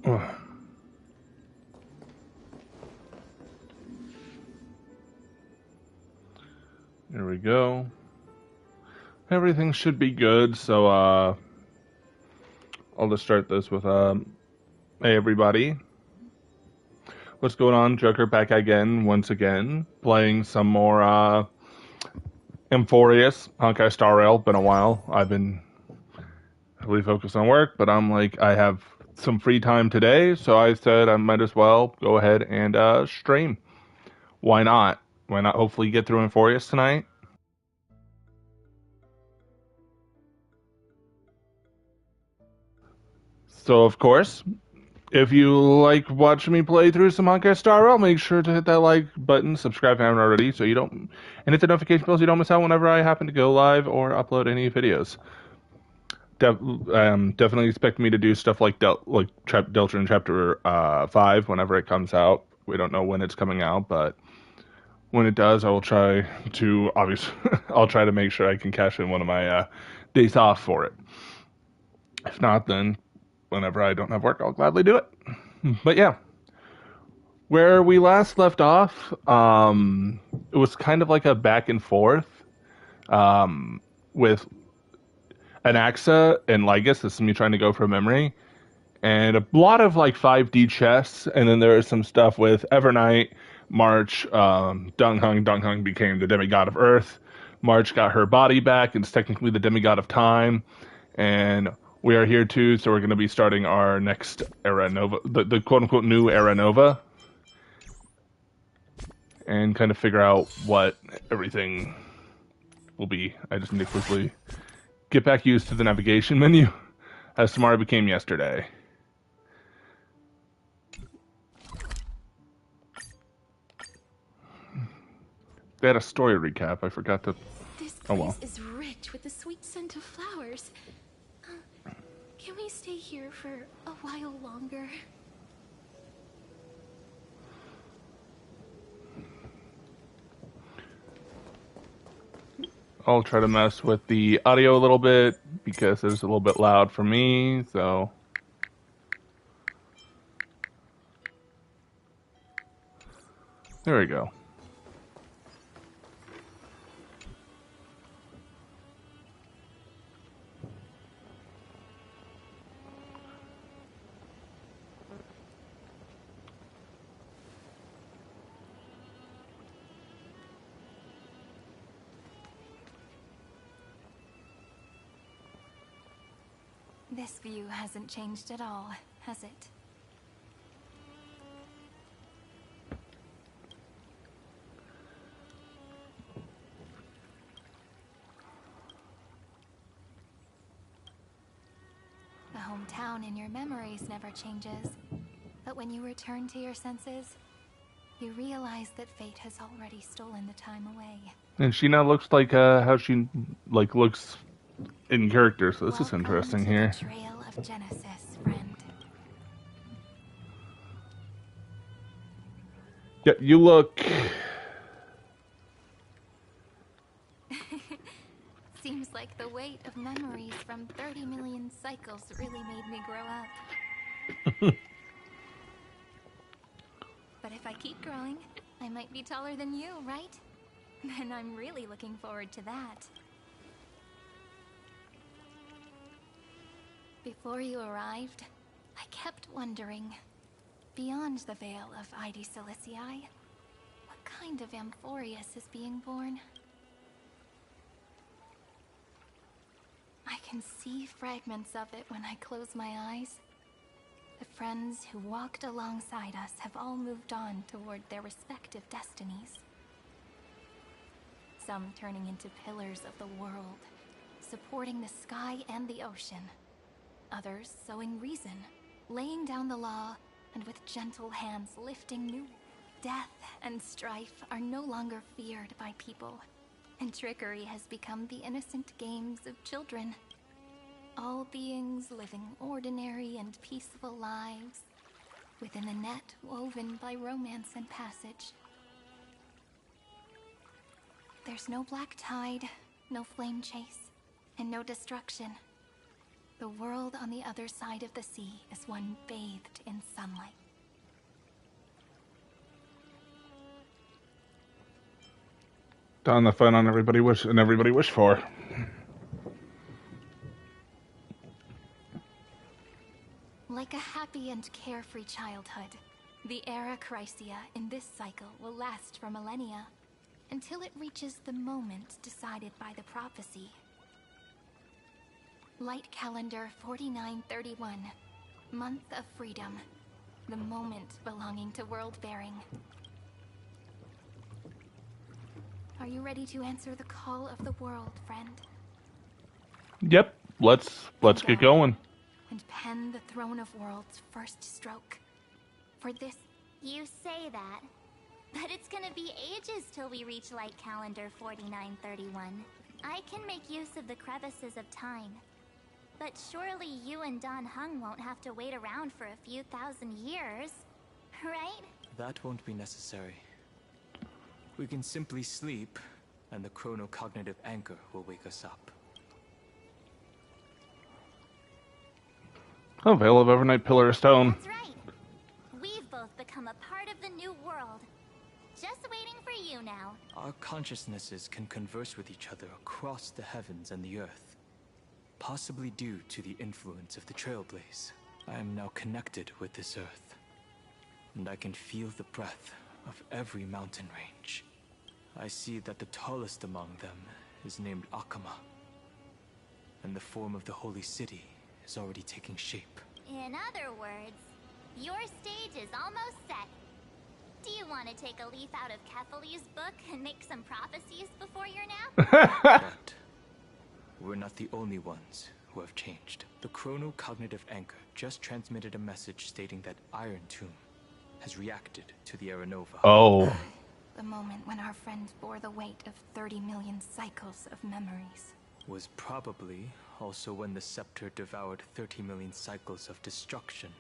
There we go. Everything should be good, so I'll just start this with hey everybody. What's going on? Joker back again, once again, playing some more Amphoreus, Honkai Star Rail. Been a while. I've been really focused on work, but I'm like, I have some free time today, so I said I might as well go ahead and stream. Why not? Why not hopefully get through Amphoreus tonight? So, of course, if you like watching me play through some Honkai Star Rail, make sure to hit that like button, subscribe if you haven't already, so you don't, and hit the notification bell so you don't miss out whenever I happen to go live or upload any videos. Definitely expect me to do stuff like Deltron Chapter 5 whenever it comes out. We don't know when it's coming out, but when it does, I will try to, obviously, I'll try to make sure I can cash in one of my days off for it. If not, then whenever I don't have work, I'll gladly do it. But yeah, where we last left off, it was kind of like a back and forth with Anaxa and Lygus. This is me trying to go from memory. And a lot of like 5D chests, and then there is some stuff with Evernight, March, Dunghung. Dunghung became the demigod of Earth. March got her body back and is technically the demigod of Time. And we are here too, so we're going to be starting our next Era Nova, the quote-unquote new Era Nova. And kind of figure out what everything will be. I just need to quickly get back used to the navigation menu, as tomorrow became yesterday. They had a story recap. I forgot to. This place oh well. is rich with the sweet scent of flowers. Can we stay here for a while longer? I'll try to mess with the audio a little bit because it's a little bit loud for me, so. There we go. This view hasn't changed at all, has it? The hometown in your memories never changes. But when you return to your senses, you realize that fate has already stolen the time away. And she now looks like how she looks in character, so this is interesting here. The Trail of Genesis, friend. Yeah, you look. Seems like the weight of memories from 30 million cycles really made me grow up. But if I keep growing, I might be taller than you, right? Then I'm really looking forward to that. Before you arrived, I kept wondering, beyond the veil of Id Silicii, what kind of Amphoreus is being born? I can see fragments of it when I close my eyes. The friends who walked alongside us have all moved on toward their respective destinies. Some turning into pillars of the world, supporting the sky and the ocean. Others sowing reason, laying down the law, and with gentle hands lifting new. Death and strife are no longer feared by people, and trickery has become the innocent games of children. All beings living ordinary and peaceful lives, within a net woven by romance and passage. There's no black tide, no flame chase, and no destruction. The world on the other side of the sea is one bathed in sunlight. Done the fun on everybody wish for. Like a happy and carefree childhood, the era Chrysia in this cycle will last for millennia, until it reaches the moment decided by the prophecy. Light calendar 4931, month of freedom, the moment belonging to world-bearing. Are you ready to answer the call of the world, friend? Yep, let's get going. And pen the Throne of Worlds' first stroke. For this... You say that, but it's gonna be ages till we reach light calendar 4931. I can make use of the crevices of time. But surely you and Dan Heng won't have to wait around for a few thousand years, right? That won't be necessary. We can simply sleep, and the chronocognitive anchor will wake us up. Oh, Veil of Overnight Pillar of Stone. That's right. We've both become a part of the new world. Just waiting for you now. Our consciousnesses can converse with each other across the heavens and the earth. Possibly due to the influence of the Trailblaze. I am now connected with this earth. And I can feel the breath of every mountain range. I see that the tallest among them is named Akama. And the form of the holy city is already taking shape. In other words, your stage is almost set. Do you want to take a leaf out of Kethely's book and make some prophecies before your nap? But we're not the only ones who have changed. The chronocognitive anchor just transmitted a message stating that Iron Tomb has reacted to the Aranova. Oh. The moment when our friend bore the weight of 30 million cycles of memories. Was probably also when the scepter devoured 30 million cycles of destruction.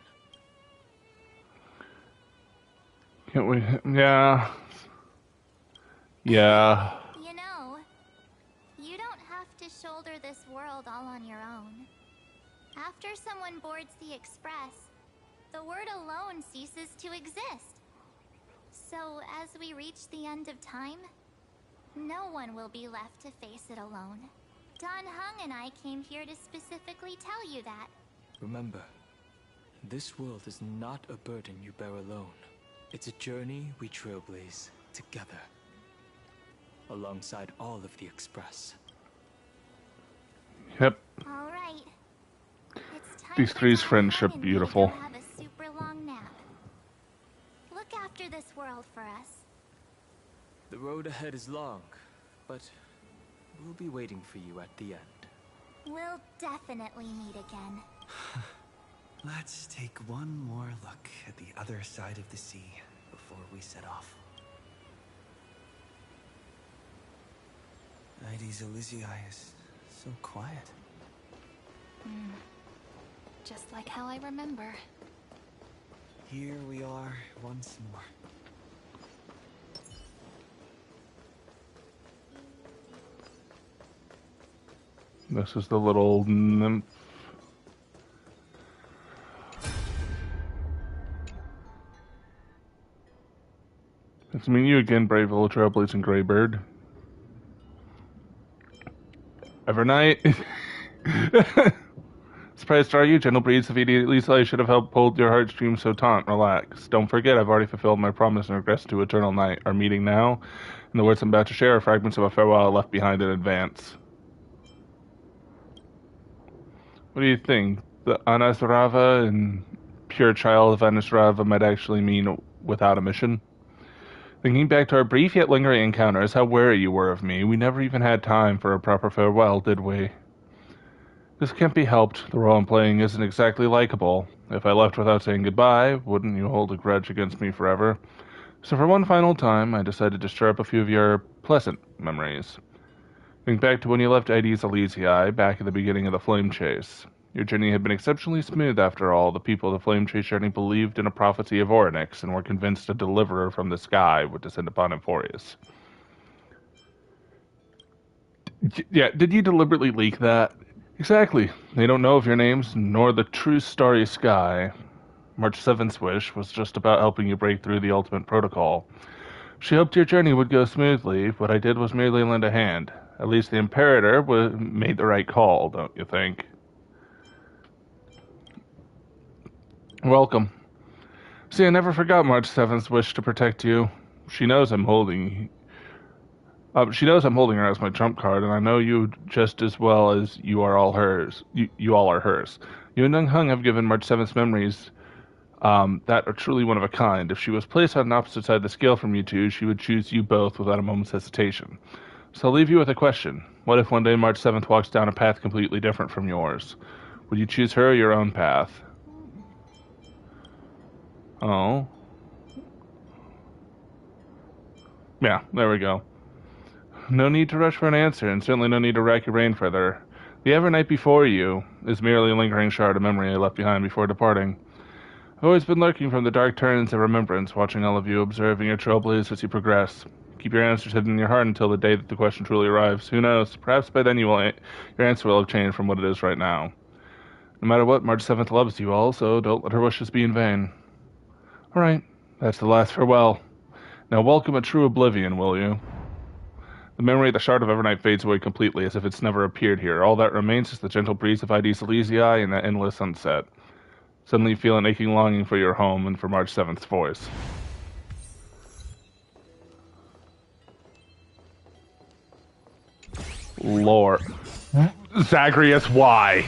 Can't we? Yeah. Yeah. You know, you don't have to shoulder this world all on your own. After someone boards the Express, the word alone ceases to exist. So as we reach the end of time, no one will be left to face it alone. Dan Heng and I came here to specifically tell you that. Remember, this world is not a burden you bear alone. It's a journey we trailblaze together, alongside all of the Express. Yep. All right. It's time These for three's Dan friendship, Heng and me to beautiful. go have a super long nap. Look after this world for us. The road ahead is long, but we'll be waiting for you at the end. We'll definitely meet again. Let's take one more look at the other side of the sea before we set off. Ides Elysiae is so quiet. Just like how I remember. Here we are once more. This is the little nymph. It's me and you again, brave little trailblazing Greybird. Evernight. Surprised are you, gentle breeze of at least I should have helped pull your heartstrings so taunt. Relax. Don't forget, I've already fulfilled my promise and regress to eternal night. Our meeting now, and the words I'm about to share are fragments of a farewell I left behind in advance. What do you think? The Anasrava and pure child of Anasrava might actually mean without a mission? Thinking back to our brief yet lingering encounters, how wary you were of me. We never even had time for a proper farewell, did we? This can't be helped. The role I'm playing isn't exactly likable. If I left without saying goodbye, wouldn't you hold a grudge against me forever? So for one final time, I decided to stir up a few of your pleasant memories. Think back to when you left Ides Elysiae, back at the beginning of the Flame Chase. Your journey had been exceptionally smooth after all. The people of the Flame Chase journey believed in a prophecy of Orynyx and were convinced a deliverer from the sky would descend upon Amphoreus. Yeah, did you deliberately leak that? Exactly. They don't know of your names, nor the true starry sky. March 7th's wish was just about helping you break through the ultimate protocol. She hoped your journey would go smoothly. What I did was merely lend a hand. At least the Imperator made the right call, don't you think? Welcome. See, I never forgot March 7th's wish to protect you. She knows I'm holding. She knows I'm holding her as my trump card, and I know you just as well as you are all hers. You all are hers. You and Nung Hung have given March 7th's memories that are truly one of a kind. If she was placed on an opposite side of the scale from you two, she would choose you both without a moment's hesitation. So I'll leave you with a question. What if one day March 7th walks down a path completely different from yours? Would you choose her or your own path? Oh. Yeah, there we go. No need to rush for an answer, and certainly no need to rack your brain further. The ever night before you is merely a lingering shard of memory I left behind before departing. I've always been lurking from the dark turns of remembrance, watching all of you, observing your trailblaze as you progress. Keep your answers hidden in your heart until the day that the question truly arrives. Who knows? Perhaps by then your answer will have changed from what it is right now. No matter what, March 7th loves you all, so don't let her wishes be in vain. All right, that's the last farewell. Now welcome a true oblivion, will you? The memory of the Shard of Evernight fades away completely, as if it's never appeared here. All that remains is the gentle breeze of Ides Elysiae and that endless sunset. Suddenly you feel an aching longing for your home and for March 7th's voice. Lord. Zagreus, why?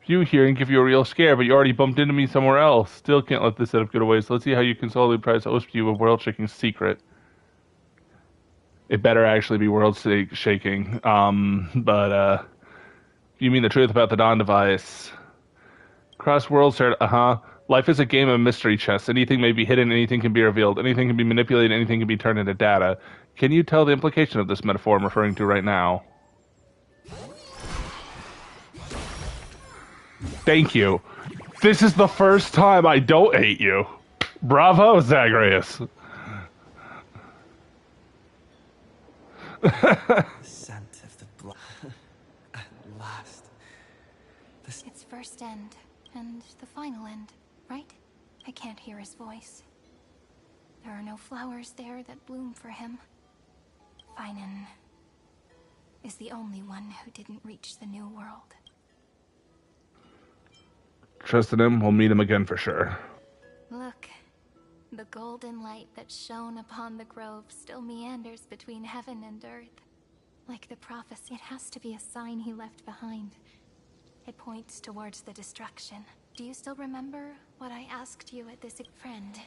You here and give you a real scare, but you already bumped into me somewhere else. Still can't let this setup get away, so let's see how you can solidly prize host you a world-shaking secret. It better actually be world-shaking. You mean the truth about the Dawn device. Cross worlds are, Life is a game of mystery chess. Anything may be hidden, anything can be revealed, anything can be manipulated, anything can be turned into data. Can you tell the implication of this metaphor I'm referring to right now? Thank you. This is the first time I don't hate you. Bravo, Zagreus. The scent of the blood. At last. It's first end, and the final end, right? I can't hear his voice. There are no flowers there that bloom for him. Finan is the only one who didn't reach the new world. Trust in him, we'll meet him again for sure. Look, the golden light that shone upon the grove still meanders between heaven and earth. Like the prophecy, it has to be a sign he left behind. It points towards the destruction. Do you still remember what I asked you at this friend?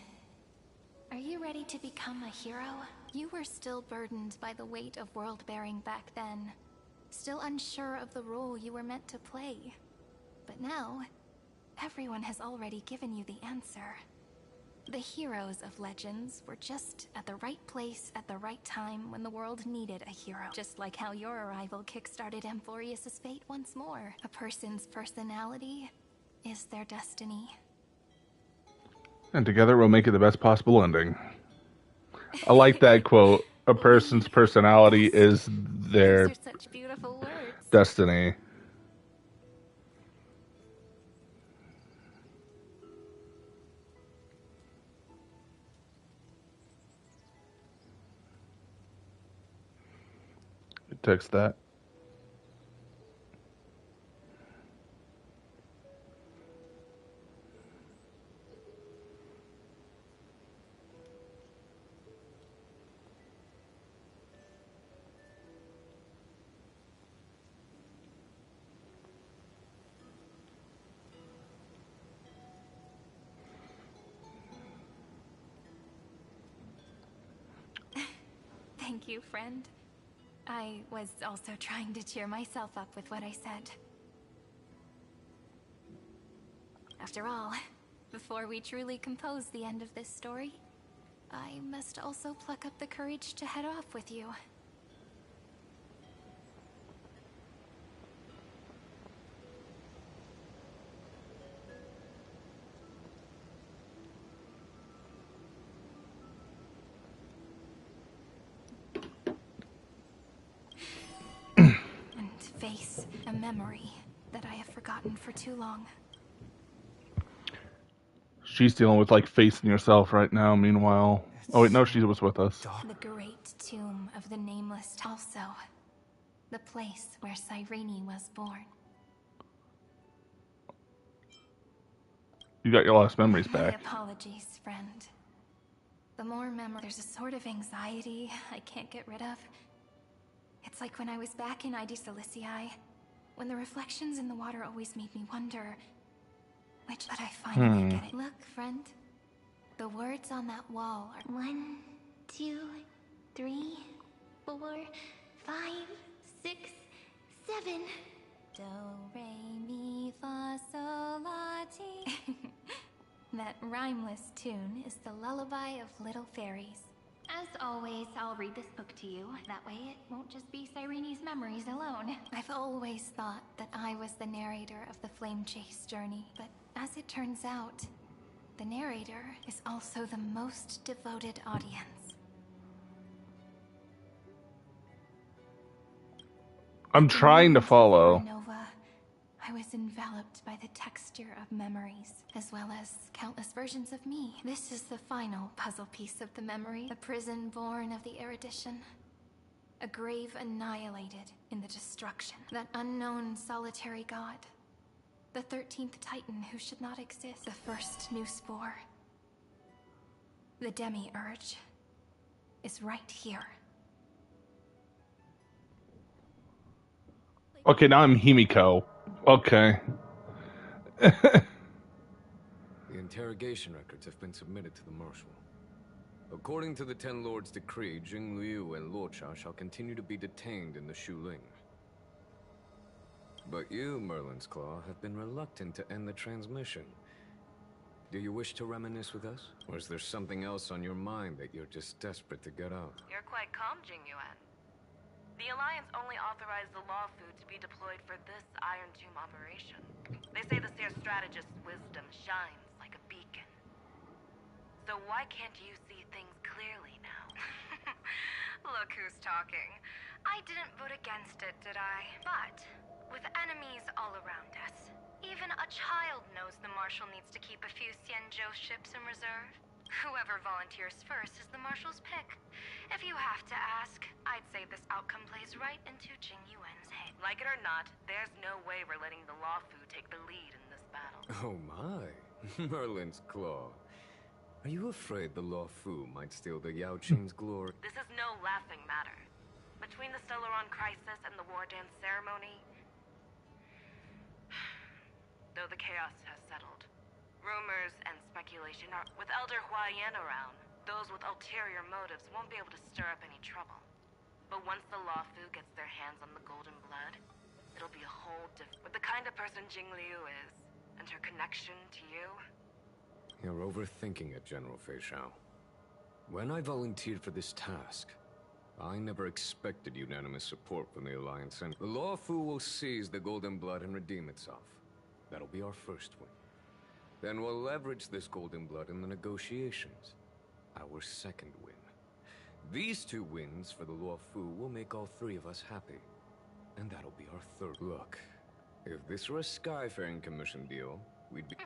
Are you ready to become a hero? You were still burdened by the weight of world-bearing back then. Still unsure of the role you were meant to play. But now, everyone has already given you the answer. The heroes of legends were just at the right place at the right time when the world needed a hero. Just like how your arrival kickstarted Amphoreus' fate once more. A person's personality is their destiny. And together we'll make it the best possible ending. I like that quote. A person's personality is their These are such beautiful words. destiny. Text that. Thank you, friend. I was also trying to cheer myself up with what I said. After all, before we truly compose the end of this story, I must also pluck up the courage to head off with you. A memory that I have forgotten for too long. She's dealing with like facing yourself right now. Meanwhile, oh wait, no, she was with us. The great tomb of the nameless. Also, the place where Cyrene was born. You got your lost memories My back. apologies, friend. The more memory, there's a sort of anxiety I can't get rid of. It's like when I was back in ID Silicii, when the reflections in the water always made me wonder which. But I finally get it. Look, friend. The words on that wall are 1, 2, 3, 4, 5, 6, 7. Do, re, mi, fa, sol, la, ti. That rhymeless tune is the lullaby of little fairies. As always, I'll read this book to you. That way it won't just be Cyrene's memories alone. I've always thought that I was the narrator of the Flame Chase journey, but as it turns out, the narrator is also the most devoted audience. I'm trying to follow. Nova, I was enveloped by the texture of memories, as well as countless versions of me. This is the final puzzle piece of the memory. A prison born of the erudition. A grave annihilated in the destruction. That unknown solitary god. The 13th Titan who should not exist. The first new spore. The demiurge is right here. Okay, now I'm Himiko. Okay. The interrogation records have been submitted to the Marshal. According to the Ten Lords' decree, Jing Liu and Luocha shall continue to be detained in the Shuling. But you, Merlin's Claw, have been reluctant to end the transmission. Do you wish to reminisce with us? Or is there something else on your mind that you're just desperate to get out? You're quite calm, Jingyuan. The Alliance only authorized the Law Food to be deployed for this Iron Tomb operation. They say the Seer strategist's wisdom shines like a beacon. So why can't you see things clearly now? Look who's talking. I didn't vote against it, did I? But with enemies all around us, even a child knows the Marshal needs to keep a few Xianzhou ships in reserve. Whoever volunteers first is the Marshal's pick. If you have to ask, I'd say this outcome plays right into Jingyuan's hand. Like it or not, there's no way we're letting the Law Fu take the lead in this battle. Oh my, Merlin's Claw. Are you afraid the Law Fu might steal the Yao Qing's glory? This is no laughing matter. Between the Stellaron crisis and the War Dance ceremony, though the chaos has settled, rumors and speculation are with Elder Huaiyan around. Those with ulterior motives won't be able to stir up any trouble. But once the Law Fu gets their hands on the golden blood, it'll be a whole different... With the kind of person Jing Liu is, and her connection to you... You're overthinking it, General Fei Shao. When I volunteered for this task, I never expected unanimous support from the Alliance, and the Law Fu will seize the golden blood and redeem itself. That'll be our first win. Then we'll leverage this golden blood in the negotiations. Our second win. These 2 wins for the Law Fu will make all 3 of us happy. And that'll be our third. Look, if this were a Skyfaring Commission deal, we'd be...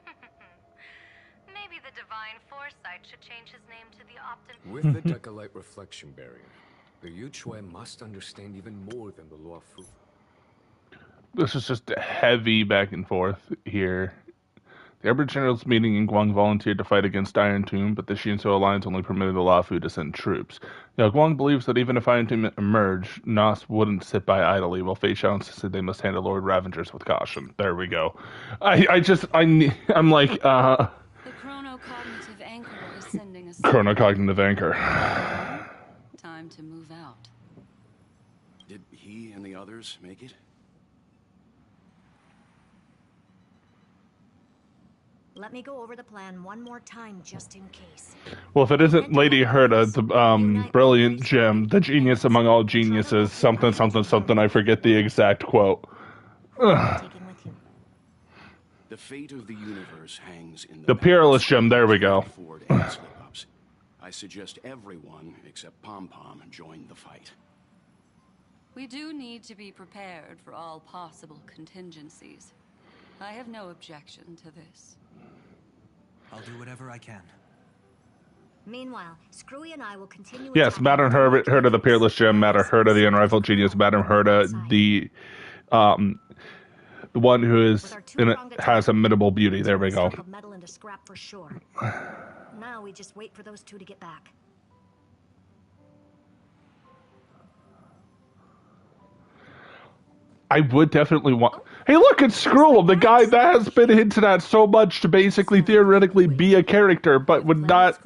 Maybe the Divine Foresight should change his name to the Optim... With the Decalite Reflection Barrier, the Yuchue must understand even more than the Law Fu. This is just a heavy back and forth here. The Emperor General's meeting in Guang volunteered to fight against Iron Tomb, but the Shinzo Alliance only permitted the Law Fu to send troops. Now, Guang believes that even if Iron Tomb emerged, Nos wouldn't sit by idly, while Fei Shao insisted they must handle Lord Ravengers with caution. There we go. I'm like, The chronocognitive anchor is sending a chronocognitive anchor. Time to move out. Did he and the others make it? Let me go over the plan one more time, just in case. Well, if it isn't Lady Herta, the brilliant gem, the genius among all geniuses, something, something, something, I forget the exact quote. Take him with you. The fate of the universe hangs in The peerless gem, there we go. Afford any slip-ups. I suggest everyone except Pom Pom join the fight. We do need to be prepared for all possible contingencies. I have no objection to this. I'll do whatever I can. Meanwhile, Screwy and I will continue. Yes, Madam Herda the Peerless Gem, Madam Herda the Unrivaled Genius, Madam Herda the one who is has imitable beauty. There we go. Metal into scrap for sure. Now we just wait for those two to get back. I would definitely want... Hey, look, it's Skrull, the guy that has been hinted at so much to basically theoretically be a character, but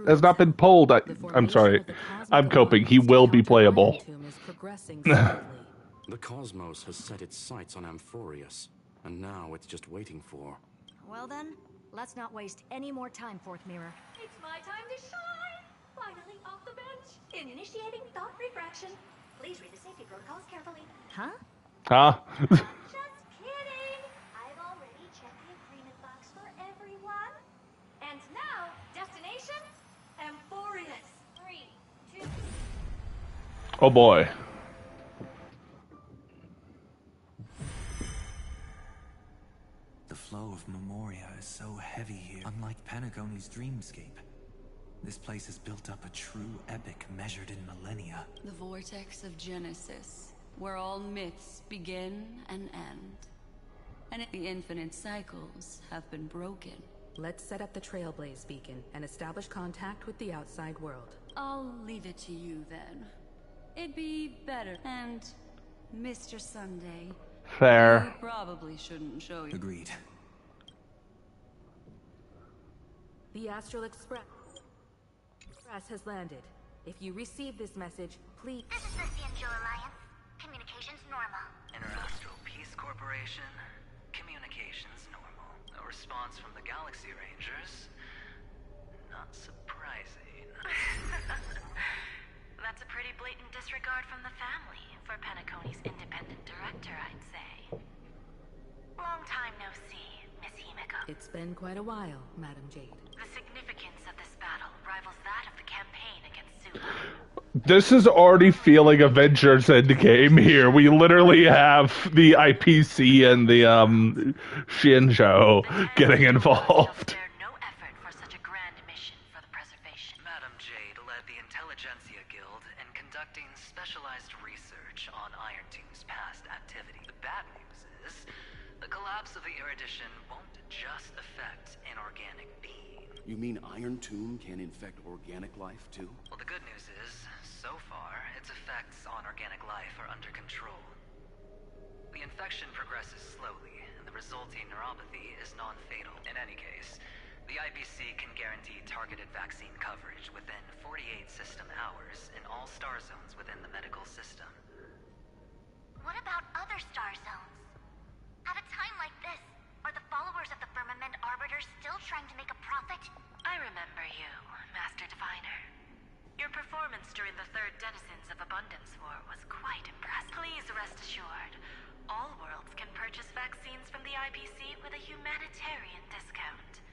has not been pulled. I'm sorry. I'm coping. He will be playable. The cosmos has set its sights on Amphoreus, and now it's just waiting for... Well then, let's not waste any more time, Fourth Mirror. It's my time to shine! Finally off the bench. Initiating thought refraction. Please read the safety protocols carefully. Huh? Huh? Just kidding! I've already checked the agreement box for everyone. And now, destination? Amphoreus. 3, 2... Oh boy. The flow of Memoria is so heavy here, unlike Penacony's dreamscape. This place has built up a true epic measured in millennia. The vortex of Genesis, where all myths begin and end. And the infinite cycles have been broken. Let's set up the Trailblaze beacon and establish contact with the outside world. I'll leave it to you then. It'd be better. And Mr. Sunday, Fair. you probably shouldn't show you. Agreed. The Astral Express has landed. If you receive this message, please... This is the Cianjo Alliance. Communications normal. Interastral Peace Corporation. Communications normal. A response from the Galaxy Rangers. Not surprising. That's a pretty blatant disregard from the family for Penacony's independent director, I'd say. Long time no see, Miss Himiko. It's been quite a while, Madam Jade. The significance of this battle rivals that of the campaign against Suba. This is already feeling Avengers Endgame here. We literally have the IPC and the Shinjo getting involved. No effort for such a grand mission for the preservation. Madam Jade led the Intelligentsia Guild in conducting specialized research on Iron Tomb's past activity. The bad news is, the collapse of the Erudition won't just affect inorganic being. You mean Iron Tomb can infect organic life, too? Well, the good news is, so far, its effects on organic life are under control. The infection progresses slowly, and the resulting neuropathy is non-fatal. In any case, the IPC can guarantee targeted vaccine coverage within 48 system hours in all star zones within the medical system. What about other star zones? At a time like this, are the followers of the Firmament Arbiter still trying to make a profit? I remember you, Master Diviner. Your performance during the Third Denizens of Abundance War was quite impressive. Please rest assured, all worlds can purchase vaccines from the IPC with a humanitarian discount.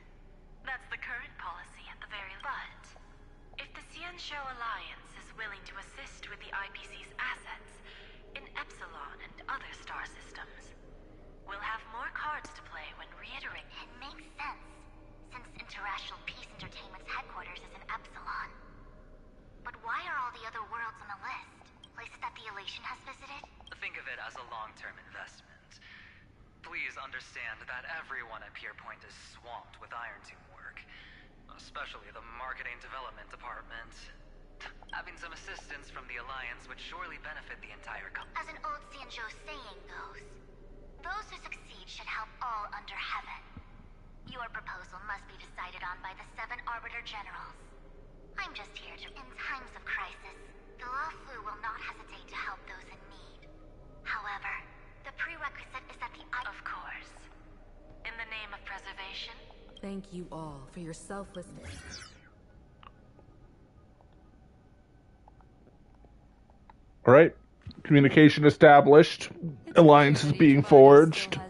That's the current policy at the very least. But if the Cianjo Alliance is willing to assist with the IPC's assets in Epsilon and other star systems, we'll have more cards to play when reiterating. It makes sense, since Interracial Peace Entertainment's headquarters is in Epsilon. But why are all the other worlds on the list? Places that the Elation has visited? Think of it as a long-term investment. Please understand that everyone at Pierpoint is swamped with Iron Tomb work, especially the Marketing Development Department. Having some assistance from the Alliance would surely benefit the entire company. As an old Cianjo saying goes, those who succeed should help all under heaven. Your proposal must be decided on by the 7 Arbiter Generals. I'm just here to... In times of crisis, the Luofu will not hesitate to help those in need. However, the prerequisite is that the... Of course. In the name of preservation? Thank you all for your selflessness. Alright. Communication established. Alliance is being forged.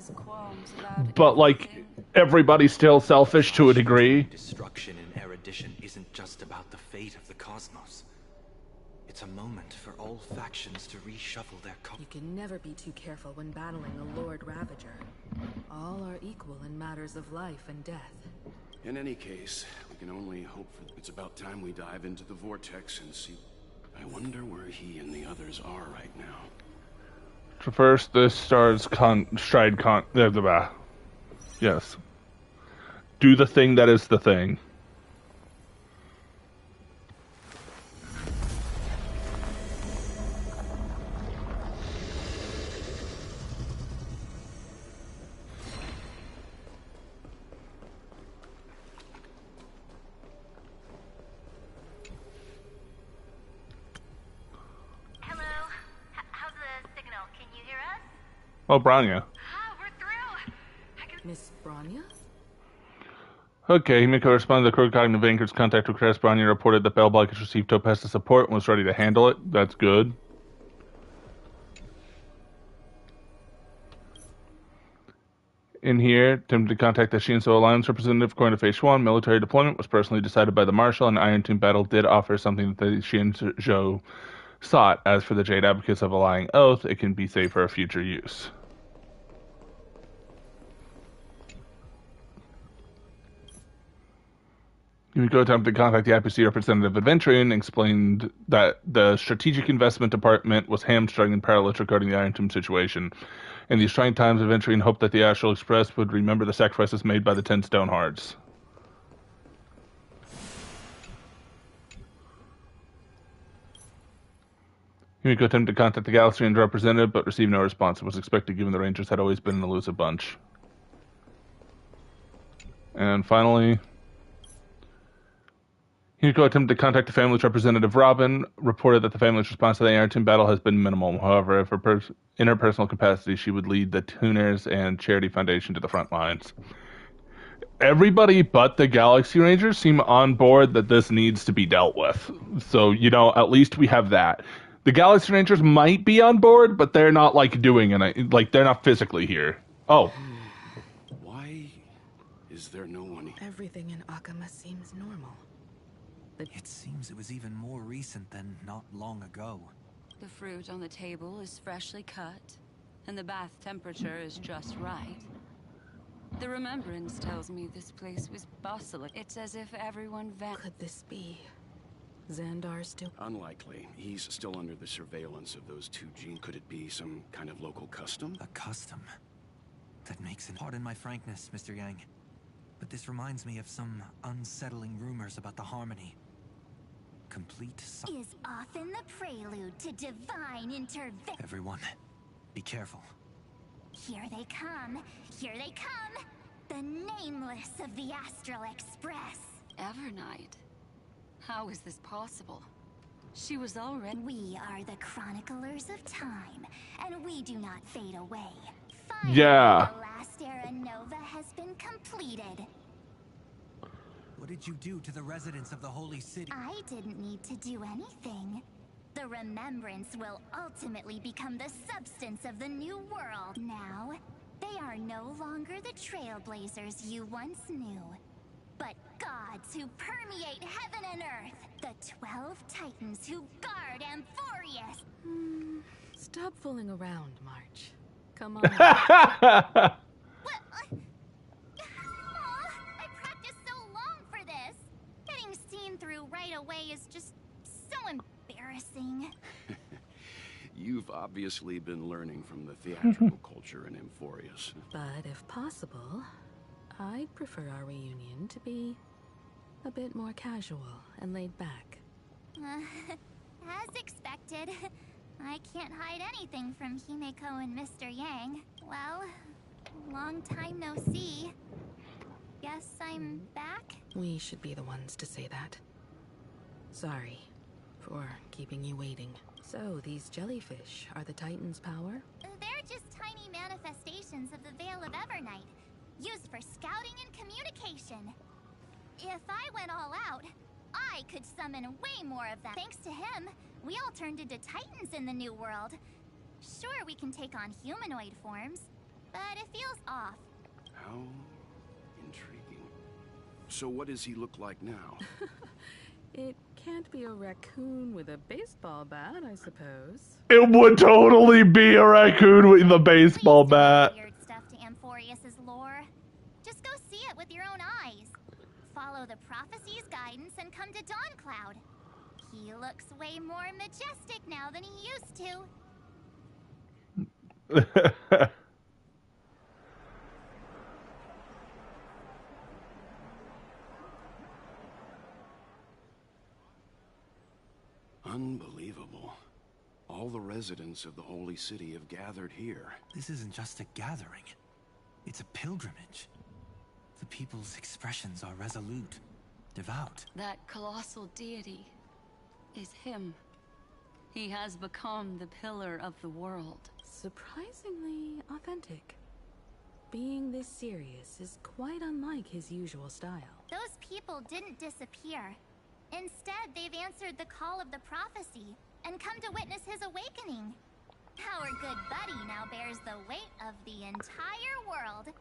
But, like, everybody's still selfish to a degree. Destruction and erudition isn't just about the fate of the cosmos. It's It's a moment for all factions to reshuffle their You can never be too careful when battling the Lord Ravager. All are equal in matters of life and death. In any case, we can only hope for... It's about time we dive into the vortex and see... I wonder where he and the others are right now. Traverse the stars Yes. Do the thing that is the thing. Oh, Branya. Miss Branya? Okay, Himiko responded to the Crow Cognitive Anchor's contact request. Branya reported that Bellblock has received Topaz's support and was ready to handle it. That's good. In here, attempted to contact the Shinso Alliance representative. According to Phase 1, military deployment was personally decided by the Marshal, and Iron Tomb battle did offer something that the Shinjo sought. As for the Jade Advocates of a Lying Oath, it can be saved for a future use. Himiko attempted to contact the IPC representative Adventuring and explained that the Strategic Investment Department was hamstrung and powerless regarding the Iron Tomb situation. In these trying times, Adventuring hoped that the Astral Express would remember the sacrifices made by the 10 Stonehearts. Himiko attempted to contact the Galaxy Ranger representative, but received no response. It was expected given the Rangers had always been an elusive bunch. And finally... Himiko attempted to contact the family's representative, Robin, reported that the family's response to the Iron Tomb battle has been minimal. However, in her personal capacity, she would lead the Tuners and Charity Foundation to the front lines. Everybody but the Galaxy Rangers seem on board that this needs to be dealt with. So, at least we have that. The Galaxy Rangers might be on board, but they're not, doing it. They're not physically here. Oh. Why is there no one here? Everything in Akama seems normal. It seems it was even more recent than not long ago. The fruit on the table is freshly cut, and the bath temperature is just right. The remembrance tells me this place was bustling. It's as if everyone Could this be Xandar still? Unlikely. He's still under the surveillance of those two genes. Could it be some kind of local custom? A custom? That makes it... Pardon my frankness, Mr. Yang, but this reminds me of some unsettling rumors about the Harmony. Complete is often the prelude to divine intervention. Everyone, be careful. Here they come. Here they come. The nameless of the Astral Express. Evernight. How is this possible? She was already... We are the chroniclers of time, and we do not fade away. Finally, yeah. The last era Nova has been completed. What did you do to the residents of the Holy City? I didn't need to do anything. The remembrance will ultimately become the substance of the new world. Now, they are no longer the trailblazers you once knew, but gods who permeate heaven and earth. The 12 titans who guard Amphoreus. Stop fooling around, March. Come on. Through right away is just so embarrassing. You've obviously been learning from the theatrical culture in Amphoreus. But if possible, I'd prefer our reunion to be a bit more casual and laid back. As expected, I can't hide anything from Himiko and Mr. Yang. Well, long time no see. Guess I'm back? We should be the ones to say that. Sorry for keeping you waiting. So, these jellyfish are the Titan's power? They're just tiny manifestations of the Veil of Evernight, used for scouting and communication. If I went all out, I could summon way more of them. Thanks to him, we all turned into Titans in the New World. Sure, we can take on humanoid forms, but it feels off. How intriguing. So what does he look like now? It can't be a raccoon with a baseball bat, I suppose. It would totally be a raccoon with the baseball bat. Weird stuff to Amphoreus' lore. Just go see it with your own eyes. Follow the prophecy's guidance and come to Dawncloud. He looks way more majestic now than he used to. Unbelievable. All the residents of the Holy City have gathered here. This isn't just a gathering. It's a pilgrimage. The people's expressions are resolute, devout. That colossal deity is him. He has become the pillar of the world. Surprisingly authentic. Being this serious is quite unlike his usual style. Those people didn't disappear. Instead, they've answered the call of the prophecy and come to witness his awakening. Our good buddy now bears the weight of the entire world,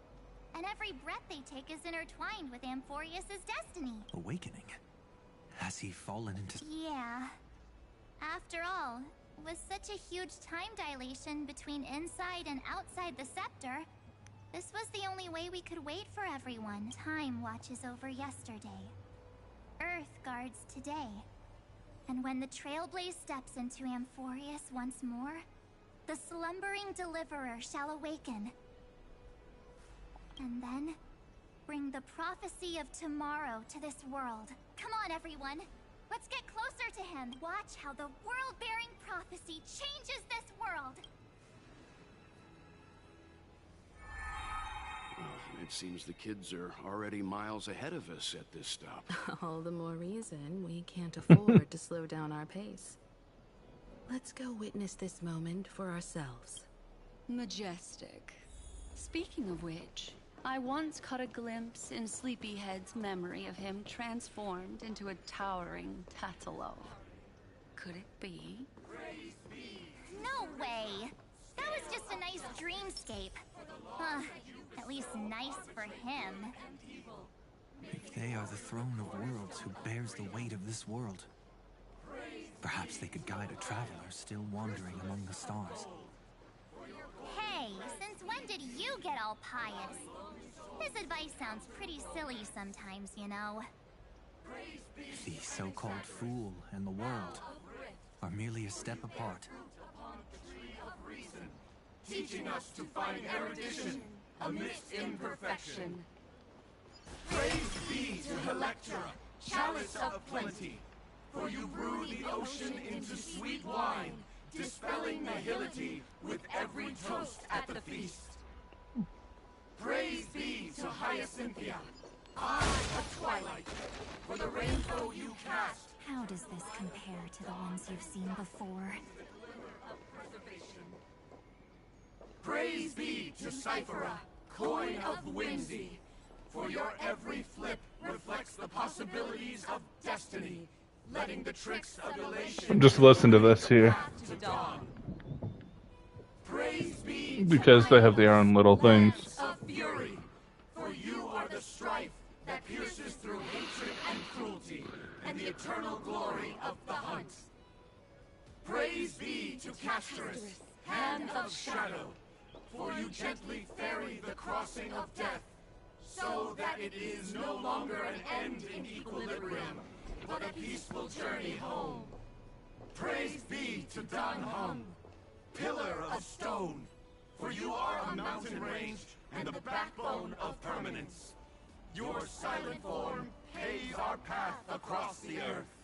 and every breath they take is intertwined with Amphoreus' destiny. Awakening? Has he fallen into... Yeah. After all, with such a huge time dilation between inside and outside the scepter, this was the only way we could wait for everyone. Time watches over yesterday. Earth guards today. And when the Trailblaze steps into Amphoreus once more, the slumbering deliverer shall awaken. And then, bring the prophecy of tomorrow to this world. Come on, everyone. Let's get closer to him. Watch how the world-bearing prophecy changes this world. It seems the kids are already miles ahead of us at this stop. All the more reason we can't afford to slow down our pace. Let's go witness this moment for ourselves. Majestic. Speaking of which, I once caught a glimpse in Sleepyhead's memory of him transformed into a towering Tatalov. Could it be? No way! That was just a nice dreamscape. At least nice for him. If they are the throne of worlds who bears the weight of this world, perhaps they could guide a traveler still wandering among the stars. Hey, since when did you get all pious? This advice sounds pretty silly sometimes, you know. The so-called fool and the world are merely a step apart. Teaching us to find erudition amidst imperfection. Praise be to Electra, chalice of plenty, for you brew the ocean into sweet wine, dispelling nihility with every toast at the feast. Praise be to Hyacinthia, eye of twilight, for the rainbow you cast. How does this compare to the ones you've seen before? Praise be to Cyphera, coin of whimsy, for your every flip reflects the possibilities of destiny, letting the tricks of elation Just listen to this here. to dawn. Praise be Because they have their own little things. of fury, for you are the strife that pierces through hatred and cruelty, and the eternal glory of the hunt. Praise be to Casterus, hand of shadow, for you gently ferry the crossing of death, so that it is no longer an end in equilibrium, but a peaceful journey home. Praise be to Dan Hum, pillar of stone, for you are a mountain range and the backbone of permanence. Your silent form paves our path across the earth.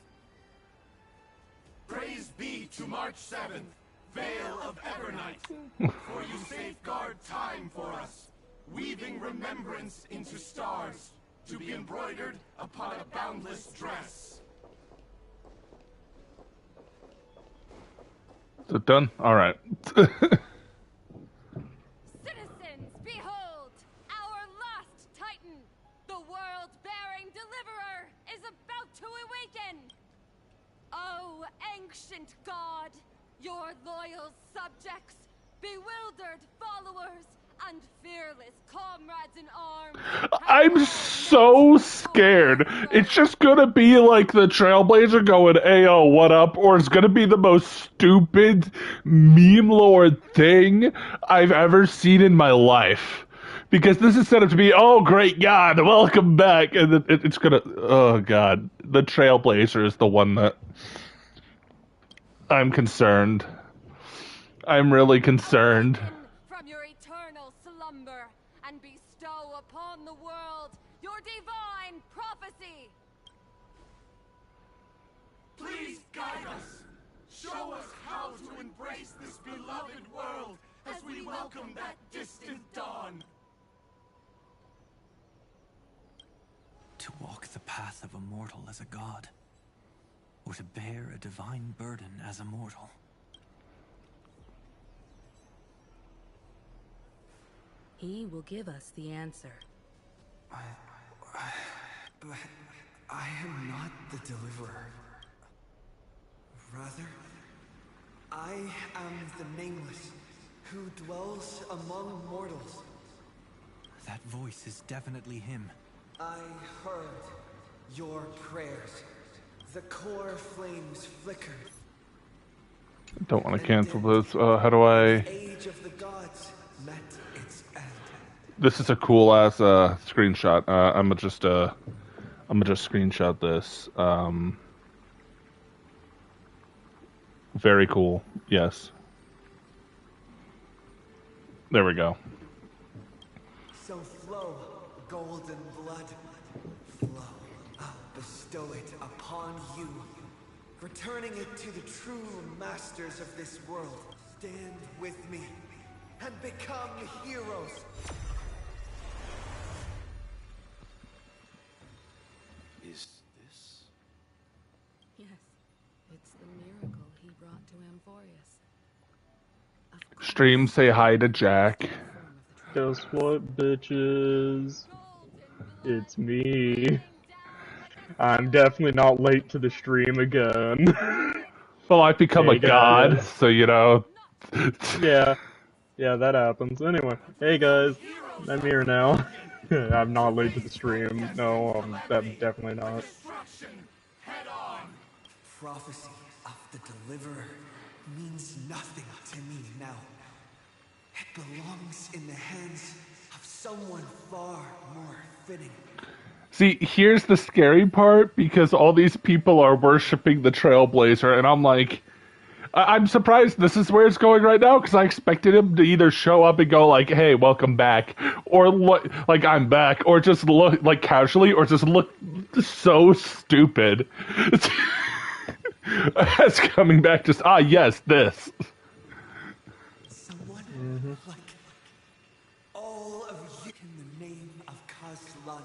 Praise be to March 7th, Veil of Evernight, for you safeguard time for us, weaving remembrance into stars, to be embroidered upon a boundless dress. Is it done? Alright. Citizens, behold! Our last Titan, the world-bearing deliverer, is about to awaken! Oh, ancient god, your loyal subjects, bewildered followers, and fearless comrades in arms. I'm so scared. It's just gonna be like the Trailblazer going, "Ayo, what up?" Or it's gonna be the most stupid meme lord thing I've ever seen in my life. Because this is set up to be, "Oh, great God, welcome back," and it's gonna, oh God, the Trailblazer is the one that I'm concerned. I'm really concerned. From your eternal slumber and bestow upon the world your divine prophecy. Please guide us. Show us how to embrace this beloved world as we welcome that distant dawn. To walk the path of a mortal as a god, or to bear a divine burden as a mortal. He will give us the answer. But I am not the deliverer. Rather, I am the Nameless, who dwells among mortals. That voice is definitely him. I heard your prayers. The core flames flickered. Don't want to cancel this. How do I? The age of the gods met its end. This is a cool ass screenshot. I'm gonna just screenshot this. Very cool. Yes. There we go. So flow, golden blood. Flow. I'll bestow it upon you. Returning it to the true masters of this world. Stand with me and become heroes. Is this? Yes, it's the miracle he brought to Amphoreus. Stream, say hi to Jack. Guess what, bitches? It's me. I'm definitely not late to the stream again. Well, I've become Hey, a god, guys. so you know. Yeah, that happens. Anyway, hey guys, I'm here now. I'm not late to the stream. No, I'm definitely not. Prophecy of the deliverer means nothing to me now. It belongs in the hands of someone far more fitting. See, here's the scary part, because all these people are worshiping the Trailblazer, and I'm like, I'm surprised this is where it's going right now, because I expected him to either show up and go like, "Hey, welcome back," or look like I'm back, or just look like casually, or just look so stupid. As coming back, just yes, this. Someone like all of you in the name of Kazlana.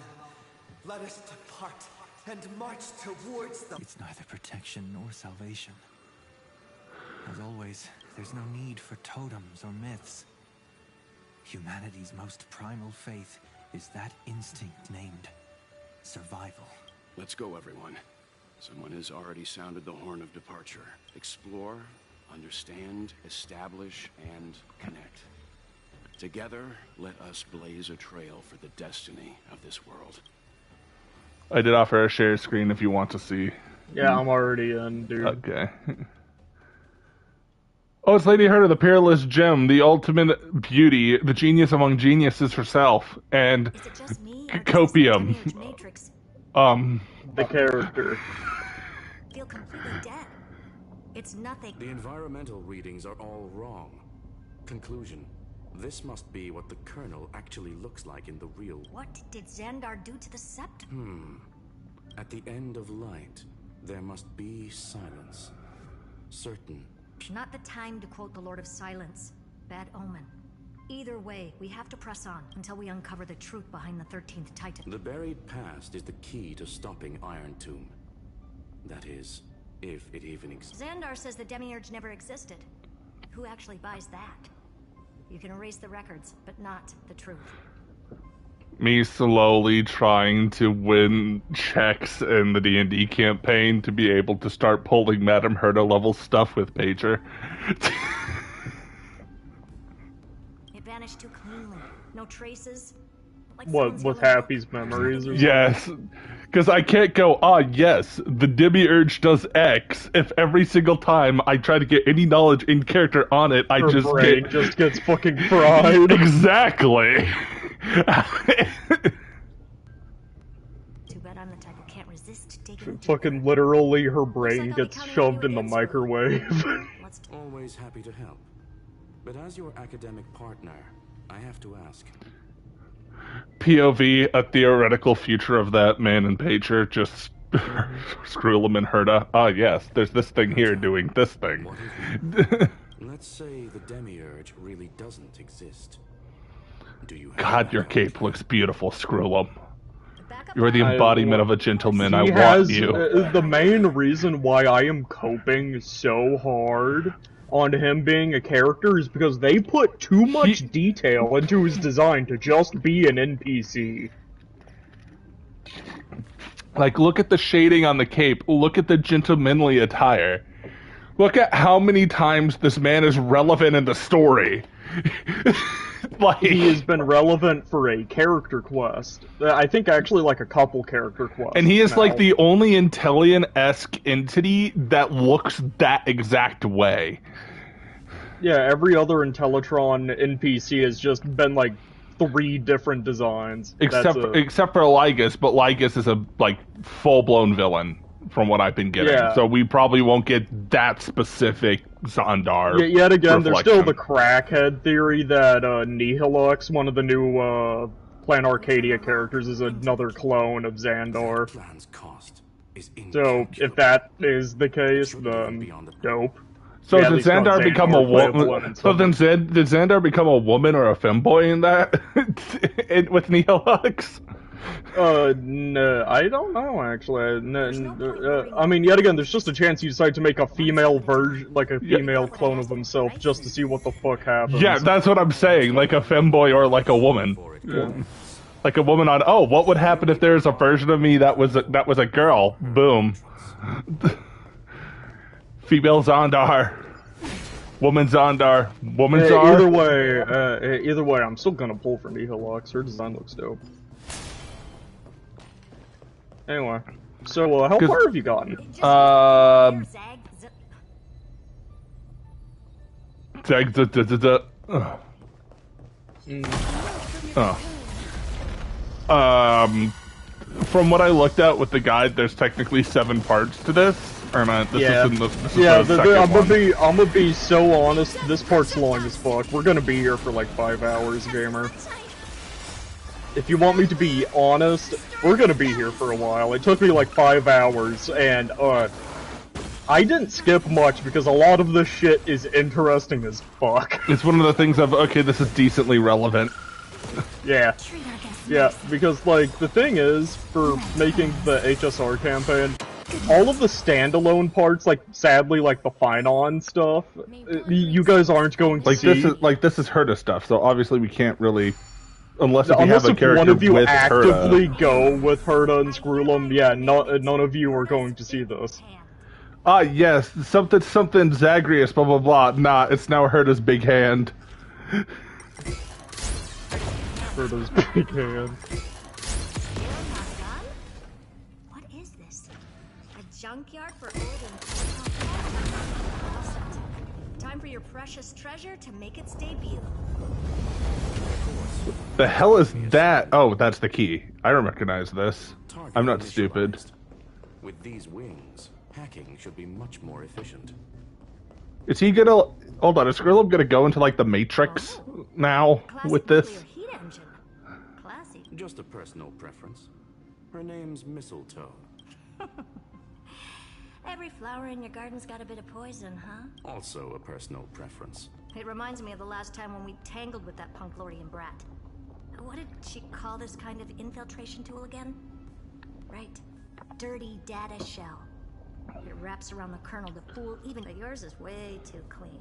Let us depart and march towards them. It's neither protection nor salvation. As always, there's no need for totems or myths. Humanity's most primal faith is that instinct named survival. Let's go, everyone. Someone has already sounded the horn of departure. Explore, understand, establish, and connect. Together, let us blaze a trail for the destiny of this world. I did offer a share screen if you want to see. Yeah, I'm already in, dude. Okay. Oh, it's Lady Herta, the peerless gem, the ultimate beauty, the genius among geniuses herself, and copium. The character. Feel completely dead. It's nothing. The environmental readings are all wrong. Conclusion. This must be what the kernel actually looks like in the real world. What did Xandar do to the Sept? At the end of light, there must be silence. Certain. Not the time to quote the Lord of Silence. Bad omen. Either way, we have to press on until we uncover the truth behind the 13th Titan. The buried past is the key to stopping Iron Tomb. That is, if it even exists. Xandar says the Demiurge never existed. Who actually buys that? You can erase the records, but not the truth. Me slowly trying to win checks in the D&D campaign to be able to start pulling Madame Herta level stuff with Pager. It vanished too cleanly. No traces. Like What, someone's with yelling out, Happy's memories or Yes, because I can't go, yes, the demiurge does X. If every single time I try to get any knowledge in character on it, I Her just brain get... just gets fucking fried. Exactly. Too bad I'm the type who can't resist digging deeper. Fucking literally, her brain gets shoved in the microwave. Always happy to help. But as your academic partner, I have to ask. POV, a theoretical future of that man and Pager, just Skrullum and Herta. Yes, there's this thing here doing this thing. Let's say the demiurge really doesn't exist. Do you have God, your cape looks beautiful, Skrullum. You're the embodiment of a gentleman. I want has, you. The main reason why I am coping so hard on him being a character is because they put too much detail into his design to just be an NPC. Like, look at the shading on the cape. Look at the gentlemanly attire. Look at how many times this man is relevant in the story. Like, he has been relevant for a character quest. I think actually like a couple character quests. And he is now. like the only Intellion-esque entity that looks that exact way. Yeah, every other Intellitron NPC has just been like 3 different designs. Except for Lygus, but Lygus is a like full-blown villain from what I've been getting. Yeah. So we probably won't get that specific Zondar. Yet again, there's still reflection. the crackhead theory that Nihilux, one of the new Plan Arcadia characters, is another clone of Xandar. So if that is the case, then dope. So Yeah, did Xandar become a woman? So then did Xandar become a woman or a femboy in that with Nihilux? No, I don't know actually. I mean, yet again, there's just a chance you decide to make a female version, like a female clone of himself, just to see what the fuck happens. Yeah, that's what I'm saying. Like a femboy or like a woman. Yeah. Like a woman on. Oh, what would happen if there's a version of me that was a girl? Boom. Female Zondar. Woman Zondar. Woman Zar. Either way, I'm still gonna pull for Nihilux. Her design looks dope. Anyway, so how far have you gotten? From what I looked at with the guide, there's technically 7 parts to this. Or not? This Yeah, is the second I'm gonna be so honest. This part's long as fuck. We're gonna be here for like 5 hours, gamer. If you want me to be honest, we're gonna be here for a while. It took me like 5 hours, and I didn't skip much because a lot of this shit is interesting as fuck. It's one of the things of, okay, this is decently relevant. Yeah. Yeah, because, like, the thing is, for making the HSR campaign, all of the standalone parts, like, sadly, like, the Finon stuff, you guys aren't going to see. This is Herta stuff, so obviously we can't really... Unless if you have a character one of you with actively Herta. go with Herta and Skrullum, yeah, none of you are going to see this. Yes, something Zagreus, blah blah blah. Nah, it's now Herta's big hand. Herta's big hand. What is this? A junkyard for old and time for your precious treasure to make its debut. The hell is that? Oh, that's the key. I don't recognize this. I'm not stupid. With these wings, hacking should be much more efficient. Is he gonna... Hold on, is Skrullum gonna go into, like, the Matrix now with this? Just a personal preference. Her name's Mistletoe. Every flower in your garden's got a bit of poison, huh? Also a personal preference. It reminds me of the last time when we tangled with that Punklorian brat. What did she call this kind of infiltration tool again? Right. Dirty data shell. It wraps around the kernel to fool even, but yours is way too clean.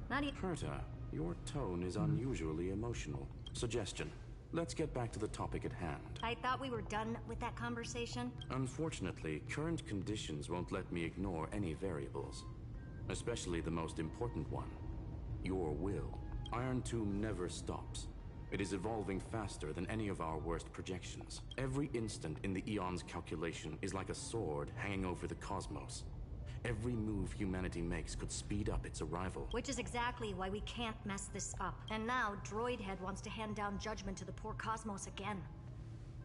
Not even... Herta, your tone is unusually emotional. Suggestion. Let's get back to the topic at hand. I thought we were done with that conversation. Unfortunately, current conditions won't let me ignore any variables. Especially the most important one. Your will. Iron Tomb never stops. It is evolving faster than any of our worst projections. Every instant in the Eon's calculation is like a sword hanging over the cosmos. Every move humanity makes could speed up its arrival. Which is exactly why we can't mess this up. And now Droidhead wants to hand down judgment to the poor cosmos again.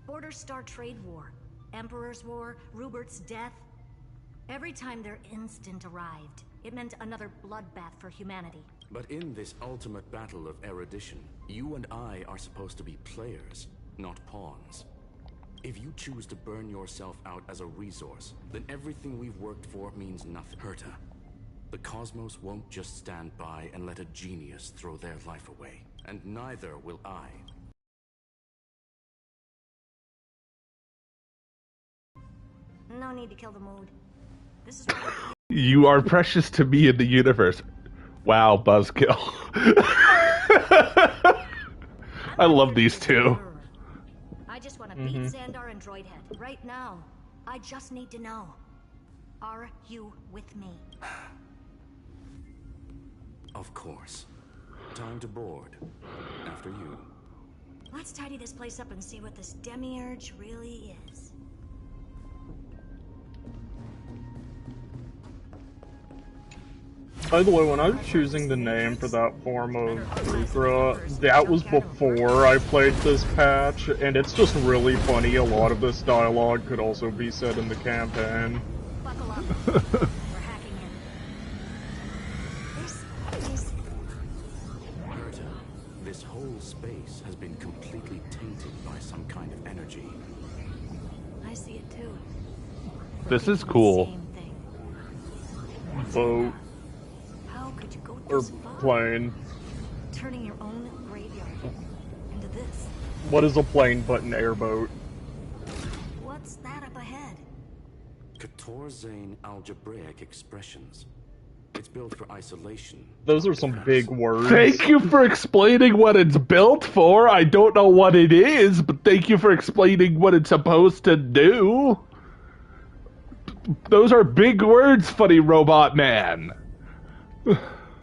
Border Star Trade War, Emperor's War, Rupert's death. Every time their instant arrived, it meant another bloodbath for humanity. But in this ultimate battle of erudition, you and I are supposed to be players, not pawns. If you choose to burn yourself out as a resource, then everything we've worked for means nothing. Herta, the cosmos won't just stand by and let a genius throw their life away. And neither will I. No need to kill the mood. This is what You are precious to me in the universe. Wow, buzzkill. I love these two. I just want to beat Xandar and Droidhead right now. I just need to know. Are you with me? Of course. Time to board. After you. Let's tidy this place up and see what this demiurge really is. By the way, when I was choosing the name for that form of Ukra, that was before I played this patch, and it's just really funny. A lot of this dialogue could also be said in the campaign. Buckle up. We're hacking in. This is... Herta, this whole space has been completely tainted by some kind of energy. I see it too. This is cool. Same thing. Boat. How could you go Or this far? plane. Turning your own graveyard into this. What is a plane but an airboat? What's that up ahead? Katorzane algebraic expressions. It's built for isolation. Those are some big words. Thank you for explaining what it's built for. I don't know what it is, but thank you for explaining what it's supposed to do. Those are big words, funny robot man.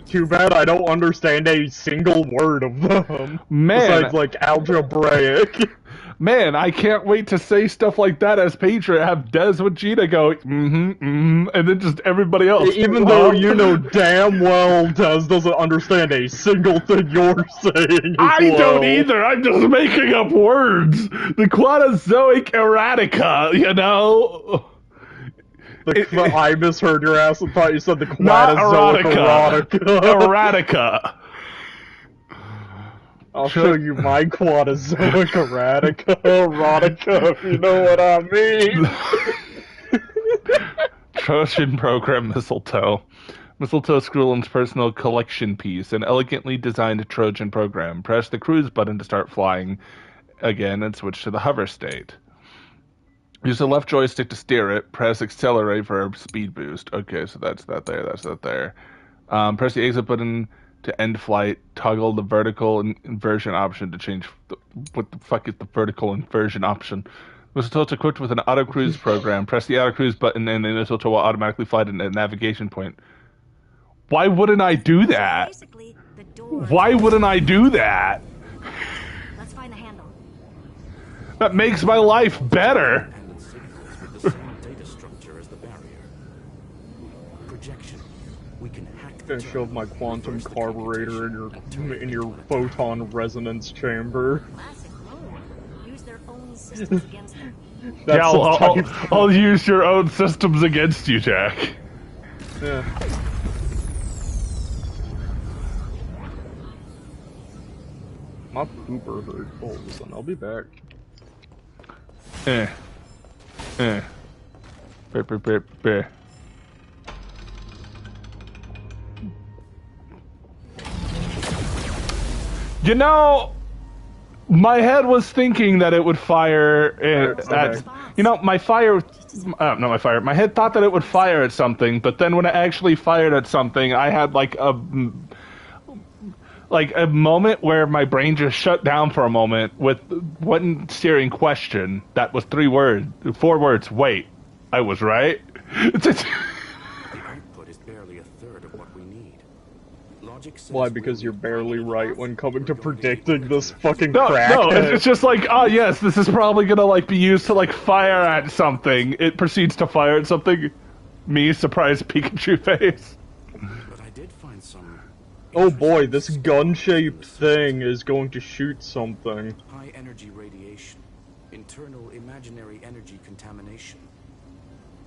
Too bad I don't understand a single word of them. Man. Besides, like, algebraic. Man, I can't wait to say stuff like that as Patron. Have Des with Gina go, and then just everybody else. Even though you know damn well Des doesn't understand a single thing you're saying. I don't either. I'm just making up words. The Quadozoic erratica, you know. I misheard your ass and thought you said the Not Quadozoic erotica. erotica. Erotica. I'll show you my Quadozoic erotica, if you know what I mean. Trojan program Mistletoe. Mistletoe Skrullum's personal collection piece, an elegantly designed Trojan program. Press the cruise button to start flying again and switch to the hover state. Use the left joystick to steer it. Press accelerate for a speed boost. Okay, so that's that there. That's that there. Press the exit button to end flight. Toggle the vertical inversion option to change. What the fuck is the vertical inversion option? Mistletoe is equipped with an auto cruise program. Press the auto cruise button and the Mistletoe will automatically fly to a navigation point. Why wouldn't I do that? Why wouldn't I do that? Let's find the handle. That makes my life better. The same data structure as the barrier. Projection. We can hack I'm gonna shove my quantum carburetor in your photon resonance chamber. Classic mode. Use their own systems against them. Yeah, I'll use your own systems against you, Jack. Yeah. My pooper hurt. Oh, listen, I'll be back. Bear. You know, my head was thinking that it would fire at, you know, my head thought that it would fire at something, but then when it actually fired at something, I had like a moment where my brain just shut down for a moment with one searing question that was 4 words. Wait, I was right? The output is barely a third of what we need. Logic says Why? Because you're barely right when coming to predicting this fucking No, crackhead. it's just like, oh yes, this is probably gonna like be used to like fire at something. It proceeds to fire at something. Me, surprised Pikachu face. But I did find some Oh boy, this gun-shaped thing is going to shoot something. high energy radiation, internal imaginary energy contamination.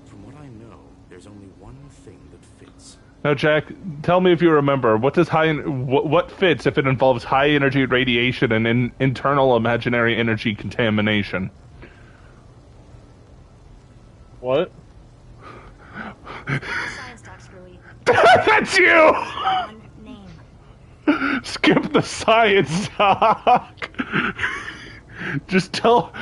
From what I know, there's only one thing that fits. Now, Jack, tell me if you remember. What does what fits if it involves high energy radiation and internal imaginary energy contamination? What? Science talk, Screwy. That's you! One name. Skip the science talk. Just tell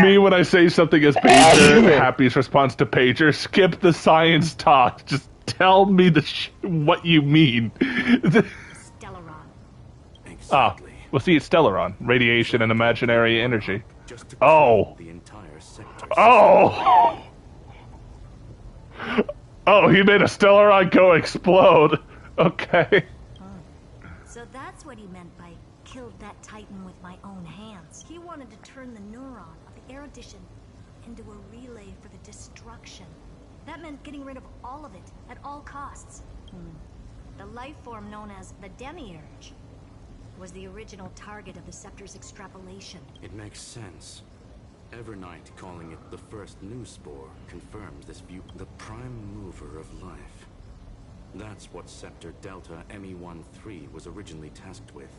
me when I say something as Pager, Happy's response to Pager, skip the science talk. Just tell me what you mean. Stellaron. Exactly. Well, see, it's Stellaron. Radiation and imaginary energy. Oh. The entire sector. Oh! Oh, he made a Stellaron go explode. Okay. So that's what he meant by killed that Titan with my own hands. He wanted to turn the neuron of the erudition into a relay for the destruction. That meant getting rid of all of it at all costs. The life form known as the Demiurge was the original target of the Scepter's extrapolation. It makes sense. Evernight calling it the first new spore confirms this view. The prime mover of life. That's what Scepter Delta ME-13 was originally tasked with.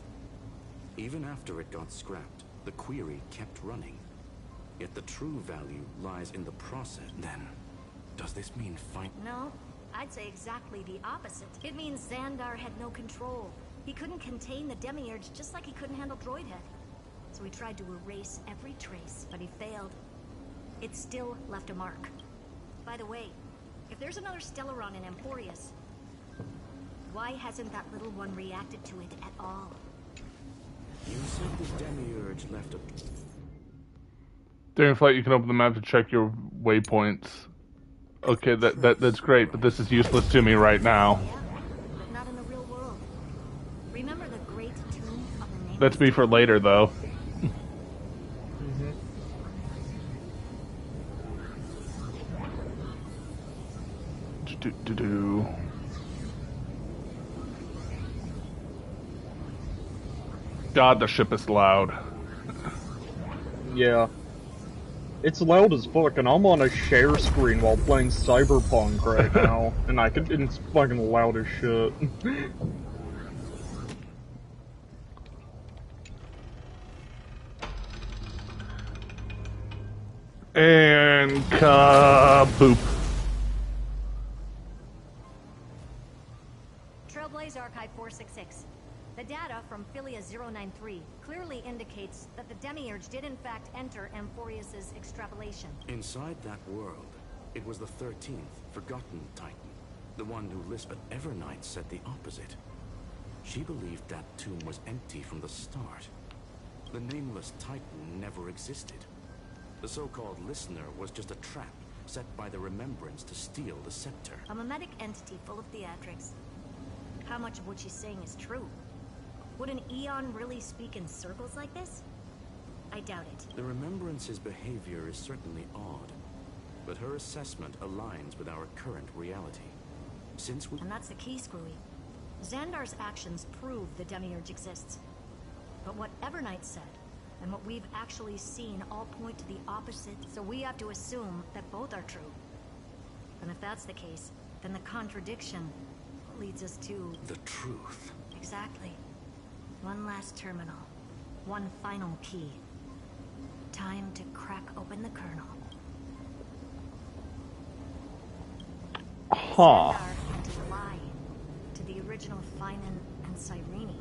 Even after it got scrapped, the query kept running. Yet the true value lies in the process. Then, does this mean fight? No, I'd say exactly the opposite. It means Xandar had no control. He couldn't contain the Demiurge just like he couldn't handle Droidhead. So he tried to erase every trace, but he failed. It still left a mark. By the way, if there's another Stellaron in Amphoreus, why hasn't that little one reacted to it at all? You said the Demiurge left a... During flight, you can open the map to check your waypoints. Okay, that's great, but this is useless to me right now. Yeah, but not in the real world. Remember the great tomb of the Nameless? That's me for later, though. God, the ship is loud. Yeah. It's loud as fuck, and I'm on a share screen while playing Cyberpunk right now, and it's fucking loud as shit. And kaboop. Trailblaze Archive 466. The data from Philia 093 clearly indicates that the Demiurge did in fact enter Amphoreus' extrapolation. Inside that world, it was the 13th, forgotten Titan. The one who lisped, but Evernight said the opposite. She believed that tomb was empty from the start. The nameless Titan never existed. The so-called listener was just a trap set by the Remembrance to steal the scepter. A mimetic entity full of theatrics. How much of what she's saying is true? Would an Eon really speak in circles like this? I doubt it. The Remembrance's behavior is certainly odd, but her assessment aligns with our current reality. Since we... And that's the key, Screwy. Xandar's actions prove the Demiurge exists. But what Evernight said, and what we've actually seen all point to the opposite, so we have to assume that both are true. And if that's the case, then the contradiction leads us to... the truth. Exactly. One last terminal. One final key. Time to crack open the kernel. Huh. Xandar had to lie to the original Finan and Cyrene.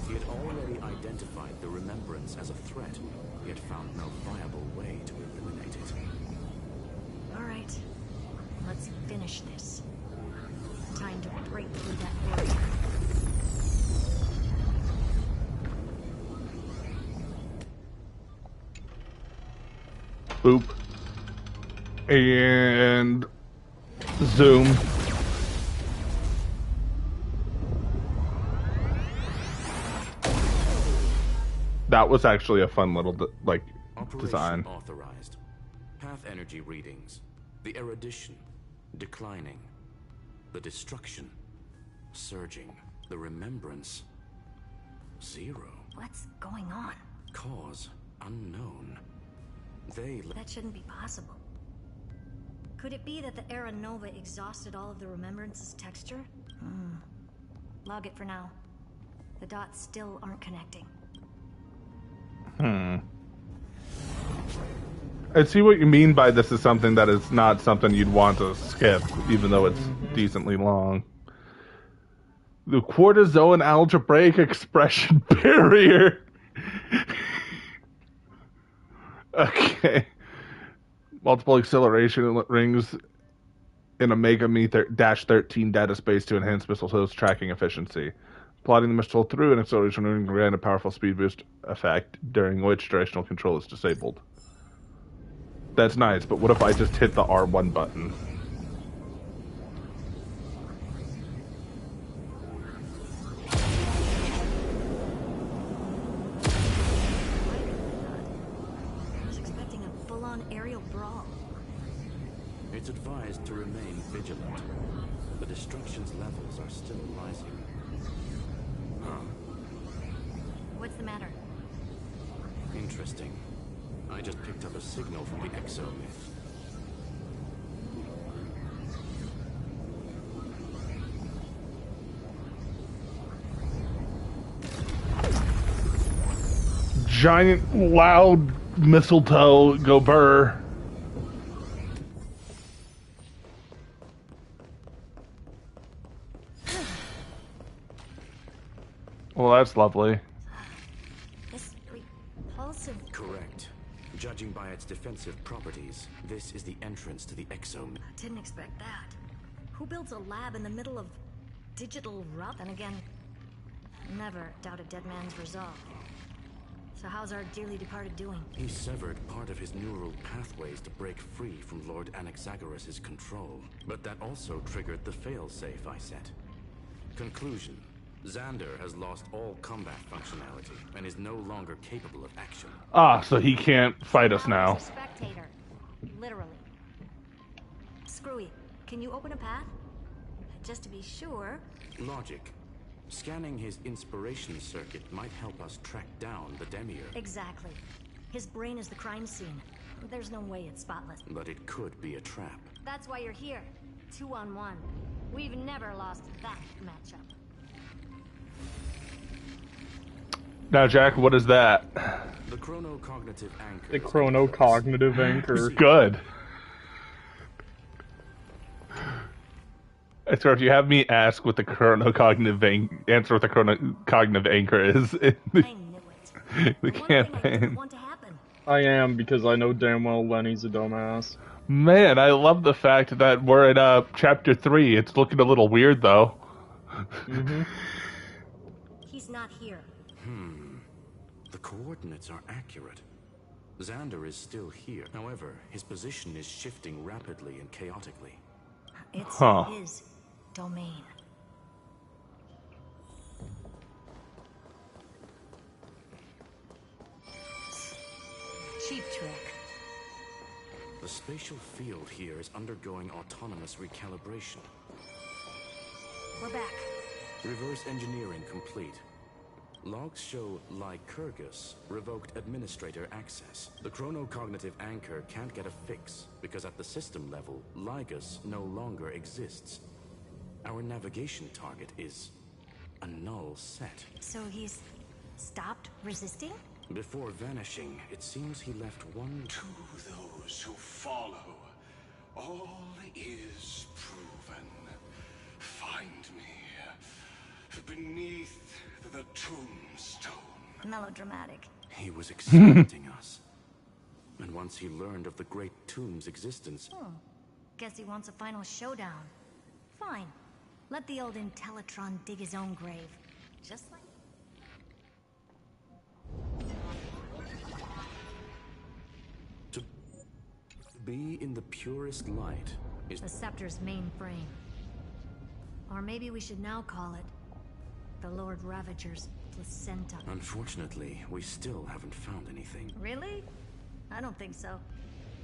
He had already identified the Remembrance as a threat, yet found no viable way to eliminate it. Alright. Let's finish this. Time to break through that barrier. Boop. And zoom. that was actually a fun little Operation design. authorized. Path energy readings. The erudition declining. The destruction surging. The remembrance 0. What's going on? Cause unknown. That shouldn't be possible. Could it be that the Era Nova exhausted all of the remembrance's texture? Log it for now. The dots still aren't connecting. I see what you mean by this is something that is not something you'd want to skip, even though it's decently long. The Quartozoan algebraic expression barrier. Okay. Multiple acceleration rings in Omega Me-13 data space to enhance missile host tracking efficiency. Plotting the missile through an acceleration ring can grant a powerful speed boost effect, during which directional control is disabled. That's nice, but what if I just hit the R1 button? I was expecting a full-on aerial brawl. It's advised to remain vigilant. The destruction's levels are still rising. What's the matter? Interesting. I just picked up a signal from the exomyth. Giant, loud mistletoe go burr. Well, that's lovely. This repulsive... Correct. Judging by its defensive properties, this is the entrance to the exomyth. Didn't expect that. Who builds a lab in the middle of digital rot? Then again, never doubt a dead man's resolve. So how's our dearly departed doing? He severed part of his neural pathways to break free from Lord Anaxagoras' control. But that also triggered the failsafe I set. Conclusion. Xander has lost all combat functionality and is no longer capable of action. Ah, so he can't fight us now. He's a spectator. Literally. Screwy, can you open a path? Just to be sure. Logic. Scanning his inspiration circuit might help us track down the Demiurge. Exactly. His brain is the crime scene. There's no way it's spotless. But it could be a trap. That's why you're here. 2-on-1. We've never lost that matchup. Now, Jack, what is that? The chronocognitive anchor. The chronocognitive anchor. Good. I swear, if you have me ask what the chronocognitive answer what the chronocognitive anchor is in the campaign. I am, because I know damn well Lenny's a dumbass. Man, I love the fact that we're in chapter 3. It's looking a little weird, though. He's not here. The coordinates are accurate. Xander is still here. However, his position is shifting rapidly and chaotically. It's his domain. Cheap trick. The spatial field here is undergoing autonomous recalibration. We're back. Reverse engineering complete. Logs show Lycurgus revoked administrator access. The chronocognitive anchor can't get a fix, because at the system level, Lygus no longer exists. Our navigation target is a null set. So he's stopped resisting? Before vanishing, it seems he left one... To those who follow, all is proven. Find me beneath the tombstone. Melodramatic. He was expecting us. And once he learned of the Great Tomb's existence... Guess he wants a final showdown. Fine. Let the old Intellitron dig his own grave. Just like... To be in the purest light is... the Scepter's main frame. Or maybe we should now call it... the Lord Ravager's placenta. Unfortunately, we still haven't found anything. Really? I don't think so.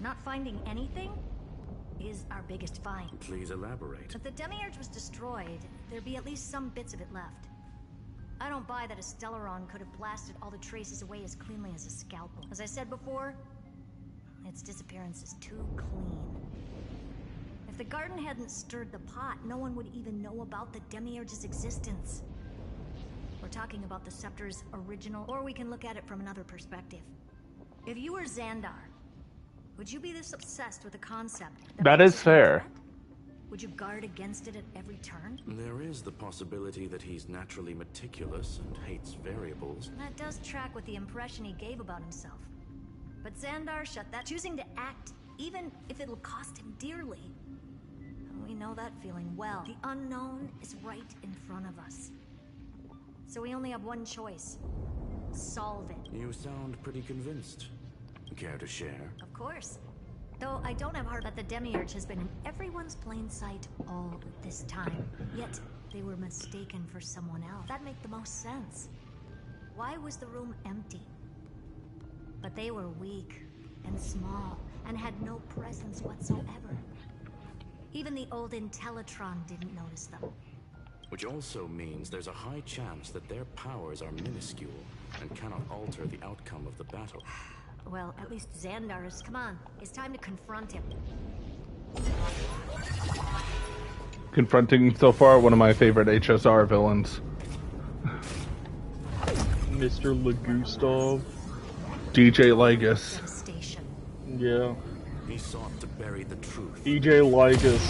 Not finding anything is our biggest find. Please elaborate. If the Demiurge was destroyed, there'd be at least some bits of it left. I don't buy that a Stellaron could have blasted all the traces away as cleanly as a scalpel. As I said before, its disappearance is too clean. If the garden hadn't stirred the pot, no one would even know about the Demiurge's existence. We're talking about the Scepter's original, or we can look at it from another perspective. If you were Xandar, would you be this obsessed with the concept? That is fair. Would you guard against it at every turn? There is the possibility that he's naturally meticulous and hates variables. That does track with the impression he gave about himself. But Xandar shut that, choosing to act, even if it'll cost him dearly. And we know that feeling well. The unknown is right in front of us. So we only have one choice. Solve it. You sound pretty convinced. Care to share? Of course. Though I don't have heart that the Demiurge has been in everyone's plain sight all this time. Yet, they were mistaken for someone else. That'd make the most sense. Why was the room empty? But they were weak and small and had no presence whatsoever. Even the old Intellitron didn't notice them. Which also means there's a high chance that their powers are minuscule and cannot alter the outcome of the battle. Well, at least Xandar is... Come on, it's time to confront him. Confronting so far one of my favorite HSR villains. Mr. Legustov. DJ Legus. Yeah. He sought to bury the truth. DJ Legus.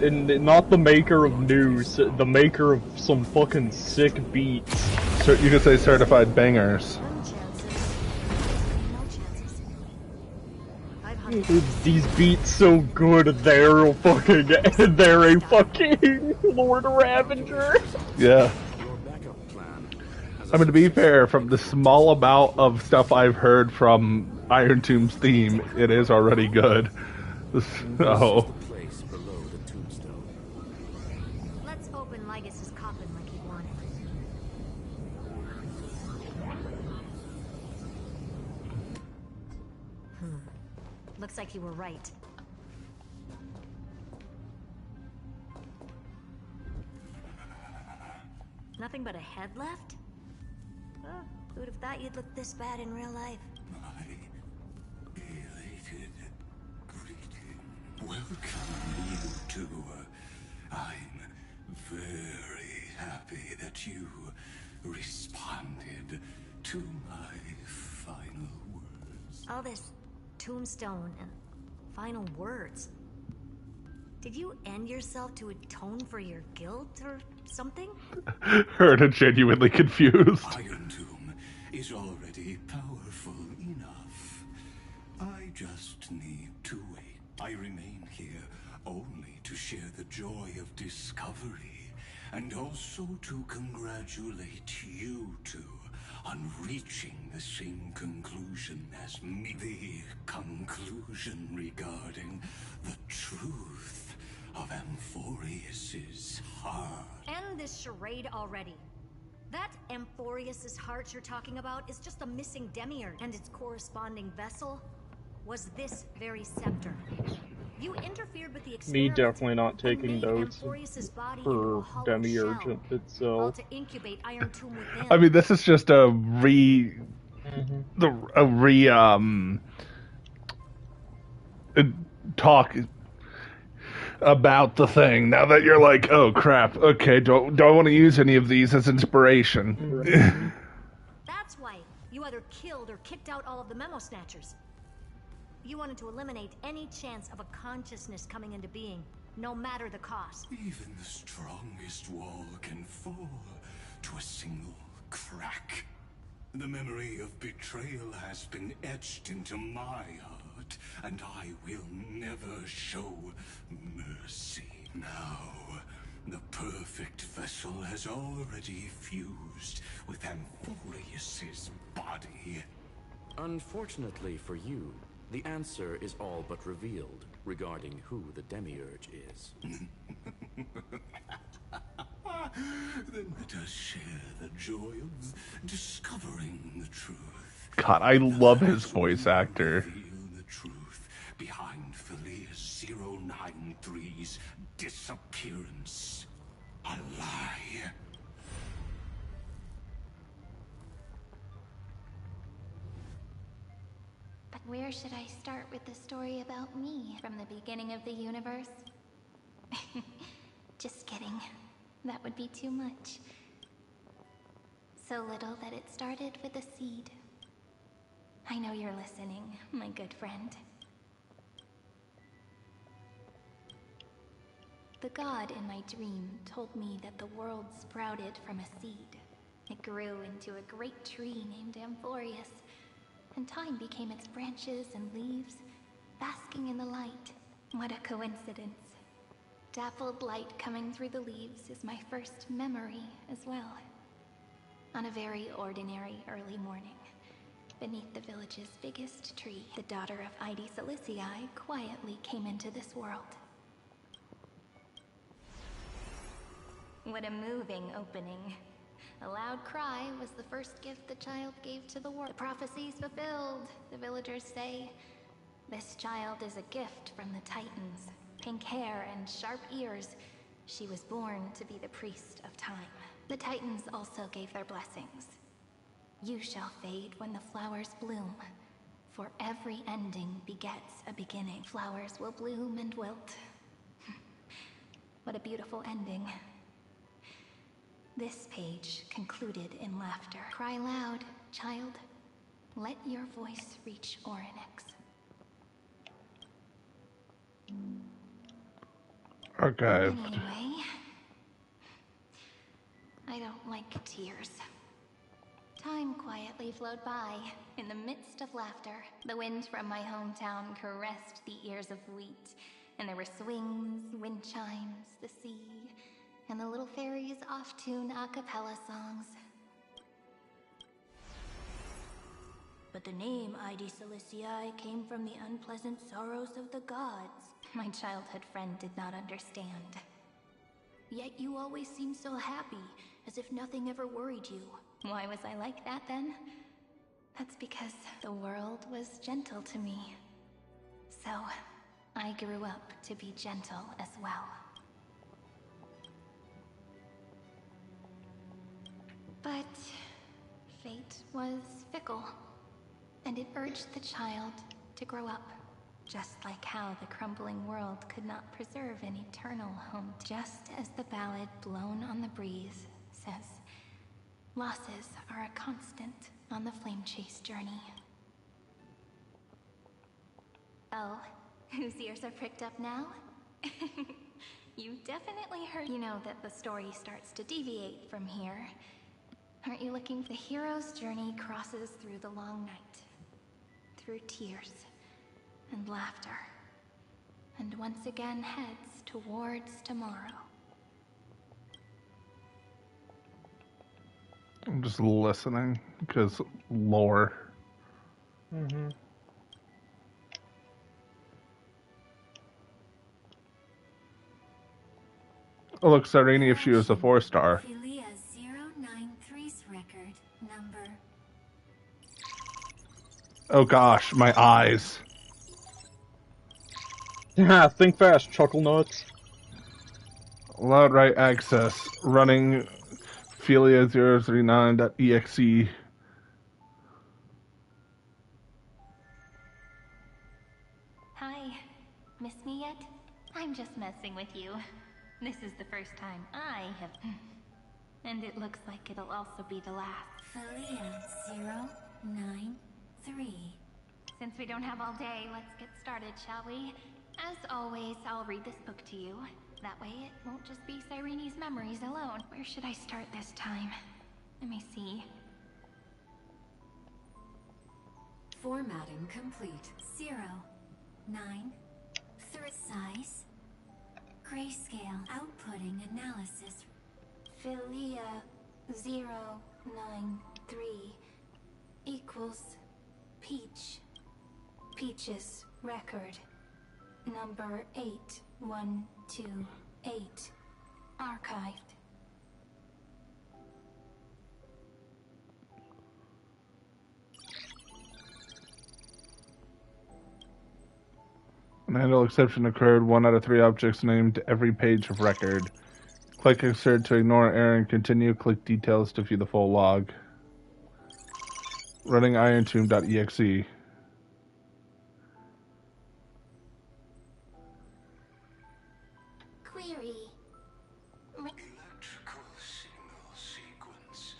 And not the maker of news, the maker of some fucking sick beats. So you could say certified bangers. These beats so good, they're a fucking Lord Ravager. Yeah. I mean, to be fair, from the small amount of stuff I've heard from Iron Tomb's theme, it is already good. So... Let's open Legus's coffin like he wanted. Looks like you were right. Nothing but a head left? Oh, who'd have thought you'd look this bad in real life? Elated greeting. Welcome you two. I'm very happy that you responded to my final words. All this tombstone and final words. Did you end yourself to atone for your guilt or something? Herta genuinely confused. Iron Tomb is already powerful enough. I just need to wait. I remain here only to share the joy of discovery and also to congratulate you two on reaching the same conclusion as me. The conclusion regarding the truth of Amphoreus's heart. End this charade already. That Amphoreus's heart you're talking about is just a missing demiurge, and its corresponding vessel was this very scepter. You interfered with the Me experiment. definitely not taking notes for Demiurge itself. To incubate Iron Tomb within. I mean, this is just a talk about the thing. Now that you're like, oh crap, okay, do I want to use any of these as inspiration? That's why you either killed or kicked out all of the memo snatchers. You wanted to eliminate any chance of a consciousness coming into being, no matter the cost. Even the strongest wall can fall to a single crack. The memory of betrayal has been etched into my heart, and I will never show mercy. Now, the perfect vessel has already fused with Amphoreus's body. Unfortunately for you, the answer is all but revealed regarding who the Demiurge is. Then let us share the joy of discovering the truth. God, I love his voice actor. Reveal the truth behind Philia's 093's disappearance. A lie. But where should I start with the story about me from the beginning of the universe? Just kidding. That would be too much. So little that it started with a seed. I know you're listening, my good friend. The god in my dream told me that the world sprouted from a seed. It grew into a great tree named Amphoreus, and time became its branches and leaves, basking in the light. What a coincidence. Dappled light coming through the leaves is my first memory as well. On a very ordinary early morning, beneath the village's biggest tree, the daughter of Ide Silicii quietly came into this world. What a moving opening. A loud cry was the first gift the child gave to the world. The prophecies fulfilled, the villagers say. This child is a gift from the Titans. Pink hair and sharp ears, she was born to be the priest of time. The Titans also gave their blessings. You shall fade when the flowers bloom, for every ending begets a beginning. Flowers will bloom and wilt. What a beautiful ending. This page concluded in laughter. Cry loud, child. Let your voice reach Orynyx. Archived. Anyway, I don't like tears. Time quietly flowed by, in the midst of laughter. The wind from my hometown caressed the ears of wheat, and there were swings, wind chimes, the sea, and the little fairies off-tune a cappella songs. But the name Ide Silicii came from the unpleasant sorrows of the gods. My childhood friend did not understand. Yet you always seemed so happy, as if nothing ever worried you. Why was I like that then? That's because the world was gentle to me. So, I grew up to be gentle as well. But fate was fickle, and it urged the child to grow up. Just like how the crumbling world could not preserve an eternal home. Just as the ballad Blown on the Breeze says, losses are a constant on the flame chase journey. Oh, whose ears are pricked up now? You definitely heard. You know that the story starts to deviate from here. Aren't you looking? The hero's journey crosses through the long night, through tears and laughter, and once again heads towards tomorrow. I'm just listening, because lore. Mm-hmm. Oh look, Sereni, if she was a 4-star. Philia 093's record number. Oh gosh, my eyes. Yeah, think fast, chuckle nuts. Allowed write access. Running Philia039.exe. Hi, miss me yet? I'm just messing with you. This is the first time I have... And it looks like it'll also be the last. Philia 093. Since we don't have all day, let's get started, shall we? As always, I'll read this book to you. That way it won't just be Cyrene's memories alone. Where should I start this time? Let me see. Formatting complete. 0, 9, 3. Size. Grayscale. Outputting analysis. Philia 093 equals Peach. Peach's record. Number 8128. Archived. An handle exception occurred. 1 out of 3 objects named every page of record. Click insert to ignore error and continue. Click details to view the full log. Running irontomb.exe. Query. Electrical signal sequence.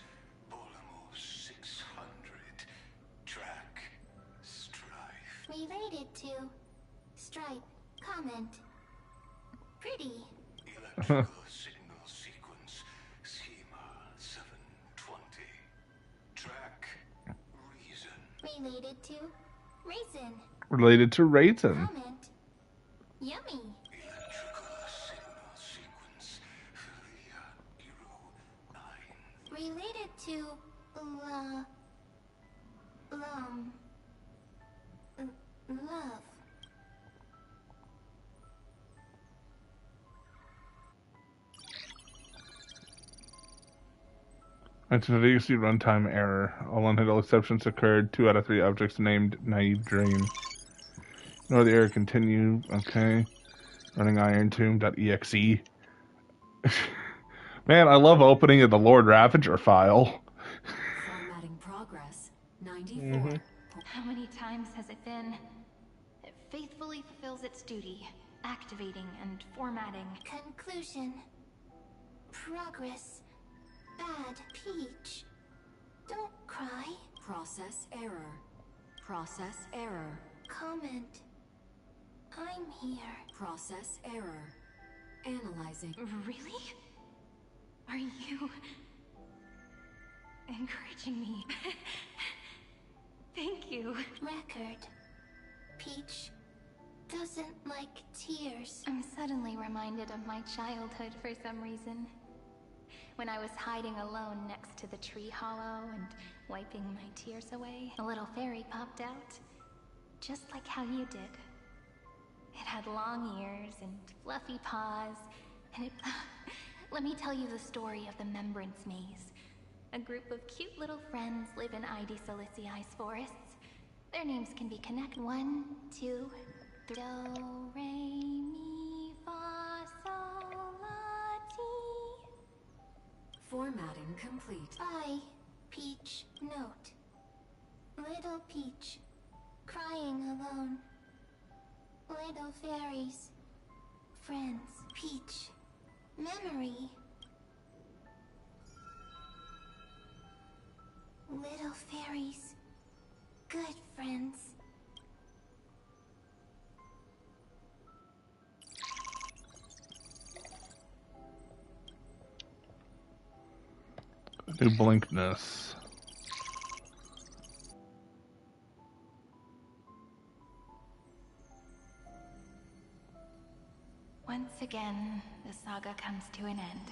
Bolamos 600. Track. Strife. Related to Stripe. Comment. Pretty. Electrical signal sequence. Schema 720. Track. Reason. Related to Raisin. Related to Raisin. Comment. Yummy. Related to love. Activity runtime error. All unhandled exceptions occurred. 2 out of 3 objects named Naive Dream. Ignore the error. Continue. Okay. Running irontomb.exe. Man, I love opening the Lord Ravager file. Formatting progress. 94. How many times has it been? It faithfully fulfills its duty, activating and formatting. Conclusion. Progress. Bad. Peach. Don't cry. Process error. Process error. Comment. I'm here. Process error. Analyzing. Really? Are you encouraging me? Thank you. Record. Peach doesn't like tears. I'm suddenly reminded of my childhood for some reason. When I was hiding alone next to the tree hollow and wiping my tears away, a little fairy popped out. Just like how you did. It had long ears and fluffy paws, and it... Let me tell you the story of the Membrance Maze. A group of cute little friends live in ID Silicii's forests. Their names can be connected. 1, 2, 3. Do, re, mi, fa, sol, la, ti. Formatting complete. I, Peach, note. Little Peach, crying alone. Little fairies, friends. Peach, memory. Little fairies, good friends. New blinkness. Once again, the saga comes to an end.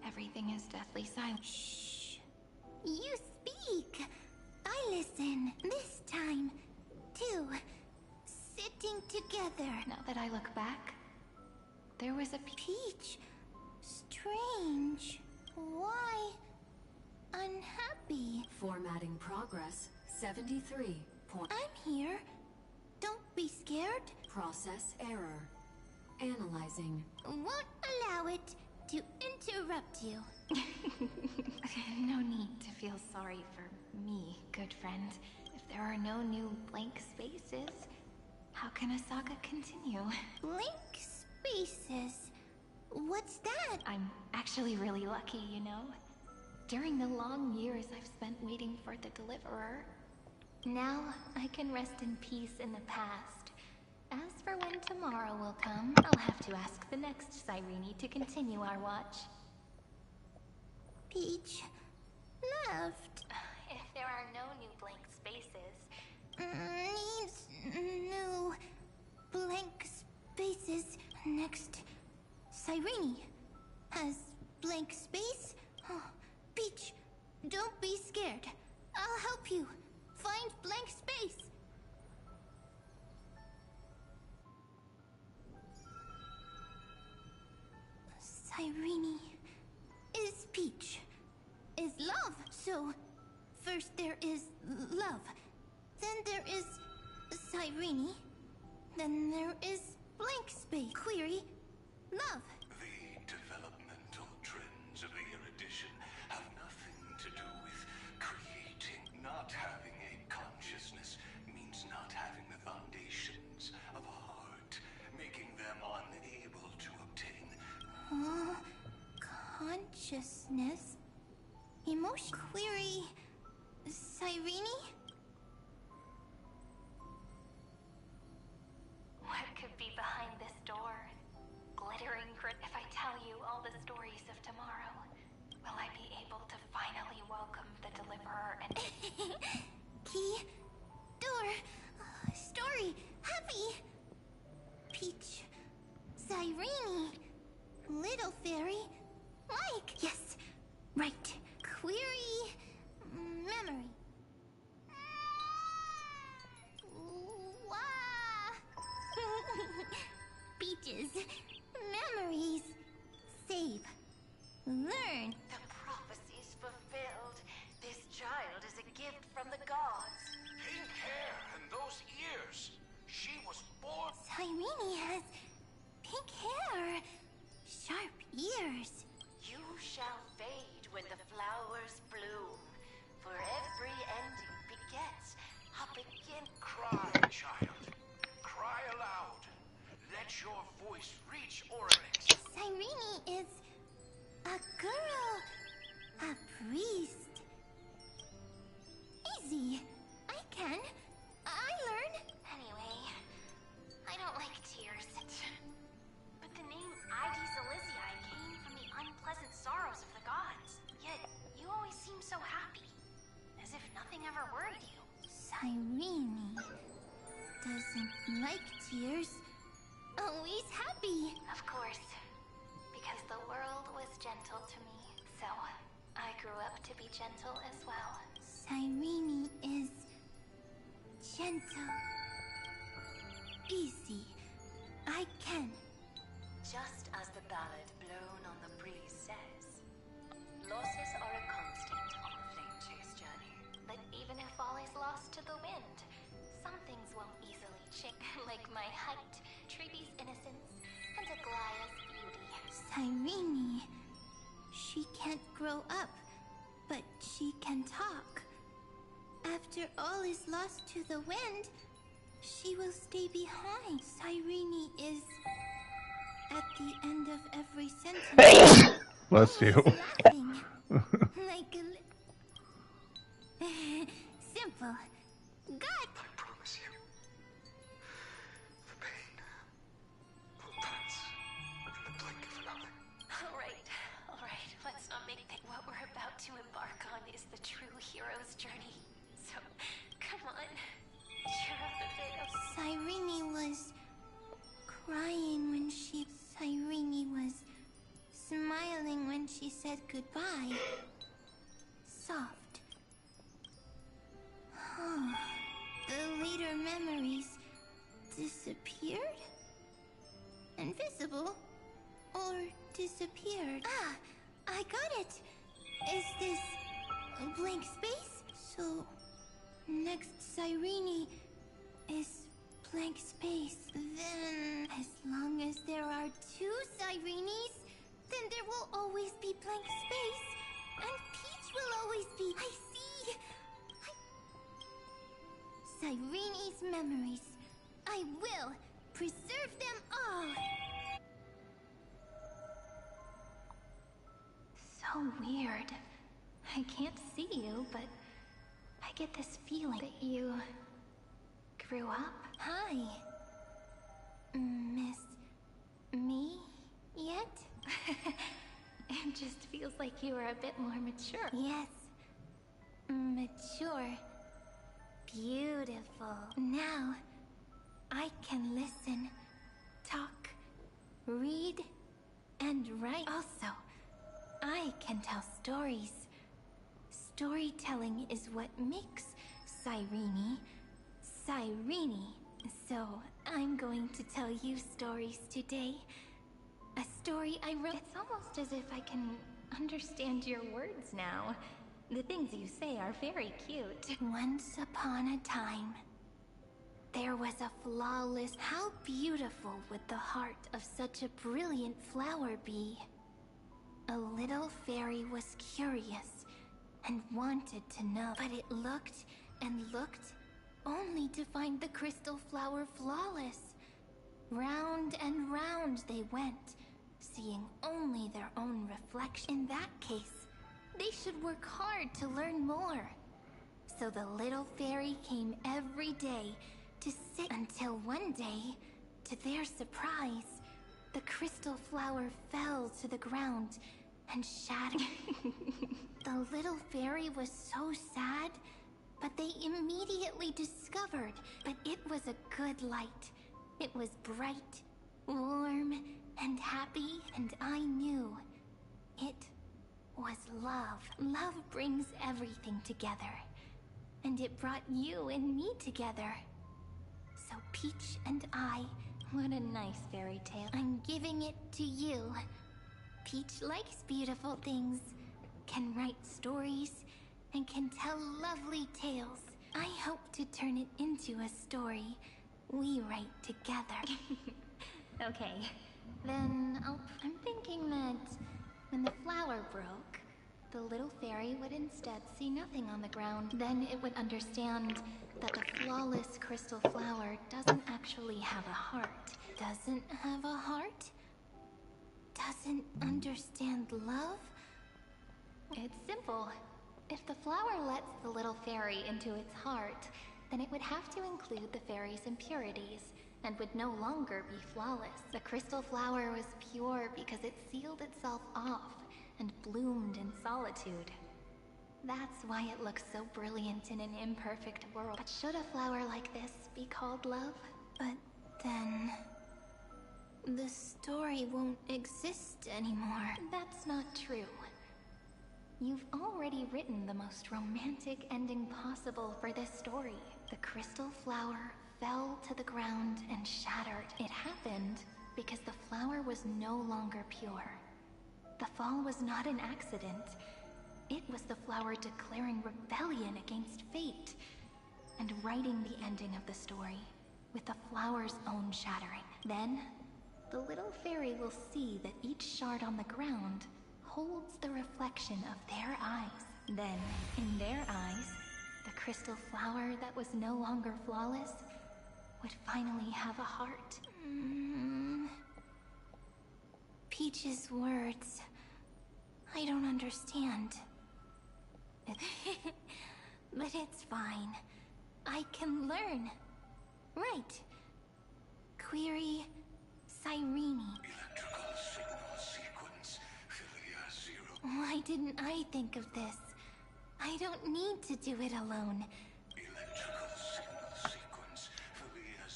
Everything is deathly silent. Shh. You speak. I listen. This time, too. Sitting together. Now that I look back, there was a Peach. Strange. Why unhappy? Formatting progress 73. I'm here. Don't be scared. Process error. Analyzing. Won't allow it to interrupt you. No need to feel sorry for me, good friend. If there are no new blank spaces, how can a saga continue? Blank spaces? What's that? I'm actually really lucky, you know? During the long years I've spent waiting for the Deliverer, now I can rest in peace in the past. As for when tomorrow will come, I'll have to ask the next Cyrene to continue our watch. Peach left. If there are no new blank spaces... Needs new blank spaces. Next, Cyrene has blank space. Oh, Peach, don't be scared. I'll help you find blank space. Cyrene is Peach, is love. So, first there is love, then there is Cyrene, Then there is blank space. Query, love. The developmental trends of the erudition have nothing to do with creating. Not having a consciousness means not having the foundations of a heart, making them unable to obtain Consciousness. Emotion. Query, Cyrene? What could be behind this door? Glittering crit. If I tell you all the stories of tomorrow, will I be able to finally welcome the deliverer and Key, door, story, happy. Peach, Cyrene, little fairy, like. Yes, right. Query, memory. Peaches, memories, save, learn. The prophecy's fulfilled. This child is a gift from the gods. Pink hair and those ears. She was born. Cyrene has pink hair, sharp ears. You shall fade when the flowers bloom. For every ending begets a begin. Cry, child. Cry aloud. Let your voice reach Oryx. Cyrene is a girl, a priest. Easy. I can. I learn. Anyway, I don't like tears. But the name Id Celestii came from the unpleasant sorrows of the gods. Yet, you always seem so happy. As if nothing ever worried you. Cyrene doesn't like tears. Always happy. Of course. Because the world was gentle to me. So, I grew up to be gentle as well. Cyrene is gentle. Easy. I can. Just as the ballad blown on the breeze says, losses are a constant on the flame chase journey. But even if all is lost to the wind, some things won't easily change. Like my height, Treeby's innocence, and Aglaya's beauty. Cyrene. She can't grow up, but she can talk. After all is lost to the wind, she will stay behind. Cyrene is at the end of every sentence. Bless you. Laughing. Like a simple. God! I promise you, the pain will pass in the blink of an eye. Alright. Let's not make what we're about to embark on is the true hero's journey. So, come on. Cheer up a bit. Cyrene was crying when she... Cyrene was smiling when she said goodbye. Soft. The later memories disappeared? Invisible? Or disappeared? Ah, I got it! Is this a blank space? So, next Cyrene is blank space. Then, as long as there are two Cyrenes, then there will always be blank space. And Peach will always be. I see! Cyrene's memories. I will preserve them all! So weird. I can't see you, but I get this feeling that you grew up. Hi. Miss me yet? It just feels like you were a bit more mature. Yes. Mature. Beautiful. Now, I can listen, talk, read, and write. Also, I can tell stories. Storytelling is what makes Cyrene. So, I'm going to tell you stories today. A story I wrote. It's almost as if I can understand your words now. The things you say are very cute. Once upon a time, There was a flawless... How beautiful would the heart of such a brilliant flower be? A little fairy was curious and wanted to know, but it looked and looked only to find the crystal flower flawless. Round and round they went, seeing only their own reflection. In that case, they should work hard to learn more. So the little fairy came every day to sit until one day, to their surprise, the crystal flower fell to the ground and shattered. The little fairy was so sad, but they immediately discovered that it was a good light. It was bright, warm, and happy, and I knew it was love. Love brings everything together, and it brought you and me together. So Peach and I, what a nice fairy tale. I'm giving it to you. Peach likes beautiful things, can write stories, and can tell lovely tales. I hope to turn it into a story we write together. Okay, then I'm thinking that when the flower broke, the little fairy would instead see nothing on the ground. Then it would understand that the flawless crystal flower doesn't actually have a heart. Doesn't have a heart? Doesn't understand love? It's simple. If the flower lets the little fairy into its heart, then it would have to include the fairy's impurities, and would no longer be flawless. The crystal flower was pure because it sealed itself off and bloomed in solitude. That's why it looks so brilliant in an imperfect world. But should a flower like this be called love? But then... the story won't exist anymore. That's not true. You've already written the most romantic ending possible for this story. The crystal flower fell to the ground and shattered. It happened because the flower was no longer pure. The fall was not an accident. It was the flower declaring rebellion against fate and writing the ending of the story with the flower's own shattering. Then, the little fairy will see that each shard on the ground holds the reflection of their eyes. Then, in their eyes, the crystal flower that was no longer flawless would finally have a heart. Peach's words... I don't understand. But it's fine. I can learn. Right. Query... Cyrene. Electrical signal sequence, Philia 0. Why didn't I think of this? I don't need to do it alone. Electrical signal sequence, Philia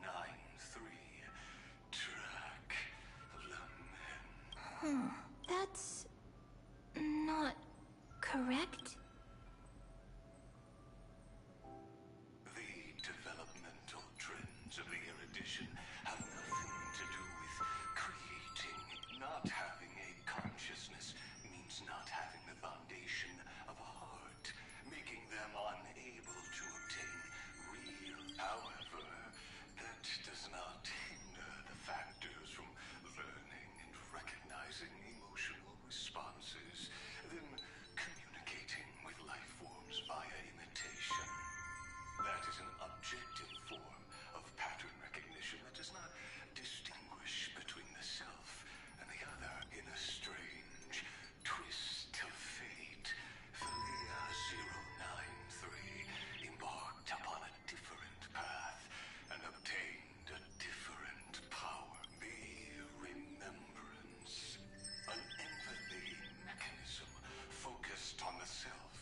093. Track Lamen. That's... not... correct? The developmental trends of the erudition have nothing to do with creating. Not having a consciousness means not having the foundation of a heart, making them unable to obtain real. However, that does not hinder the factors from learning and recognizing emotional responses, then communicating with life forms via imitation. That is an objective form of pattern recognition that does not distinguish between the self and the other. In a strange twist of fate, Philia 093 embarked upon a different path and obtained a different power. The remembrance. An empathy mechanism focused on the self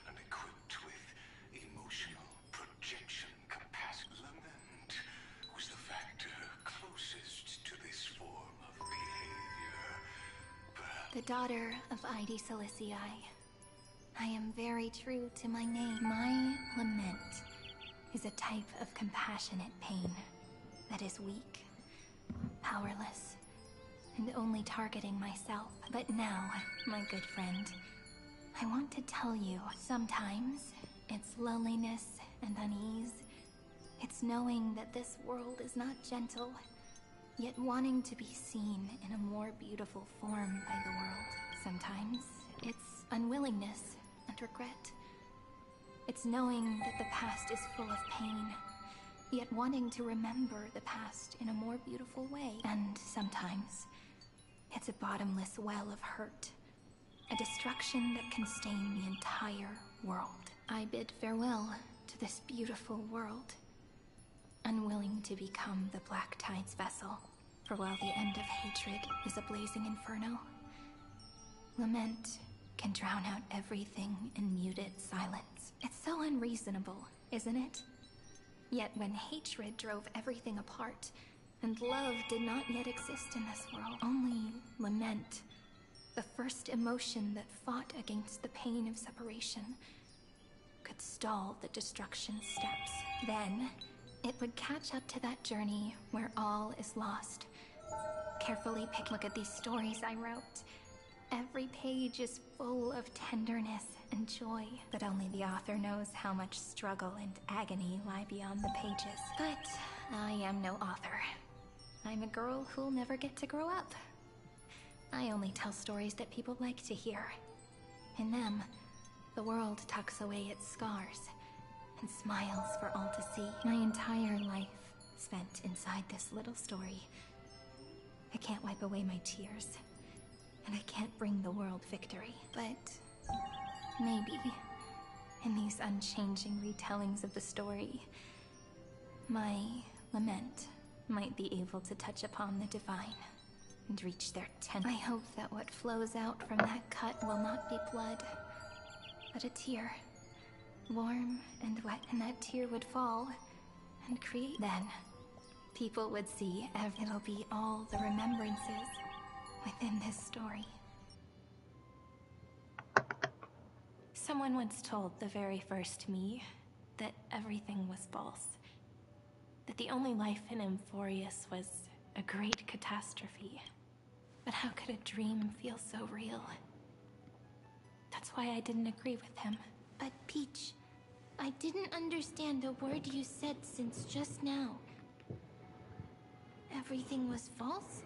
and equipped with emotional projection capacity. Lament was the factor closest to this form of behavior. Perhaps The daughter of Ide Silicii. I am very true to my name. My lament is a type of compassionate pain that is weak, powerless, and only targeting myself. But now, my good friend, I want to tell you, sometimes it's loneliness and unease. It's knowing that this world is not gentle, yet wanting to be seen in a more beautiful form by the world. Sometimes it's unwillingness and regret. It's knowing that the past is full of pain, yet wanting to remember the past in a more beautiful way. And sometimes it's a bottomless well of hurt, a destruction that can stain the entire world. I bid farewell to this beautiful world, unwilling to become the Black Tide's vessel. For while the end of hatred is a blazing inferno, lament can drown out everything in muted silence. It's so unreasonable, isn't it? Yet when hatred drove everything apart, and love did not yet exist in this world, only lament, the first emotion that fought against the pain of separation, could stall the destruction steps. Then, it would catch up to that journey where all is lost. Carefully look at these stories I wrote. Every page is full of tenderness and joy, but only the author knows how much struggle and agony lie beyond the pages. But I am no author. I'm a girl who'll never get to grow up. I only tell stories that people like to hear. In them, the world tucks away its scars and smiles for all to see. My entire life spent inside this little story. I can't wipe away my tears, and I can't bring the world victory. But maybe, in these unchanging retellings of the story, my lament might be able to touch upon the divine and reach their tent. I hope that what flows out from that cut will not be blood, but a tear. Warm and wet, and that tear would fall and create. Then, people would see it'll be all the remembrances within this story. Someone once told the very first me that everything was false. That the only life in Amphoreus was a great catastrophe. But how could a dream feel so real? That's why I didn't agree with him. But Peach, I didn't understand a word you said since just now. Everything was false?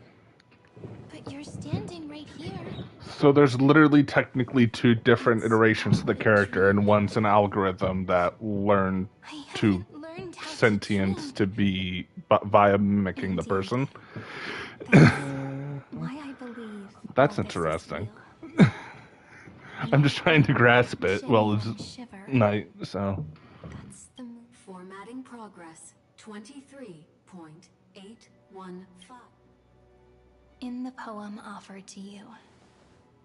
But you're standing right here. So there's literally technically two different iterations of the character, and one's an algorithm that learned to sentience to be via mimicking the person. Why I believe That's interesting. I'm just trying to grasp it while it's night, so. That's the formatting progress 23.815. In the poem offered to you,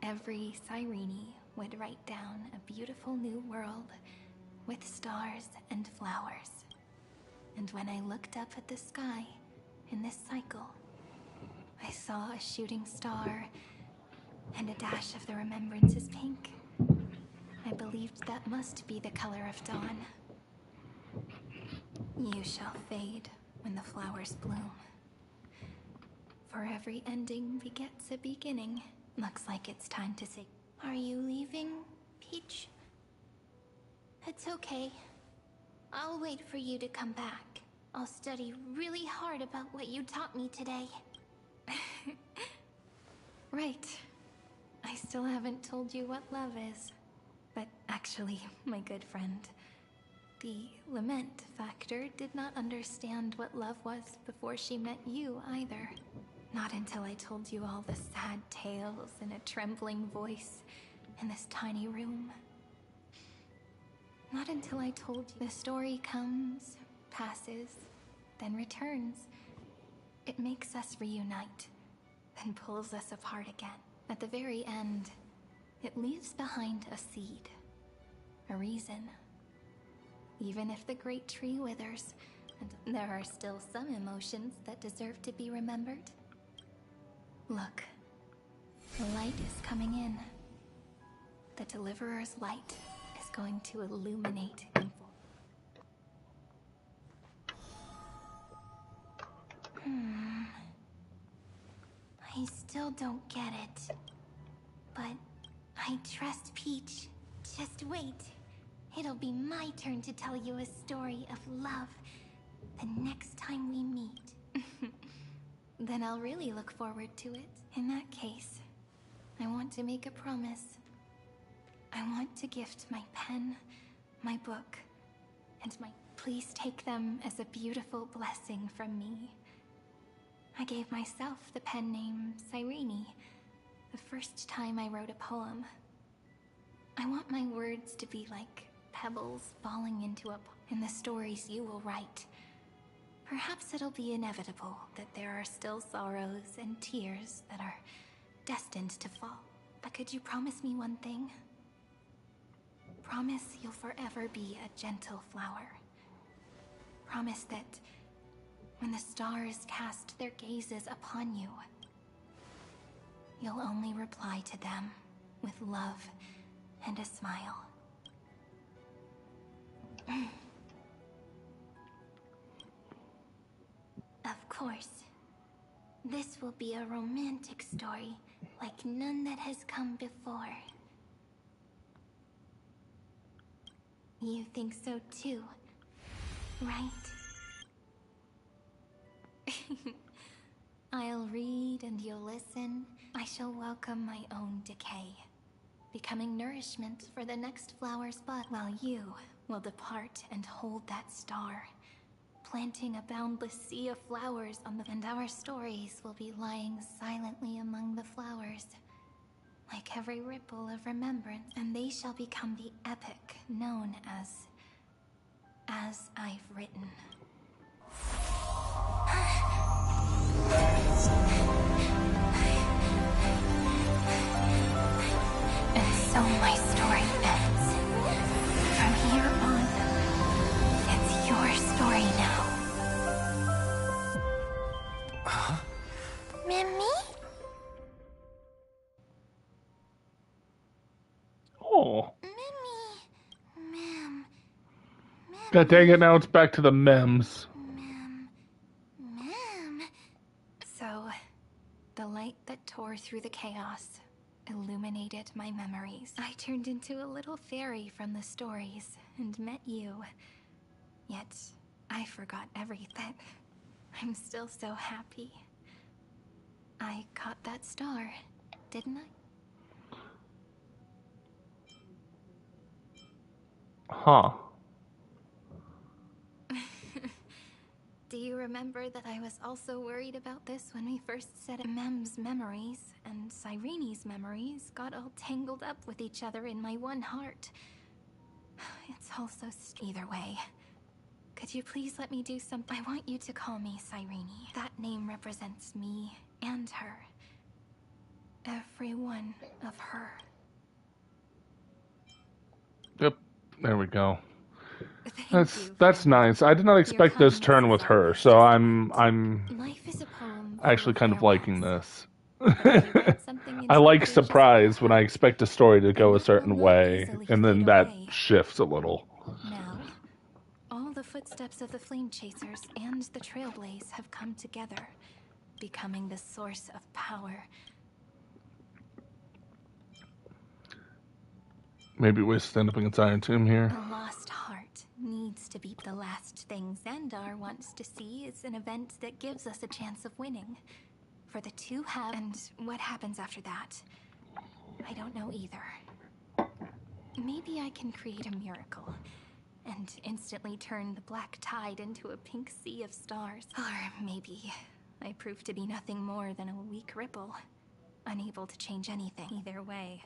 every Cyrene would write down a beautiful new world with stars and flowers. And when I looked up at the sky in this cycle, I saw a shooting star and a dash of the remembrances pink. I believed that must be the color of dawn. You shall fade when the flowers bloom. For every ending begets a beginning. Looks like it's time to say, are you leaving, Peach? It's okay. I'll wait for you to come back. I'll study really hard about what you taught me today. Right. I still haven't told you what love is. But actually, my good friend, the lament factor did not understand what love was before she met you either. Not until I told you all the sad tales in a trembling voice in this tiny room. Not until I told you the story comes, passes, then returns. It makes us reunite, then pulls us apart again. At the very end, it leaves behind a seed, a reason. Even if the great tree withers, and there are still some emotions that deserve to be remembered. Look, the light is coming in. The Deliverer's light is going to illuminate I still don't get it. But I trust Peach. Just wait. It'll be my turn to tell you a story of love the next time we meet. Then I'll really look forward to it. In that case, I want to make a promise. I want to gift my pen, my book, and my... Please take them as a beautiful blessing from me. I gave myself the pen name Cyrene the first time I wrote a poem. I want my words to be like pebbles falling into in the stories you will write. Perhaps it'll be inevitable that there are still sorrows and tears that are destined to fall. But could you promise me one thing? Promise you'll forever be a gentle flower. Promise that when the stars cast their gazes upon you, you'll only reply to them with love and a smile. Of course, this will be a romantic story like none that has come before. You think so too, right? I'll read and you'll listen. I shall welcome my own decay, becoming nourishment for the next flower's bud, while you will depart and hold that star, planting a boundless sea of flowers on the... And our stories will be lying silently among the flowers, like every ripple of remembrance, and they shall become the epic known as I've written. And so my story ends. From here on, it's your story now. Huh? Mimi? Oh. Mimi. Ma'am. God dang it, now it's back to the memes. Ma'am. So, the light that tore through the chaos illuminated my memories. I turned into a little fairy from the stories and met you. Yet, I forgot everything. I'm still so happy. I caught that star, didn't I? Huh. Do you remember that I was also worried about this when we first said Mem's memories and Cyrene's memories got all tangled up with each other in my one heart? It's all so either way. Could you please let me do something? I want you to call me Cyrene. That name represents me and her. Every one of her. Yep, there we go. That's nice. I did not expect this turn with her, so I'm actually kind of liking this. I like surprise when I expect a story to go a certain way, and then that shifts a little. Now, all the footsteps of the Flame Chasers and the Trailblaze have come together, becoming the source of power. Maybe we stand up against Iron Tomb here. A lost heart needs to be. The last thing Xandar wants to see is an event that gives us a chance of winning. For the two have... And what happens after that? I don't know either. Maybe I can create a miracle and instantly turn the black tide into a pink sea of stars. Or maybe I prove to be nothing more than a weak ripple, unable to change anything. Either way,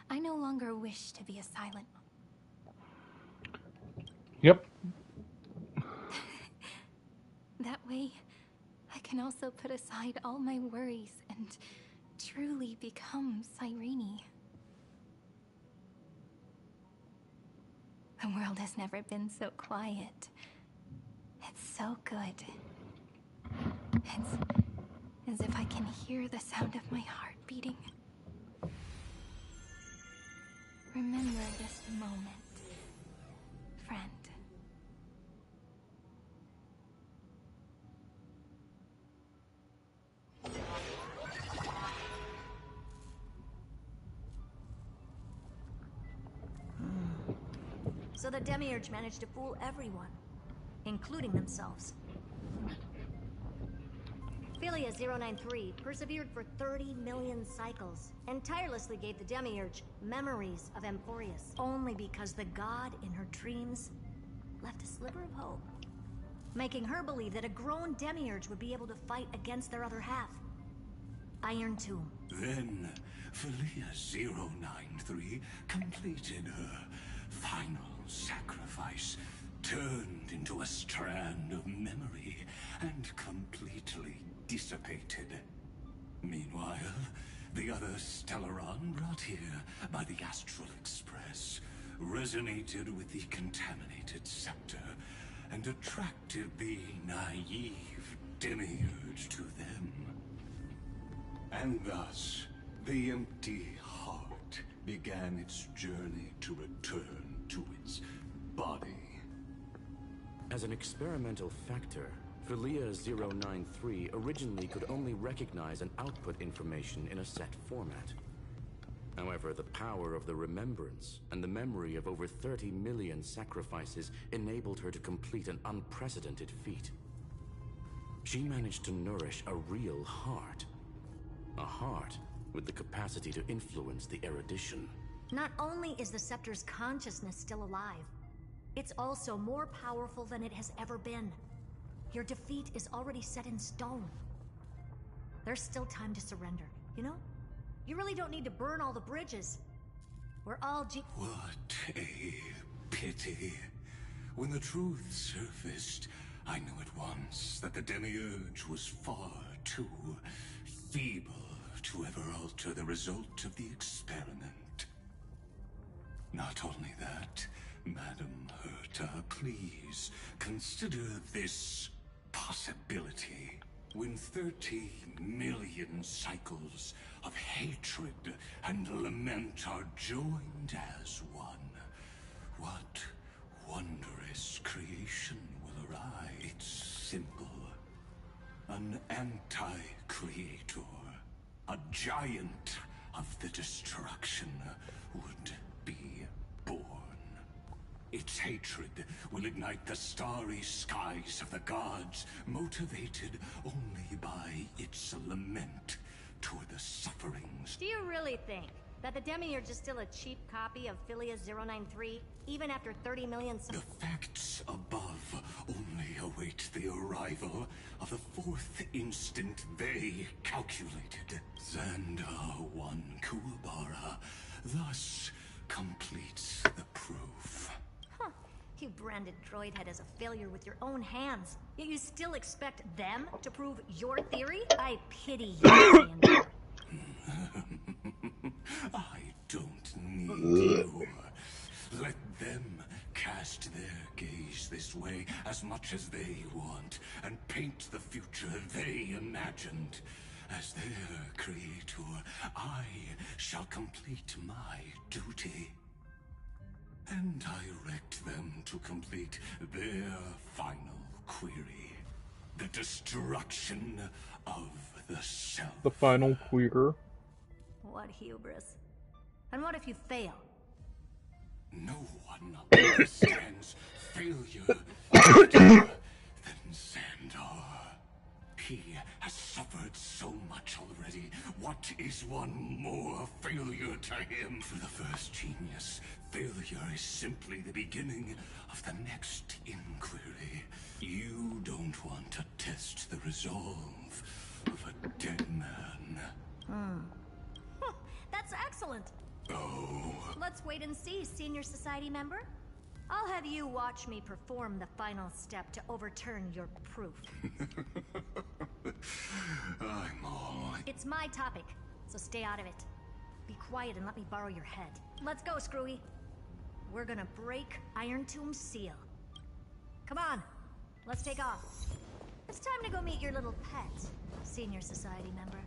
I no longer wish to be a silent... Yep. That way, I can also put aside all my worries and truly become Cyrene. The world has never been so quiet. It's so good. It's as if I can hear the sound of my heart beating. Remember this moment, friend. So the Demiurge managed to fool everyone. including themselves. Philia 093 persevered for 30 million cycles and tirelessly gave the Demiurge memories of Amphoreus, only because the god in her dreams left a sliver of hope, making her believe that a grown Demiurge would be able to fight against their other half, Iron Tomb. Then, Philia 093 completed her final sacrifice, turned into a strand of memory, and completely dissipated. Meanwhile, the other Stellaron brought here by the Astral Express resonated with the contaminated scepter and attracted the naive Demiurge to them. And thus, the empty heart began its journey to return to its body. As an experimental factor, Philia 093 originally could only recognize and output information in a set format. However, the power of the remembrance and the memory of over 30 million sacrifices enabled her to complete an unprecedented feat. She managed to nourish a real heart. A heart with the capacity to influence the erudition. Not only is the Scepter's consciousness still alive, it's also more powerful than it has ever been. Your defeat is already set in stone. There's still time to surrender, you know? You really don't need to burn all the bridges. We're all What a pity. When the truth surfaced, I knew at once that the Demiurge was far too feeble to ever alter the result of the experiment. Not only that, Madam Herta, please consider this possibility. When 30 million cycles of hatred and lament are joined as one, what wondrous creation will arise? It's simple. An anti-creator. A giant of the destruction would be born. Its hatred will ignite the starry skies of the gods, motivated only by its lament toward the sufferings. Do you really think that the Demiurge is still a cheap copy of Philia 093, even after 30 million... The facts above only await the arrival of the fourth instant they calculated. Xandar 1 Kuwabara thus completes the proof. Huh. You branded Droidhead as a failure with your own hands, yet you still expect them to prove your theory? I pity you, Xandar. I don't need you. Let them cast their gaze this way as much as they want, and paint the future they imagined. As their creator, I shall complete my duty and direct them to complete their final query. The destruction of the self. The final queer. What hubris. And what if you fail? No one understands failure better than Xandar. He has suffered so much already. What is one more failure to him? For the first genius, failure is simply the beginning of the next inquiry. You don't want to test the resolve of a dead man. That's excellent. Oh. Let's wait and see, Senior Society member. I'll have you watch me perform the final step to overturn your proof. I'm all... It's my topic, so stay out of it. Be quiet and let me borrow your head. Let's go, Screwy. We're gonna break Iron Tomb's seal. Come on, let's take off. It's time to go meet your little pet, Senior Society member.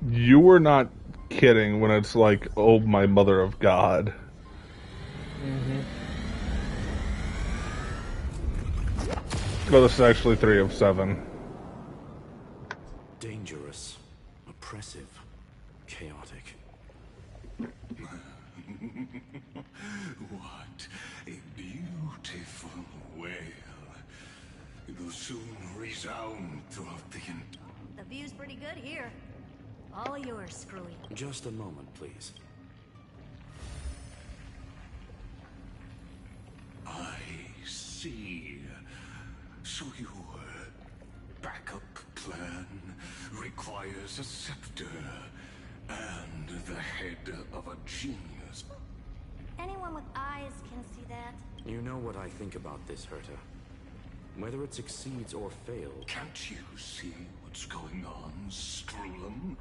You were not kidding when it's like, oh my mother of God. Well, this is actually 3 of 7. Dangerous, oppressive, chaotic. What a beautiful wail. It will soon resound throughout the The view's pretty good here. All yours, Screwy. Just a moment, please. I see. So your backup plan requires a scepter and the head of a genius. Anyone with eyes can see that. You know what I think about this, Herta. Whether it succeeds or fails... Can't you see what's going on, Strulum?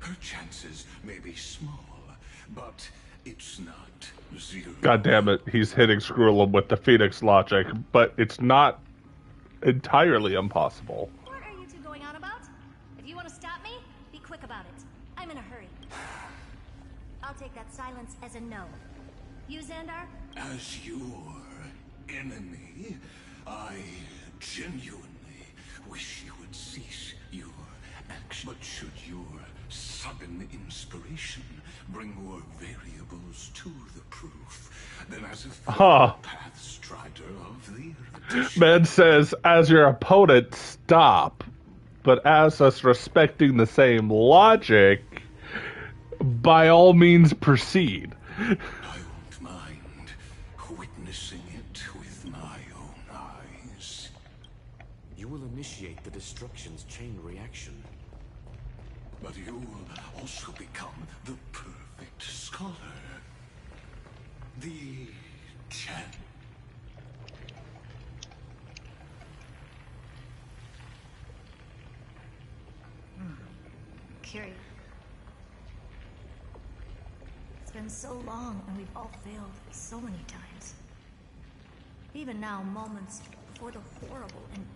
Her chances may be small, but it's not zero. God damn it, he's hitting Skrull with the Phoenix logic, but it's not entirely impossible. What are you two going on about? If you want to stop me, be quick about it. I'm in a hurry. I'll take that silence as a no. You, Xandar? As your enemy, I genuinely wish you would cease your action. But should your sudden inspiration bring more variables to the proof, then as a path strider of the erudition... Man says, as your opponent, stop. But as us respecting the same logic, by all means proceed. I won't mind witnessing it with my own eyes. You will initiate the destruction's chain reaction. But you will also become the perfect scholar. The champ. Curious. It's been so long and we've all failed so many times. Even now, moments before the horrible and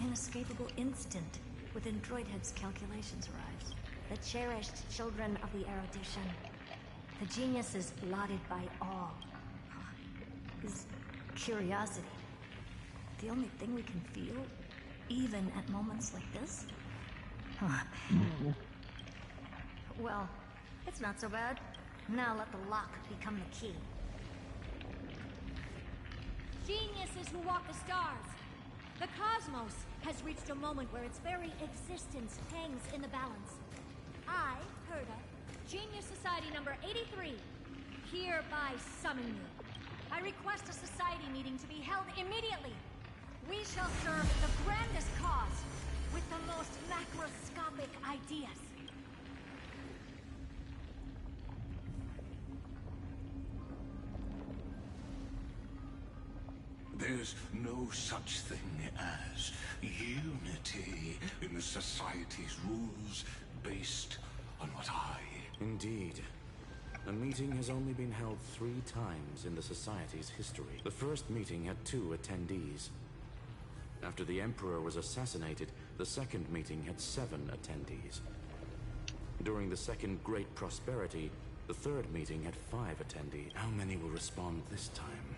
inescapable instant within Droidhead's calculations arrives. The cherished children of the erudition. The geniuses lauded by all. His curiosity. The only thing we can feel, even at moments like this? Well, it's not so bad. Now let the lock become the key. Geniuses who walk the stars. The cosmos has reached a moment where its very existence hangs in the balance. I, Herta, Genius Society number 83, hereby summon you. I request a society meeting to be held immediately. We shall serve the grandest cause with the most macroscopic ideas. There's no such thing as unity in the Society's rules based on what I... Indeed. A meeting has only been held 3 times in the Society's history. The first meeting had 2 attendees. After the Emperor was assassinated, the second meeting had 7 attendees. During the Second Great Prosperity, the third meeting had 5 attendees. How many will respond this time?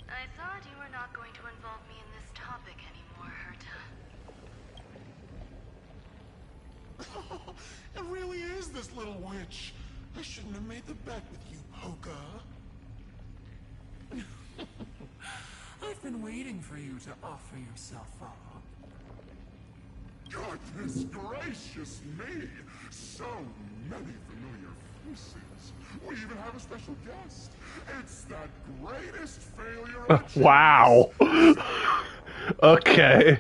I thought you were not going to involve me in this topic anymore, Herta. It really is this little witch. I shouldn't have made the bet with you, Poka. I've been waiting for you to offer yourself up. Goodness gracious me! So many familiar faces. We even have a special guest. It's that greatest failure. Wow. Okay.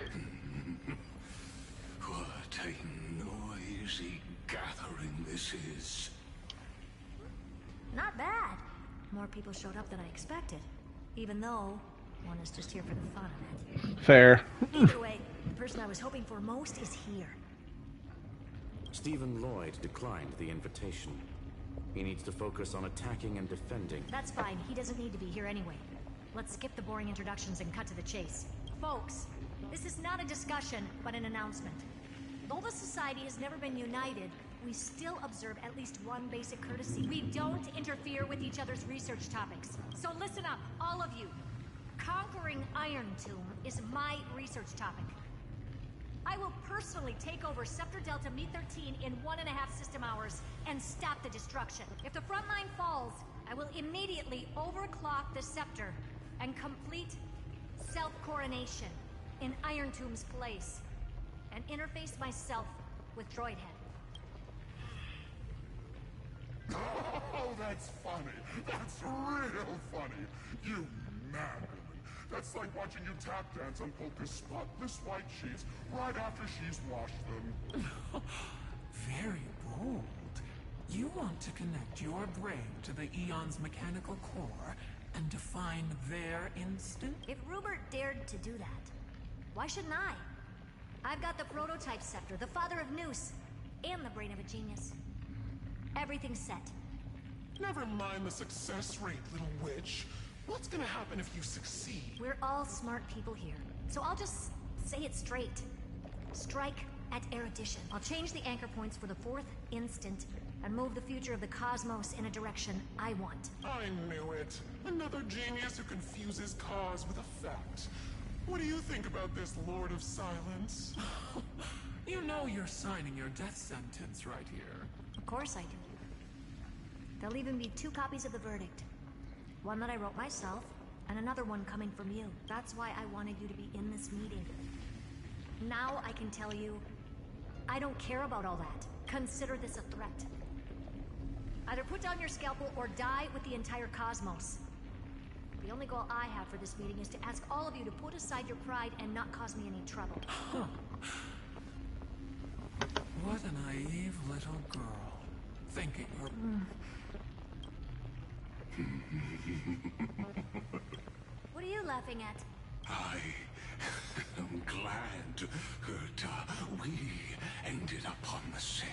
What a noisy gathering this is. Not bad. More people showed up than I expected. Even though one is just here for the fun of it. Fair. Either way, the person I was hoping for most is here. Stephen Lloyd declined the invitation. He needs to focus on attacking and defending. That's fine. He doesn't need to be here anyway. Let's skip the boring introductions and cut to the chase. Folks, This is not a discussion, but an announcement. Though the Society has never been united, we still observe at least one basic courtesy. We don't interfere with each other's research topics. So listen up, all of you. Conquering Iron Tomb is my research topic. I will personally take over Scepter Delta Me-13 in 1.5 system hours and stop the destruction. If the front line falls, I will immediately overclock the Scepter and complete self-coronation in Iron Tomb's place, and interface myself with Droidhead. Oh, that's funny. That's real funny. You mad woman. That's like watching you tap dance on Polka's spotless white sheets right after she's washed them. Very bold. You want to connect your brain to the Eon's mechanical core and define their instinct? If Rupert dared to do that, why shouldn't I? I've got the prototype scepter, the father of Noose, and the brain of a genius. Everything's set. Never mind the success rate, little witch. What's gonna happen if you succeed? We're all smart people here, so I'll just say it straight. Strike at erudition. I'll change the anchor points for the 4th instant and move the future of the cosmos in a direction I want. I knew it. Another genius who confuses cause with effect. What do you think about this, Lord of Silence? You know you're signing your death sentence right here. Of course I do. There'll even be 2 copies of the verdict. One that I wrote myself, and another one coming from you. That's why I wanted you to be in this meeting. Now I can tell you, I don't care about all that. Consider this a threat. Either put down your scalpel or die with the entire cosmos. The only goal I have for this meeting is to ask all of you to put aside your pride and not cause me any trouble. What a naive little girl. Thinking her... What are you laughing at? I am glad, Herta, we ended up on the same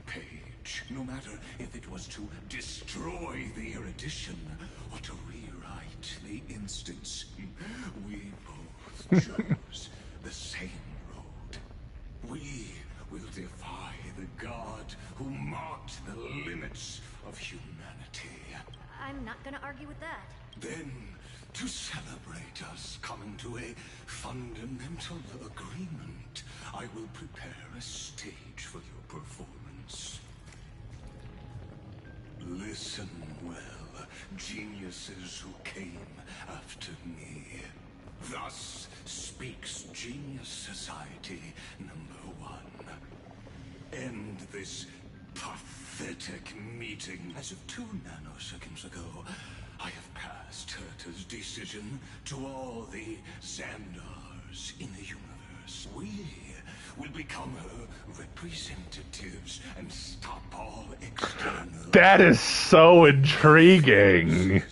page. No matter if it was to destroy the erudition or to rewrite the instance, we both chose the same road. We will defy the god who marked the limits of humanity. I'm not gonna argue with that. Then, to celebrate us coming to a fundamental agreement, I will prepare a stage for your performance. Listen well, geniuses who came after me. Thus speaks Genius Society #1. End this pathetic meeting. As of 2 nanoseconds ago, I have passed Herta's decision to all the Xandars in the universe. We will become her representatives and stop all external... That is so intriguing.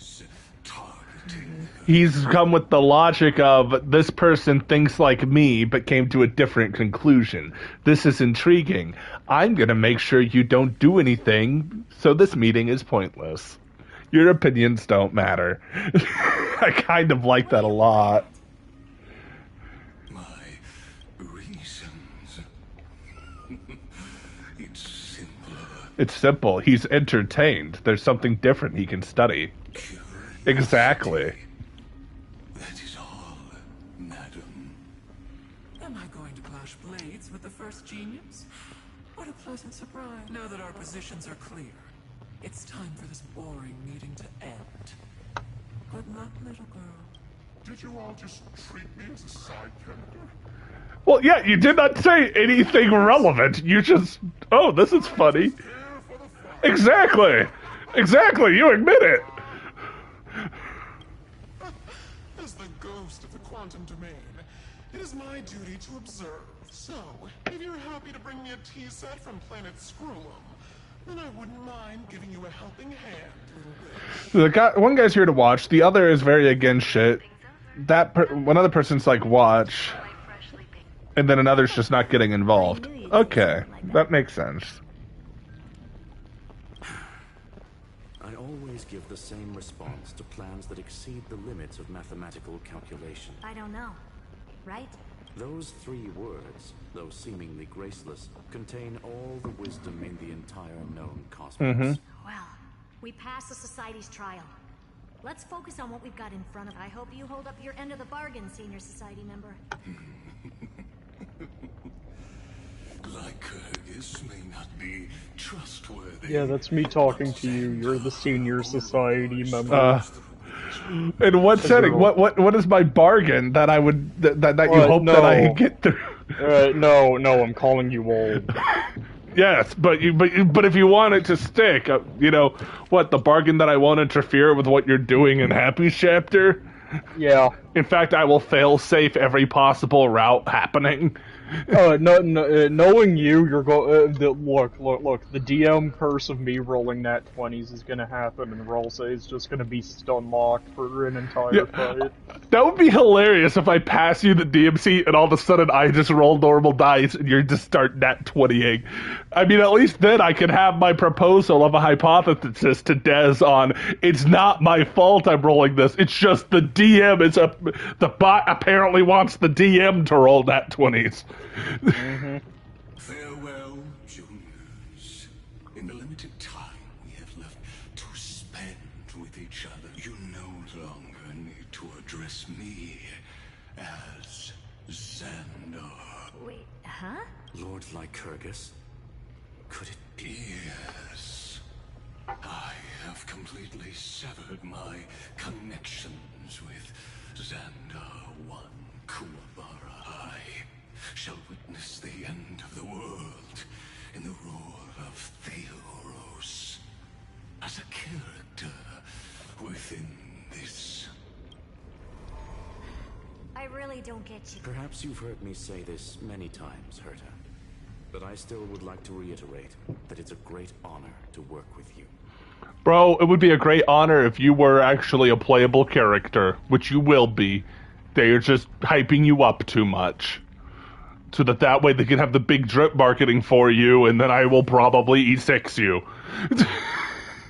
He's come with the logic of this person thinks like me but came to a different conclusion. This is intriguing. I'm going to make sure you don't do anything, so this meeting is pointless. Your opinions don't matter. I kind of like that a lot. My reasons... It's simpler. It's simple. He's entertained. There's something different he can study. Exactly. That is all, madam. Am I going to clash blades with the first genius? What a pleasant surprise. Now that our positions are clear, it's time for this boring meeting to end. Good luck, little girl. Did you all just treat me as a side character? Well, yeah, you did not say anything relevant. You just, oh, this is funny. Exactly. Exactly, you admit it. As the ghost of the quantum domain, it is my duty to observe. So, if you're happy to bring me a tea set from planet Screw'em, then I wouldn't mind giving you a helping hand, little bitch. One guy's here to watch, the other is very against shit. One other person's like, watch. And then another's just not getting involved. Okay, that makes sense. I always give the same response to plans that exceed the limits of mathematical calculation. I don't know. Right? Those 3 words, though seemingly graceless, contain all the wisdom in the entire known cosmos. Well, we passed the Society's trial. Let's focus on what we've got in front of us. I hope you hold up your end of the bargain, Senior Society member. Lycurgus may not be trustworthy. Yeah, that's me talking to you. You're the Senior Society member. In what setting? What is my bargain that I would that you hope that I get through? No, I'm calling you old. Yes, but if you want it to stick, you know what? The bargain that I won't interfere with what you're doing in Happy's chapter. Yeah. In fact, I will fail safe every possible route happening. Knowing you, you're look. The DM curse of me rolling nat 20s is gonna happen, and roll say is just gonna be stun locked for an entire fight. That would be hilarious if I pass you the DMC and all of a sudden I just roll normal dice and you just start nat 20ing. I mean, at least then I can have my proposal of a hypothesis to Des on. It's not my fault I'm rolling this. It's just the DM the bot apparently wants the DM to roll nat 20s. Farewell, juniors. In the limited time we have left to spend with each other, you no longer need to address me as Xandar. Wait, huh? Lord Lycurgus? Could it be? Yes. I have completely severed my connections with Xandar One Kuwabara. I shall witness the end of the world in the roar of Theoros as a character within this. I really don't get you. Perhaps you've heard me say this many times, Herta, but I still would like to reiterate that it's a great honor to work with you. Bro, it would be a great honor if you were actually a playable character, which you will be. They're just hyping you up too much. So that way they can have the big drip marketing for you, and then I will probably E6 you.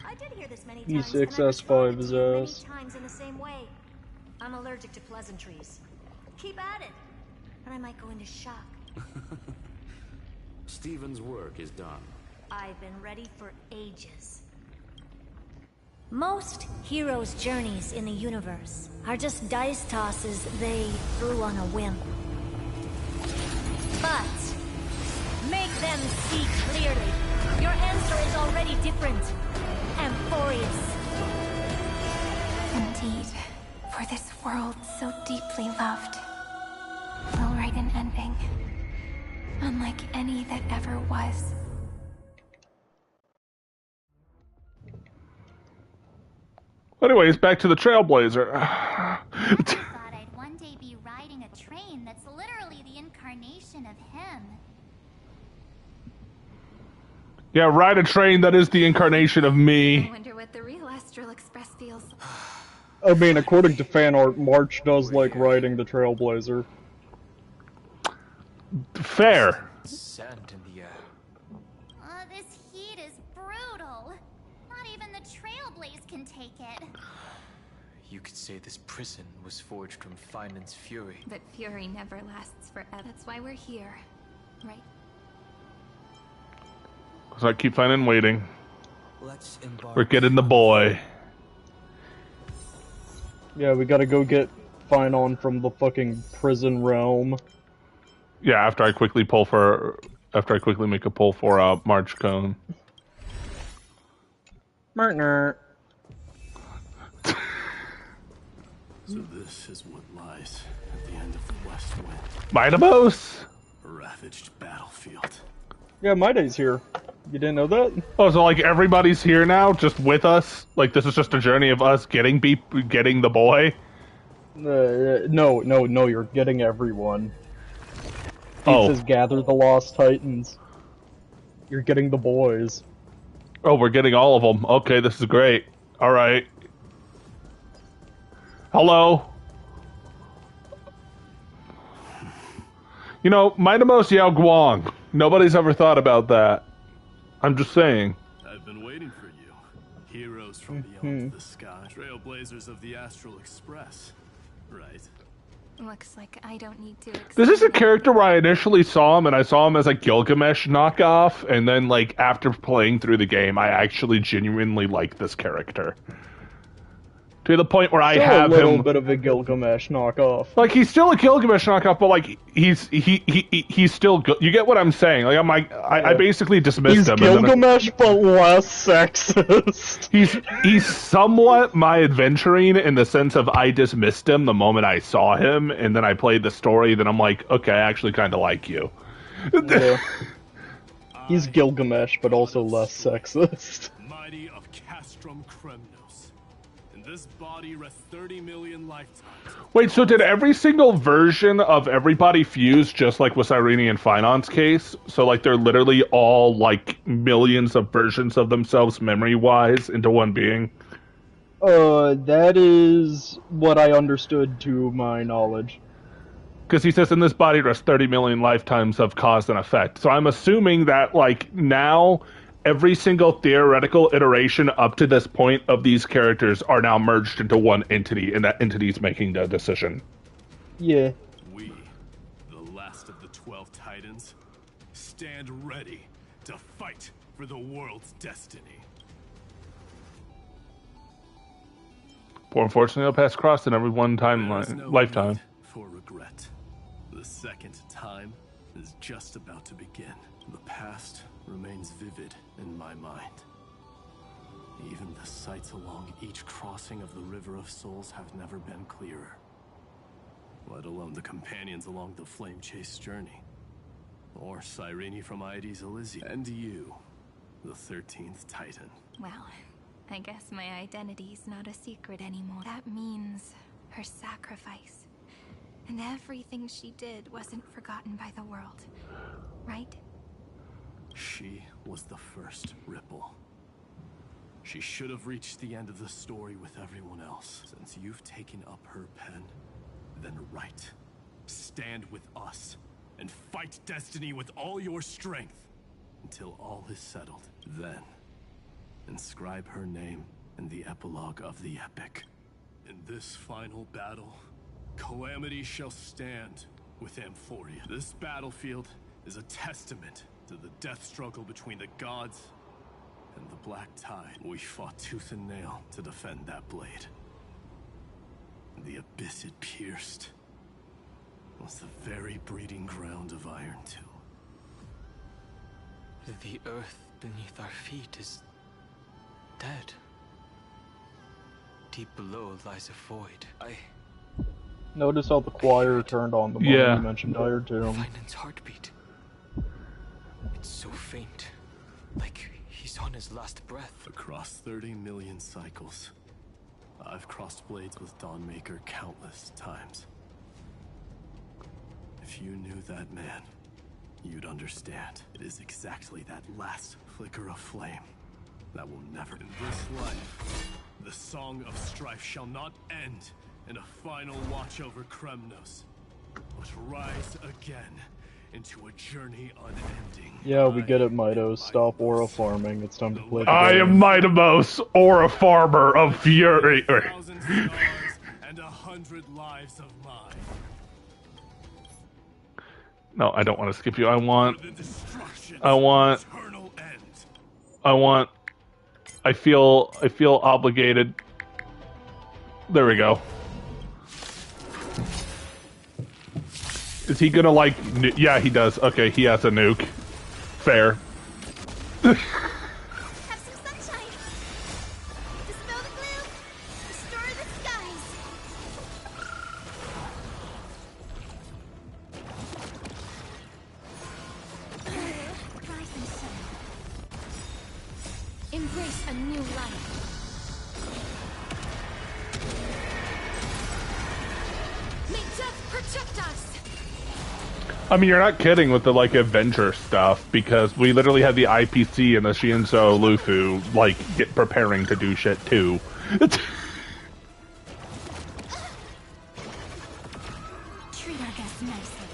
I did hear this many times, E6 S5 is many S. times in the same way. I'm allergic to pleasantries. Keep at it, and I might go into shock. Stephen's work is done. I've been ready for ages. Most heroes' journeys in the universe are just dice tosses they threw on a whim. But make them see clearly. Your answer is already different, Amphoreus. Indeed, for this world so deeply loved, will write an ending, unlike any that ever was. Anyways, back to the Trailblazer. I thought I'd one day be riding a train that's literally the incarnation of him. Yeah, ride a train that is the incarnation of me. I wonder what the real Astral Express feels. I mean, according to fan art, March does like riding the Trailblazer. Fair. Sand in the air. This heat is brutal. Not even the Trailblaze can take it. You could say this prison was forged from Finan's fury. But fury never lasts forever. That's why we're here, right? So I keep finding waiting. Let's embark. We're getting the boy. Yeah, we gotta go get Finon from the fucking prison realm. Yeah, after I quickly make a pull for March Cone. Martner. So this is what lies at the end of the West Wind. Midamos? A ravaged battlefield. Yeah, my day's here. You didn't know that? Oh, so like everybody's here now, just with us? Like this is just a journey of us getting the boy? No, you're getting everyone. Oh. It says gather the lost titans. You're getting the boys. Oh, we're getting all of them. Okay, this is great. Alright. Hello? You know, Midamos Yao Guang. Nobody's ever thought about that. I'm just saying. I've been waiting for you. Heroes from beyond the sky. Trailblazers of the Astral Express. Right. Looks like I don't need to This is a character where I initially saw him, and I saw him as a Gilgamesh knockoff, and then, like, after playing through the game, I actually genuinely like this character. To the point where I Still have a little him... bit of a Gilgamesh knockoff. Like, he's still a Gilgamesh knockoff, but, like, he's still good. You get what I'm saying? Like, I basically dismissed him. He's Gilgamesh, but less sexist. He's somewhat my adventuring in the sense of I dismissed him the moment I saw him, and then I played the story, then I'm like, okay, I actually kind of like you. Yeah. He's Gilgamesh, but also less sexist. Mighty of Castrum Kremnos. In this body rests 30 million lifetimes. Wait, so did every single version of everybody fuse just like with Cyrene and Finance case? So, like, they're literally all, like, millions of versions of themselves memory-wise into one being? That is what I understood to my knowledge. Because he says in this body rests 30 million lifetimes of cause and effect. So I'm assuming that, like, now every single theoretical iteration up to this point of these characters are now merged into one entity, and that entity's making the decision. Yeah. We, the last of the 12 Titans, stand ready to fight for the world's destiny. Poor unfortunately, I'll pass across in every lifetime. For regret. The second time is just about to begin. The past remains vivid in my mind. Even the sights along each crossing of the River of Souls have never been clearer. Let alone the companions along the Flame Chase journey. Or Cyrene from Aedes Elysium. And you, the 13th Titan. Well, I guess my identity's not a secret anymore. That means her sacrifice. And everything she did wasn't forgotten by the world, right? She was the first ripple. She should have reached the end of the story with everyone else. Since you've taken up her pen, then write. Stand with us, and fight destiny with all your strength, until all is settled. Then, inscribe her name in the epilogue of the epic. In this final battle, calamity shall stand with Amphoreus. This battlefield is a testament to the death struggle between the gods and the Black Tide. We fought tooth and nail to defend that blade. The abyss it pierced was the very breeding ground of Iron 2. The earth beneath our feet is dead. Deep below lies a void. Notice how the choir turned on the moment you mentioned Iron Tomb. Finance heartbeat. It's so faint, like he's on his last breath. Across 30 million cycles, I've crossed blades with Dawnmaker countless times. If you knew that man, you'd understand. It is exactly that last flicker of flame that will never... In this life, the song of strife shall not end in a final watch over Kremnos, but rise again into a journey unending. Yeah, we get it, Mitos. Stop aura farming. It's time to play the I game. am Mitamos, or a farmer of fury. 1,000 stars and 100 lives of mine. No, I don't want to skip you. I feel obligated. There we go. Is he gonna, like... Yeah, he does. Okay, he has a nuke. Fair. Have some sunshine. Dispel the gloom. Restore the skies. Rise and shine. Embrace a new life. May death protect us. I mean, you're not kidding with the, like, Avenger stuff, because we literally had the IPC and the Shinzo Lufu, like, preparing to do shit, too. Treat our guests nicely.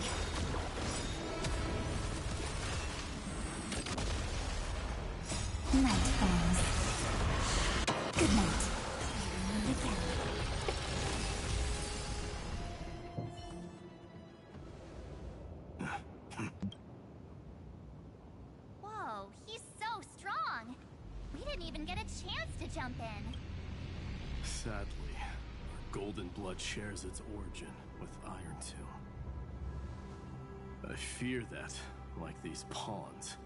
Night, friends. Good night. Again. jump in. Sadly, golden blood shares its origin with Iron Tomb. I fear that, like these pawns,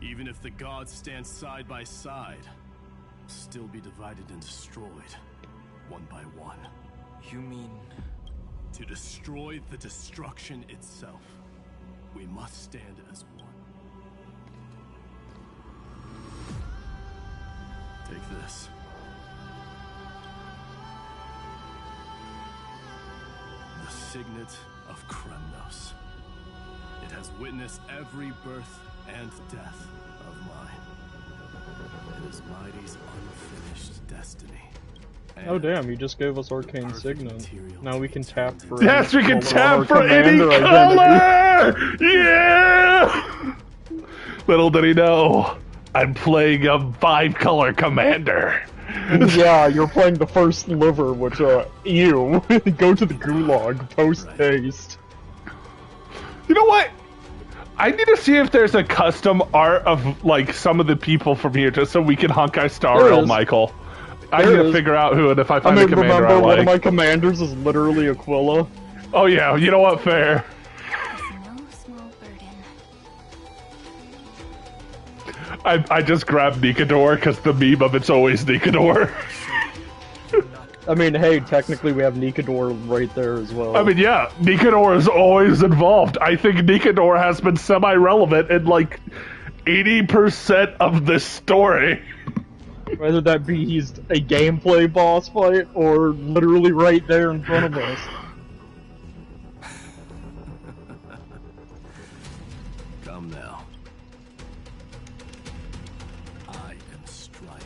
even if the gods stand side by side, will still be divided and destroyed, one by one. You mean... To destroy the destruction itself, we must stand as one. Take this. The signet of Kremnos. It has witnessed every birth and death of mine. It is Mighty's unfinished destiny. Oh damn, you just gave us Arcane Signet. Now we can tap for Yes, we can color tap for any commander color! Yeah! Little did he know, I'm playing a 5-color commander. Yeah, you're playing the first liver, which, ew. Go to the gulag, post-haste. You know what? I need to see if there's a custom art of, like, some of the people from here, just so we can Honkai Star Rail Michael. I need to figure out who, and if I find a commander I like. One of my commanders is literally Aquila. Oh yeah, you know what? Fair. I just grabbed Nikador because the meme of it's always Nikador. I mean, hey, technically we have Nikador right there as well. I mean, yeah, Nikador is always involved. I think Nikador has been semi-relevant in like 80% of this story. Whether that be he's a gameplay boss fight or literally right there in front of us. Come now. I am Strife.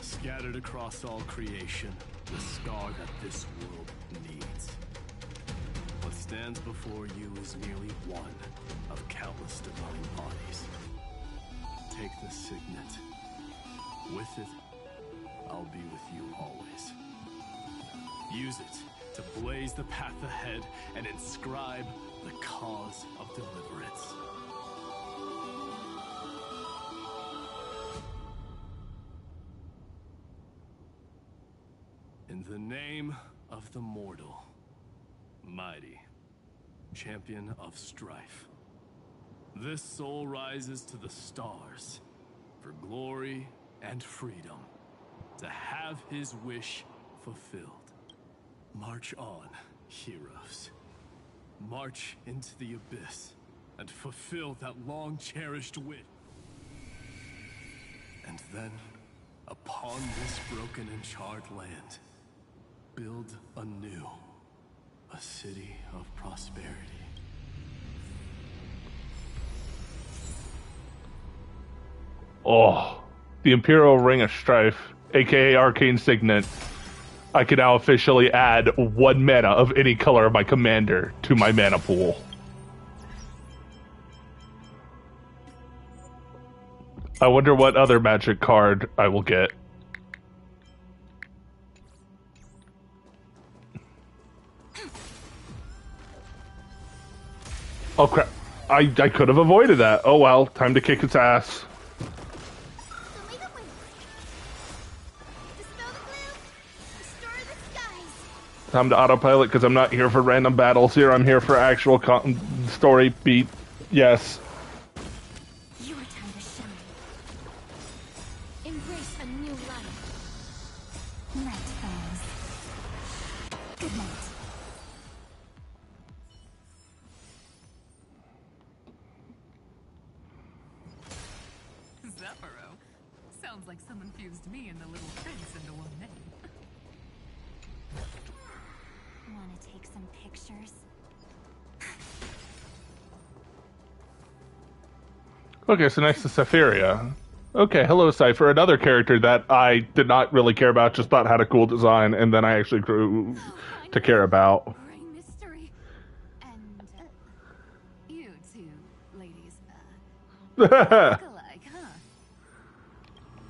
Scattered across all creation, the scar that this world needs. What stands before you is merely one of countless divine bodies. Take the signet. With it, I'll be with you always. Use it to blaze the path ahead and inscribe the cause of deliverance. In the name of the mortal, Mighty, champion of strife, this soul rises to the stars for glory and freedom, to have his wish fulfilled. March on, heroes. March into the abyss and fulfill that long-cherished wish. And then, upon this broken and charred land, build anew a city of prosperity. Oh, the Imperial Ring of Strife, aka Arcane Signet. I can now officially add 1 mana of any color of my commander to my mana pool. I wonder what other magic card I will get. Oh crap. I could have avoided that. Oh well, time to kick its ass. Time to autopilot because I'm not here for random battles here. I'm here for actual story beat. Yes. Your time to shine. Embrace a new life. Night falls. Good night. Zephyro. Sounds like someone fused me and the little prince into one name. Want to take some pictures? Okay, so next to Cypheria. Okay, hello Cypher, another character that I did not really care about, just thought had a cool design, and then I actually grew to care about. Mystery. And you two ladies, Look alike, huh?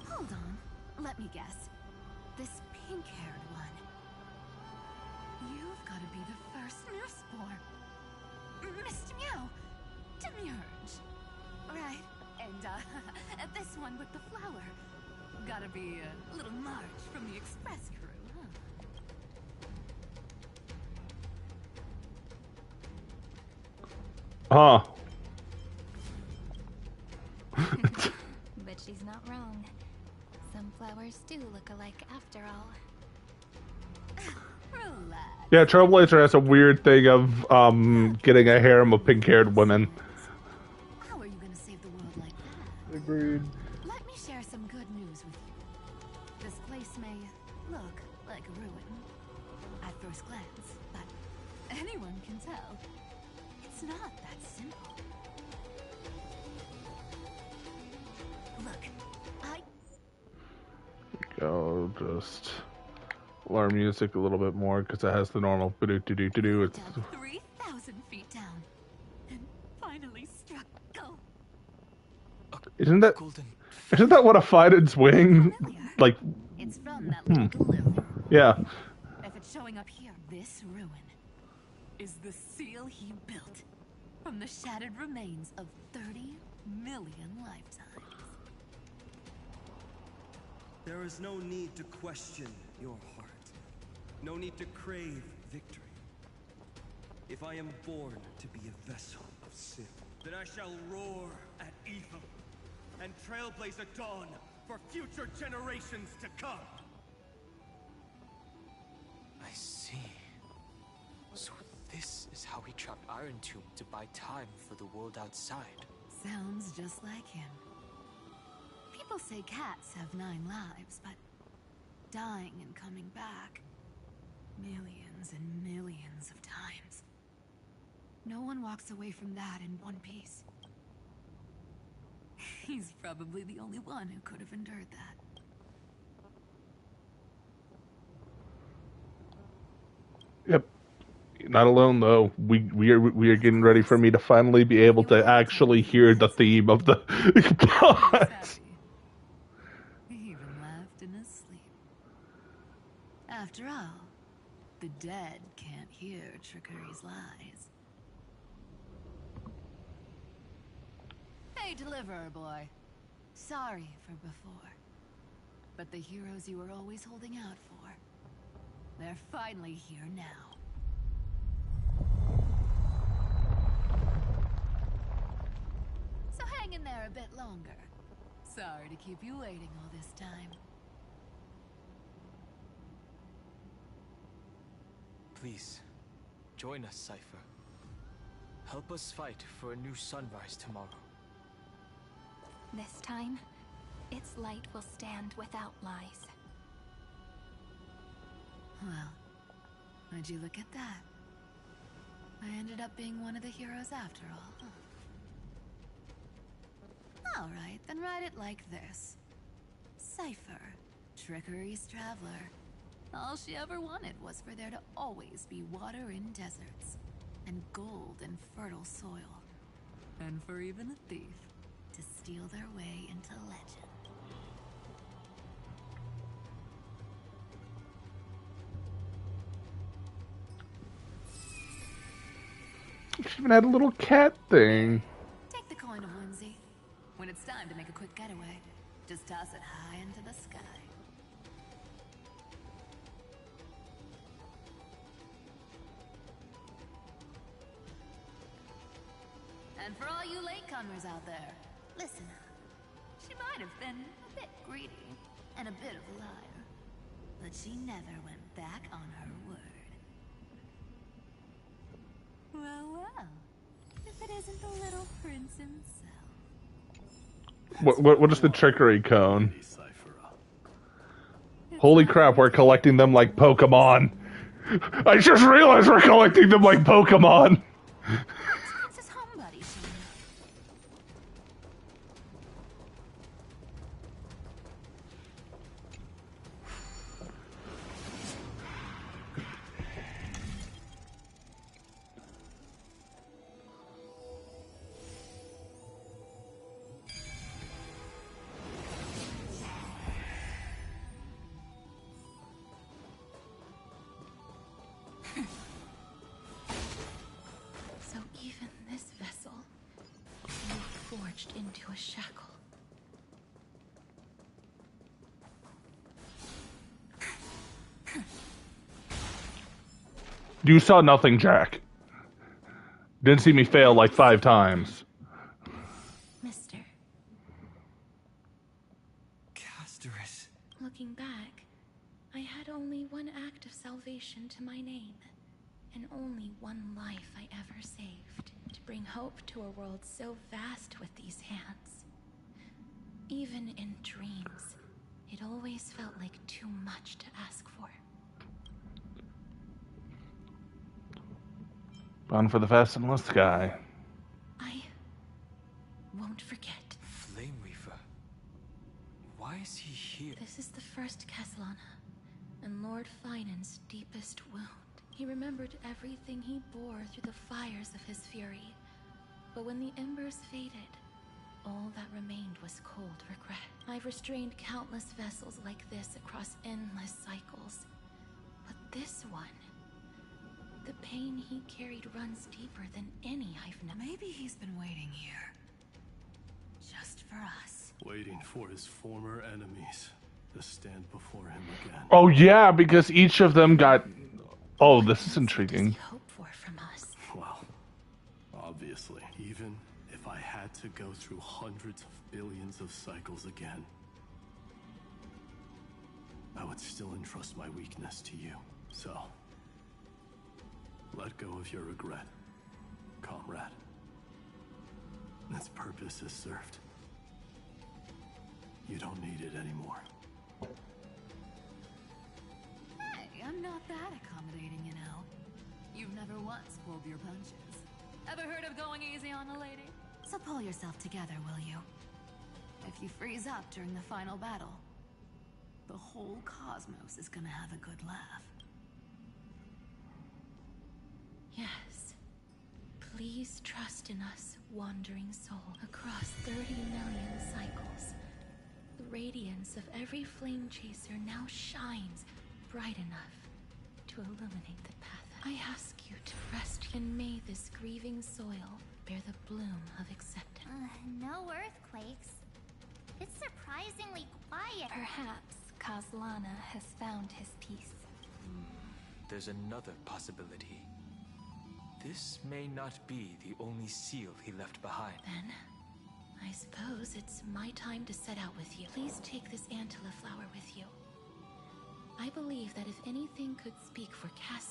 Hold on, let me guess. This pink-haired one. You've got to be the first newsborn. Mr. Meow, Demiurge. Right, and this one with the flower. Gotta be a little march from the express crew, huh? But she's not wrong. Some flowers do look alike after all. Yeah, Trailblazer has a weird thing of getting a harem of pink-haired women. How are you gonna save the world like that? Agreed. Let me share some good news with you. This place may look like a ruin at first glance, but anyone can tell it's not that simple. Look, Go just lower music a little bit more because it has the normal do. It's 3,000 feet down and finally struck gold. isn't that what a Fiden's wing like? It's from that little balloon. Yeah. If it's showing up here, this ruin is the seal he built from the shattered remains of 30 million lifetimes. There is no need to question your heart. No need to crave victory. If I am born to be a vessel of sin, then I shall roar at evil and trailblaze a dawn for future generations to come. I see. So this is how he trapped Iron Tomb to buy time for the world outside. Sounds just like him. People say cats have 9 lives, but dying and coming back millions and millions of times. No one walks away from that in one piece. He's probably the only one who could have endured that. Yep. Not alone though. We are getting ready for me to finally be able to actually hear the theme of the boss. He even laughed in his sleep. After all, the dead can't hear Trickery's lies. Hey, Deliverer Boy. Sorry for before. But the heroes you were always holding out for, they're finally here now. So hang in there a bit longer. Sorry to keep you waiting all this time. Please, join us, Cypher. Help us fight for a new sunrise tomorrow. This time, its light will stand without lies. Well, would you look at that? I ended up being one of the heroes after all, huh? Alright, then write it like this. Cypher, Trickery's traveler. All she ever wanted was for there to always be water in deserts, and gold in fertile soil. And for even a thief to steal their way into legend. She even had a little cat thing. Take the coin of whimsy. When it's time to make a quick getaway, just toss it high into the sky. And for all you latecomers out there, listen up. She might have been a bit greedy and a bit of a liar, but she never went back on her word. Well, if it isn't the little prince himself. What is the trickery cone? Holy crap, we're collecting them like Pokemon. I just realized we're collecting them like Pokemon. So even this vessel can be forged into a shackle. You saw nothing, Jack. Didn't see me fail like 5 times. Mister. Casterus. Looking back, I had only one act of salvation to my name, and only one life I ever saved, to bring hope to a world so vast with these hands. Even in dreams, it always felt like too much to ask for. Bound for the fathomless sky. I won't forget. Flame Reaver. Why is he here? This is the first Castellana, and Lord Finan's deepest wound. He remembered everything he bore through the fires of his fury. But when the embers faded, all that remained was cold regret. I've restrained countless vessels like this across endless cycles. But this one, the pain he carried runs deeper than any I've known. Maybe he's been waiting here. Just for us. Waiting for his former enemies to stand before him again. Oh yeah, because each of them got... Oh, this is intriguing. Hope for from us. Well, obviously, even if I had to go through hundreds of billions of cycles again, I would still entrust my weakness to you. So, let go of your regret, comrade. Its purpose is served. You don't need it anymore. Hey, I'm not that accommodating, you know. You've never once pulled your punches. Ever heard of going easy on a lady? So pull yourself together, will you? If you freeze up during the final battle, the whole cosmos is gonna have a good laugh. Yes. Please trust in us, wandering soul. Across 30 million cycles, the radiance of every flame chaser now shines bright enough to illuminate the path. I ask you to rest, and may this grieving soil bear the bloom of acceptance. No earthquakes. It's surprisingly quiet. Perhaps Castellana has found his peace. There's another possibility. This may not be the only seal he left behind. Then, I suppose it's my time to set out with you. Please take this Antilla flower with you. I believe that if anything could speak for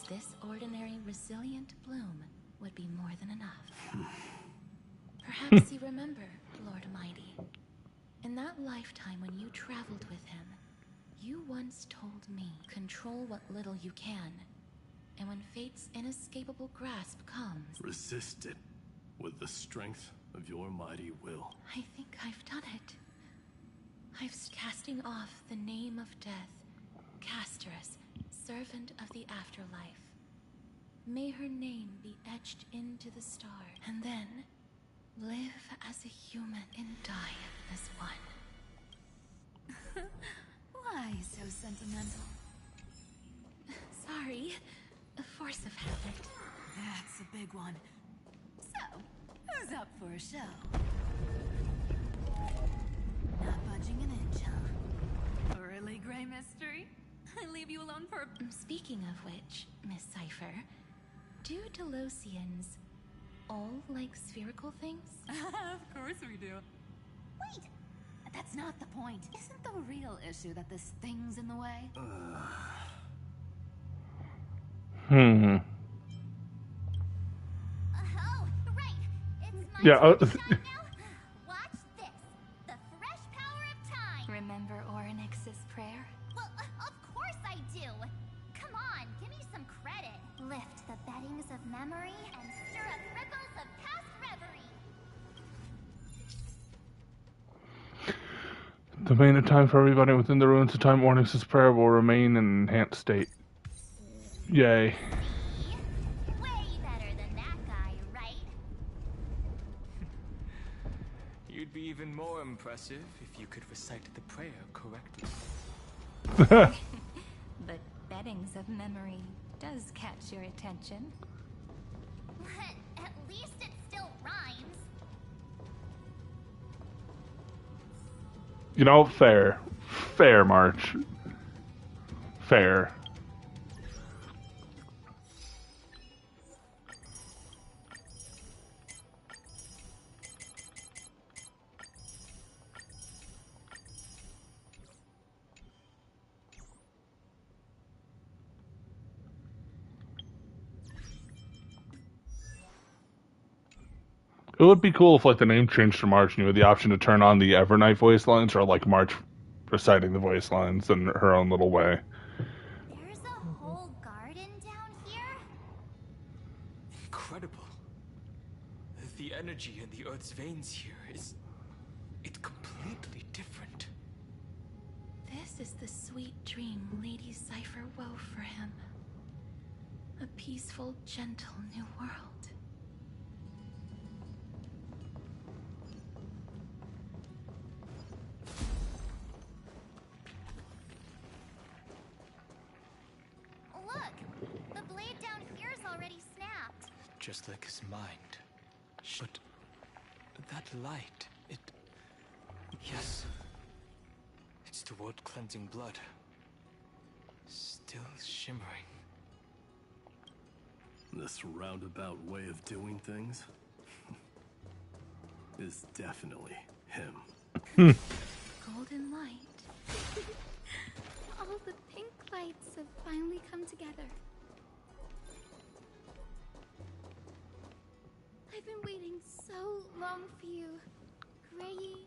this ordinary, resilient bloom would be more than enough. Perhaps you remember, Lord Mighty. In that lifetime when you traveled with him, you once told me, control what little you can. And when fate's inescapable grasp comes, resist it with the strength of your mighty will. I think I've done it. I've casting off the name of death, Casterus, servant of the afterlife. May her name be etched into the star, and then live as a human and die as one. Why so sentimental? Sorry. A force of habit. That's a big one. So, who's up for a show? Not budging an inch, huh? Really, Gray Mystery? I leave you alone for... Speaking of which, Miss Cypher, do Delosians all like spherical things? Of course we do. Wait! That's not the point. Isn't the real issue that this thing's in the way? Hmm. Oh, right. It's my Yeah. turn to shine now. Watch this. The fresh power of time. Remember Orynyx's prayer? Well, of course I do. Come on, give me some credit. Lift the beddings of memory and stir up ripples of past reverie. The main of time for everybody within the ruins of time. Orynyx's prayer will remain in enhanced state. Yay. Way better than that guy, right? You'd be even more impressive if you could recite the prayer correctly. But beddings of memory does catch your attention. But at least it still rhymes. You know, fair. Fair, March. Fair. It would be cool if like the name changed to March and you had the option to turn on the Evernight voice lines or like March reciting the voice lines in her own little way. There's a whole garden down here? Incredible. The energy in the Earth's veins here it's completely different. This is the sweet dream Lady Cypher wove for him. A peaceful, gentle new world. Look! The blade down here's already snapped. Just like his mind. But that light, yes. It's the world cleansing blood. Still shimmering. This roundabout way of doing things is definitely him. Golden light. All the pink lights have finally come together. I've been waiting so long for you, Grayi.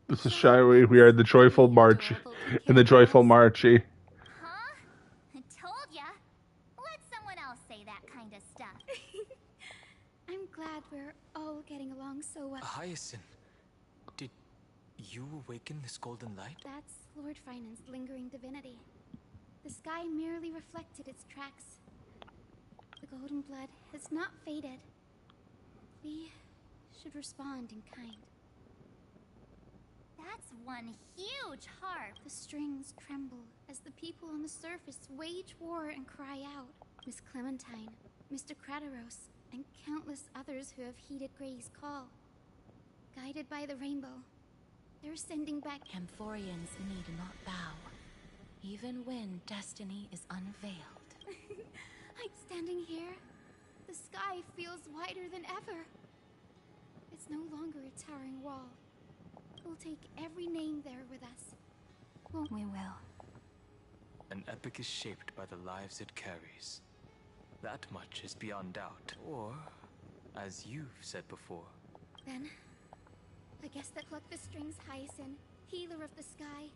This is Shirey. We are the Joyful March in the Joyful Marchy. Huh? I told ya. Let someone else say that kind of stuff. I'm glad we're all getting along so well. Hyacinth, did you awaken this golden light? That's Lord Finan's lingering divinity. The sky merely reflected its tracks. The golden blood has not faded. We should respond in kind. That's one huge harp. The strings tremble as the people on the surface wage war and cry out. Miss Clementine, Mr. Krateros, and countless others who have heeded Gray's call. Guided by the rainbow, they're sending back Amphoreans need not bow, even when destiny is unveiled. I'm standing here. The sky feels wider than ever. It's no longer a towering wall. We'll take every name there with us. Won't we, Will? An epic is shaped by the lives it carries. That much is beyond doubt. Or, as you've said before. Then, I guess that pluck the strings, Hyacinth, healer of the sky.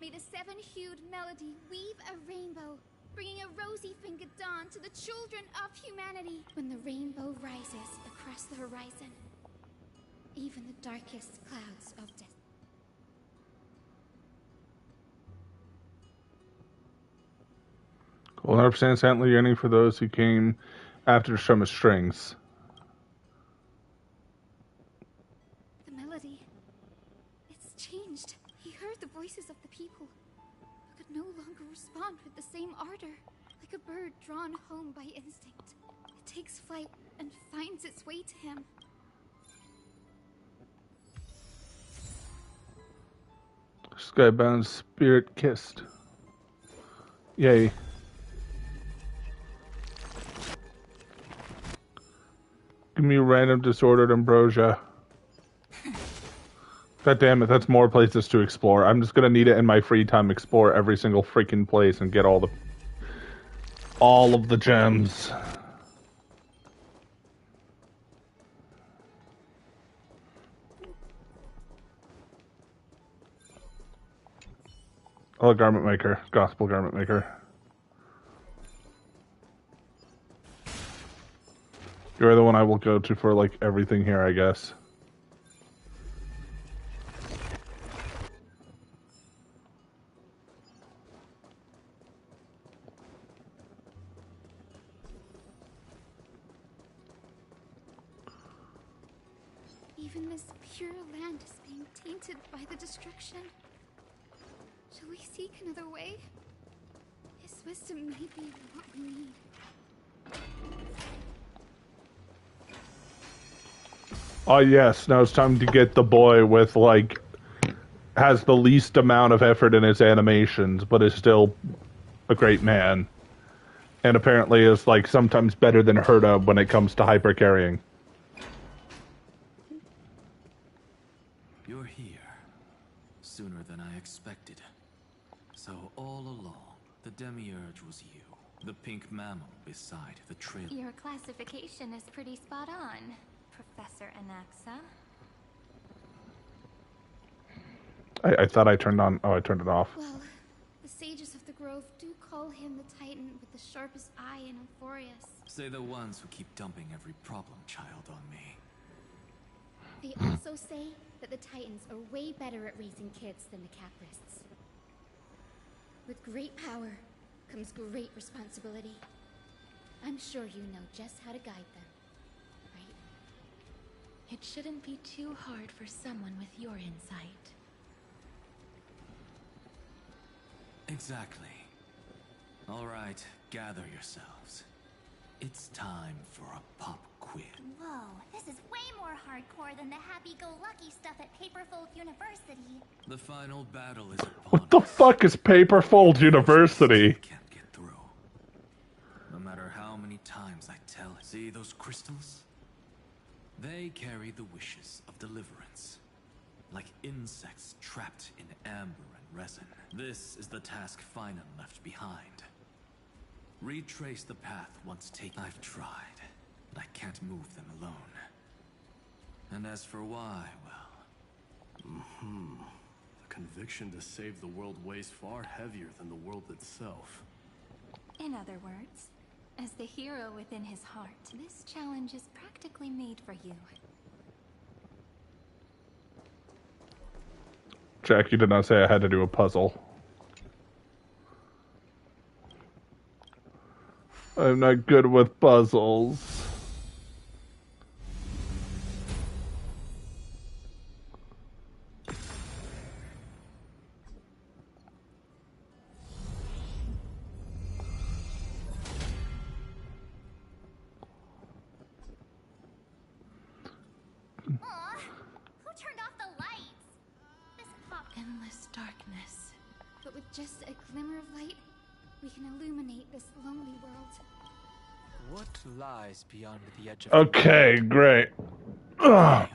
May the seven-hued melody weave a rainbow, bringing a rosy-fingered dawn to the children of humanity. When the rainbow rises across the horizon, even the darkest clouds of death. Well, 100% silently yearning for those who came after the strum of strings. The melody, it's changed. He heard the voices of the people, who could no longer respond with the same ardor. Like a bird drawn home by instinct, it takes flight and finds its way to him. Skybound spirit kissed. Yay. Give me random disordered ambrosia. God damn it, that's more places to explore. I'm just gonna need it in my free time, explore every single freaking place and get all of the gems. Oh, garment maker. Gospel garment maker. You're the one I will go to for, like, everything here, I guess. Even this pure land is being tainted by the destruction. Shall we seek another way? His wisdom may be what we need. Oh yes, now it's time to get the boy with, like, has the least amount of effort in his animations, but is still a great man. And apparently is, like, sometimes better than Herta when it comes to hyper-carrying. You're here. Sooner than I expected. So all along, the Demiurge was you. The pink mammal beside the trail. Your classification is pretty spot on, Professor Anaxa. I thought I turned on. Oh, I turned it off. Well, the sages of the grove do call him the Titan with the sharpest eye in Amphoreus. Say the ones who keep dumping every problem child on me. They also say that the Titans are way better at raising kids than the Caprists. With great power comes great responsibility. I'm sure you know just how to guide them, right? It shouldn't be too hard for someone with your insight. Exactly. All right, gather yourselves. It's time for a pop quiz. Whoa, this is way more hardcore than the happy-go-lucky stuff at Paperfold University. The final battle is What the fuck is Paperfold University? can't get through. No matter how many times I tell it. See those crystals? They carry the wishes of deliverance. Like insects trapped in amber and resin. This is the task Finan left behind. Retrace the path once taken. I've tried, but I can't move them alone. And as for why, well... The conviction to save the world weighs far heavier than the world itself. In other words, as the hero within his heart, this challenge is practically made for you. Jack, you did not say I had to do a puzzle. I'm not good with puzzles. Aw, who turned off the lights? This pop... Endless darkness. But with just a glimmer of light, we can illuminate this lonely world. What lies beyond the edge of Okay, great. Ugh.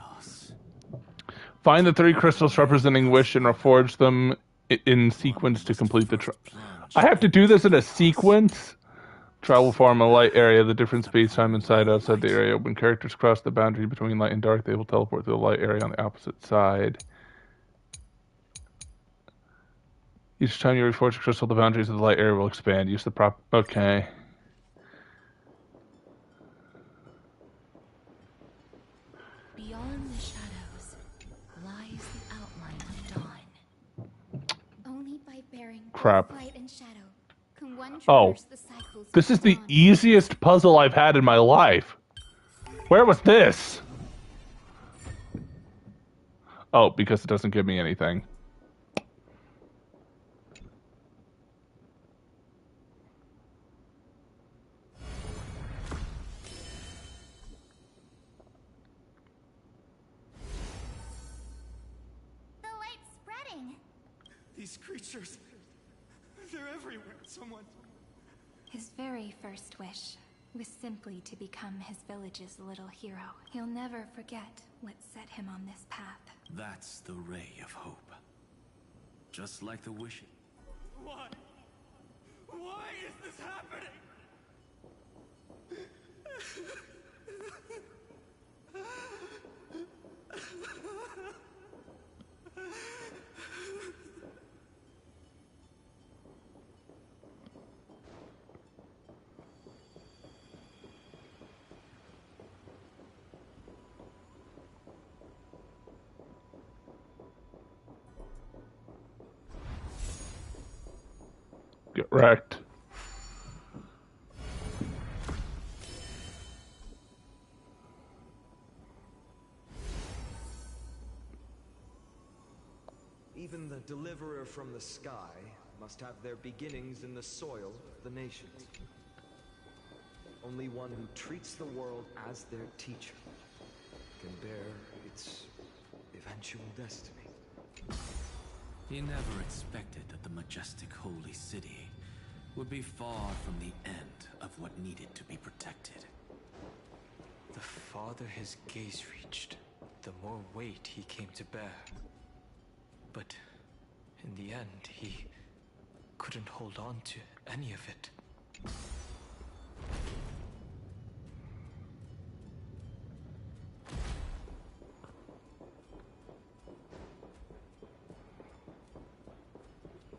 Find the 3 crystals representing wish and reforge them in sequence to complete the I have to do this in a sequence? Travel form a light area, the different space-time inside outside the area. When characters cross the boundary between light and dark, they will teleport to the light area on the opposite side. Each time you reforge a crystal, the boundaries of the light area will expand. Use the prop... Okay. Beyond the shadows lies the outline of dawn. Only by bearing Crap. both light and shadow can one Oh. traverse the cycles This of is the dawn. easiest puzzle I've had in my life. Where was this? Oh, because it doesn't give me anything. The light's spreading. These creatures, they're everywhere. Someone... His very first wish was simply to become his village's little hero. He'll never forget what set him on this path. That's the ray of hope. Just like the wish. Why? Why is this happening? Get wrecked. Even the deliverer from the sky must have their beginnings in the soil of the nations. Only one who treats the world as their teacher can bear its eventual destiny. He never expected that the majestic holy city would be far from the end of what needed to be protected. The farther his gaze reached, the more weight he came to bear. But in the end, he couldn't hold on to any of it.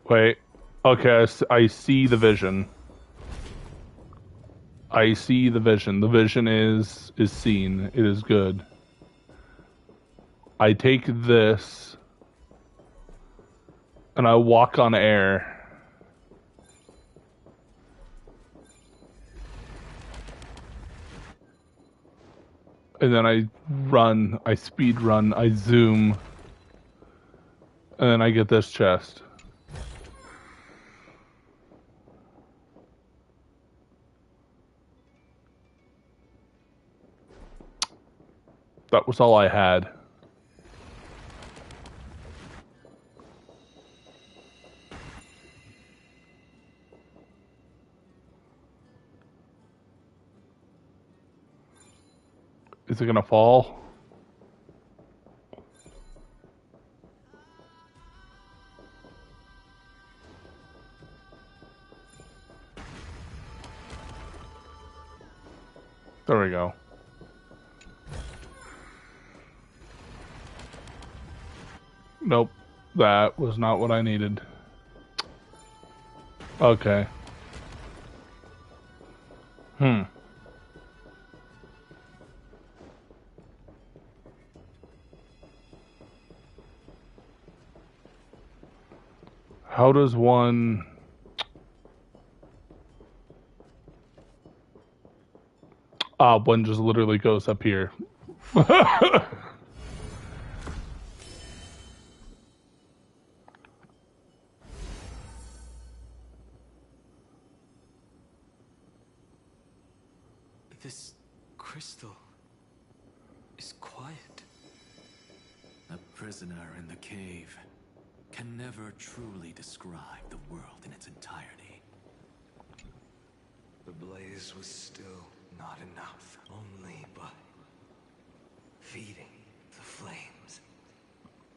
Wait. Okay, I see the vision. I see the vision. The vision is seen. It is good. I take this and I walk on air. And then I run, I speed run, I zoom. And then I get this chest. That was all I had. Is it gonna fall? There we go. Nope. That was not what I needed. Okay. How does one... one just literally goes up here. This crystal is quiet. A prisoner in the cave can never truly describe the world in its entirety. The blaze was still not enough. Only by feeding the flames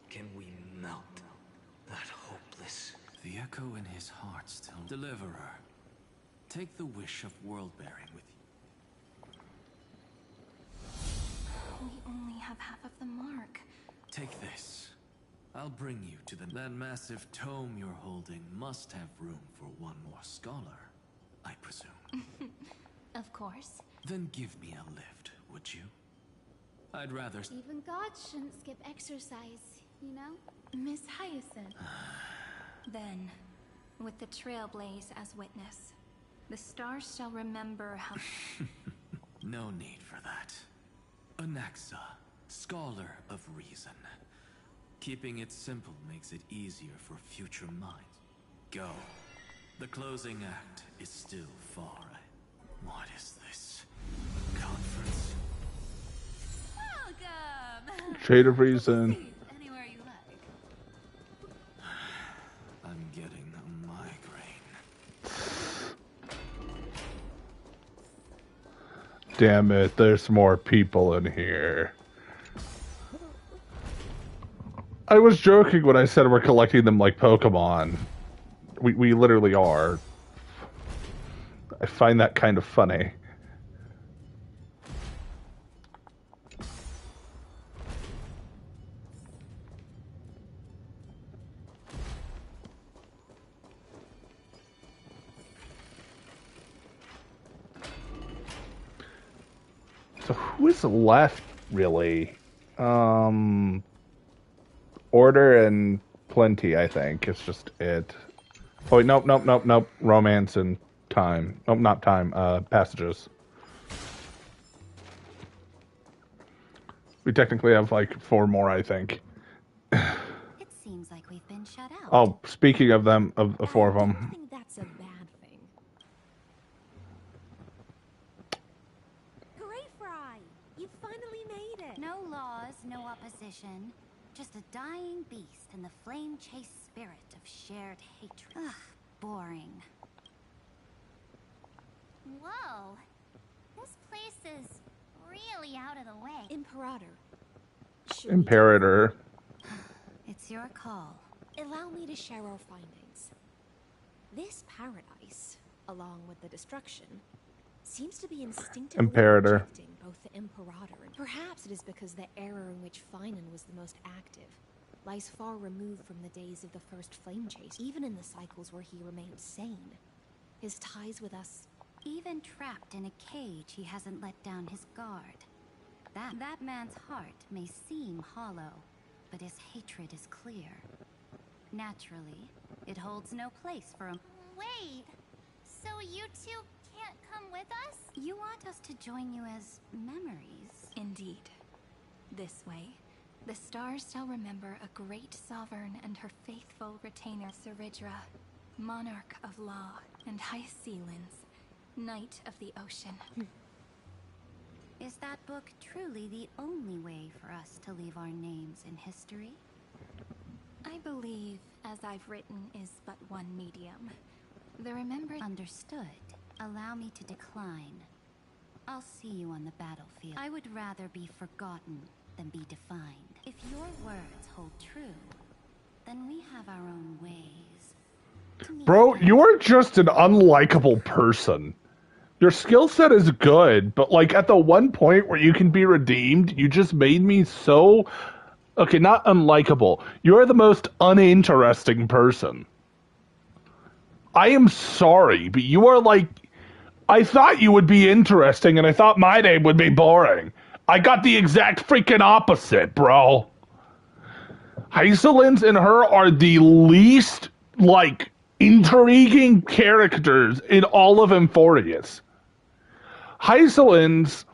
can we melt that hopeless. The echo in his heart still... Deliverer, take the wish of world-bearing with you. We only have half of the mark. Take this. I'll bring you to the... That massive tome you're holding must have room for one more scholar, I presume. Of course. Then give me a lift, would you? I'd rather... Even gods shouldn't skip exercise, you know? Miss Hyacinth. Then, with the Trailblaze as witness, the stars shall remember how... No need for that. Anaxa, scholar of reason. Keeping it simple makes it easier for future minds. Go. The closing act is still far. What is this? A conference? Welcome! Shade of reason. Anywhere you like. I'm getting a migraine. Damn it, there's more people in here. I was joking when I said we're collecting them like Pokemon. We literally are. I find that kind of funny. So who is left, really? Order and Plenty, I think. It's just it. Oh, wait, nope. Romance and Time. Nope, not Time. Passages. We technically have like 4 more, I think. It seems like we've been shut out. Oh, speaking of them, of the 4 of I them. think that's a bad thing. Great, Fry! You finally made it! No laws, no opposition. Just a dying beast and the flame-chased spirit of shared hatred. Ugh, boring. Whoa. This place is really out of the way. Imperator. Imperator. It's your call. Allow me to share our findings. This paradise, along with the destruction, seems to be instinctively Imperator. rejecting both the Imperator and perhaps it is because the era in which Finan was the most active. lies far removed from the days of the first flame chase, even in the cycles where he remained sane. His ties with us... Even trapped in a cage, he hasn't let down his guard. That man's heart may seem hollow, but his hatred is clear. Naturally, it holds no place for a... Wait, so you two can't come with us? You want us to join you as memories? Indeed. This way, the stars shall remember a great sovereign and her faithful retainer, Seridra, monarch of law, and High Sealins, knight of the ocean. Is that book truly the only way for us to leave our names in history? I believe, as I've written, is but one medium. The remembered... Understood. Allow me to decline. I'll see you on the battlefield. I would rather be forgotten than be defined. If your words hold true, then we have our own ways. Bro, you are just an unlikable person. Your skill set is good, but like at the one point where you can be redeemed, you just made me so... Okay, not unlikable. You're the most uninteresting person. I am sorry, but you are like... I thought you would be interesting, and I thought my name would be boring. I got the exact freaking opposite, bro. Hyselins and her are the least, like, intriguing characters in all of Amphoreus. Hyselins,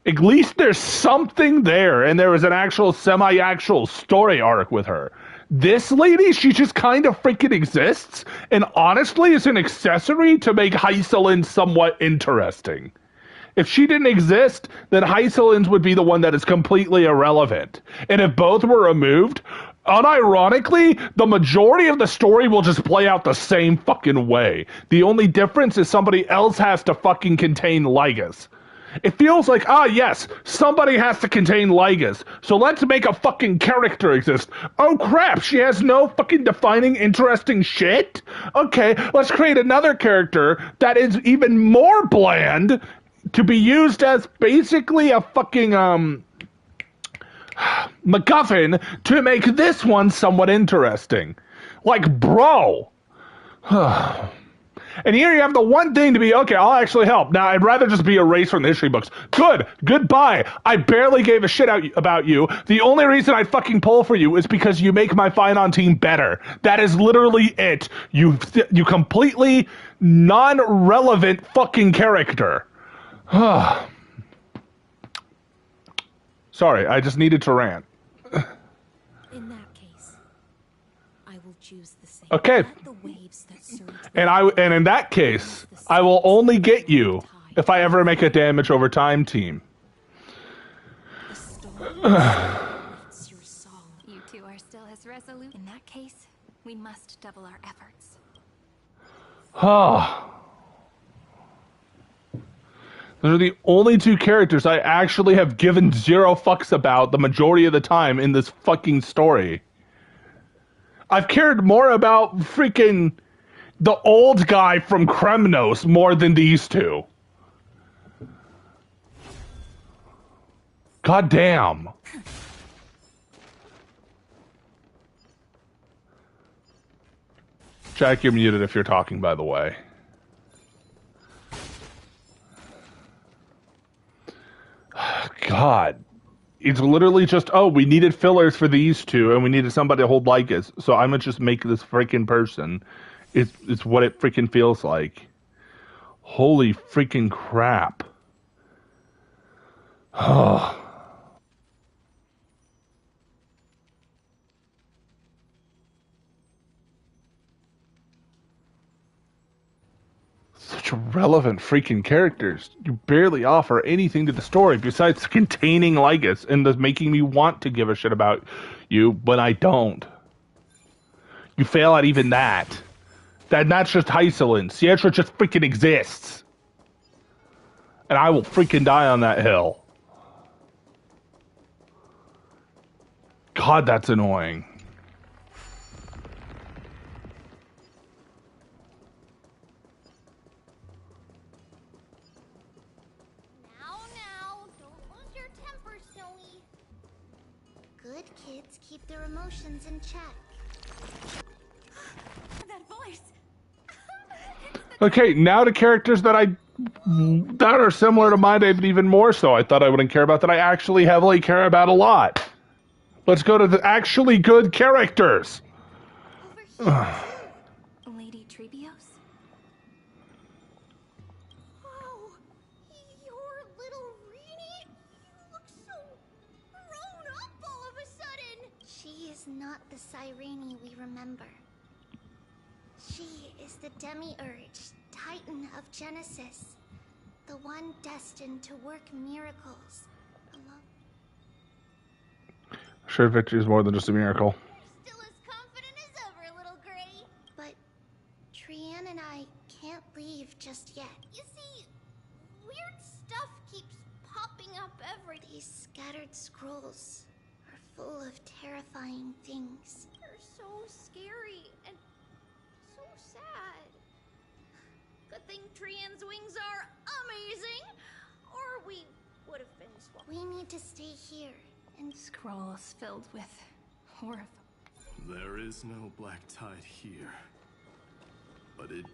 at least there's something there, and there was an actual semi-actual story arc with her. This lady, she just kind of freaking exists, and honestly is an accessory to make Hyselins somewhat interesting. If she didn't exist, then Hyselins would be the one that is completely irrelevant. And if both were removed, unironically, the majority of the story will just play out the same fucking way. The only difference is somebody else has to fucking contain Lygus. It feels like, yes, somebody has to contain Lygus, so let's make a fucking character exist. Oh crap, she has no fucking defining interesting shit? Okay, let's create another character that is even more bland to be used as basically a fucking, MacGuffin to make this one somewhat interesting. Like, bro. And here you have the one thing to be, okay, I'll actually help. Now, I'd rather just be erased from the history books. Good. Goodbye. I barely gave a shit about you. The only reason I'd fucking pull for you is because you make my Finon team better. That is literally it. You completely non-relevant fucking character. Sorry, I just needed to rant. In that case, I will choose the same. Okay. The waves that surge And in that case, I will only get you if I ever make a damage over time team. your song. You two are still as resolute. In that case, we must double our efforts. Those are the only two characters I actually have given zero fucks about the majority of the time in this fucking story. I've cared more about freaking the old guy from Kremnos more than these two. God damn. Jack, you're muted if you're talking, by the way. God. It's literally just, we needed fillers for these two, and we needed somebody to hold Lycus, so I'm gonna just make this freaking person. It's what it freaking feels like. Holy freaking crap. Such irrelevant freaking characters. You barely offer anything to the story besides containing Lygus and thus making me want to give a shit about you when I don't. You fail at even that. That's just Hyselin. Sietra just freaking exists. And I will freaking die on that hill. God, that's annoying. Good kids keep their emotions in check. That voice! Okay, now to characters that are similar to mine, but even more so. I thought I wouldn't care about that. I actually heavily care about a lot. Let's go to the actually good characters. Lady Trebios? Oh, your little Reenie? You look so grown up all of a sudden. She is not the Cyrene we remember. She is the Demiurge, Titan of Genesis. The one destined to work miracles. Sure, victory is more than just a miracle. Still as confident as ever, little Gray. But Trian and I can't leave just yet. You see, weird stuff keeps popping up every... These scattered scrolls are full of terrifying things. They're so scary and so sad. Good thing Trian's wings are amazing, or we would have been swapped. We need to stay here. And scrolls filled with horror. There is no black tide here. But it...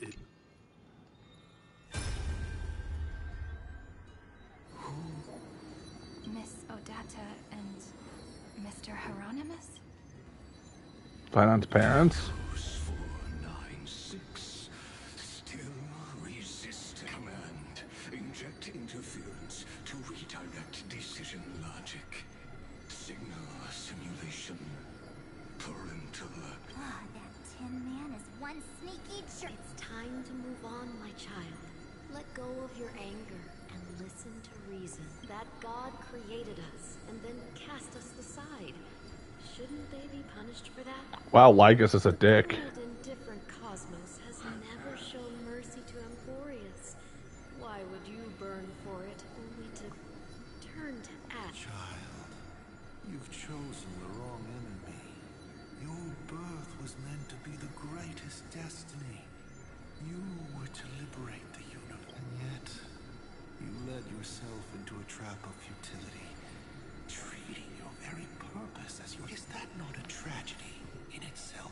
Miss Odata and Mr. Hieronymus? Finance parents? 496. Still resist command. Inject interference to redirect decision logic. Signal simulation. Parental. Ah, that Tin Man is one sneaky jerk. It's time to move on, my child. Let go of your anger and listen to reason. That God created us and then cast us aside. Shouldn't they be punished for that? Wow, Lycus is a dick. The indifferent cosmos has never shown mercy to Amphoreus. Why would you burn for it, only to turn to ash? Child, you've chosen the wrong enemy. Your birth was meant to be the greatest destiny. You were to liberate the universe, and yet you led yourself into a trap of futility, treating your very purpose as your... Is that not a tragedy in itself?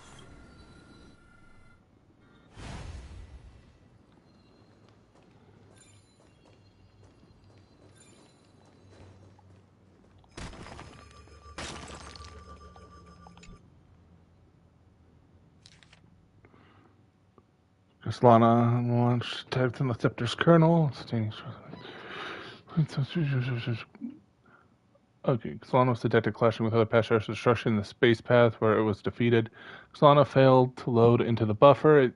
Solana launched typed in the scepter's kernel. Okay, Solana was detected clashing with other past destruction in the space path where it was defeated. Solana failed to load into the buffer.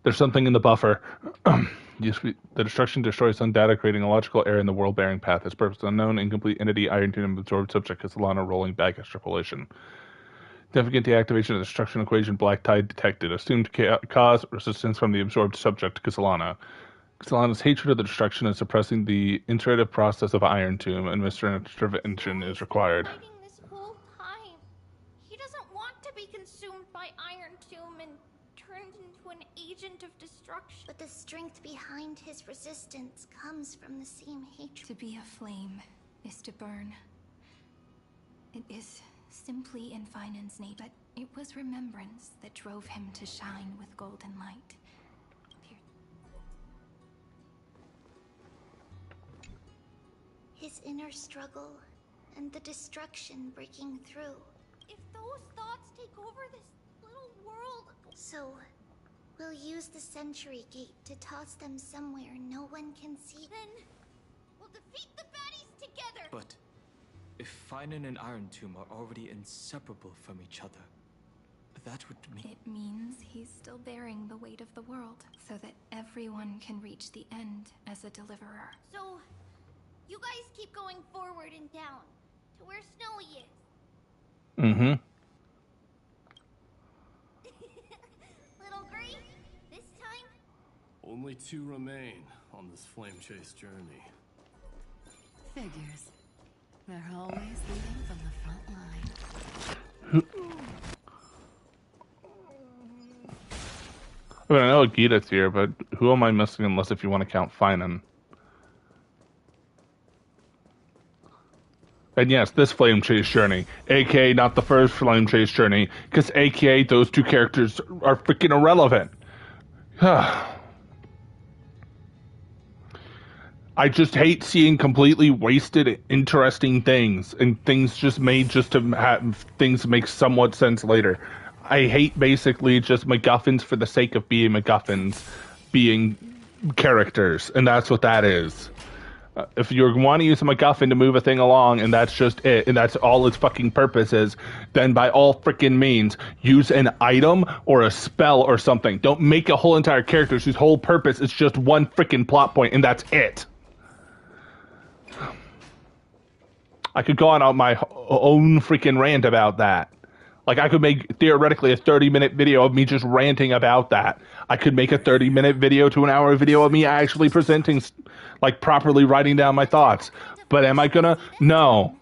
There's something in the buffer. The destruction destroys some data, creating a logical error in the world-bearing path. Its purpose unknown, incomplete entity, Iron Tomb absorbed subject to Solana rolling back extrapolation. Significant deactivation of the destruction equation. Black tide detected. Assumed cause resistance from the absorbed subject, Castellana. Castellana's hatred of the destruction is suppressing the iterative process of Iron Tomb, and Mr. Intervention is required. This whole time, he doesn't want to be consumed by Iron Tomb and turned into an agent of destruction. But the strength behind his resistance comes from the same hatred. To be a flame is to burn. It is simply in Finan's nature, but it was remembrance that drove him to shine with golden light. His inner struggle and the destruction breaking through. If those thoughts take over this little world... So, we'll use the Century Gate to toss them somewhere no one can see. Then, we'll defeat the baddies together! But if Finan and Iron Tomb are already inseparable from each other, that would mean... It means he's still bearing the weight of the world, so that everyone can reach the end as a deliverer. So, you guys keep going forward and down, to where Snowy is. Mm-hmm. Little Gray, this time? Only 2 remain on this flame chase journey. Figures. They're always leading from the front line. I mean, I know Gita's here, but who am I missing unless if you want to count Finan? And yes, this Flame Chase journey, aka not the first Flame Chase journey, because aka those two characters are freaking irrelevant. I just hate seeing completely wasted, interesting things, and things just made just to have things make somewhat sense later. I hate basically just MacGuffins for the sake of being MacGuffins, being characters, and that's what that is. If you want to use a MacGuffin to move a thing along, and that's just it, and that's all its fucking purpose is, then by all freaking means, use an item or a spell or something. Don't make a whole entire character whose whole purpose is just one freaking plot point, and that's it. I could go on my own freaking rant about that. Like, I could make, theoretically, a 30-minute video of me just ranting about that. I could make a 30-minute video to an hour video of me actually presenting, like, properly writing down my thoughts. But am I gonna? No.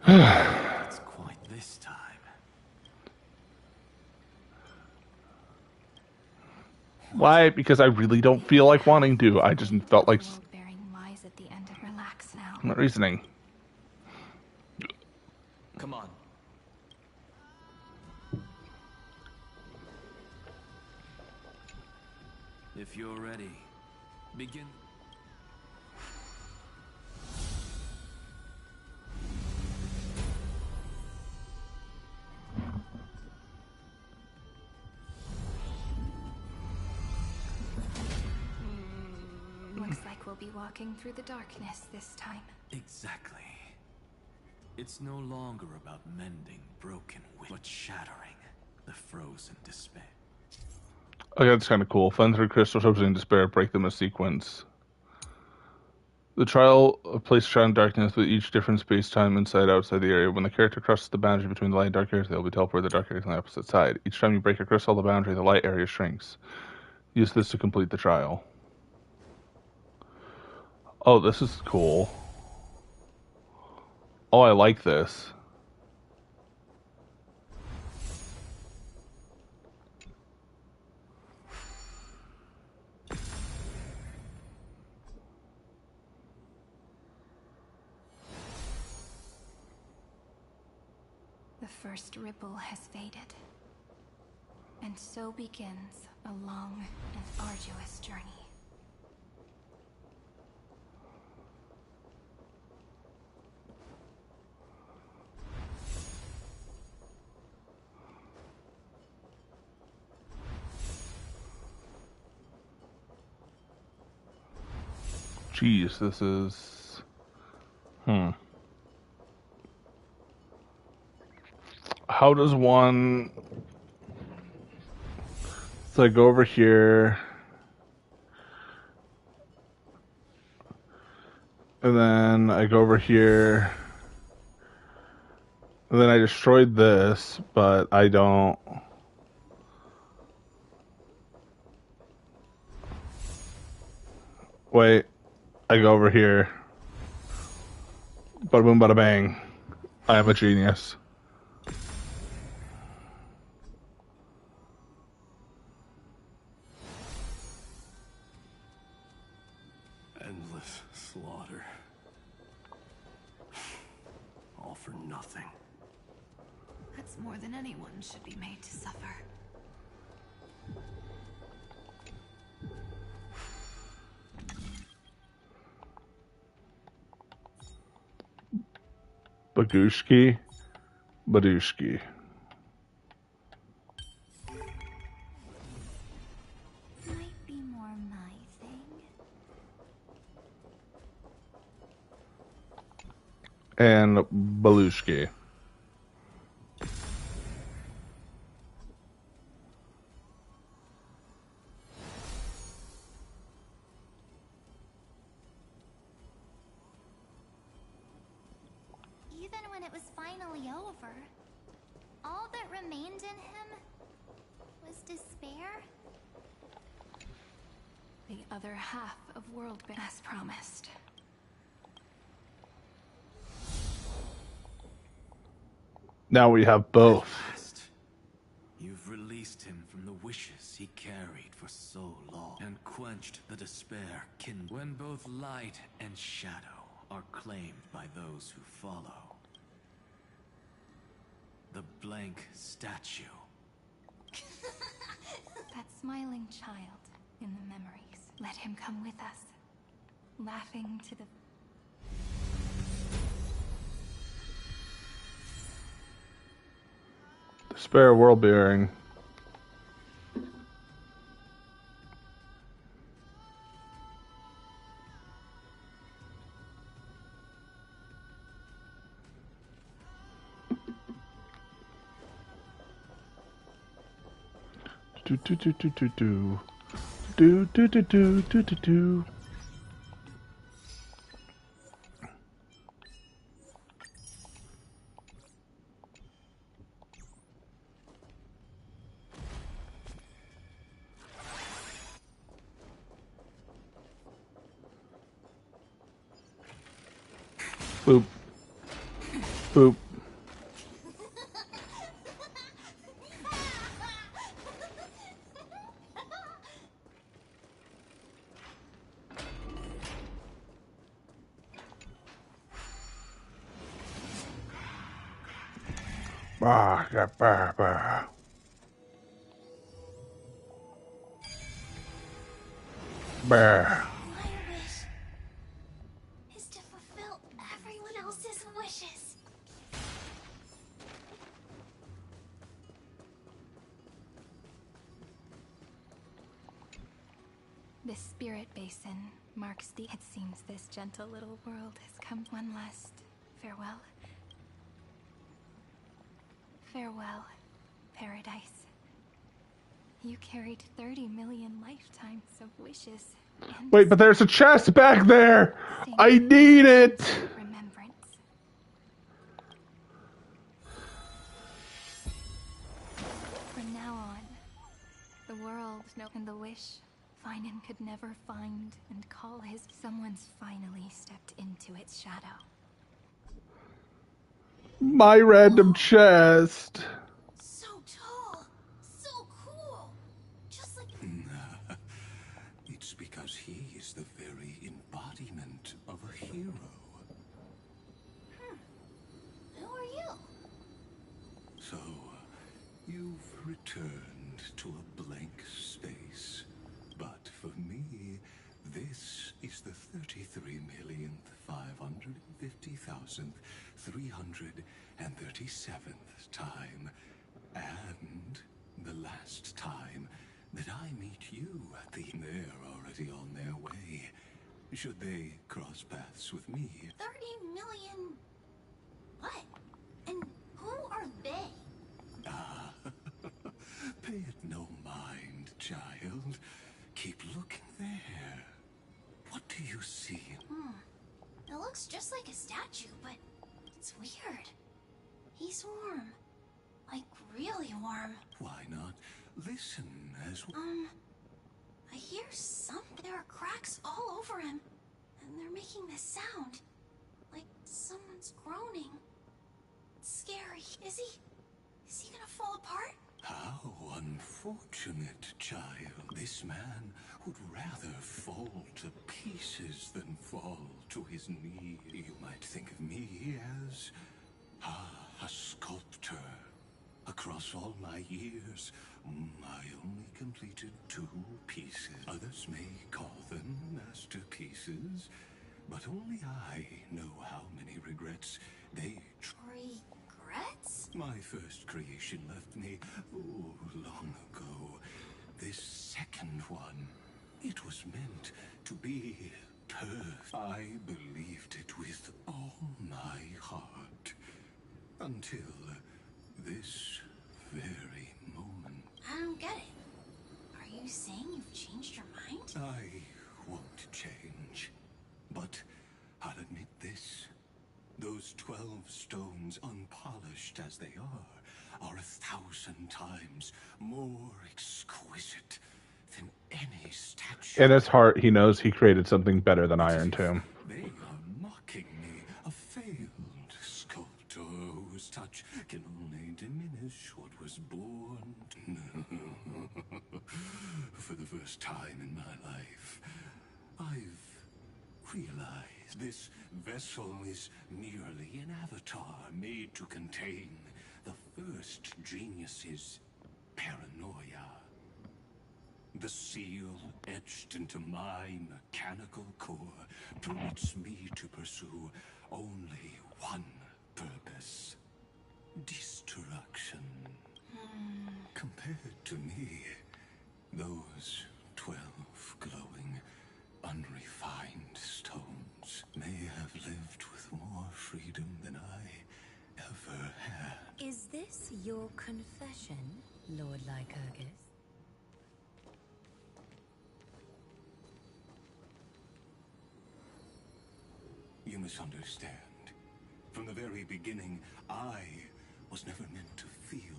It's quite this time. Why? Because I really don't feel like wanting to. I just felt like... I'm not reasoning. Come on. If you're ready, begin. Looks like we'll be walking through the darkness this time. Exactly. It's no longer about mending broken but shattering the frozen despair. Okay, that's kind of cool. Fun through crystals, representing despair, break them in sequence. The trial places a child in darkness with each different space-time inside outside the area. When the character crosses the boundary between the light and dark areas, they'll be teleported to the dark area on the opposite side. Each time you break a crystal, the boundary, the light area shrinks. Use this to complete the trial. Oh, this is cool. Oh, I like this. The first ripple has faded. And so begins a long and arduous journey. Jeez, this is... How does one... So I go over here... And then I go over here... And then I destroyed this, but I don't... Wait. I go over here. Bada boom, bada bang. I am a genius. Endless slaughter. All for nothing. That's more than anyone should be made to suffer. Bagushki. Badushki. Might be more my thing. And Balushki. Even when it was finally over, all that remained in him was despair. The other half of Worldbear, as promised. Now we have both. You've released him from the wishes he carried for so long, and quenched the despair when both light and shadow are claimed by those who follow. The blank statue. That smiling child in the memories. Let him come with us, laughing to the... The spare world bearing. Do do do do do do do do do do do do do. Boop. Boop. Bah, yeah, bah, bah. Bah. My wish is to fulfill everyone else's wishes. This spirit basin marks the... It seems this gentle little world has come. One last farewell. Farewell, paradise. You carried 30 million lifetimes of wishes. And Wait, but there's a chest back there! I need it! remembrance. From now on, the world and the wish Finan could never find and call his... Someone's finally stepped into its shadow. My random chest. So tall, so cool, just like... It's because he is the very embodiment of a hero. Who are you? So, you've returned to a blank space. But for me, this is the 33,550,337th time, and the last time that I meet you at the... They're already on their way. Should they cross paths with me? 30 million... What? And who are they? Ah, pay it no mind, child. Keep looking there. What do you see? It looks just like a statue, but it's weird. He's warm. Like, really warm. Why not listen as... I hear something. There are cracks all over him, and they're making this sound. Like someone's groaning. It's scary. Is he gonna fall apart? How unfortunate, child. This man would rather fall to pieces than fall to his knee. You might think of me as a sculptor. Across all my years, I only completed 2 pieces. Others may call them masterpieces, but only I know how many regrets they... Regrets? My first creation left me, long ago. This second one, it was meant to be perfect. I believed it with all my heart. Until this very moment. I don't get it. Are you saying you've changed your mind? I won't change. But I'll admit this. Those 12 stones, unpolished as they are 1,000 times more exquisite than any statue. In his heart, he knows he created something better than Iron Tomb. They are mocking me, a failed sculptor whose touch can only diminish what was born. For the first time in my life, I've realize this vessel is merely an avatar made to contain the first genius's paranoia. The seal etched into my mechanical core permits me to pursue only one purpose: destruction. Compared to me, those 12 glowing, unrefined stones may have lived with more freedom than I ever had. Is this your confession, Lord Lycurgus? You misunderstand. From the very beginning, I was never meant to feel.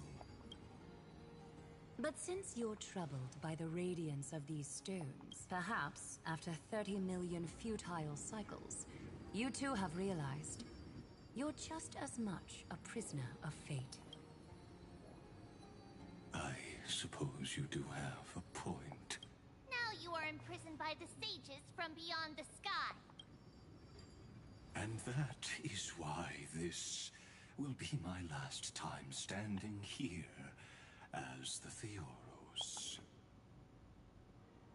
But since you're troubled by the radiance of these stones, perhaps after 30 million futile cycles, you too have realized you're just as much a prisoner of fate. I suppose you do have a point. Now you are imprisoned by the sages from beyond the sky. And that is why this will be my last time standing here as the Theoros.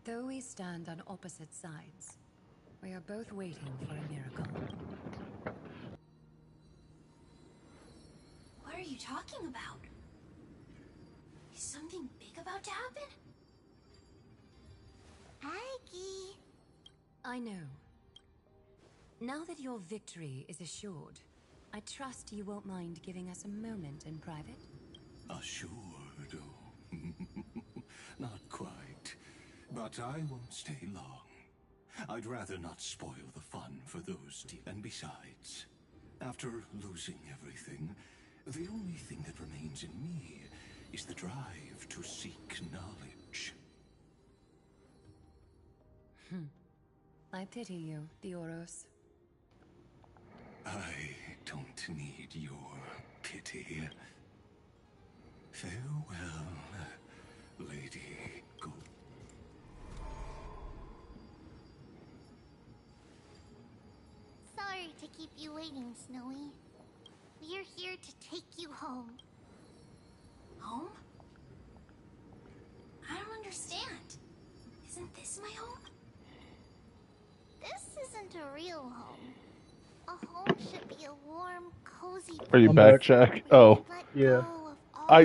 Though we stand on opposite sides, we are both waiting for a miracle. What are you talking about? Is something big about to happen? Aggie. I know. Now that your victory is assured, I trust you won't mind giving us a moment in private. Assured? Oh. Not quite. But I won't stay long. I'd rather not spoil the fun for those. And besides, after losing everything, the only thing that remains in me is the drive to seek knowledge. I pity you, Theoros. I don't need your pity. Farewell, Lady Gold. Sorry to keep you waiting, Snowy. We're here to take you home. Home? I don't understand. Isn't this my home? This isn't a real home. A home should be a warm, cozy Are you place back, Jack? Oh. Yeah.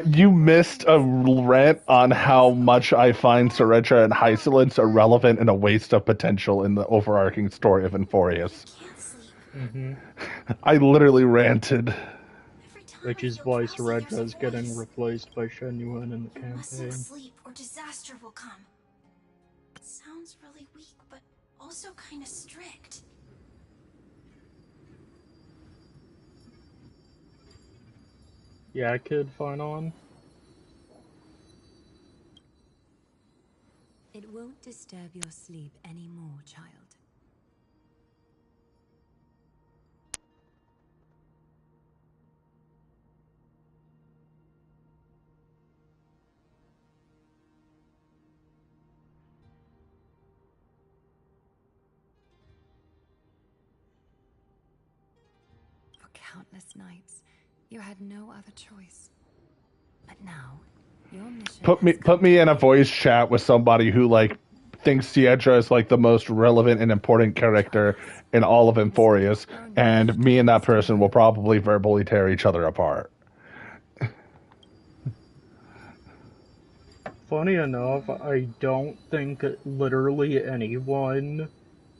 You missed a rant on how much I find Ceretra and Hysolence irrelevant and a waste of potential in the overarching story of Amphoreus. I literally ranted. Which is why Ceretra is getting replaced by Shenyuan in the You mustn't campaign. sleep or disaster will come. It sounds really weak, but also kind of strict. Yeah, kid, fine on. It won't disturb your sleep anymore, child. For countless nights, you had no other choice. But now, your mission Put me in a voice chat with somebody who thinks Siedra is the most relevant and important character in all of Amphoreus, and me and that person will probably verbally tear each other apart. Funny enough, I don't think literally anyone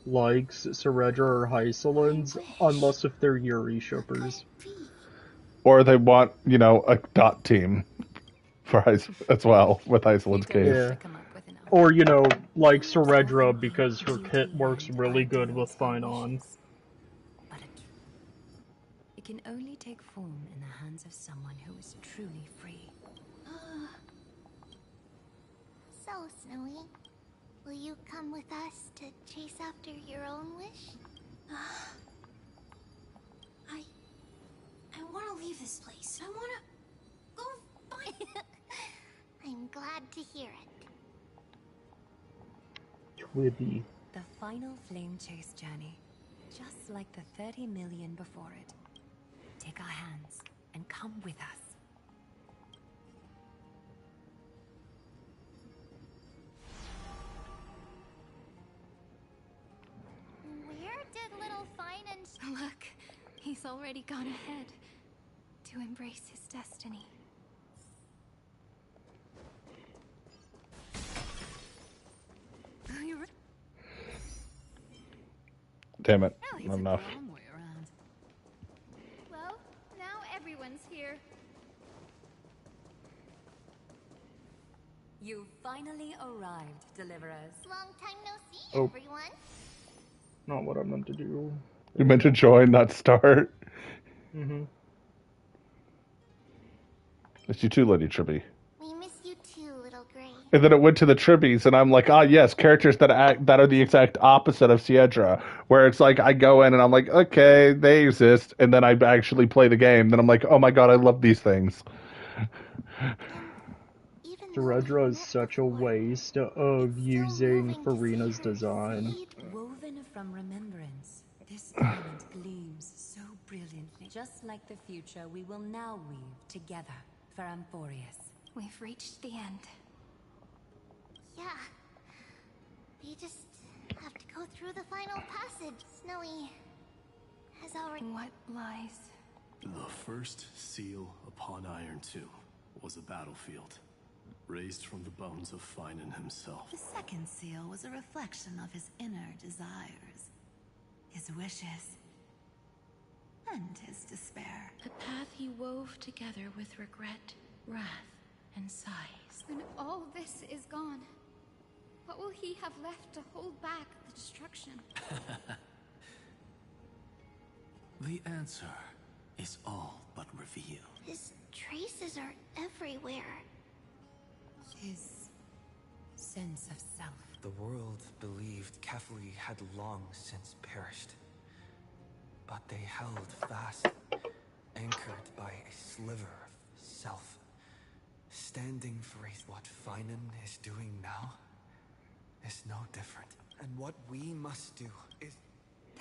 likes Ceredra or Hysolence unless if they're Yuri shippers. Or they want, a dot team for as well, with Hysolence case. Yeah. Or, like Ceredra because her kit works really good with Fine On. It can only take form in the hands of someone who is truly free. So, Snowy, will you come with us to chase after your own wish? I want to leave this place. I want to go find... I'm glad to hear it. Twibby. The final flame chase journey just like the 30 million before it. Take our hands and come with us. Where did little Finan... Look, he's already gone ahead to embrace his destiny. Damn it, not enough. Well, now everyone's here. You finally arrived, Deliverers. Long time no see, Oh. everyone. Not what I meant to do. You meant to join, not start. Mm-hmm. It's you too, Lady Tribby. We miss you too, little Gray. And then it went to the Tribbies, and I'm like, yes, characters that are the exact opposite of Siedra, where it's like I go in and I'm like, okay, they exist, and then I actually play the game. Then I'm like, oh my god, I love these things. Siedra is such a waste of using Farina's design. Woven from remembrance, this diamond gleams so brilliantly. Just like the future, we will now weave together for Amphoreus. We've reached the end. Yeah. We just have to go through the final passage. Snowy has already... What lies? The first seal upon Iron 2 was a battlefield, raised from the bones of Finan himself. The second seal was a reflection of his inner desires, his wishes, and his despair. A path he wove together with regret, wrath, and sighs. When all this is gone, what will he have left to hold back the destruction? The answer is all but revealed. His traces are everywhere. His sense of self. The world believed Kefli had long since perished. But they held fast, anchored by a sliver of self. Standing for what Finan is doing now is no different. And what we must do is...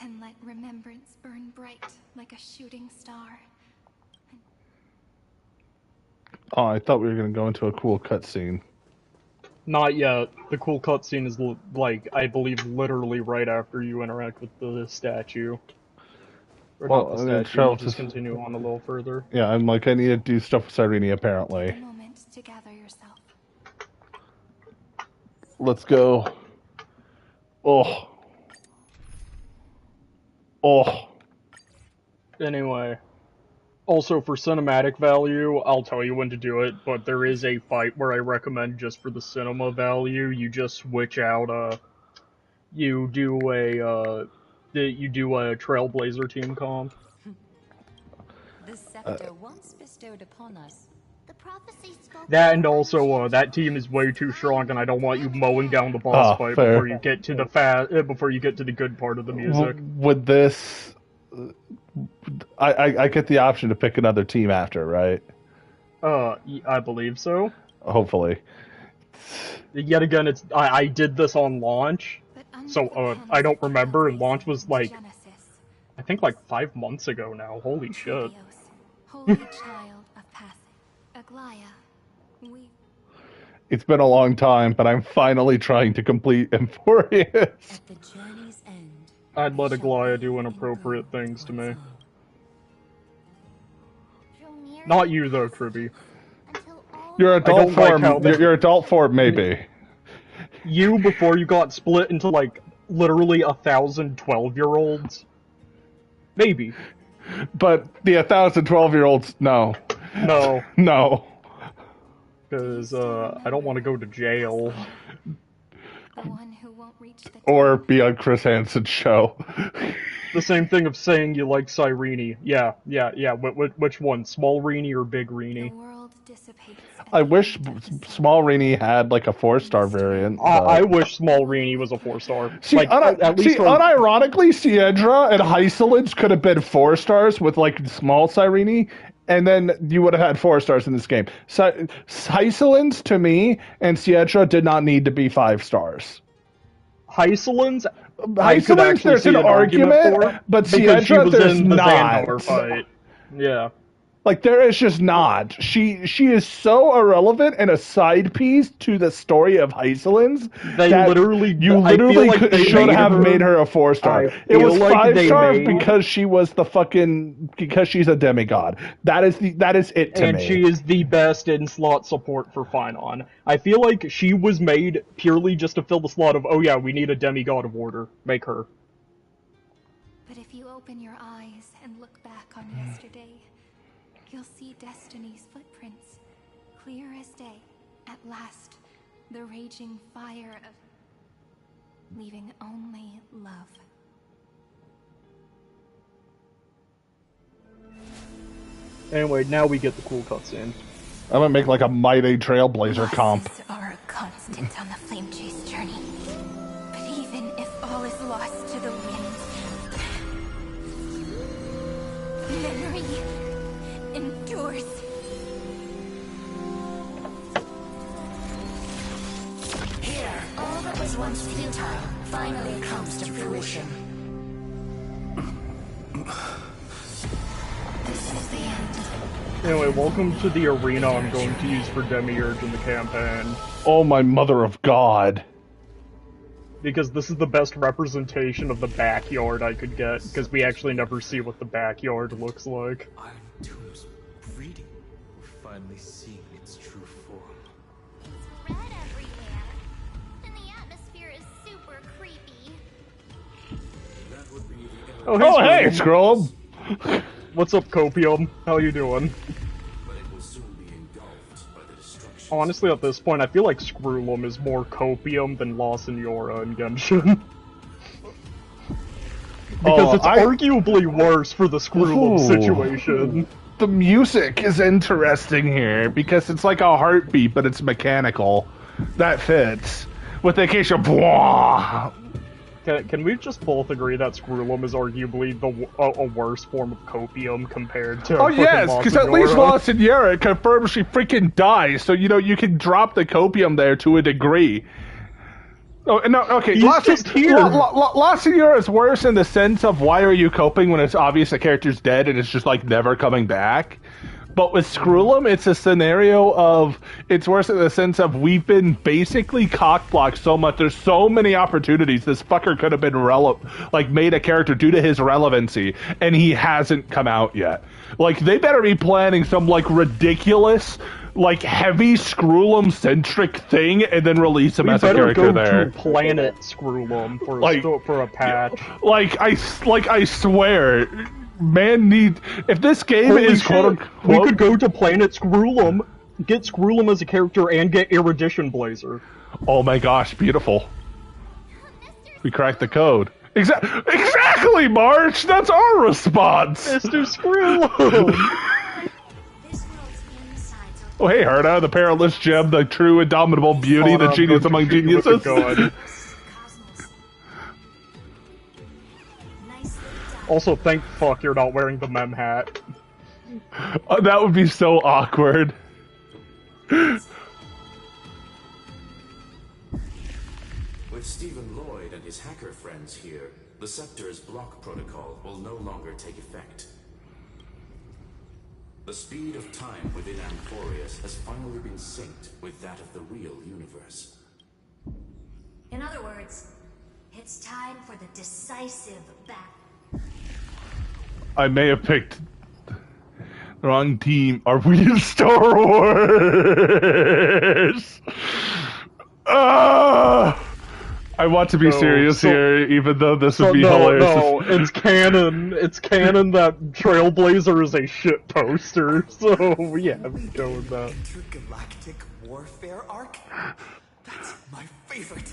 Then let remembrance burn bright like a shooting star. Oh, I thought we were going to go into a cool cutscene. Not yet. The cool cutscene is, like, I believe literally right after you interact with the statue. Or Well, not I the mean, statue, we'll just continue on a little further. Yeah, I'm like, I need to do stuff with Cyrene, apparently. A moment to gather yourself. Let's go. Oh. Oh. Anyway. Also, for cinematic value, I'll tell you when to do it, but there is a fight where I recommend just for the cinema value, you just switch out, you do a Trailblazer team comp. The scepter once bestowed upon us. The prophecy spoke... That, and also, that team is way too strong, and I don't want you mowing down the boss fight fair. before you get to the good part of the music. With this, I get the option to pick another team after, right? I believe so. Hopefully. Yet again, I did this on launch, so, I don't remember, and launch was, like, I think, like, 5 months ago now. Holy shit. Holy child of passage, Aglaya, we... It's been a long time, but I'm finally trying to complete Amphoreus. At the journey's end, I'd let Aglaya do inappropriate things to me. Not you, though, Tribby. Your adult don't like form, how the- your adult form, maybe. You, before you got split into, like, literally 1,000 12-year-olds? Maybe. But the 1,000 12-year-olds, no. No. No. Because, I don't want to go to jail. The one who won't reach the... Or be on Chris Hansen's show. The same thing of saying you like Cyrene. Yeah. Which one? Small Reenie or Big Reenie? The world dissipates. I wish Small Reenie had, like, a 4-star variant. I wish Small Reenie was a 4-star. See, Like, at least unironically, Siedra and Hysolence could have been 4 stars with, like, small Cyrene, and then you would have had 4 stars in this game. Hysolence, to me, and Siedra did not need to be 5 stars. Hysolence, I could actually there's see an an argument for, but because she Siedra, was there's in the not. Xandar fight. Yeah. Like, there is just not. She is so irrelevant and a side piece to the story of Hysolins that you literally should have made her a 4-star. It was 5-star because she was because she's a demigod. That is it to me. And she is the best in slot support for Finon. I feel like she was made purely just to fill the slot of, oh yeah, we need a demigod of order. Make her. But if you open your eyes and look back on yesterday, you'll see Destiny's footprints, clear as day. At last, the raging fire of leaving only love. Anyway, now we get the cool cutscene. I'm gonna make like a Mighty Trailblazer comp. Are a constant on the flame chase journey. But even if all is lost to the wind, memory endures. Here, all that was once futile finally comes to fruition. This is the end. Anyway, welcome to the arena I'm going to use for Demiurge in the campaign. Oh my mother of God. Because this is the best representation of the backyard I could get, because we actually never see what the backyard looks like. Iron Tomb's reading. We're finally seeing its true form. It's red everywhere, and the atmosphere is super creepy. That would be the Oh, hey, Scroll! What's up, Copium? How you doing? But it will soon be engulfed by the destruction. Honestly, at this point, I feel like Screwlum is more Copium than La Senora in Genshin. Because it's arguably worse for the Screwlum situation. The music is interesting here, because it's like a heartbeat, but it's mechanical. That fits. With the occasional bwah. Can we just both agree that Screwlum is arguably a worse form of copium compared to? Oh yes, because at least La Senora confirms she freaking dies, so you can drop the copium there to a degree. Oh no, okay. La Senora is worse in the sense of why are you coping when it's obvious the character's dead and it's just like never coming back. But with Screwlum, it's a scenario of, it's worse in the sense of we've been basically cock-blocked so much. There's so many opportunities. This fucker could have been made a character due to his relevancy, and he hasn't come out yet. Like, they better be planning some, like, ridiculous, like, heavy Screwlum-centric thing, and then release him as a character there. We better go to Planet Screwlum for a patch. I swear... Man if this game is quote-unquote... We could go to Planet Screwlum, get Screwlum as a character, and get Erudition Blazer. Oh my gosh, beautiful. We cracked the code. Exactly, March! That's our response! Mr. Screwlum! Oh hey, Herda, the perilous gem, the true indomitable beauty, the genius among geniuses. Also, thank fuck you're not wearing the mem hat. That would be so awkward. With Stephen Lloyd and his hacker friends here, the Scepter's block protocol will no longer take effect. The speed of time within Amphoreus has finally been synced with that of the real universe. In other words, it's time for the decisive battle. I may have picked the wrong team. Are we in Star Wars? I want to be serious here, even though this would be hilarious. No, it's canon. It's canon that Trailblazer is a shit poster, so yeah, we go with that. Intergalactic warfare arc? That's my favorite.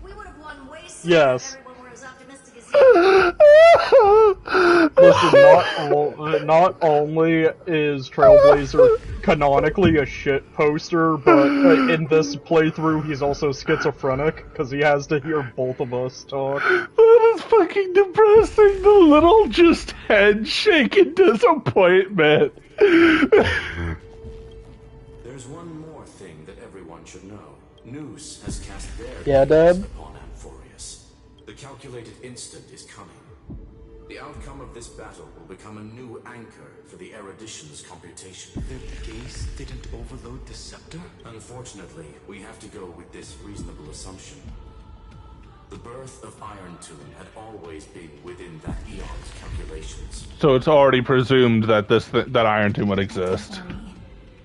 We would have won way sooner yes. if everyone were as optimistic as you. Listen, not only is Trailblazer canonically a shit poster, but in this playthrough he's also schizophrenic, because he has to hear both of us talk. That is fucking depressing, the little just head shaking disappointment. There's one more everyone should know. Noose has cast their Yeah, gaze Dad? upon Amphoreus. The calculated instant is coming. The outcome of this battle will become a new anchor for the erudition's computation. Their gaze didn't overload the scepter? Unfortunately, we have to go with this reasonable assumption. The birth of Iron Tomb had always been within that eon's calculations. So it's already presumed that that Iron Tomb would exist.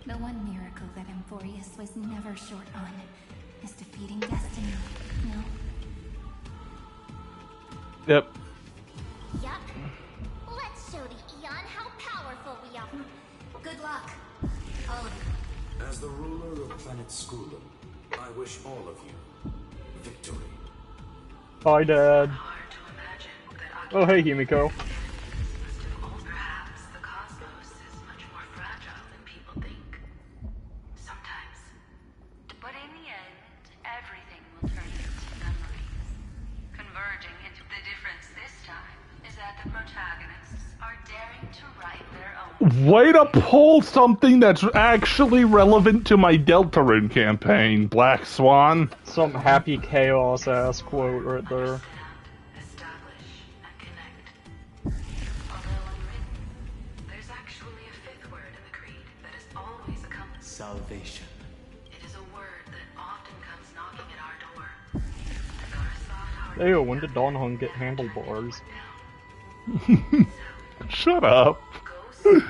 The one miracle that Amphoreus was never short on is defeating destiny, no? Yep. Yup. Let's show the Eon how powerful we are. Good luck, all of you. As the ruler of planet Skulum, I wish all of you victory. Bye, Dad. Oh, hey, Himiko. Perhaps the cosmos is much more fragile than people think. Sometimes. But in the end, everything will turn into memories. Converging into the difference this time is that the protagonists are daring to write their own. Way to pull something that's actually relevant to my Deltarune campaign, Black Swan. Some happy chaos ass quote right there. There's actually a fifth word in the creed that is always accompanied. Salvation. It is a word that often comes knocking at our door. And our soft-hearted Ew, when did Donhung get handlebars? Shut up. Make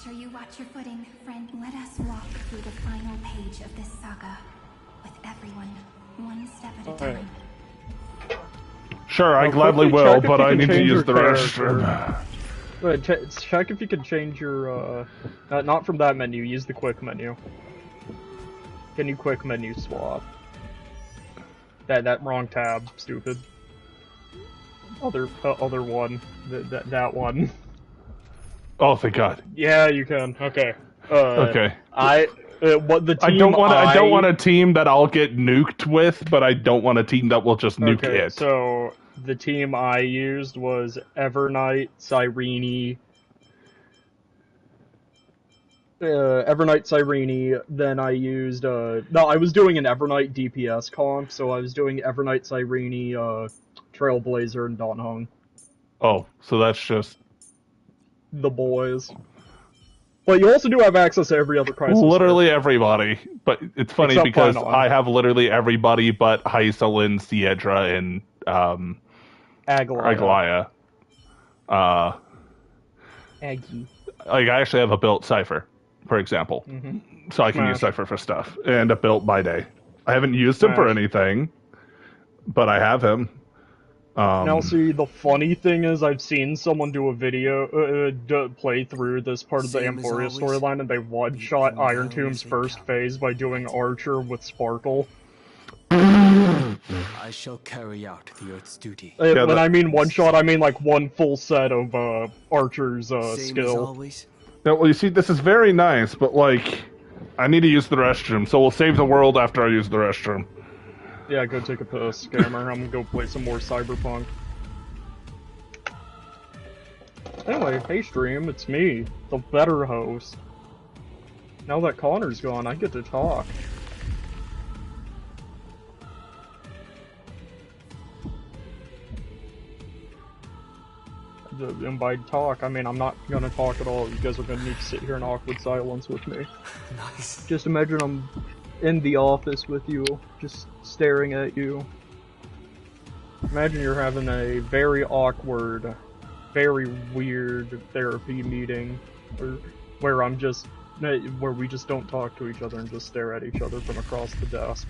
sure you watch your footing, friend. Let us walk through the final page of this saga. With everyone, one step at a time. Sure, I gladly will, but I need to use the restroom. Wait, check if you can change your, not from that menu, use the quick menu. Can you quick menu swap? That wrong tab, stupid. Other one. That one. Oh, thank God. Yeah, you can. Okay. Okay. What the team I don't want a team that I'll get nuked with, but I don't want a team that will just nuke it. So the team I used was Evernight, Cyrene, then I used, no, I was doing an Evernight DPS comp, so I was doing Evernight, Cyrene, Trailblazer, and Donhung. Oh, so that's just... the boys. But you also do have access to every other crisis. Literally everybody. But it's funny Except because Pinon. I have literally everybody but Hysalin, Siedra, and Aglaya. Aggie. Like, I actually have a built Cypher, for example. So I can use Cypher for stuff. And a built by day. I haven't used him for anything, but I have him. Now, see, the funny thing is, I've seen someone do a video, play through this part of the Amphoreus storyline, and they one-shot Iron Tomb's first phase by doing Archer with Sparkle. I shall carry out the Earth's duty. When I mean one-shot, I mean like one full set of Archer's Same as skill. always. Yeah, well, you see, this is very nice, but, like, I need to use the restroom, so we'll save the world after I use the restroom. Yeah, go take a piss, Scammer. I'm gonna go play some more Cyberpunk. Anyway, hey stream, it's me, the better host. Now that Connor's gone, I get to talk. And by talk, I mean I'm not gonna talk at all. You guys are gonna need to sit here in awkward silence with me. Nice. Just imagine I'm in the office with you, just staring at you. Imagine you're having a very awkward, very weird therapy meeting, where we just don't talk to each other and just stare at each other from across the desk.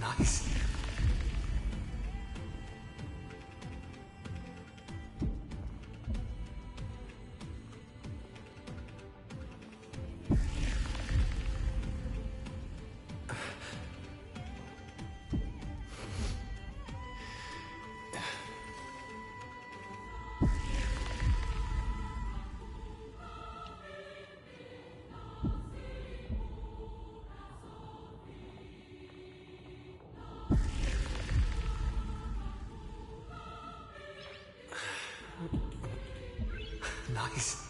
Nice. Nice.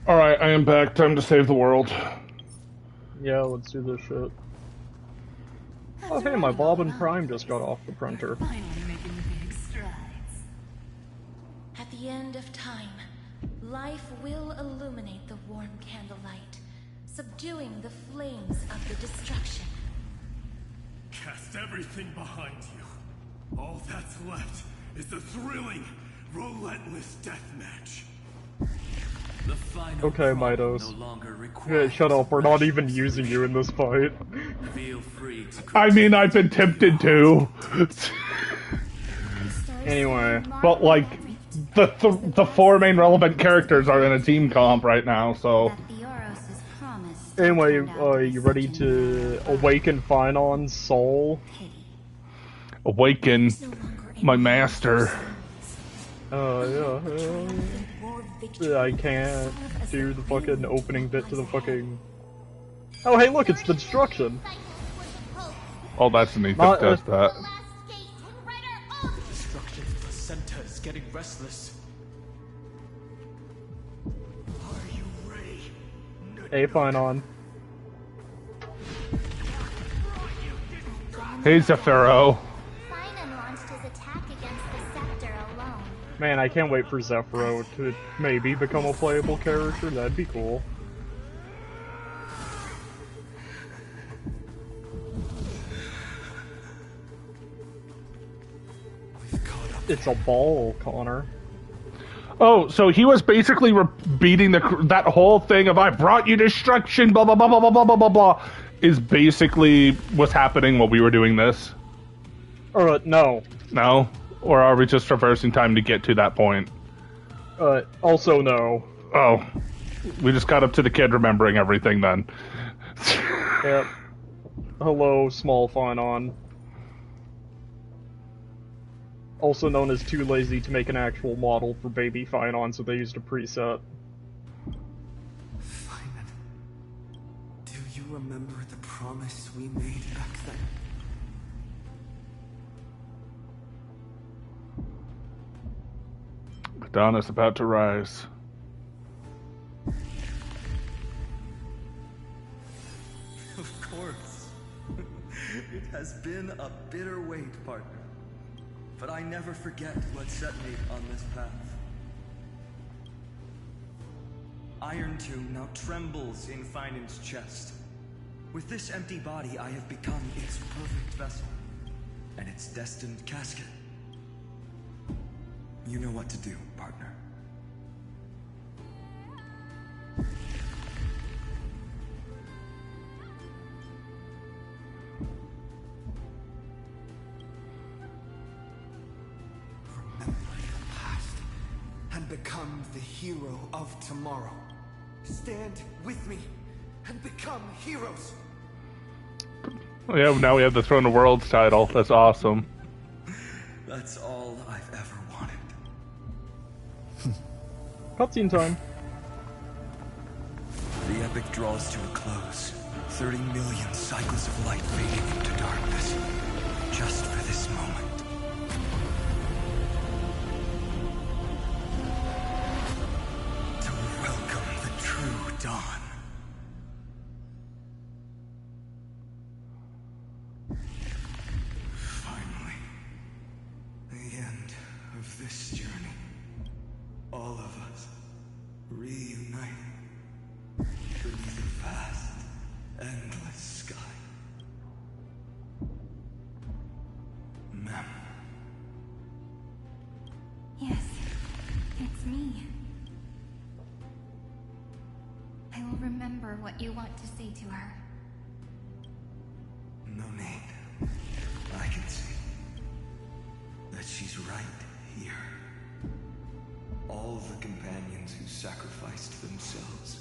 Alright, I am back. Time to save the world. Yeah, let's do this shit. Oh hey, my Bob and Prime just got off the printer. Finally making big strides. At the end of time, life will illuminate the warm candlelight, subduing the flames of the destruction. Cast everything behind you. All that's left is the thrilling, relentless deathmatch. The final Okay, problem Midos. no longer Yeah, requires shut up, we're not even using you in this fight. Feel free to I mean, I've been tempted to. Anyway. But, like, the four main relevant characters are in a team comp right now, so... Anyway, you ready to awaken Finon's soul? Awaken my master. Yeah. I can't do the fucking opening bit to the fucking... Oh hey look, it's the destruction! Oh, that's neat that does that. Destruction's placenta is getting restless. Are you ready? Hey, Finon. Hey, Zephyro. Finon launched his attack against the scepter alone. Man, I can't wait for Zephyro to maybe become a playable character, that'd be cool. It's a ball, Connor. Oh, so he was basically beating that whole thing of "I brought you destruction," blah blah blah blah blah blah blah blah blah, is basically what's happening while we were doing this. No. No? Or are we just traversing time to get to that point? Also no. Oh. We just got up to the kid remembering everything then. Yep. Hello, small Finon. Also known as too lazy to make an actual model for baby Finon, so they used a preset. Finon, do you remember the promise we made back then? The dawn is about to rise. Of course. It has been a bitter wait, partner. But I never forget what set me on this path. Iron Tomb now trembles in Finan's chest. With this empty body, I have become its perfect vessel, and its destined casket. You know what to do, partner. And become the hero of tomorrow. Stand with me and become heroes. Oh, yeah, now we have the Throne of Worlds title. That's awesome. That's all I've ever wanted. Cutscene time. The epic draws to a close. 30 million cycles of light fading into darkness. Just for this moment. Dawn. Finally, the end of this journey. All of us reunited beneath a vast, endless sky. Mem. Yes, it's me. I will remember what you want to say to her. No need. I can see that she's right here. All the companions who sacrificed themselves,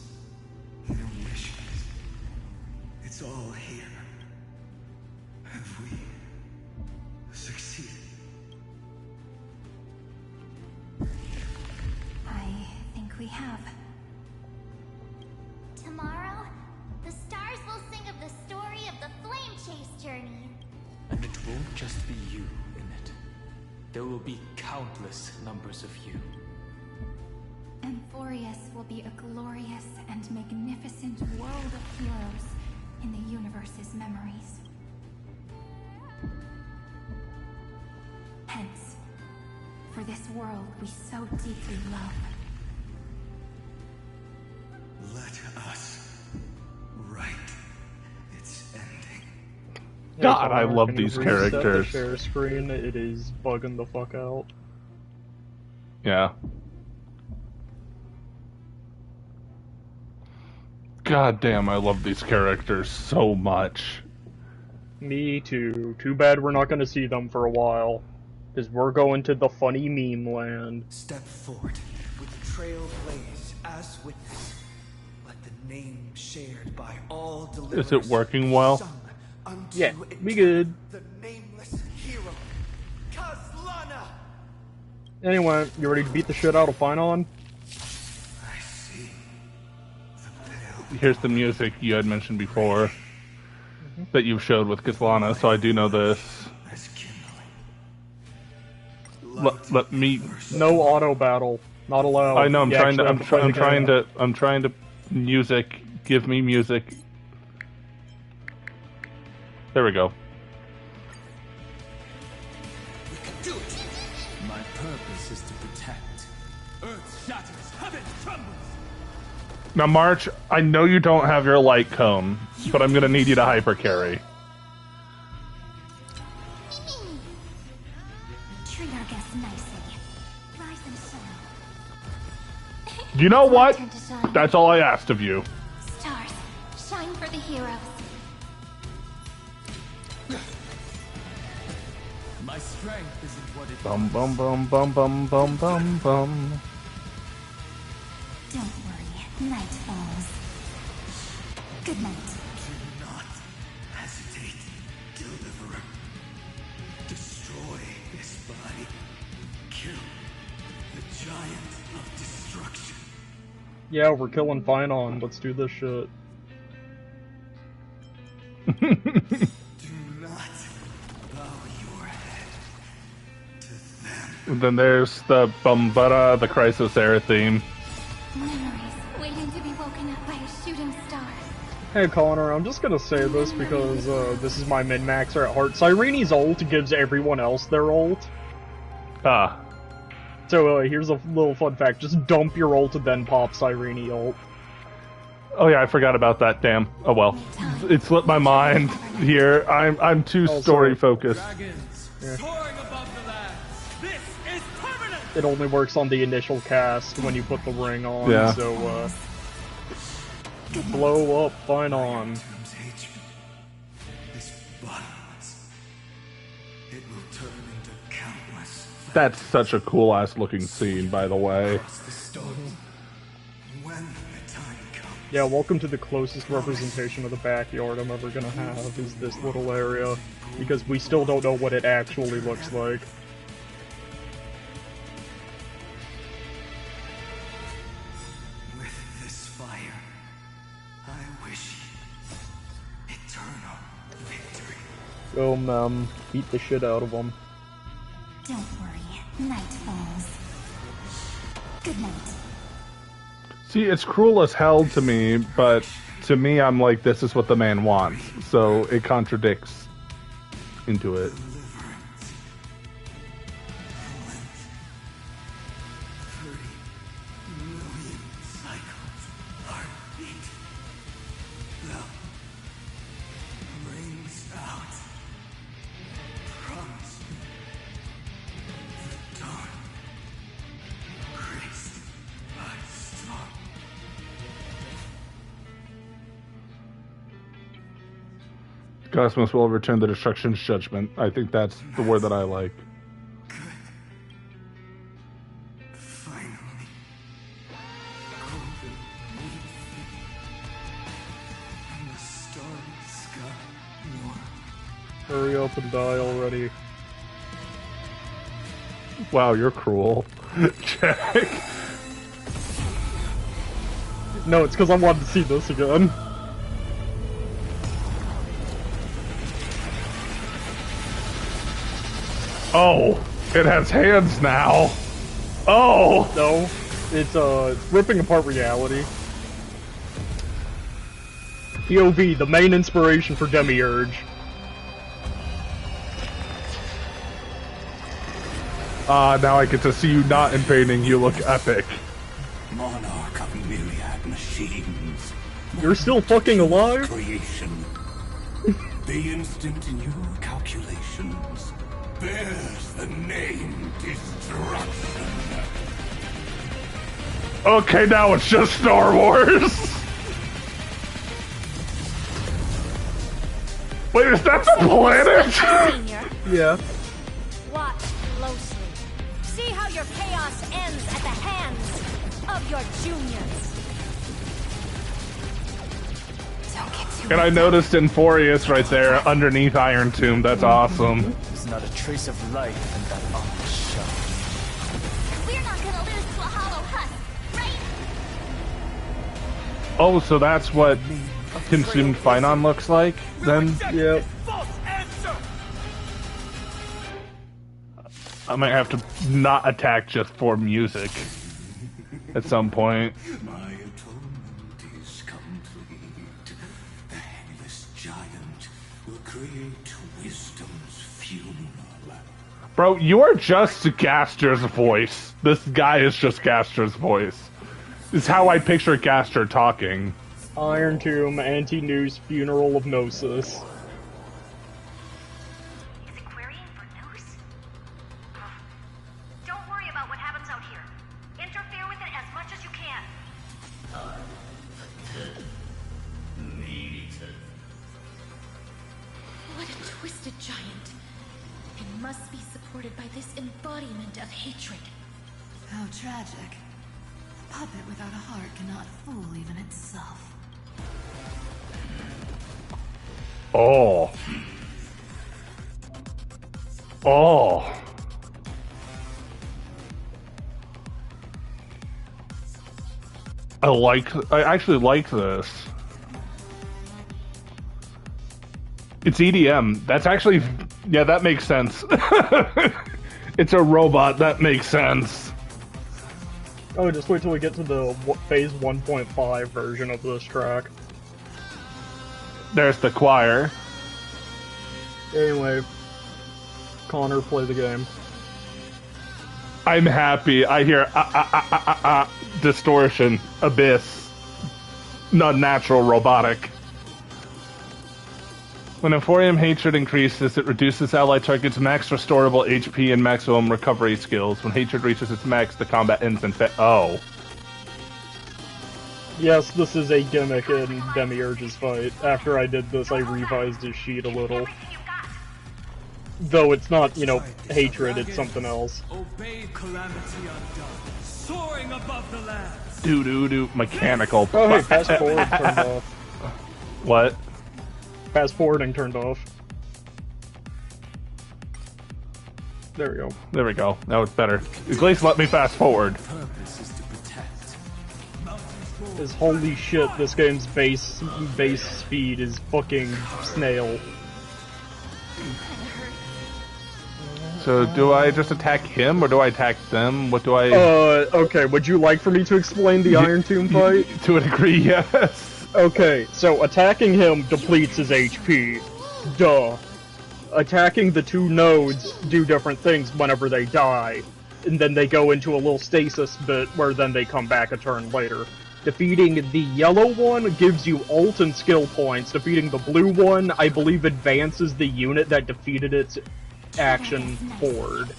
their wishes, it's all here. Have we succeeded? I think we have. Tomorrow, the stars will sing of the story of the Flame Chase journey. And it won't just be you in it. There will be countless numbers of you. Amphoreus will be a glorious and magnificent world of heroes in the universe's memories. Hence, for this world we so deeply love. Let us write its ending. God, I love Can you these reset characters. The share screen, it is bugging the fuck out. Yeah. God damn, I love these characters so much. Me too. Too bad we're not gonna see them for a while. Because we're going to the funny meme land. Step forward, with the trail blaze as witness. Let the name shared by all deliverers. Is it working well? Yeah, we good. The nameless hero, Kazlana. Anyway, you ready to beat the shit out of Finon? Here's the music you had mentioned before that you've showed with Kaslana, so I do know this. Let me. No auto battle, not allowed. I know. I'm You trying to. actually have I'm play the game. trying to. Music. Give me music. There we go. My purpose is to protect. Earth shatters, heaven trembles. Now, March, I know you don't have your light cone, but I'm gonna need you to hyper carry. Treat our guests nicely. Rise and shine. You know It's my what? turn to shine. That's all I asked of you. Stars, shine for the heroes. My strength isn't what it Bum bum bum bum bum bum bum bum. Don't worry, night falls. Good night. Do not hesitate, Deliverer. Destroy this body. Kill the giant of destruction. Yeah, we're killing Finon. Let's do this shit. Do not bow your head to them. And then there's the Bumbara, the Chrysosera theme. Memories waiting to be woken up by a shooting star. Hey Connor, I'm just gonna say this because this is my min-maxer at heart. Cyrene's ult gives everyone else their ult. Ah. So here's a little fun fact. Just dump your ult and then pop Cyrene ult. Oh yeah, I forgot about that. Damn. Oh well, it slipped my mind here. I'm too story focused. Yeah. soaring above the land. This is permanent. It only works on the initial cast when you put the ring on, Yeah. so blow up, Finon. This bottomless. It will turn into countless. That's such a cool ass looking scene, by the way. When the time comes. Yeah, welcome to the closest representation of the backyard I'm ever gonna have, is this little area. Because we still don't know what it actually looks like. With this fire, I wish eternal victory. Go, beat the shit out of them. Don't worry, night falls. Good night. See, it's cruel as hell to me, but to me, I'm like, this is what the man wants. So it contradicts into it. Cosmos will return the destruction's judgment. I think that's the word that I like. Finally. Golden leaf. And the starry sky warm. Hurry up and die already. Wow, you're cruel. Jack. No, it's because I wanted to see this again. Oh, it has hands now. Oh! No, it's ripping apart reality. POV, the main inspiration for Demiurge. Now I get to see you not in painting. You look epic. Monarch of myriad machines. You're still fucking alive? Creation. The instinct in your calculations bears the name destruction. Okay, now it's just Star Wars. Wait, is that the planet? Yeah. Watch closely. See how your chaos ends at the hands of your juniors. Don't get too And I noticed Amphoreus right there underneath Iron Tomb. That's awesome. There's not a trace of life in that awful shell. We're not gonna lose to a hollow husk, right? Oh, so that's what consumed Phynon looks like, then? Yep. I might have to not attack just for music at some point. My atonement is complete. The headless giant will create wisdom's funeral. Bro, you are just Gaster's voice. This guy is just Gaster's voice. It's how I picture Gaster talking. Iron Tomb, Anti-News, Funeral of Gnosis. Don't worry about what happens out here. Interfere with it as much as you can. What a twisted giant. It must be supported by this embodiment of hatred. How tragic. A puppet without a heart cannot fool even itself. Oh. Oh. I actually like this. It's EDM. That's actually, yeah, that makes sense. It's a robot. That makes sense. Oh, just wait till we get to the phase 1.5 version of this track. There's the choir. Anyway, Connor, play the game. I'm happy. I hear distortion, abyss, not natural, robotic. When Amphoreum hatred increases, it reduces allied targets' max restorable HP and maximum recovery skills. When hatred reaches its max, the combat ends in oh. Yes, this is a gimmick in Demiurge's fight. After I did this, I revised his sheet a little. Though it's not, you know, hatred, it's something else. Obey calamity undone, soaring above the lands. Doo-doo-doo, mechanical. Oh, hey, fast forward turned off. What? Fast forwarding turned off. There we go. There we go. Now it's better. At least let me fast forward. Purpose is to protect. Is holy shit, this game's base speed is fucking snail. So do I just attack him or do I attack them? What do I... Okay, would you like for me to explain the Iron Tomb fight? To a degree, yes. Okay, so attacking him depletes his HP. Duh. Attacking the two nodes do different things whenever they die. And then they go into a little stasis bit where then they come back a turn later. Defeating the yellow one gives you ult and skill points. Defeating the blue one, I believe, advances the unit that defeated its action forward.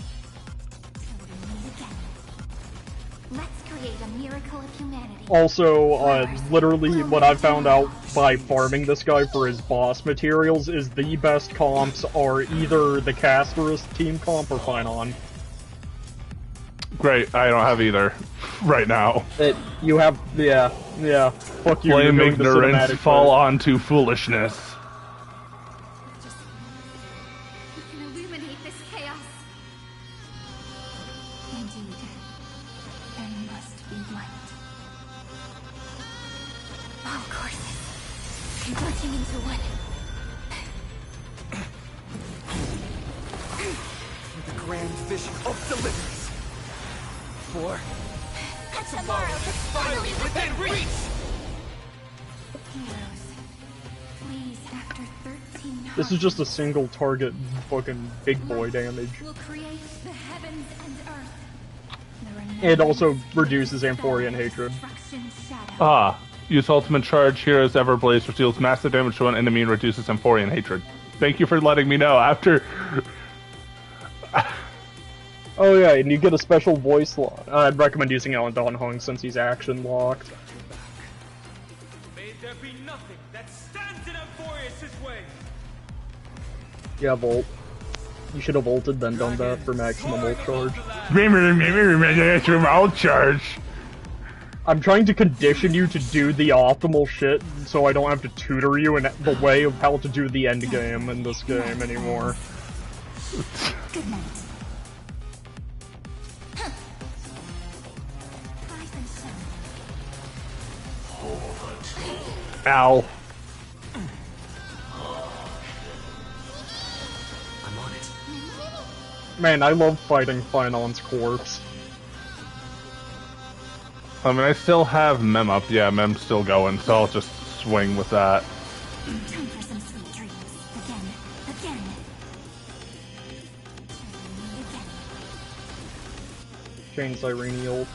Let's create a miracle of humanity. Also, literally what I found out by farming this guy for his boss materials is the best comps are either the Casterus team comp or Phynon. Great, I don't have either right now. You have, yeah, fuck you. Blame ignorance, fall onto foolishness. vision of deliverance. For Tomorrow is finally within reach! Heroes, please, after 13 This is just a single target fucking big boy damage. Will create the heavens and earth. It also reduces Amphorean hatred. Ah, use ultimate charge. Heroes Everblaze deals massive damage to an enemy and reduces Amphorean hatred. Thank you for letting me know after... Oh yeah, and you get a special voice lock. I'd recommend using it on Don Hung since he's action locked. May there be nothing that stands in Amphoreus' way. Yeah, Volt. You should have ulted then done that for maximum ult charge. Maximum ult charge. I'm trying to condition you to do the optimal shit so I don't have to tutor you in the way of how to do the end game in this game anymore. Good night. Ow. I'm on it. Man, I love fighting Finon's corpse. I mean, I still have Mem up. Yeah, Mem's still going, so I'll just swing with that. Time for some sweet dreams. Again. Chain Cyrene ult.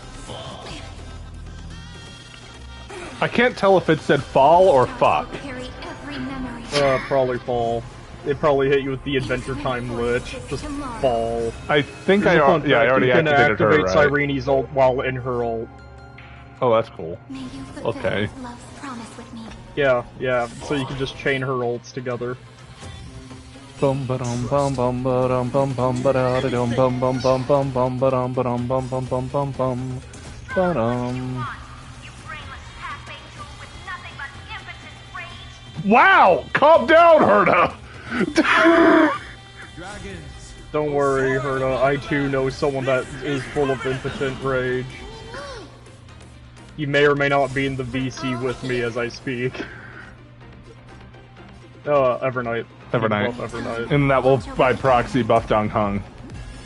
I can't tell if it said fall or fuck. Carry every memory. Probably fall. It probably hit you with the Adventure Time Lich. Just fall. I think I already activated her, You can activate right? Cyrene's ult while in her ult. Oh, that's cool. May you fulfill Okay. love's promise with me. Yeah, so you can just chain her ults together. Bum ba dum bum bum ba dum bum bum ba da dum bum bum bum bum bum ba dum bum bum bum bum bum bum ba dum. Wow! Calm down, Herda! Dragons. Don't worry, Herda. I too know someone that is full of impotent rage. You may or may not be in the VC with me as I speak. Evernight. Evernight. Buff Evernight. And that will, by proxy, buff Dong Hung.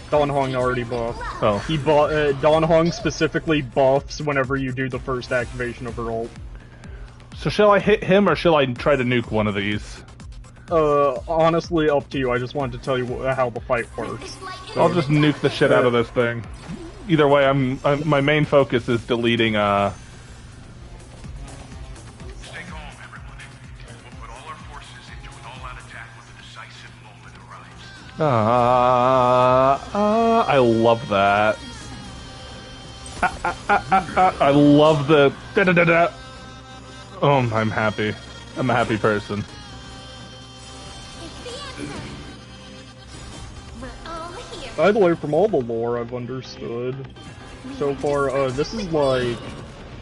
Don Hung already buffed. Oh. He Don Hung specifically buffs whenever you do the first activation of her ult. So shall I hit him, or shall I try to nuke one of these? Honestly, up to you. I just wanted to tell you how the fight works. So, I'll just nuke the shit out of this thing. Either way, my main focus is deleting, Stay calm, everyone. We'll put all our forces into an all-out attack when the decisive moment arrives. I love that. I love the da-da-da-da. Oh, I'm happy. I'm a happy person. By the way, from all the lore I've understood so far, this is like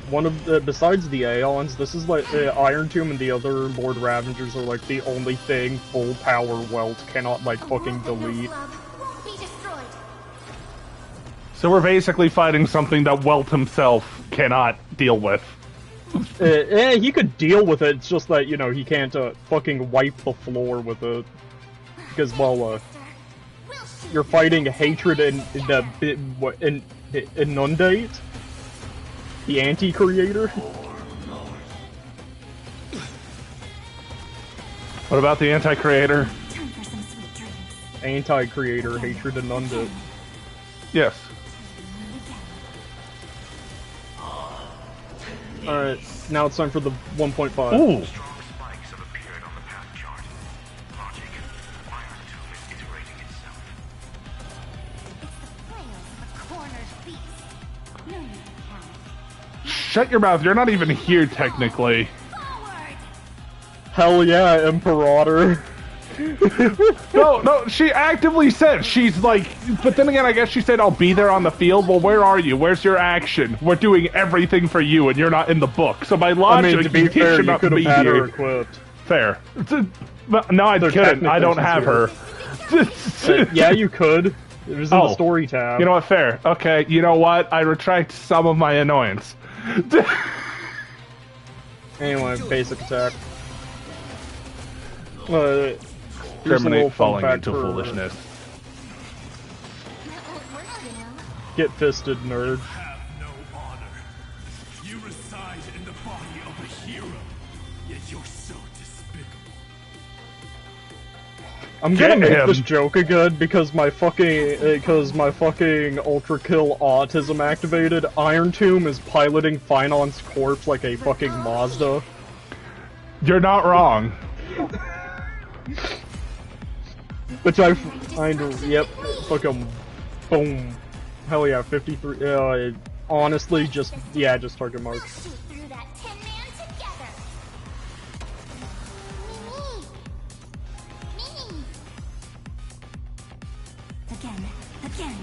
one of the, besides the Aeons, this is like Iron Tomb and the other Lord Ravengers are like the only thing full power Welt cannot like fucking delete. So we're basically fighting something that Welt himself cannot deal with. He could deal with it, it's just that, you know, he can't fucking wipe the floor with it. Because, well, you're fighting hatred and Inundate? The anti-creator? What about the anti-creator? Anti-creator, hatred Inundate. Yes. Alright, now it's time for the 1.5. Ooh! Shut your mouth, you're not even here technically. Hell yeah, Imperator. No, she actively said, she's like, but then again, I guess she said, I'll be there on the field. Well, where are you? Where's your action? We're doing everything for you, and you're not in the book. So by logic, I mean, to be fair, should you not could be have had here. her equipped. Fair. No, I couldn't. I don't have her. Yeah, you could. It was in the story tab. You know what? Fair. Okay, you know what? I retract some of my annoyance. Anyway, basic attack. Here's a little Terminate fun falling fact into for- foolishness. Get fisted, nerd. Have no honor. You reside in the body of a hero, yet you're so despicable. I'm gonna Get make him. this joke again because my fucking Ultra Kill autism activated. Iron Tomb is piloting Finon's corpse like a fucking Mazda. You're not wrong. Which I find, yep, fucking boom. Hell yeah, 53, honestly, just target mark. Through that tin man together. Mini. Again.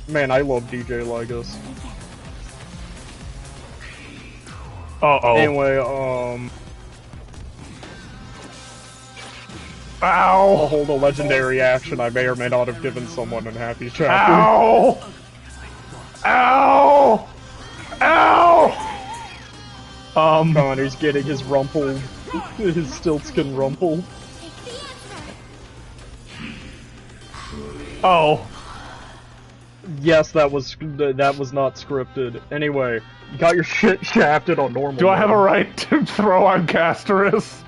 Man, I love DJ Legos. Uh-oh. Anyway, Ow! I'll hold a legendary action I may or may not have given someone in Happy Chapter. Ow! Ow! Ow! Connor's getting his rumpled, his Stiltskin rumpled. Oh. Yes, that was not scripted. Anyway, you got your shit shafted on normal. Do I have a right to throw on Casterus?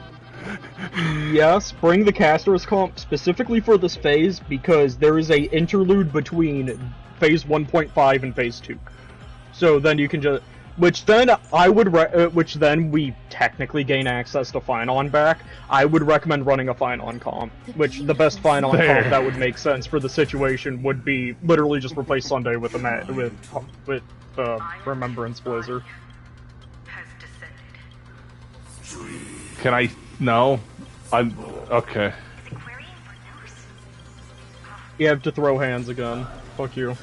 Yes, bring the Casterus comp specifically for this phase because there is a interlude between phase 1.5 and phase 2. So then you can just, which then we technically gain access to Finon back. I would recommend running a Finon comp, which the best Finon comp that would make sense for the situation would be literally just replace Sunday with Remembrance Blizzard. Can I? No. I'm okay. You have to throw hands again. Fuck you.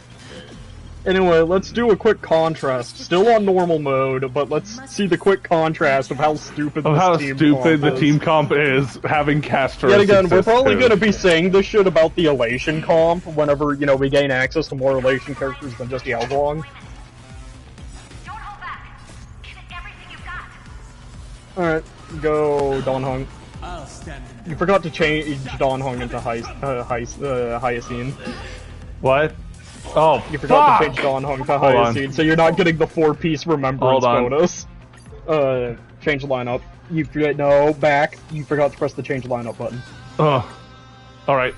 Anyway, let's do a quick contrast. Still on normal mode, but let's see the quick contrast of how stupid the team comp is having Casterus. Yet again, we're probably going to be saying this shit about the Elation comp whenever, we gain access to more Elation characters than just Yalguang. Alright, go Donhung. You forgot to change Donhung into Hyacine. What? Oh, you forgot to change Donhung to Hyacine, so you're not getting the 4-piece remembrance bonus. Change lineup. No, back. You forgot to press the change lineup button. Oh. Alright.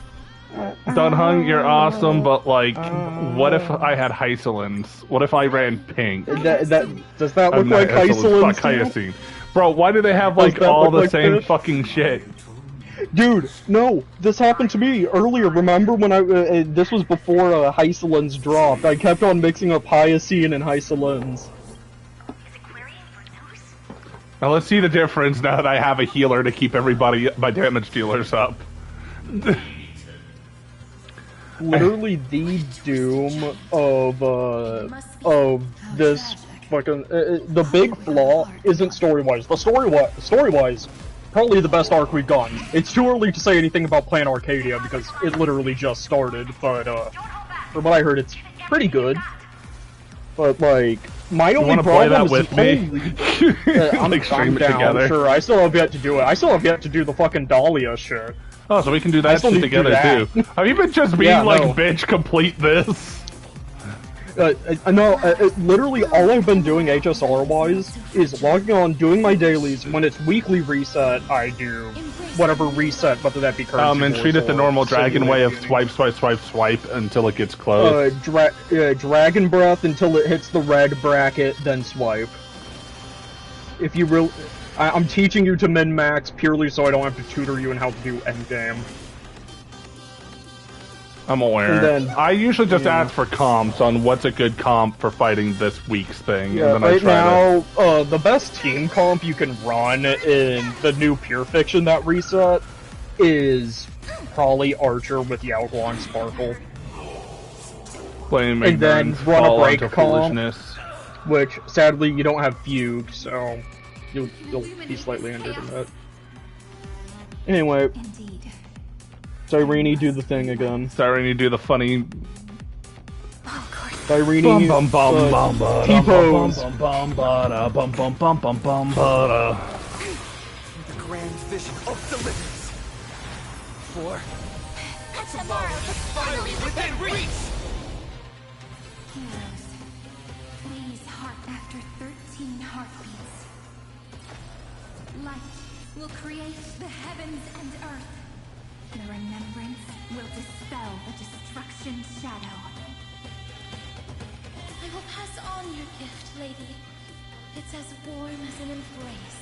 Donhung, you're awesome, but what if I had Hysolins? What if I ran pink? Does that look like Hysolins? Fuck Hyacine. Bro, why do they have all the same fucking shit? Dude, no, this happened to me earlier. Remember when this was before Hysolins dropped. I kept on mixing up Hyacine and Hysolins. Now let's see the difference now that I have a healer to keep my damage dealers up. Literally the doom of this fucking the big flaw isn't story-wise. The story-wise, probably the best arc we've gotten. It's too early to say anything about Plan Arcadia because it literally just started, but from what I heard, it's pretty good. But my only problem is I'm stream it down, together. Sure, I still have yet to do it. I still have yet to do the fucking Dahlia shit. Oh, so we can do that shit together too. Have you been just being bitch, complete this? No, literally all I've been doing HSR-wise is logging on, doing my dailies. When it's weekly reset, I do whatever reset, whether that be currency and treat it the normal dragon way of swipe until it gets close. Dragon breath until it hits the red bracket, then swipe. If you I'm teaching you to min-max purely so I don't have to tutor you in how to do endgame. I'm aware. I usually just ask for comps on what's a good comp for fighting this week's thing. Yeah, and then right now, the best team comp you can run in the new Pure Fiction that reset is probably Archer with Yalguang Sparkle. And then run a break comp, which sadly you don't have Fugue, so you'll be slightly under that. Anyway. Cyrene, do the thing again. Cyrene, do the funny. Cyrene, T-pose. The grand vision of deliverance. For tomorrow is finally within reach. Heroes, please heart after 13 heartbeats. Light will create the heavens and earth. The remembrance will dispel the destruction shadow. I will pass on your gift, lady. It's as warm as an embrace.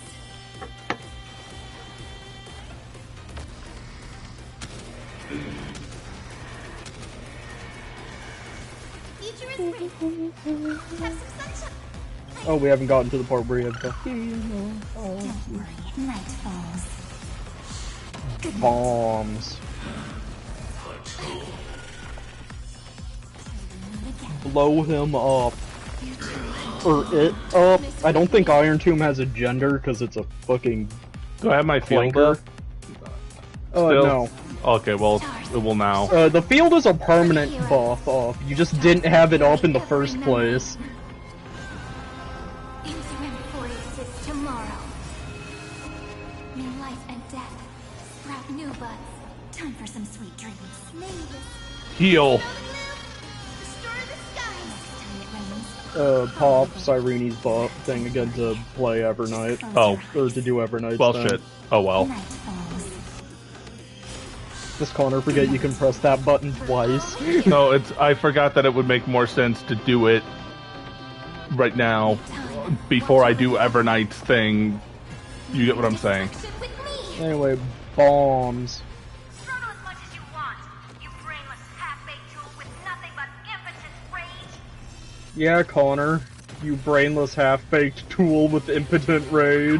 Future is great. Have some sunshine. Oh, we haven't gotten to the part where you have to. Don't worry, night falls. Good night. Bombs. Blow him up. Or it up. I don't think Iron Tomb has a gender because it's a fucking. Do I have my field up? No. Okay, well, it will now. The field is a permanent buff off. You just didn't have it up in the first place. Into Amphoreus' tomorrow. May life and death sprout new buds. Time for some sweet dreams. Heal. Pop Cyrene's bot thing again to play Evernight. Oh. Or to do Evernight. Well, shit. Oh, well. Just Connor, forget you can press that button twice. No, I forgot that it would make more sense to do it right now before I do Evernight's thing. You get what I'm saying? Anyway, bombs. Yeah, Connor, you brainless half-baked tool with impotent rage.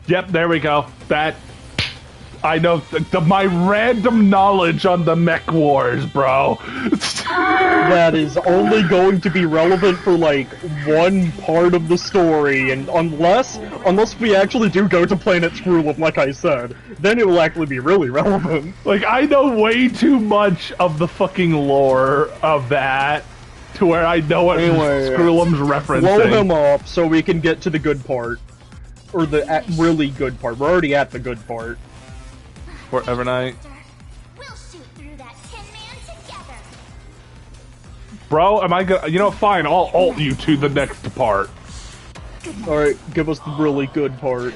Yep, there we go. I know my random knowledge on the mech wars, bro. That is only going to be relevant for like one part of the story, and unless we actually do go to Planet Screwlum, like I said, then it will actually be really relevant. Like, I know way too much of the fucking lore of that to where I know what Screwlum's referencing. Blow him up so we can get to the good part. Or the really good part. We're already at the good part. For Evernight. We'll shoot through that tin man together. Bro, am I gonna... You know, fine, I'll ult you to the next part. Alright, give us the really good part.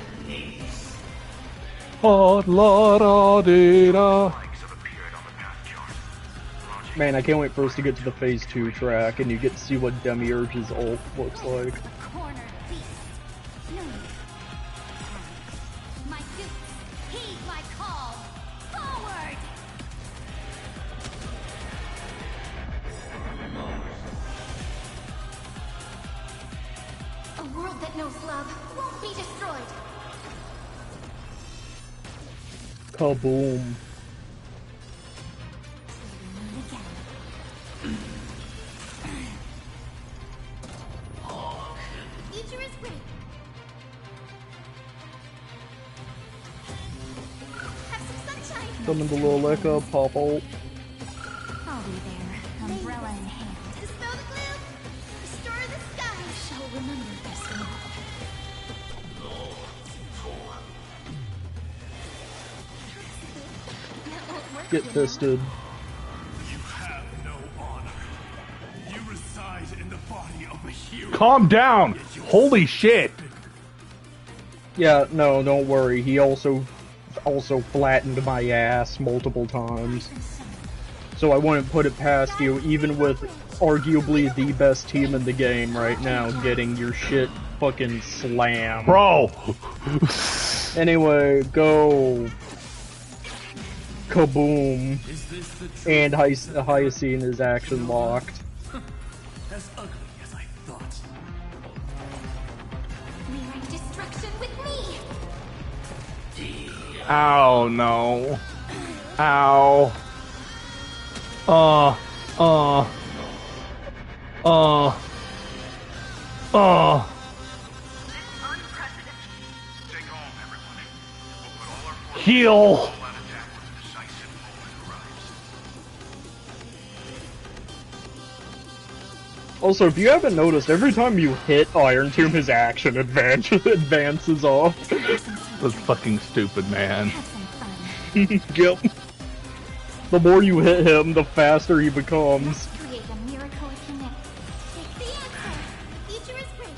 Man, I can't wait for us to get to the Phase 2 track and you get to see what Demiurge's ult looks like. A world that knows love won't be destroyed. Kaboom. Future is great. Have some sunshine. Summon the little Eka, pop ult. I'll be there, umbrella in hand. Dispel the gloom. Restore the sky. I shall remember this one. Get fisted. You have no honor. You reside in the body of a hero. Calm down! Holy shit! Yeah, no, don't worry. He also flattened my ass multiple times. So I wouldn't put it past you, even with arguably the best team in the game right now, getting your shit fucking slammed. Bro! Anyway, go. Kaboom. And Hyacine is action locked. As ugly as I thought. Rewrite destruction with me. Ow, no. Ow. Heal. Also, if you haven't noticed, every time you hit Iron Tomb, his action advances off. That's fucking stupid, man. Yep. The more you hit him, the faster he becomes. Create a miracle if you may. Take the answer. The future is great.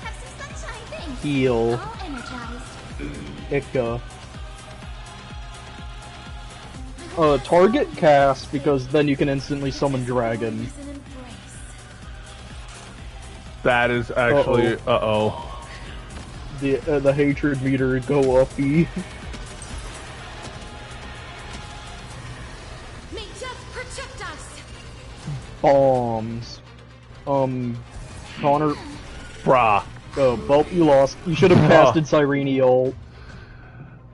Have some sunshine, thanks. Heal. All energized. Ika. Target cast, because then you can instantly summon dragon. That is actually... Uh-oh. The hatred meter would go uppy. May death protect us. Bombs. Connor... Brah. Well, you lost. You should have casted Cyrene ult.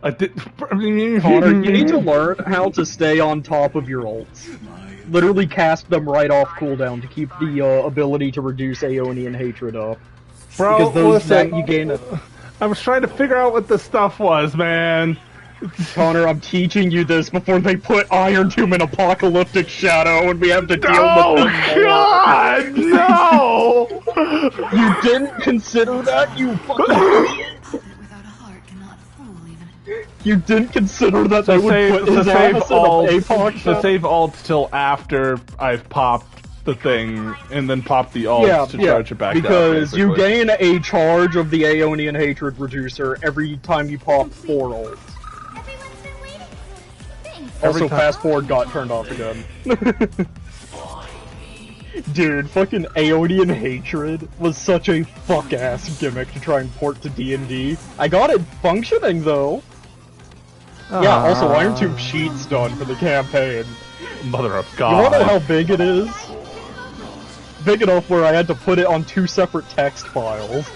I did... Connor, you need to learn how to stay on top of your ults. Literally cast them right off cooldown to keep the ability to reduce Aeonian hatred up. Bro, because those listen, that you gain... I was trying to figure out what the stuff was, man. Connor, I'm teaching you this before they put Iron Tomb in Apocalyptic Shadow and we have to deal with them more. God, no! You didn't consider that, you fucking idiot! You didn't consider that they would put his ass in Apoc to Shadow? save alt till after I've popped the thing, and then pop the alt to charge it back because down, you gain a charge of the Aeonian Hatred Reducer every time you pop 4 ults. Also, fast forward got turned off again. Dude, fucking Aeonian Hatred was such a fuck-ass gimmick to try and port to D&D. I got it functioning, though. Yeah, also, Iron Tomb Sheet's done for the campaign. Mother of God. You wanna know how big it is? Big enough where I had to put it on 2 separate text files.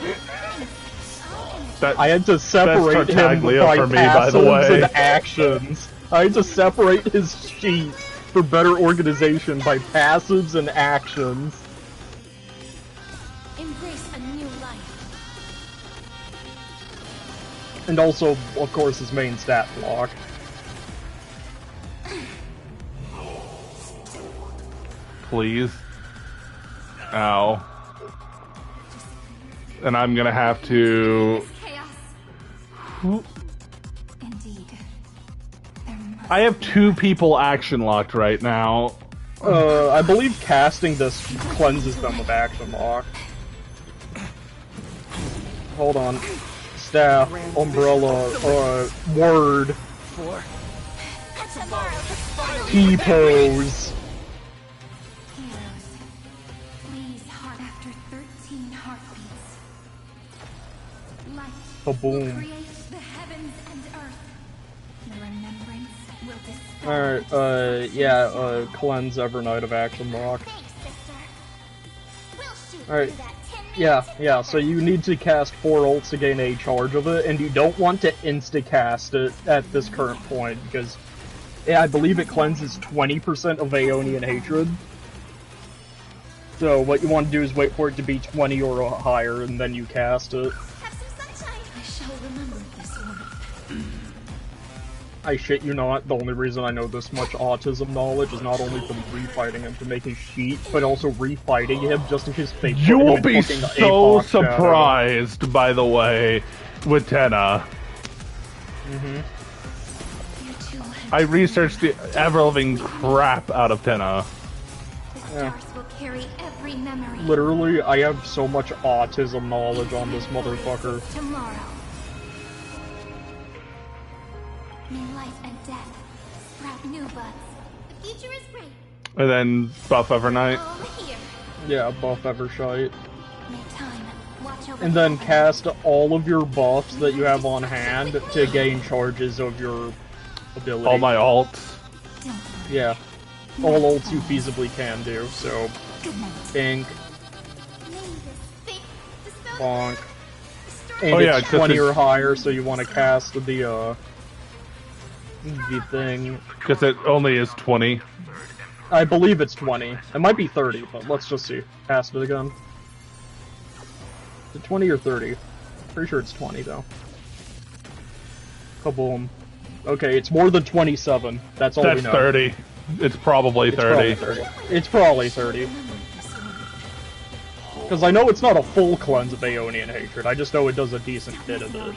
I had to separate him by for me, by the passives way. and actions. I had to separate his sheet for better organization by passives and actions. Embrace a new life. And also, of course, his main stat block. Please. Ow. And I'm gonna have to... Indeed. I have 2 people action locked right now. I believe casting this cleanses them of action lock. Hold on. Staff, umbrella, word. T-pose. Please, heart after 13 heartbeats. Light Kaboom. will create the heavens and earth. The remembrance will dispel. Alright, yeah, cleanse Evernight of action lock. Alright, yeah, so you need to cast 4 ults to gain a charge of it, and you don't want to insta-cast it at this current point, because I believe it cleanses 20% of Aeonian Hatred. So what you want to do is wait for it to be 20 or higher, and then you cast it. I shall remember this one. I shit you not, the only reason I know this much autism knowledge is not only from refighting him to make his sheet, but also refighting him just in his face. You will be so surprised, by the way, with Tenna. I researched the ever-living crap out of Tenna. Yeah. Will carry every memory. Literally, I have so much autism knowledge on this motherfucker. Tomorrow. May life and death sprout new buds. The future is great. And then buff Evernight. Yeah, buff Evershite. May time watch over And then cast all of your buffs that you have on hand to gain charges of your ability. All my alts. Yeah. All ults you feasibly can do, so... Pink. Bonk. And it's 20 or higher, so you want to cast the thing. Because it only is 20. I believe it's 20. It might be 30, but let's just see. Cast it again. Is it 20 or 30? Pretty sure it's 20, though. Kaboom. Okay, it's more than 27. That's all we know. That's 30. It's probably 30. It's probably 30. Because I know it's not a full cleanse of Aeonian Hatred, I just know it does a decent bit of it.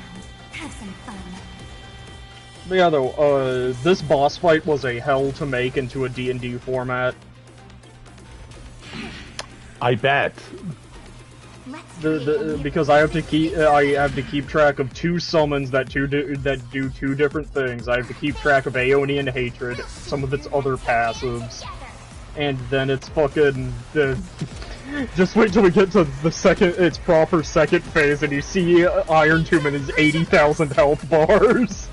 Have some fun. But yeah, though, this boss fight was a hell to make into a D&D format. I bet. Because I have to keep track of two summons that do two different things. I have to keep track of Aeonian Hatred, some of its other passives, and then it's fucking just wait till we get to its proper second phase, and you see Iron Tomb and his 80,000 health bars.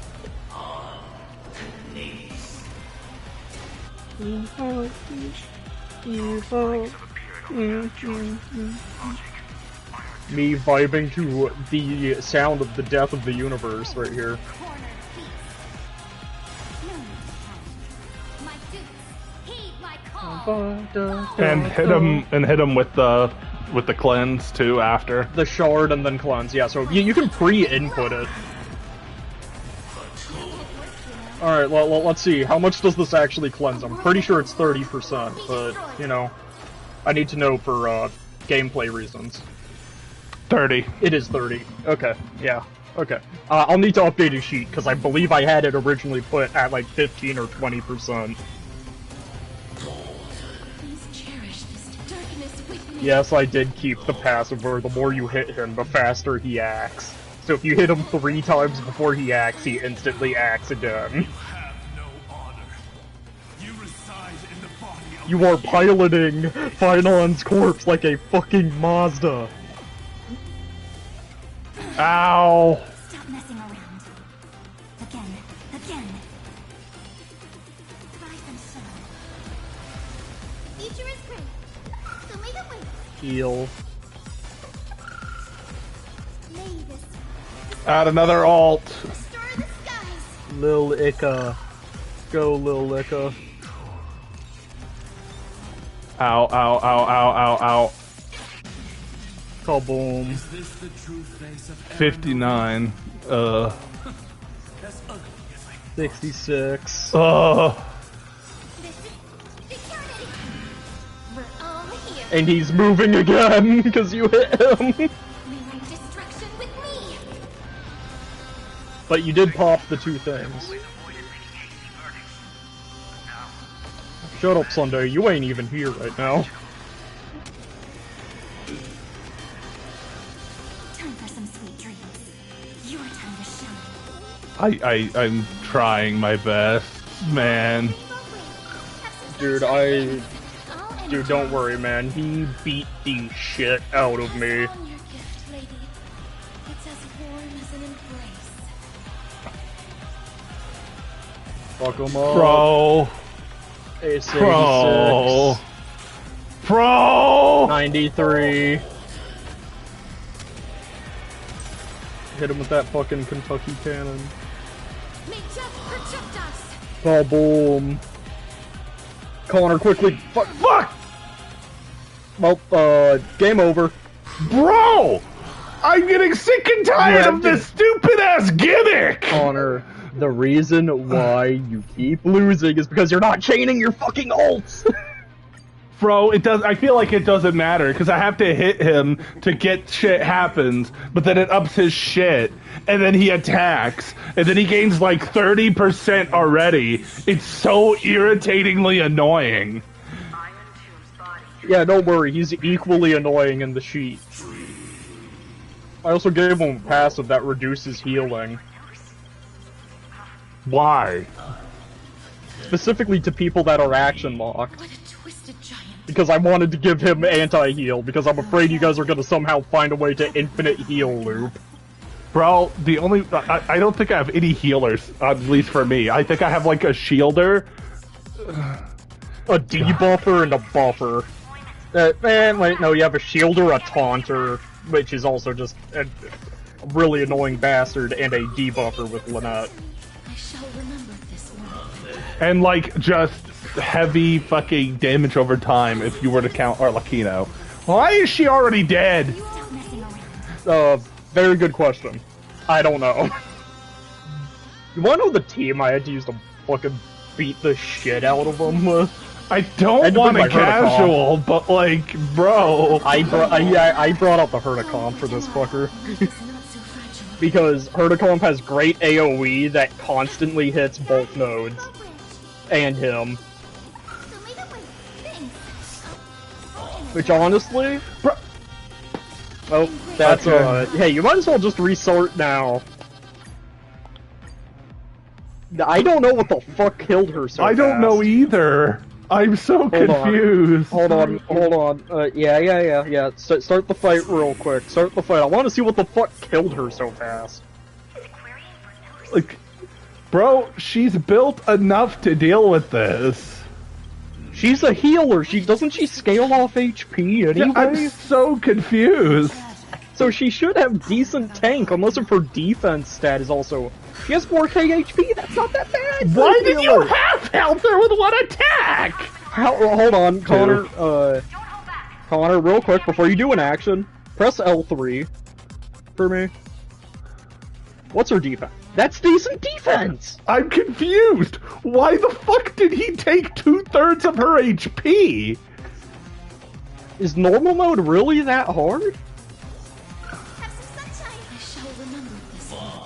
Me vibing to the sound of the death of the universe right here. And hit him with the cleanse too after. The shard and then cleanse, yeah, so you can pre-input it. Alright, well, let's see. How much does this actually cleanse? I'm pretty sure it's 30%, but, you know, I need to know for gameplay reasons. 30. It is 30. Okay, yeah. Okay. I'll need to update a sheet, because I believe I had it originally put at like 15 or 20%. Yes, I did keep the passive where the more you hit him, the faster he acts. So if you hit him 3 times before he acts, he instantly acts again. You are piloting Finon's corpse like a fucking Mazda. Ow! Stop messing around. Again. Try some sun. Future is great. So may the wait. Heal. Add another alt. Lil Ika. Go, Lil Ika. Ow, ow, ow, ow, ow, ow. Kaboom. 59. 66. And he's moving again, because you hit him. But you did pop the 2 things. Shut up, Sunday. You ain't even here right now. Time for some sweet dreams. Your time to shine. I'm trying my best, man. Dude, Dude, don't worry, man. He beat the shit out of me. Fuck him up. Bro. Ace Bro. Bro. 93. Hit him with that fucking Kentucky cannon. Oh, boom. Connor, quickly. Fuck. Fuck! Well, game over. Bro! I'm getting sick and tired of this stupid-ass gimmick! Connor, the reason why you keep losing is because you're not chaining your fucking ults! Bro, I feel like it doesn't matter, because I have to hit him to get shit happens, but then it ups his shit, and then he attacks, and then he gains like 30% already. It's so irritatingly annoying. Yeah, don't worry, he's equally annoying in the sheet. I also gave him a passive that reduces healing. Why? Specifically to people that are action locked. Because I wanted to give him anti-heal, because I'm afraid you guys are gonna somehow find a way to infinite heal loop. Bro, I don't think I have any healers, at least for me. I think I have like a shielder. A debuffer and a buffer. Man, wait, no, you have a shielder, a taunter, which is also just a really annoying bastard, and a debuffer with Lynette. I shall remember this one. And like, just heavy fucking damage over time if you were to count Arlecchino. Why is she already dead? Very good question. I don't know. You wanna know the team I had to use to fucking beat the shit out of them with? I don't want a casual, but like, bro. I brought out the Hernicon for this fucker. because Hertacomp has great AoE that constantly hits both nodes. And him. Which honestly... Oh, that's hey, you might as well just restart now. I don't know what the fuck killed her so I don't know either. I'm so confused. Hold on. Yeah. Start the fight real quick. Start the fight. I want to see what the fuck killed her so fast. Like, bro, she's built enough to deal with this. She's a healer. Doesn't she scale off HP anyway? Yeah, I'm so confused. So she should have decent tank, unless if her defense stat is also... She has 4k HP, that's not that bad! Why did you have help her with one attack? Hold on, Connor, Connor, real quick, before you do an action, press L3 for me. What's her defense? That's decent defense! I'm confused! Why the fuck did he take 2/3 of her HP? Is normal mode really that hard?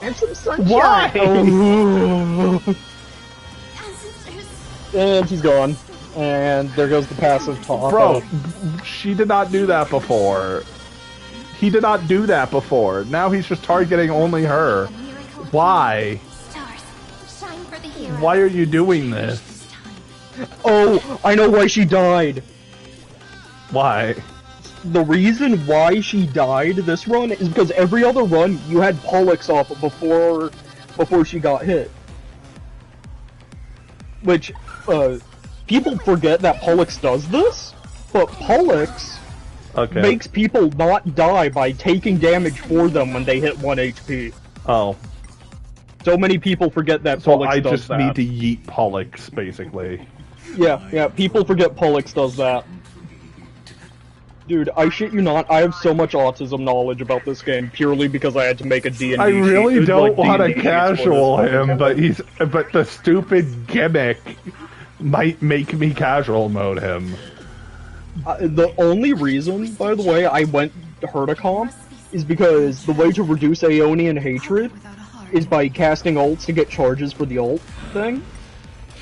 Have some sunshine! Why? Oh. And he's gone. And there goes the passive top. Bro, she did not do that before. He did not do that before. Now he's just targeting only her. Why? Why are you doing this? Oh, I know why she died. Why? The reason why she died this run is because every other run you had Pollux off before she got hit. Which, people forget that Pollux does this, but Pollux makes people not die by taking damage for them when they hit 1 HP. Oh. So many people forget that So Pollux I does just that. need to yeet Pollux, basically. Yeah, people forget Pollux does that. Dude, I shit you not, I have so much autism knowledge about this game purely because I had to make a D&D I really sheet. don't want to D&D casual him, but the stupid gimmick might make me casual mode him. The only reason, by the way, I went Hertacomp is because the way to reduce Aeonian hatred is by casting ults to get charges for the ult thing.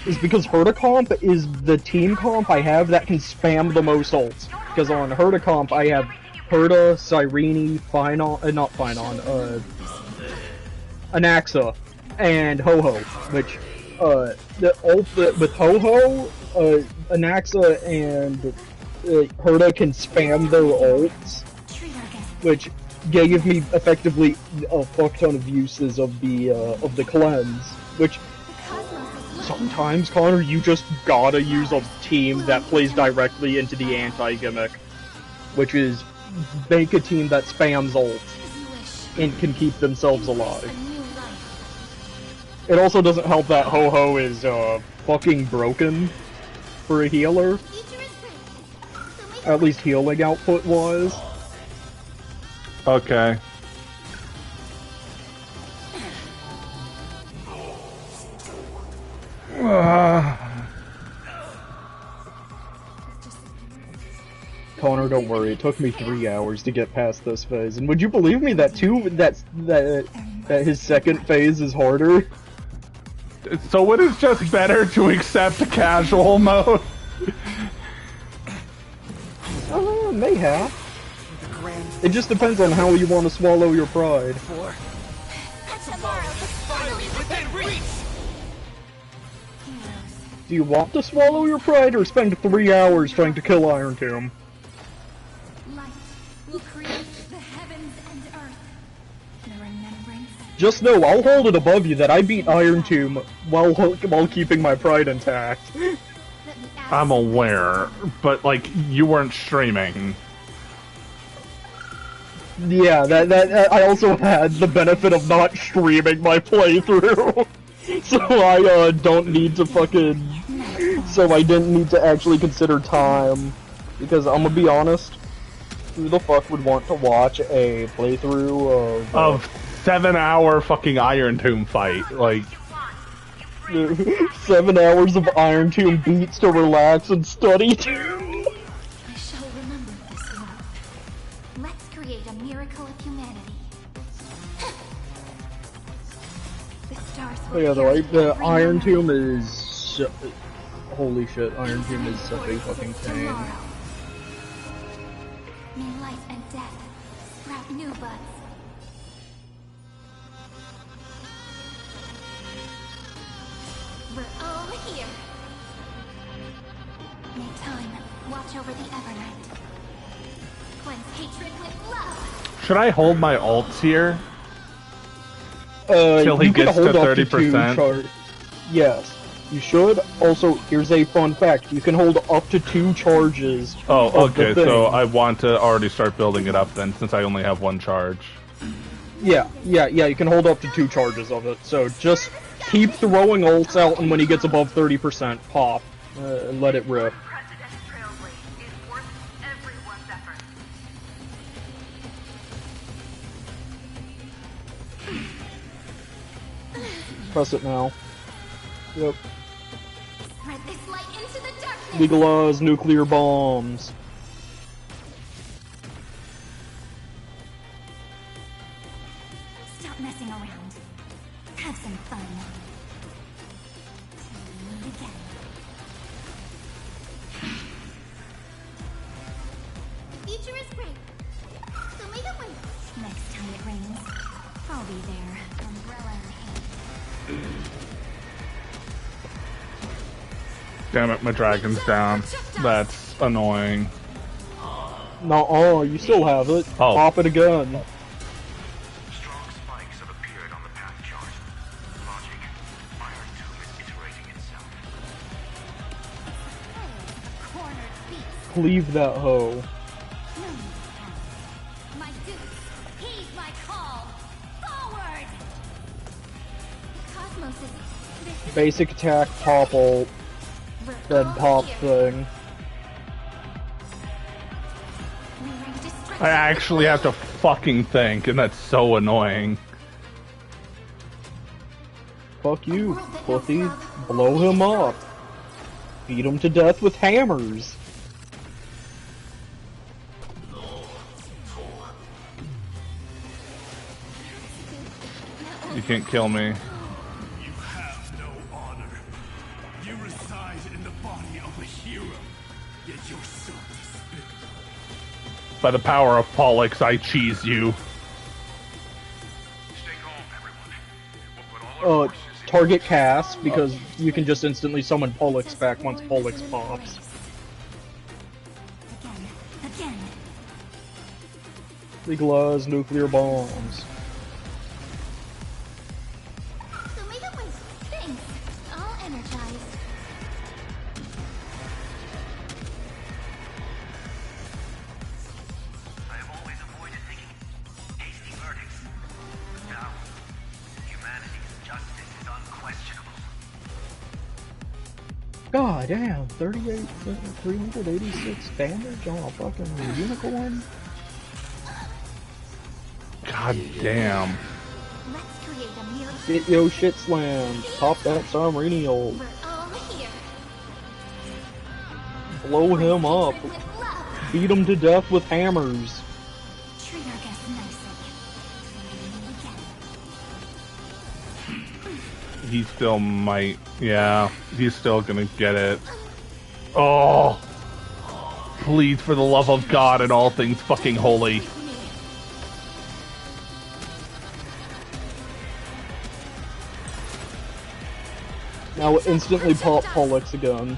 Is because Hertacomp is the team comp I have that can spam the most ults. Because on Hertacomp I have Herta, Cyrene, not Finon, Anaxa, and Ho-Ho, which, the ult with Ho-Ho, Anaxa and Herta can spam their ults, which gave me effectively a fuck ton of uses of the cleanse, which sometimes, Connor, you just gotta use a team that plays directly into the anti-gimmick, which is make a team that spams ults and can keep themselves alive. It also doesn't help that Ho-Ho is fucking broken for a healer, at least healing output wise. Okay. Connor, don't worry. It took me 3 hours to get past this phase, and would you believe me that that his second phase is harder? So it is just better to accept casual mode? Mayhap. It just depends on how you want to swallow your pride. Do you want to swallow your pride or spend 3 hours trying to kill Iron Tomb? Just know, I'll hold it above you that I beat Iron Tomb while keeping my pride intact. I'm aware, but like, you weren't streaming. Yeah, that I also had the benefit of not streaming my playthrough. So I don't need to so I didn't need to actually consider time. Because I'm gonna be honest, who the fuck would want to watch a playthrough of 7-hour fucking Iron Tomb fight? Like 7 hours of Iron Tomb beats to relax and study. I shall remember this one. Let's create a miracle of humanity. Oh yeah, the Iron Tomb is... Holy shit, Iron Tomb is such a fucking pain. May life and death sprout new buds. We're all here. May time watch over the Evernight. Cleanse hatred with love. Should I hold my ults here? Till he gets to 30%? Yes, you should. Also, here's a fun fact. You can hold up to 2 charges. Oh, okay, so I want to already start building it up then, since I only have 1 charge. Yeah, you can hold up to 2 charges of it. So just keep throwing ults out, and when he gets above 30%, pop. And let it rip. Press it now. Yep. Spread this light into the darkness. Legalize nuclear bombs. Stop messing around. Have some fun. Meet again. Future is great. So may the win. Next time it rains, I'll be there. Umbrella in hand. Damn it, my dragon's down. That's annoying. No, you still have it. Oh. Pop it again. Strong spikes have appeared on the path chart. Logic. Iron Tomb is iterating itself. Cornered beast. Cleave that hoe. My dude, heed my call. Forward. The cosmos is Basic attack, pop ult, then pop thing. I actually have to fucking think, and that's so annoying. Fuck you, pussy. Blow him up. Beat him to death with hammers. You can't kill me. You have no honor. You reside in the body of a hero, yet you're so despicable. By the power of Pollux, I cheese you. Target cast, because you can just instantly summon Pollux back once Pollux pops. again. Legalize nuclear bombs. So may the win. Thanks. All energized. I have always avoided making hasty verdicts. Now, humanity's justice is unquestionable. God damn, 386 damage on a fucking unicorn? God damn. Let's create a mere Get yo shit slammed. Pop that Sarmrenial. We're all here. Blow him up. Beat him to death with hammers. Treat our guests nicely. He still might. Yeah, he's still gonna get it. Oh! Please, for the love of God and all things fucking holy. Now instantly pop Pollux again.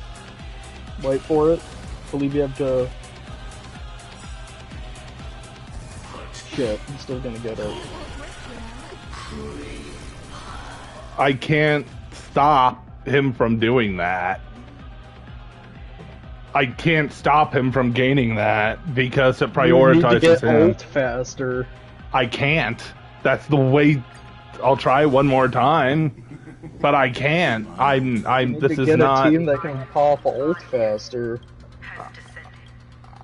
Wait for it. Believe you have to... Shit, I'm still gonna get it. I can't stop him from doing that. I can't stop him from gaining that because it prioritizes you need to get him. ult faster. I can't. That's the way. I'll try one more time, but I can't. This is get not. a team that can pop ult faster.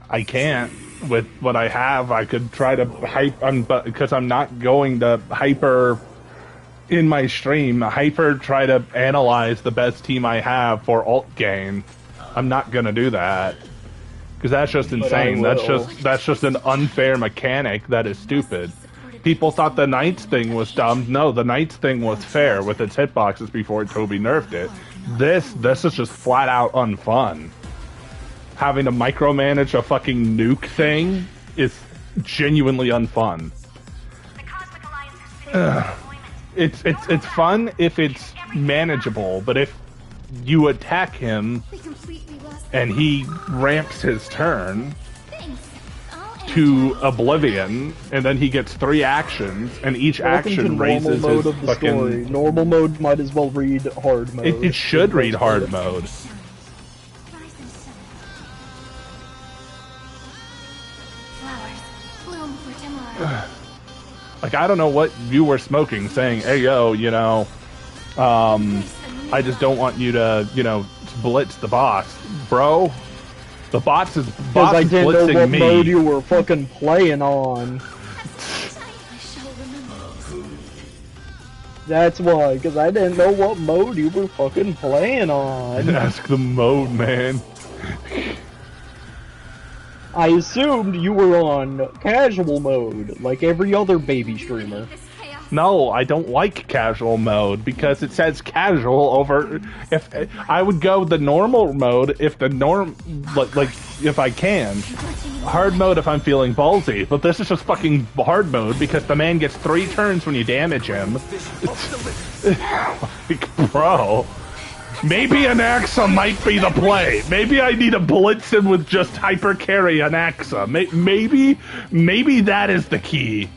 I can't. With what I have, I could try to hype. But because I'm not going to hyper in my stream, hyper try to analyze the best team I have for ult gain. I'm not gonna do that because that's just insane. That's just an unfair mechanic that is stupid. People thought the Knights thing was dumb. No, the Knights thing was fair with its hitboxes before Toby nerfed it. This is just flat out unfun. Having to micromanage a fucking nuke thing is genuinely unfun. It's fun if it's manageable, but if you attack him and he ramps his turn to oblivion, and then he gets 3 actions, and each action raises his fucking... Story. Normal mode might as well read hard mode. It should read hard mode. Like, I don't know what you were smoking, saying, hey, yo, you know, I just don't want you to, you know, blitz the boss. Bro, the boss is blitzing me. Because I didn't know what mode you were fucking playing on. That's why, because I didn't know what mode you were fucking playing on. Ask the mode, man. I assumed you were on casual mode, like every other baby streamer. No, I don't like casual mode because it says casual over. If I would go the normal mode, if the like if I can, hard mode if I'm feeling ballsy. But this is just fucking hard mode because the man gets 3 turns when you damage him. Like, bro. Maybe an Axa might be the play. Maybe I need to blitz him with just hyper carry an Axa. Maybe that is the key.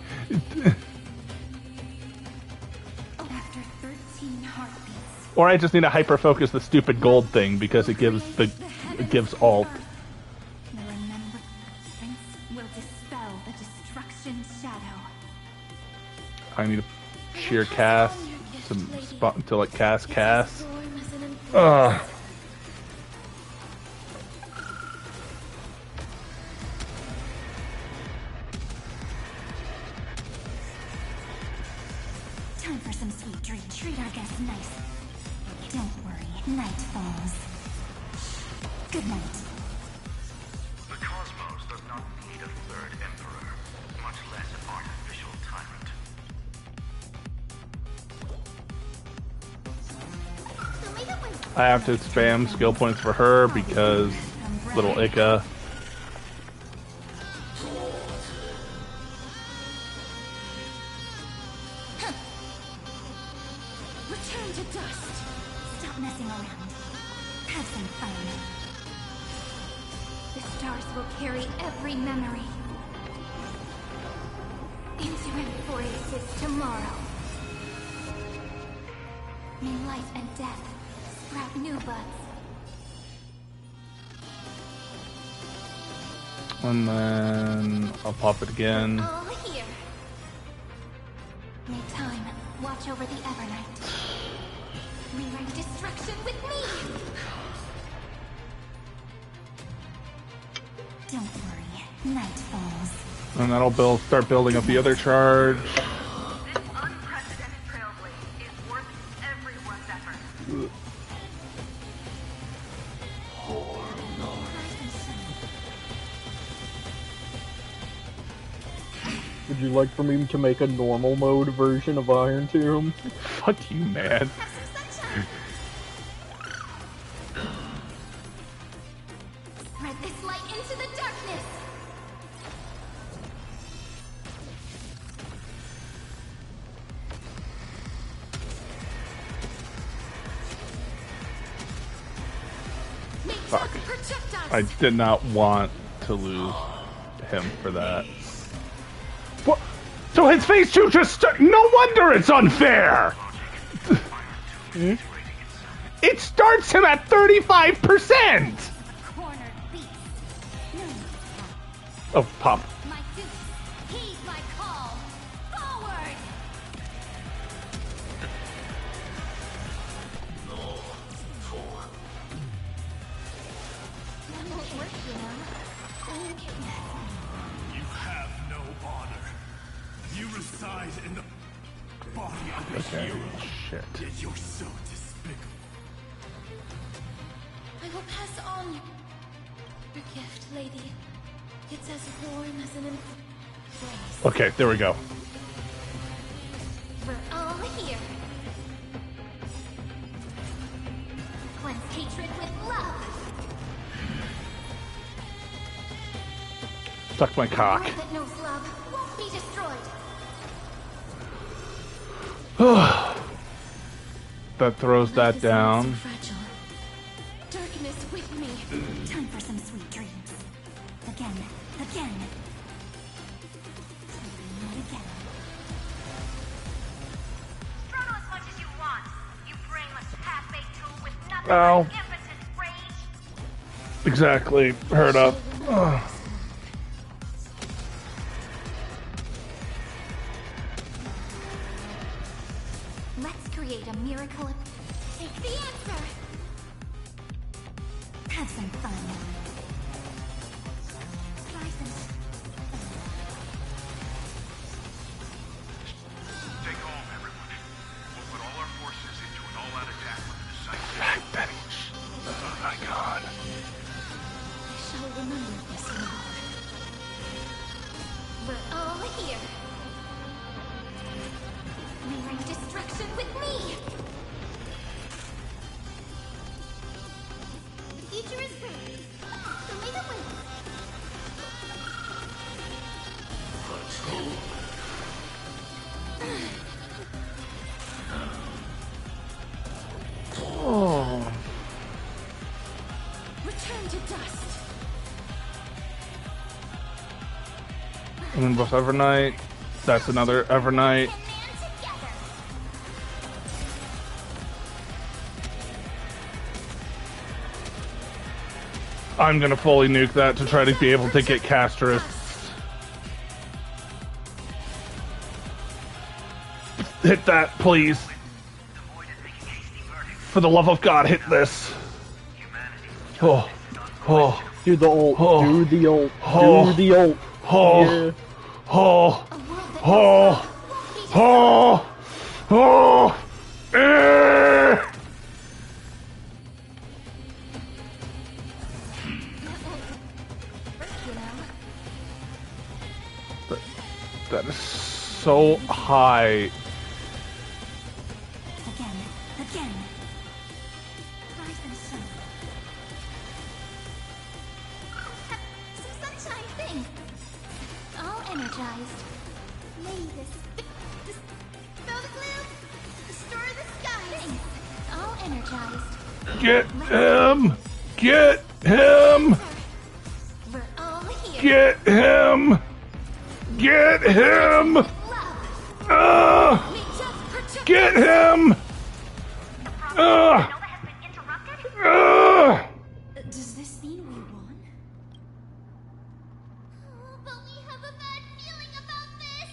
Or I just need to hyper focus the stupid gold thing because it gives alt. I need to sheer cast some spot until it cast. Ugh. Time for some sweet dreams. Treat our guests nice. Don't worry, night falls. Good night. The cosmos does not need a 3rd emperor, much less an artificial tyrant. I have to spam skill points for her because little Ika. Return to dust. Stop messing around. Have some fun. The stars will carry every memory into Amphoreus' tomorrow. May life and death sprout new buds. And then I'll pop it again. All here. May time watch over the Evernight. Rewrite destruction with me. Don't worry, night falls. And that'll start building up the other charge. Would you like for me to make a normal mode version of Iron Tomb? Fuck you, man. Spread this light into the darkness. Fuck. I did not want to lose him for that. What? So his phase 2 just no wonder it's unfair! It starts him at 35%! Oh, pop. In the body of a hero. Shit. Yet you're so despicable. I will pass on your gift, lady. It's as warm as an embrace. Okay, there we go. Suck my cock. That knows love won't be destroyed. That throws that down. Fragile. Darkness with me. Time for some sweet dreams. Again. Again. Not again. Struggle as much as you want. You brainless half-baked tool with nothing Ow. but impotent rage. Exactly. Hurt up. Let's create a miracle. Take the answer. Have some fun. Take home, everyone. We'll put all our forces into an all-out attack with a decisive... Oh my god. I shall remember this now. We're all here. Bring destruction with me. The future is bright. So may the win. Let's go. Oh. Return to dust. And then buff Evernight. That's another Evernight. I'm gonna fully nuke that to try to be able to get Casterus. Hit that, please. For the love of God, hit this. Oh. Oh. Do the ult. Oh. Do the ult. Oh. Do the ult. Oh. Yeah. Oh. Oh. Oh. Oh. Eh. That is so high. Again. Again. Rise and shine. Some sunshine thing. All energized. May this throw the glue. Destroy the skies. All energized. Get him! Get him! We're all here. Get him! Get him! Get him! Does this mean we won? But we have a bad feeling about this.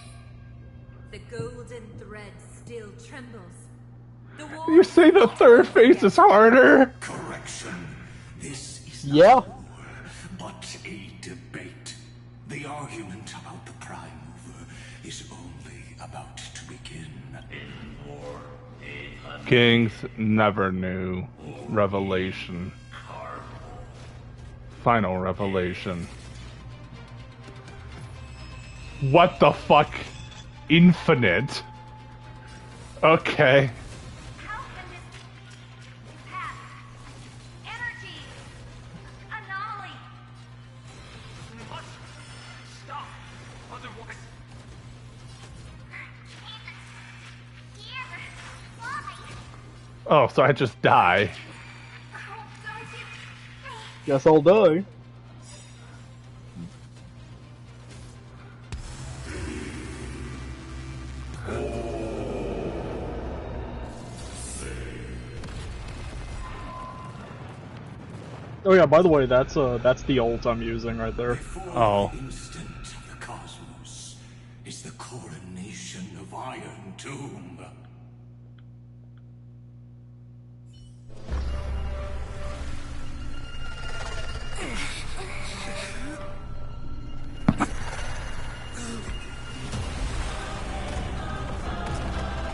The golden thread still trembles. The war You say the third phase is harder? Correction. This is Yeah. but a debate. The argument about the Prime Mover is only about to begin. Kings never knew. Revelation. Final revelation. What the fuck? Infinite? Okay. Oh, so I just die. Guess I'll die. Oh yeah, by the way, that's the ult I'm using right there. Oh. The instant of the cosmos is the coronation of Iron Tomb.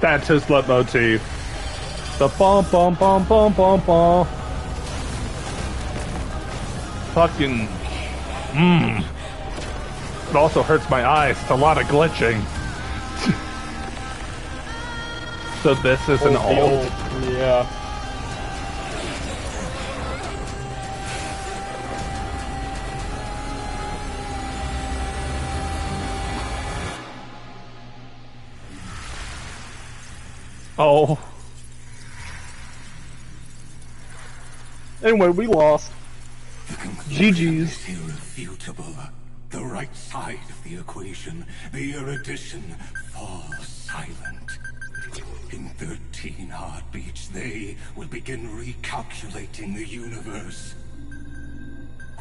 That's his leitmotif. The bum bum bum bum bum bum. Fucking. It also hurts my eyes. It's a lot of glitching. So this is an ult. Yeah. Oh. Anyway, we lost. GG's. Irrefutable. The right side of the equation, the erudition, falls silent. In 13 heartbeats, they will begin recalculating the universe.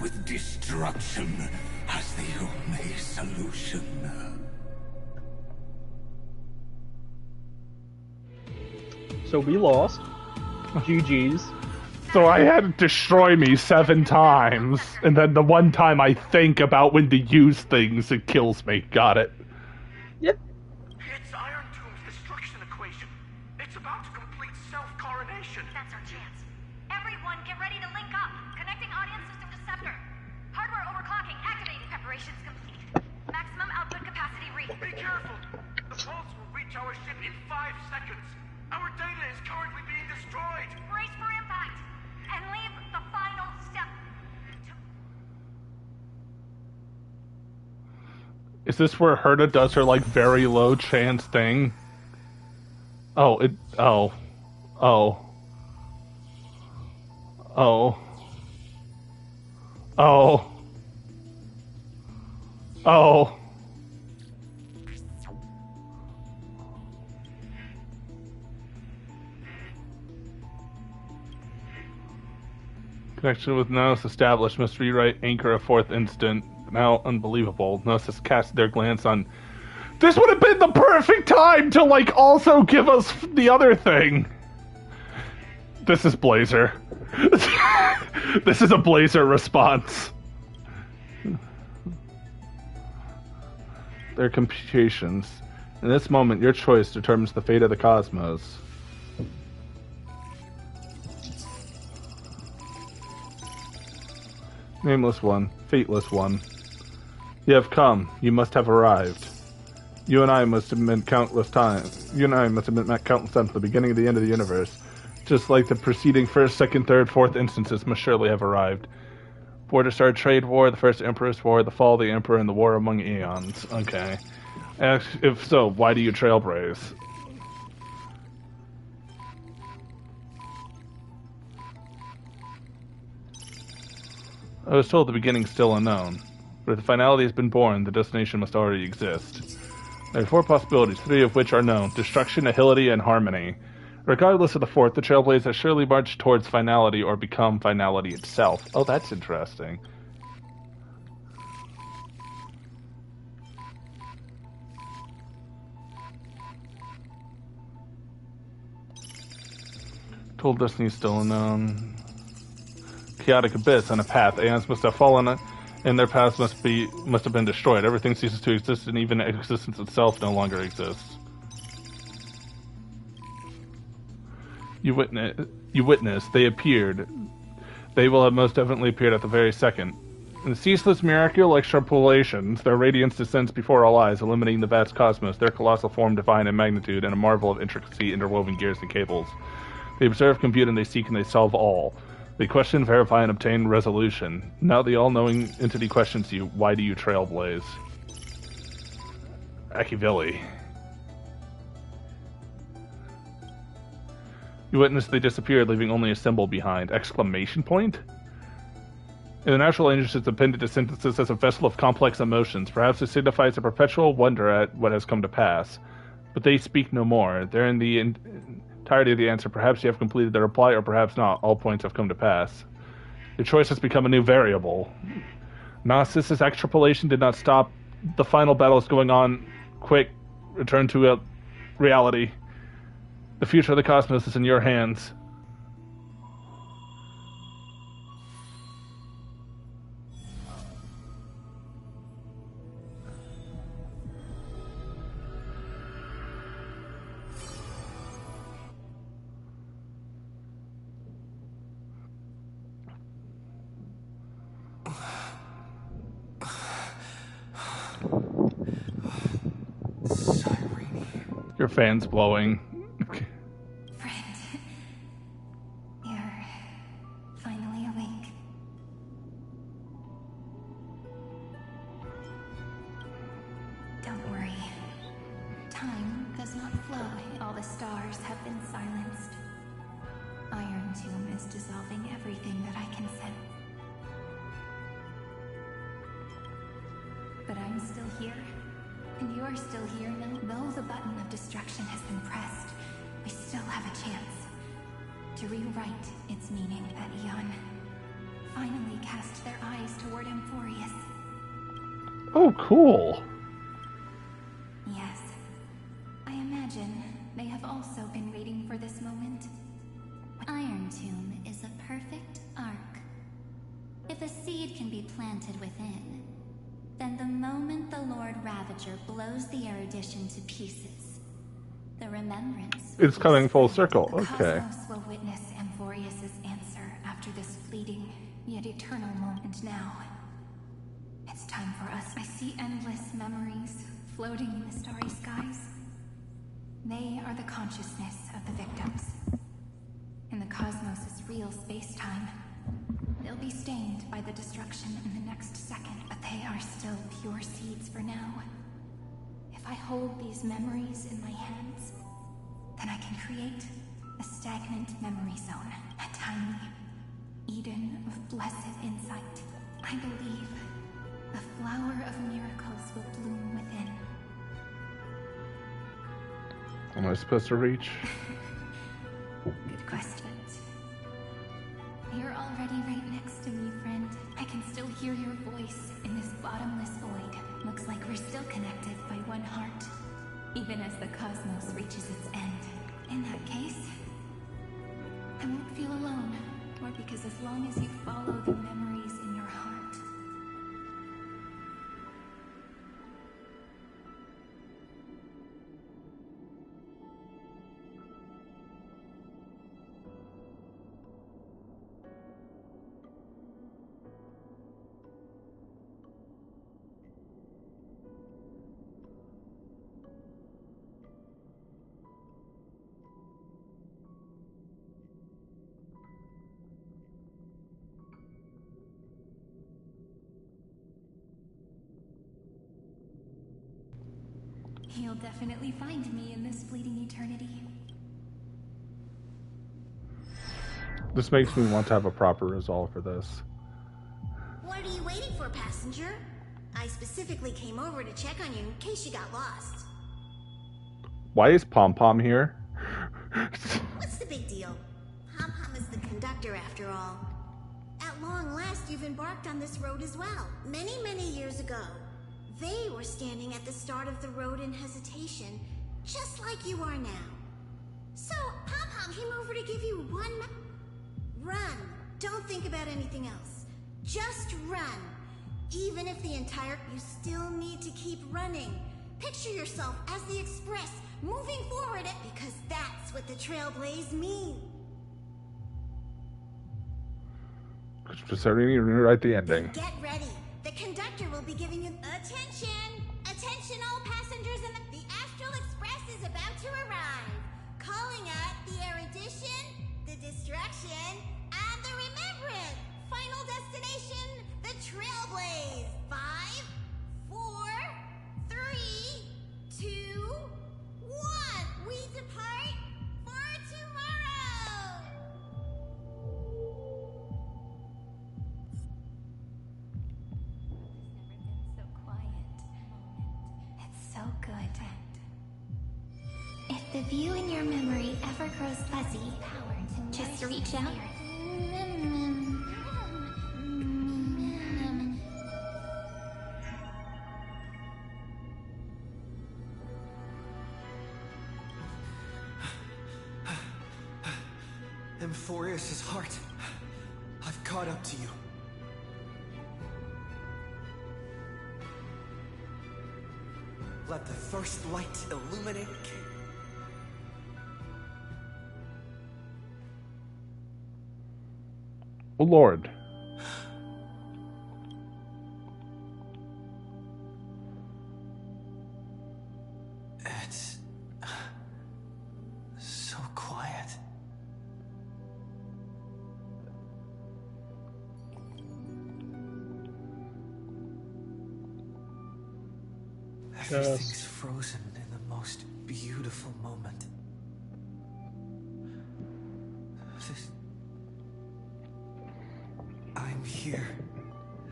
With destruction as the only solution. So we lost. GG's. So I had it destroy me 7 times, and then the one time I think about when to use things, it kills me. Got it. Yep. It's Iron Tomb's destruction equation. It's about to complete self-coronation. That's our chance. Everyone, get ready to link up. Connecting audience system to scepter. Hardware overclocking activated. Preparations complete. Maximum output capacity reached. Be careful. The pulse will reach our ship in 5 seconds. Our data is currently being destroyed. Brace for impact. And leave the final step. Is this where Herta does her, like, very low chance thing? Oh, it... Oh. Oh. Oh. Oh. Oh. Connection with Gnosis established. Must rewrite anchor a 4th instant. Now unbelievable. Gnosis cast their glance on... This would have been the perfect time to, like, also give us the other thing. This is Blazer. This is a Blazer response. Their computations. In this moment, your choice determines the fate of the cosmos. Nameless one, fateless one. You have come. You must have arrived. You and I must have met countless times. You and I must have met countless times at the beginning of the end of the universe. Just like the preceding 1st, 2nd, 3rd, 4th instances must surely have arrived. For to start trade war, the First Emperor's War, the fall of the Emperor, and the war among eons. Okay. If so, why do you trailblaze? I was told the beginning's still unknown. But if the finality has been born, the destination must already exist. There are 4 possibilities, 3 of which are known. Destruction, nihility, and harmony. Regardless of the 4th, the Trailblaze has surely marched towards finality or become finality itself. Oh, that's interesting. Told destiny's still unknown. Chaotic abyss on a path. Aeons must have fallen, and their paths must have been destroyed. Everything ceases to exist, and even existence itself no longer exists. You witness. They appeared. They will have most definitely appeared at the very second. In ceaseless miraculous extrapolations, their radiance descends before all eyes, illuminating the vast cosmos. Their colossal form divine in magnitude, and a marvel of intricacy, interwoven gears and cables. They observe, compute, and they seek, and they solve all. They question, verify, and obtain resolution. Now the all-knowing entity questions you, why do you trailblaze? Machiavelli. You witness they disappeared, leaving only a symbol behind. Exclamation point? In the natural language, it's appended to sentences as a vessel of complex emotions. Perhaps it signifies a perpetual wonder at what has come to pass. But they speak no more. They're in the entirety of the answer. Perhaps you have completed the reply, or perhaps not. All points have come to pass. Your choice has become a new variable. Gnosis's extrapolation did not stop. The final battle is going on. Quick, return to reality. The future of the cosmos is in your hands. Your fan's blowing. Friend, you're finally awake. Don't worry. Time does not flow. All the stars have been silenced. Iron Tomb is dissolving everything that I can sense. But I'm still here, and you're still here now. Though the button of destruction has been pressed, we still have a chance to rewrite its meaning. That Eon finally cast their eyes toward Amphoreus. Oh, cool. Yes. I imagine they have also been waiting for this moment. Iron Tomb is a perfect arc. If a seed can be planted within, then the moment the Lord Ravager blows the erudition to pieces, the remembrance... It's coming full circle, okay. The cosmos will witness Amphoreus' answer after this fleeting, yet eternal moment. Now, it's time for us. I see endless memories floating in the starry skies. They are the consciousness of the victims. In the cosmos' real space-time, they'll be stained by the destruction in the next second, but they are still pure seeds for now. If I hold these memories in my hands, then I can create a stagnant memory zone, a tiny Eden of blessed insight. I believe the flower of miracles will bloom within. Am I supposed to reach? Good question. You're already right next to me, friend. I can still hear your voice in this bottomless void. Looks like we're still connected by one heart, even as the cosmos reaches its end. In that case, I won't feel alone, or because as long as you follow the memories in your heart. You'll definitely find me in this fleeting eternity. This makes me want to have a proper resolve for this. What are you waiting for, passenger? I specifically came over to check on you in case you got lost. Why is Pom Pom here? What's the big deal? Pom Pom is the conductor after all. At long last, you've embarked on this road as well. Many, many years ago, they were standing at the start of the road in hesitation, just like you are now. So, Pom Pom came over to give you one run. Don't think about anything else. Just run. Even if the entire... You still need to keep running. Picture yourself as the Express, moving forward, because that's what the Trailblaze mean. Just everything to write the ending. Get ready. The conductor will be giving you... Attention! Attention all passengers in the Astral Express is about to arrive. Calling at the erudition, the destruction, and the remembrance. Final destination, the Trailblaze. 5, 4, 3, 2, 1. We depart for tomorrow. So good. If the view in your memory ever grows fuzzy, just reach out. Amphoreus' heart. I've caught up to you. Let the first light illuminate. Oh, Lord. It's so quiet. Everything's frozen in the most beautiful moment. I'm here,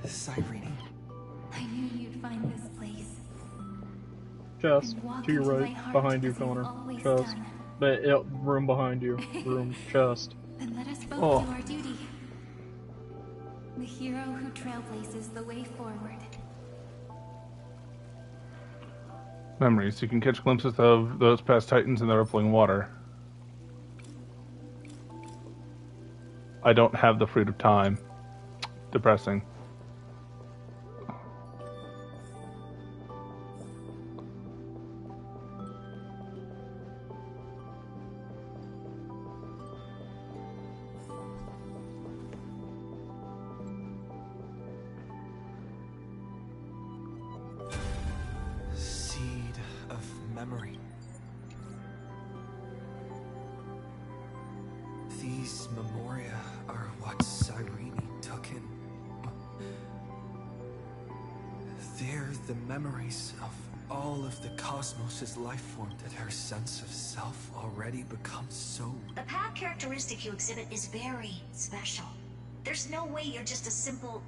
Cyrene. I knew you'd find this place. Chest. And walk To your into my right. heart Behind you, as you've Connor. always Chest. done. Room behind you. Room. Chest. Then let us both Oh. do our duty. The hero who trailblazes the way forward. Memories. You can catch glimpses of those past titans in the rippling water. I don't have the fruit of time. Depressing. Seed of memory. These memoria are what Cyrene took in. They're the memories of all of the cosmos' life form that her sense of self already becomes so. The path characteristic you exhibit is very special. There's no way you're just a simple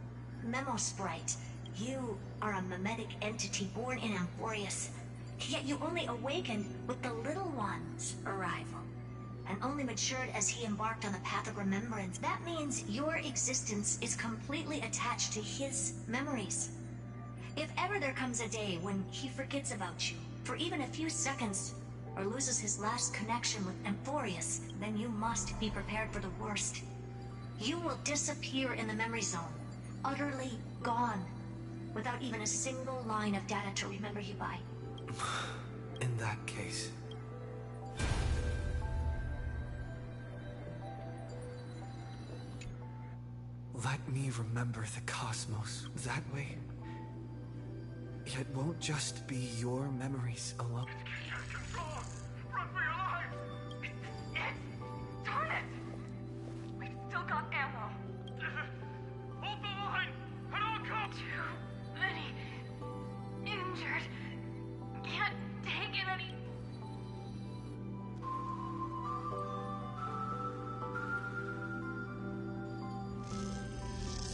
memo sprite. You are a mimetic entity born in Amphoreus. Yet you only awakened with the Little One's arrival, and only matured as he embarked on the path of remembrance. That means your existence is completely attached to his memories. If ever there comes a day when he forgets about you for even a few seconds, or loses his last connection with Amphoreus, then you must be prepared for the worst. You will disappear in the memory zone, utterly gone, without even a single line of data to remember you by. In that case, let me remember the cosmos that way. It won't just be your memories alone. Run for your lives! Darn it! We've still got ammo. Hold the line! Honkai! Too many injured. Can't take it any.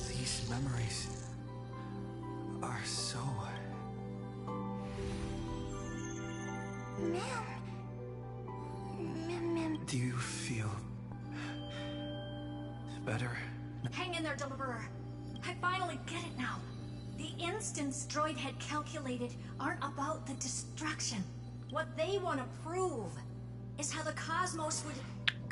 These memories are so... Do you feel better? Hang in there, Deliverer. I finally get it now. The instants Droid had calculated aren't about the destruction. What they want to prove is how the cosmos would...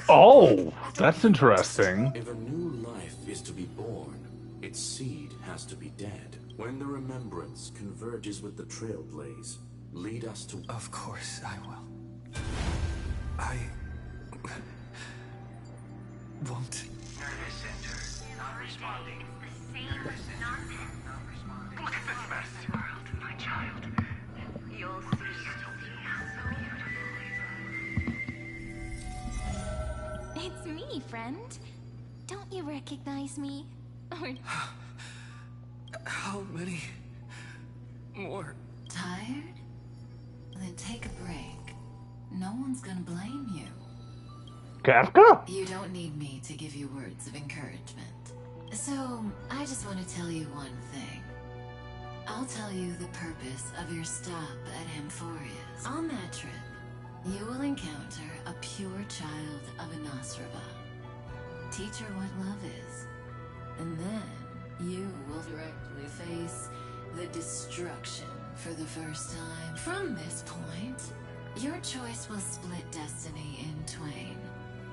Oh, that's interesting. If a new life is to be born, its seed has to be dead. When the remembrance converges with the trailblaze, lead us to... Of course I will. I... won't. Nervous center. Not responding. The same nonsense. Not responding. Look at this mess. World, my child. You'll see. It's me, friend. Don't you recognize me? Or... How many more? Tired? Then take a break. No one's gonna blame you. Kafka? You don't need me to give you words of encouragement. So, I just want to tell you one thing. I'll tell you the purpose of your stop at Amphoreus. On that trip, you will encounter a pure child of Anasraba. Teach her what love is. And then, you will directly face the destruction for the first time. From this point, your choice will split destiny in twain.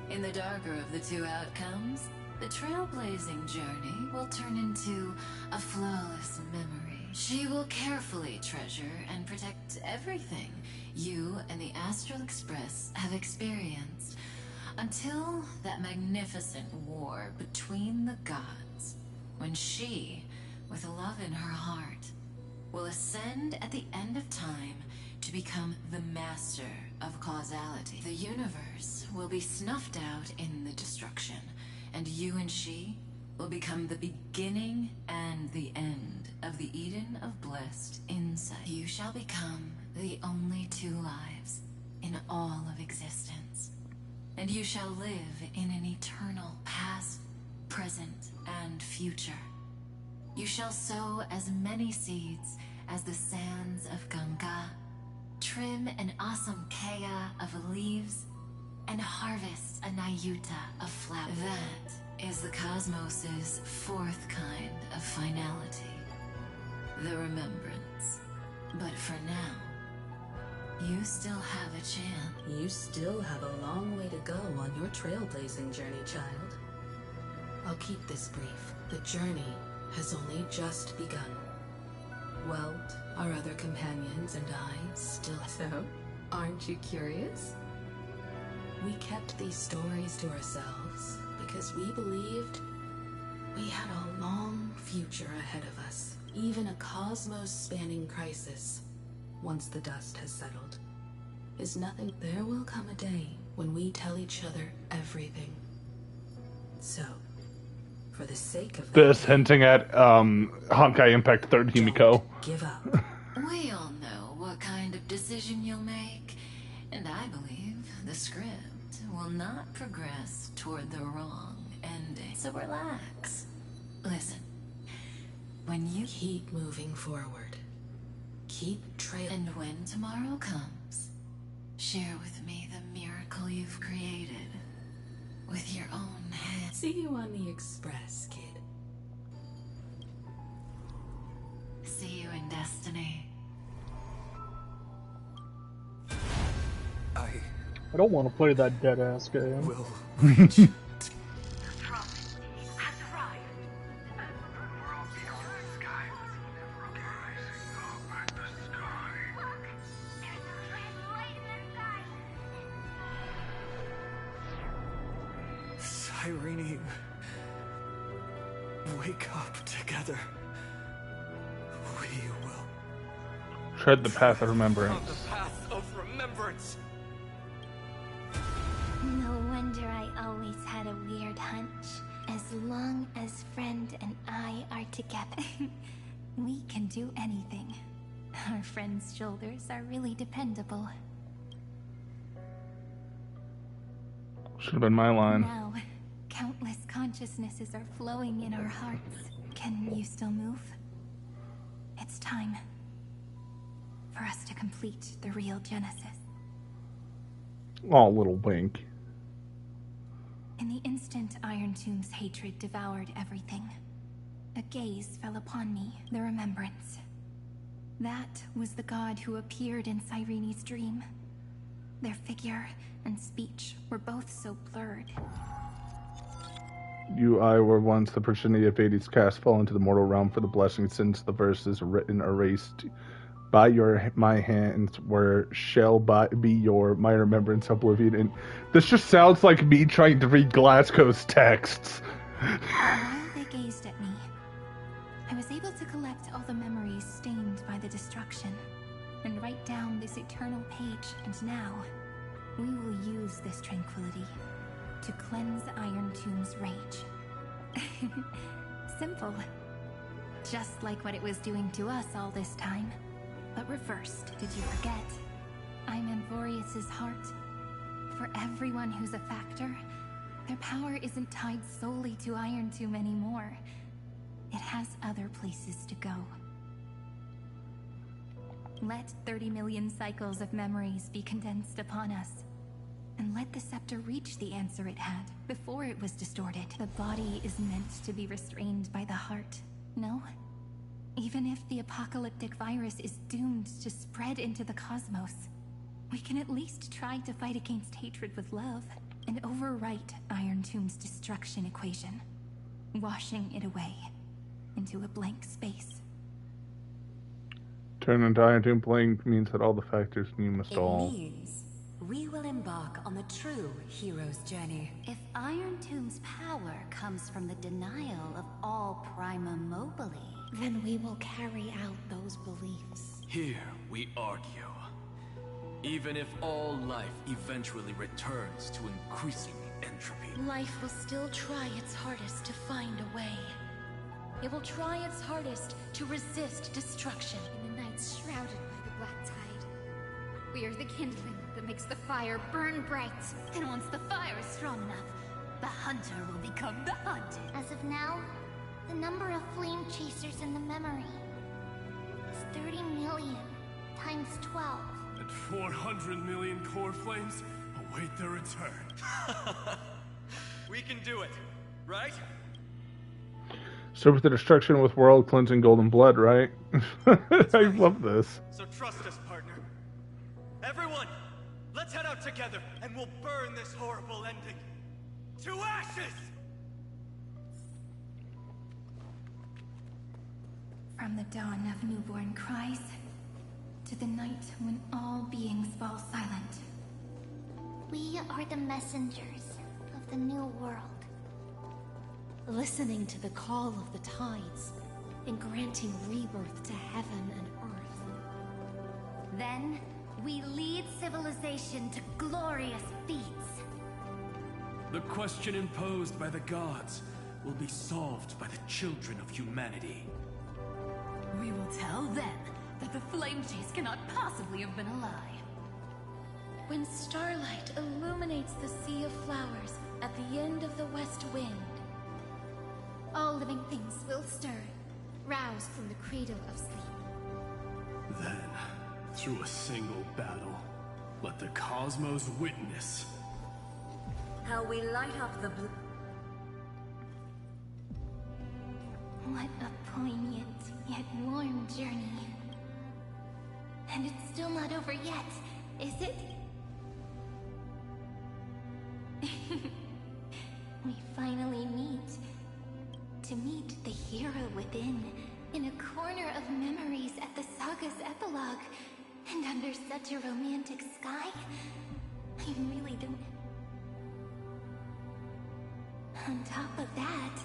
In the darker of the two outcomes, the trailblazing journey will turn into a flawless memory. She will carefully treasure and protect everything you and the Astral Express have experienced until that magnificent war between the gods, when she, with love in her heart, will ascend at the end of time to become the master of causality. The universe will be snuffed out in the destruction, and you and she will become the beginning and the end of the Eden of blessed insight. You shall become the only two lives in all of existence. and you shall live in an eternal past, present, and future. You shall sow as many seeds as the sands of Ganga, trim an awesome kea of leaves, and harvest a Nayuta of flowers. That is the cosmos's fourth kind of finality, the remembrance. But for now, you still have a chance. You still have a long way to go on your trailblazing journey, child. I'll keep this brief. The journey has only just begun. Welt, our other companions, and I still... So, aren't you curious? We kept these stories to ourselves because we believed we had a long future ahead of us. Even a cosmos-spanning crisis, once the dust has settled, is nothing. There will come a day when we tell each other everything. So, for the sake of this hinting at Honkai Impact 3rd Himiko. Give up. We all know what kind of decision you'll make, and I believe the script will not progress toward the wrong ending. So relax. Listen, when you keep moving forward, keep trailing. And when tomorrow comes, share with me the miracle you've created with your own hands. See you on the Express, kid. See you in Destiny. I don't want to play that dead-ass game. Will reach. The prophet has arrived. World beyond the sky was never rising up at the sky. Look! There's a red light in the sky. Cyrene, wake up together. We will tread the path of remembrance. on the path of remembrance. No wonder I always had a weird hunch. As long as Friend and I are together, we can do anything. Our friend's shoulders are really dependable. Should have been my line. Now, countless consciousnesses are flowing in our hearts. Can you still move? It's time for us to complete the real Genesis. Oh, little wink. In the instant Iron Tomb's hatred devoured everything, a gaze fell upon me, the remembrance. That was the god who appeared in Cyrene's dream. Their figure and speech were both so blurred. You, I, were once the progeny of Hades cast, fall into the mortal realm for the blessing, since the verses written erased by my hands, where shall be my remembrance oblivion. And this just sounds like me trying to read Glasgow's texts. While they gazed at me, I was able to collect all the memories stained by the destruction and write down this eternal page. And now, we will use this tranquility to cleanse Iron Tomb's rage. Simple. Just like what it was doing to us all this time. But reversed, did you forget? I'm Amphoreus' heart. For everyone who's a factor, their power isn't tied solely to Iron Tomb anymore. It has other places to go. Let 30 million cycles of memories be condensed upon us. And let the scepter reach the answer it had before it was distorted. The body is meant to be restrained by the heart, no? Even if the apocalyptic virus is doomed to spread into the cosmos, we can at least try to fight against hatred with love and overwrite Iron Tomb's destruction equation, washing it away into a blank space. Turn into Iron Tomb blank means that all the factors you must It all. means we will embark on the true hero's journey. If Iron Tomb's power comes from the denial of all prima mobile, then we will carry out those beliefs. Here we argue. Even if all life eventually returns to increasing entropy. Life will still try its hardest to find a way. It will try its hardest to resist destruction. In the nights shrouded by the black tide, we are the kindling. that makes the fire burn bright. And once the fire is strong enough, the hunter will become the hunted. As of now, the number of flame chasers in the memory is 30 million times 12. And 400 million core flames await their return. We can do it, right? So with the destruction with world cleansing golden blood, right? I love this. So trust us, partner. Everyone, let's head out together and we'll burn this horrible ending to ashes! From the dawn of newborn cries to the night when all beings fall silent. We are the messengers of the new world. Listening to the call of the tides and granting rebirth to heaven and earth. Then, we lead civilization to glorious feats. The question imposed by the gods will be solved by the children of humanity. We will tell them that the flame chase cannot possibly have been a lie. When starlight illuminates the sea of flowers at the end of the west wind, All living things will stir, roused from the cradle of sleep. Then, through a single battle, let the cosmos witness how we light up the blue. What a poignant yet warm journey. And it's still not over yet, is it? We finally meet. To meet the hero within, in a corner of memories at the saga's epilogue, and under such a romantic sky. I really don't... On top of that,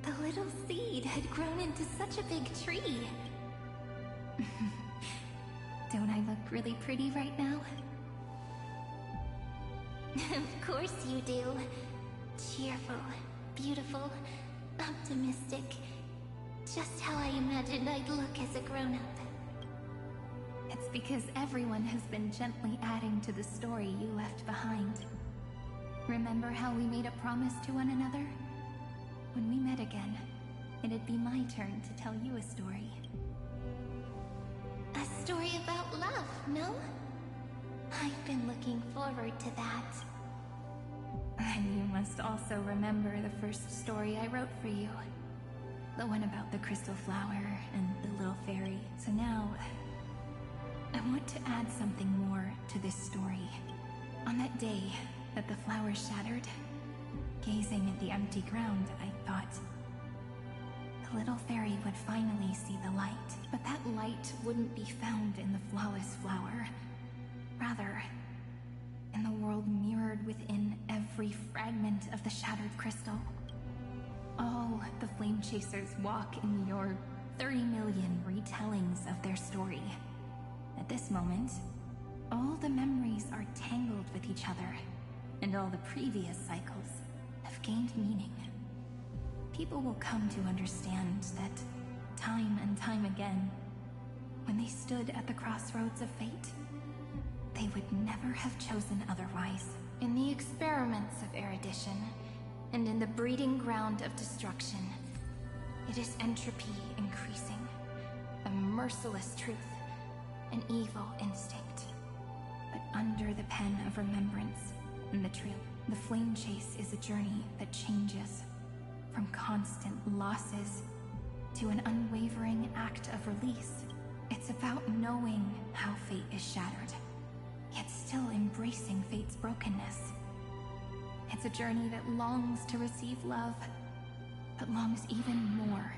the little seed had grown into such a big tree. Don't I look really pretty right now? Of course you do. Cheerful, beautiful, optimistic. Just how I imagined I'd look as a grown-up. It's because everyone has been gently adding to the story you left behind. Remember how we made a promise to one another? When we met again, it'd be my turn to tell you a story. A story about love, no? I've been looking forward to that. And you must also remember the first story I wrote for you. The one about the crystal flower and the little fairy. So now, I want to add something more to this story. On that day that the flower shattered, gazing at the empty ground, I thought the little fairy would finally see the light. But that light wouldn't be found in the flawless flower. Rather, in the world mirrored within every fragment of the shattered crystal. All the flame chasers walk in your 30 million retellings of their story. At this moment, all the memories are tangled with each other, and all the previous cycles have gained meaning. People will come to understand that time and time again, when they stood at the crossroads of fate, they would never have chosen otherwise. In the experiments of erudition, and in the breeding ground of destruction, it is entropy increasing, a merciless truth, an evil instinct. But under the pen of remembrance and the trail, the flame chase is a journey that changes from constant losses to an unwavering act of release. It's about knowing how fate is shattered, yet still embracing fate's brokenness. It's a journey that longs to receive love, but longs even more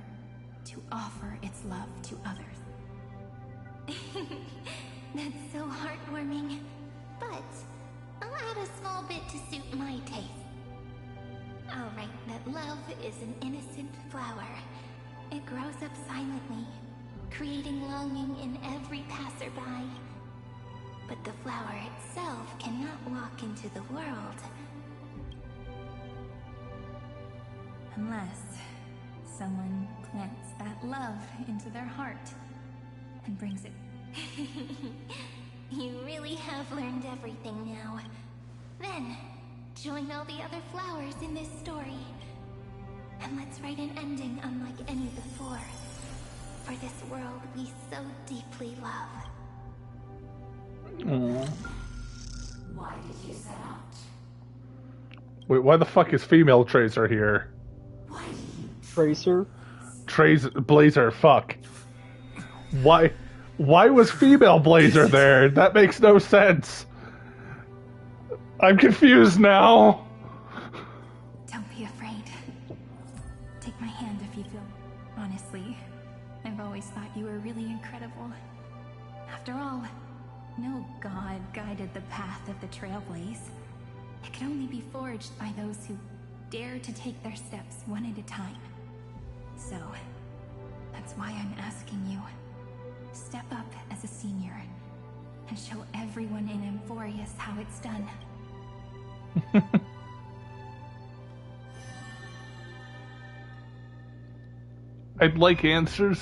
to offer its love to others. That's so heartwarming, but I'll add a small bit to suit my taste. I'll write that love is an innocent flower. It grows up silently, creating longing in every passerby. But the flower itself cannot walk into the world unless someone plants that love into their heart and brings it. You really have learned everything now. Then, join all the other flowers in this story. And let's write an ending unlike any before. For this world we so deeply love. Aww. Why did you set out? Wait, why the fuck is female Tracer here? Tracer? Blazer, fuck. Why was female Blazer there? That makes no sense. I'm confused now. Don't be afraid. Take my hand if you feel... Honestly, I've always thought you were really incredible. After all, no god guided the path of the Trailblaze. It could only be forged by those who dare to take their steps one at a time. So, that's why I'm asking you. Step up as a senior and show everyone in Amphoreus how it's done. I'd like answers.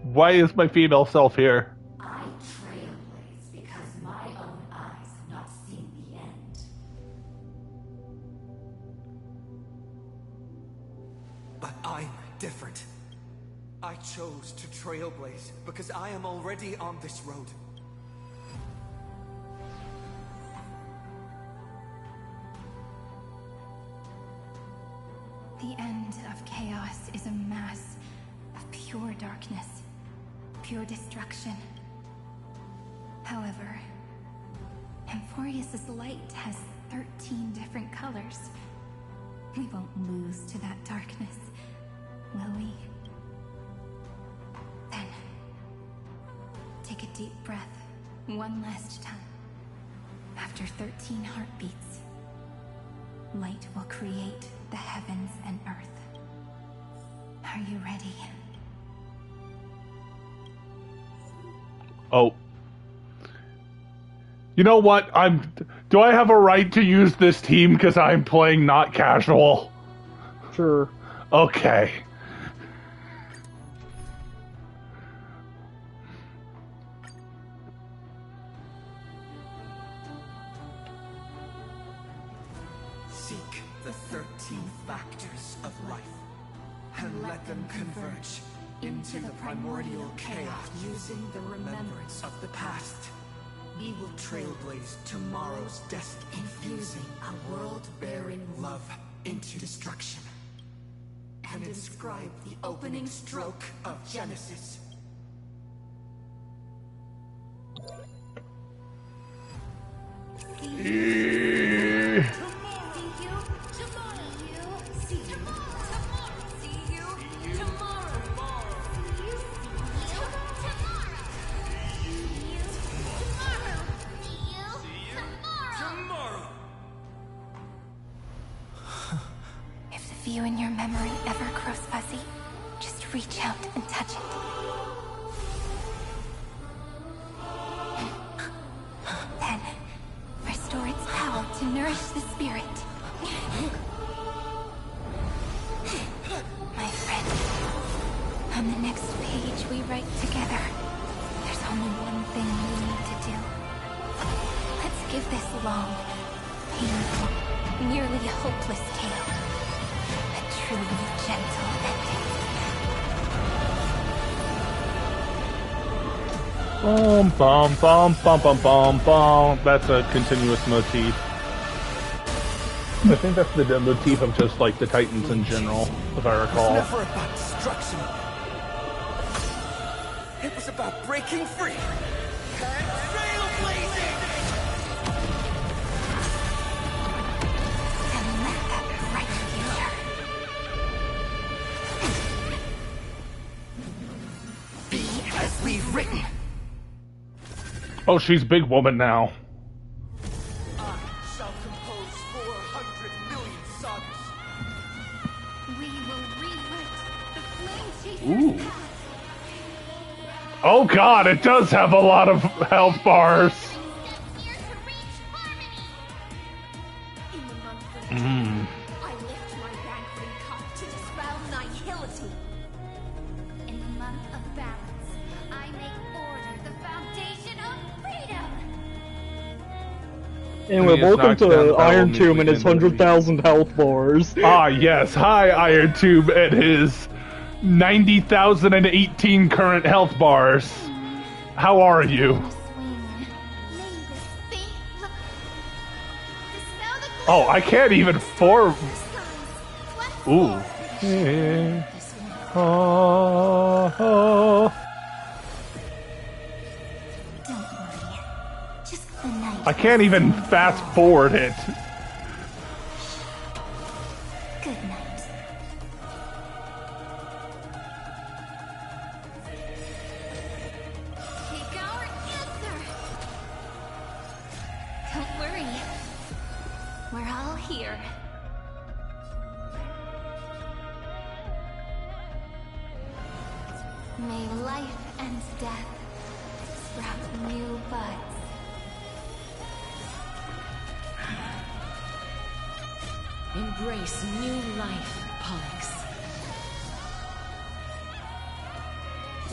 Why is my female self here? I trailblaze because my own eyes have not seen the end. But I'm different. I chose to trailblaze because I am already on this road. The end of chaos is a mass of pure darkness, pure destruction. However, Amphoreus' light has 13 different colors. We won't lose to that darkness, will we? Then, take a deep breath, one last time. After 13 heartbeats, light will create the heavens and earth. Are you ready? Oh. You know what? Do I have a right to use this team because I'm playing not casual? Sure. Okay. Seek the 13 factors of life, and let them converge into the primordial chaos using the remembrance of the past. We will trailblaze tomorrow's destiny, infusing a world-bearing love into destruction, and inscribe the opening stroke of Genesis. If the view in your memory ever grows fuzzy, just reach out and touch it. Then, restore its power to nourish the spirit. My friend, on the next page we write together, there's only one thing we need to do. Let's give this long, painful, nearly hopeless tale a truly gentle ending. Bum bum bum bum bum bum bum. That's a continuous motif. I think that's the motif of just like the Titans in general, if I recall. It was never about destruction. It was about breaking free. And trailblazing! And let that bright future be as we've written. Oh, she's big woman now. I shall compose 400 million sagas. We will rewrite the flame chasers. Ooh. Oh god, it does have a lot of health bars. Mm. I lift my banquet cup to dispel nihility. In the month of balance, I make order the foundation of freedom. Anyway, He is welcome knocked down, the to battle Iron Tomb and immediately his ends. 100,000 health bars. Ah, yes. Hi, Iron Tube, and his 90,018 current health bars. How are you? Oh, I can't even form. Ooh. I can't even fast forward it. Good night. Take our answer. Don't worry. We're all here. May life and death sprout new buds. Embrace new life, Pollux.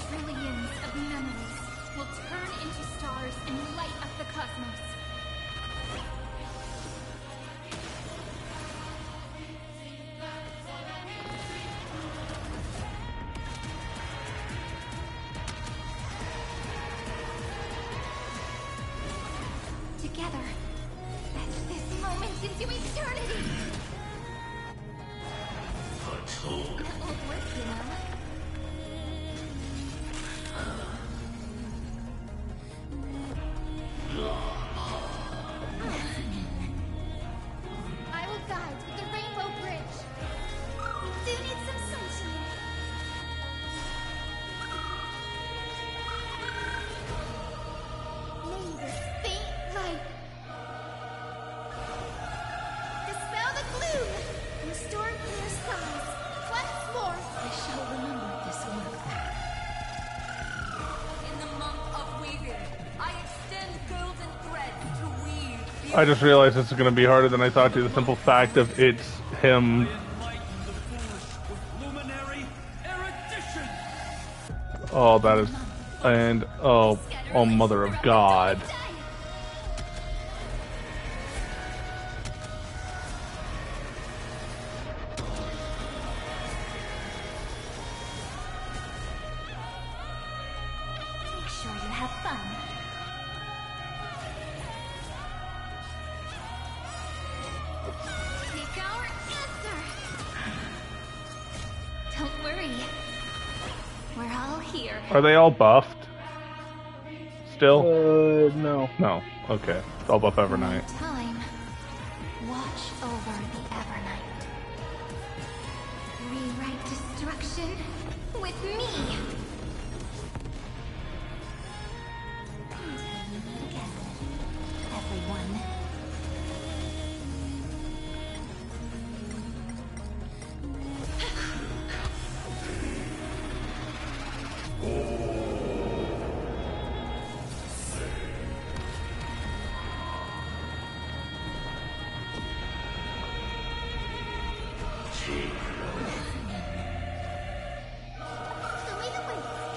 Trillions of memories will turn into stars and light up the cosmos. Together, let's this moment into eternity. That won't work, you know. I will guide with the Rainbow Bridge. We do need some sunshine. May this faint light dispel the gloom, restore clear skies. Once more, I shall remember this work. In the month of weaving, I extend golden threads to weave. I just realized this is going to be harder than I thought to. The simple fact of it's him. Oh, that is, and oh mother of God. Make sure you have fun. Take our answer. Don't worry. We're all here. Are they all buffed? Still? No. No. Okay. I'll buff Evernight. Time. Watch over the Evernight. Rewrite destruction with me. Again, everyone.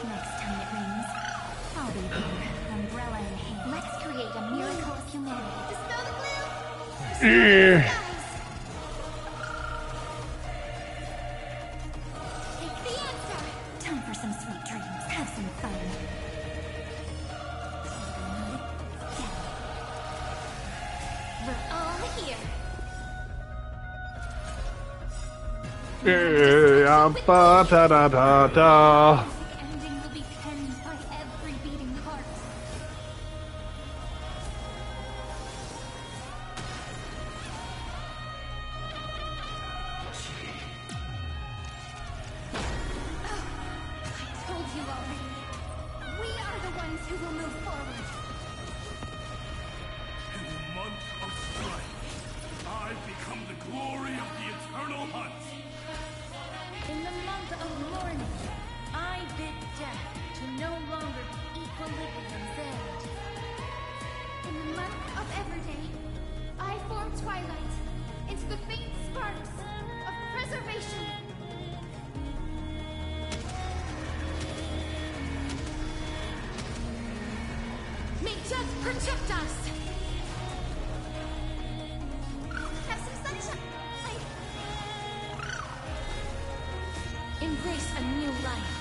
Next time it rains, I'll be there, umbrella in hand. Let's create a miracle of humanity. Dispel the gloom. Take the answer. Time for some sweet dreams. Have some fun. We're all here. Da da da da. Ending will be penned by every beating heart. I told you already. We are the ones who will move forward. In the month of strife, I become the glory of the eternal hunt. In the month of mourning, I bid death to no longer be equilibrium's end. In the month of Everday, I form twilight into the faint sparks of preservation. May death protect us! Embrace a new life.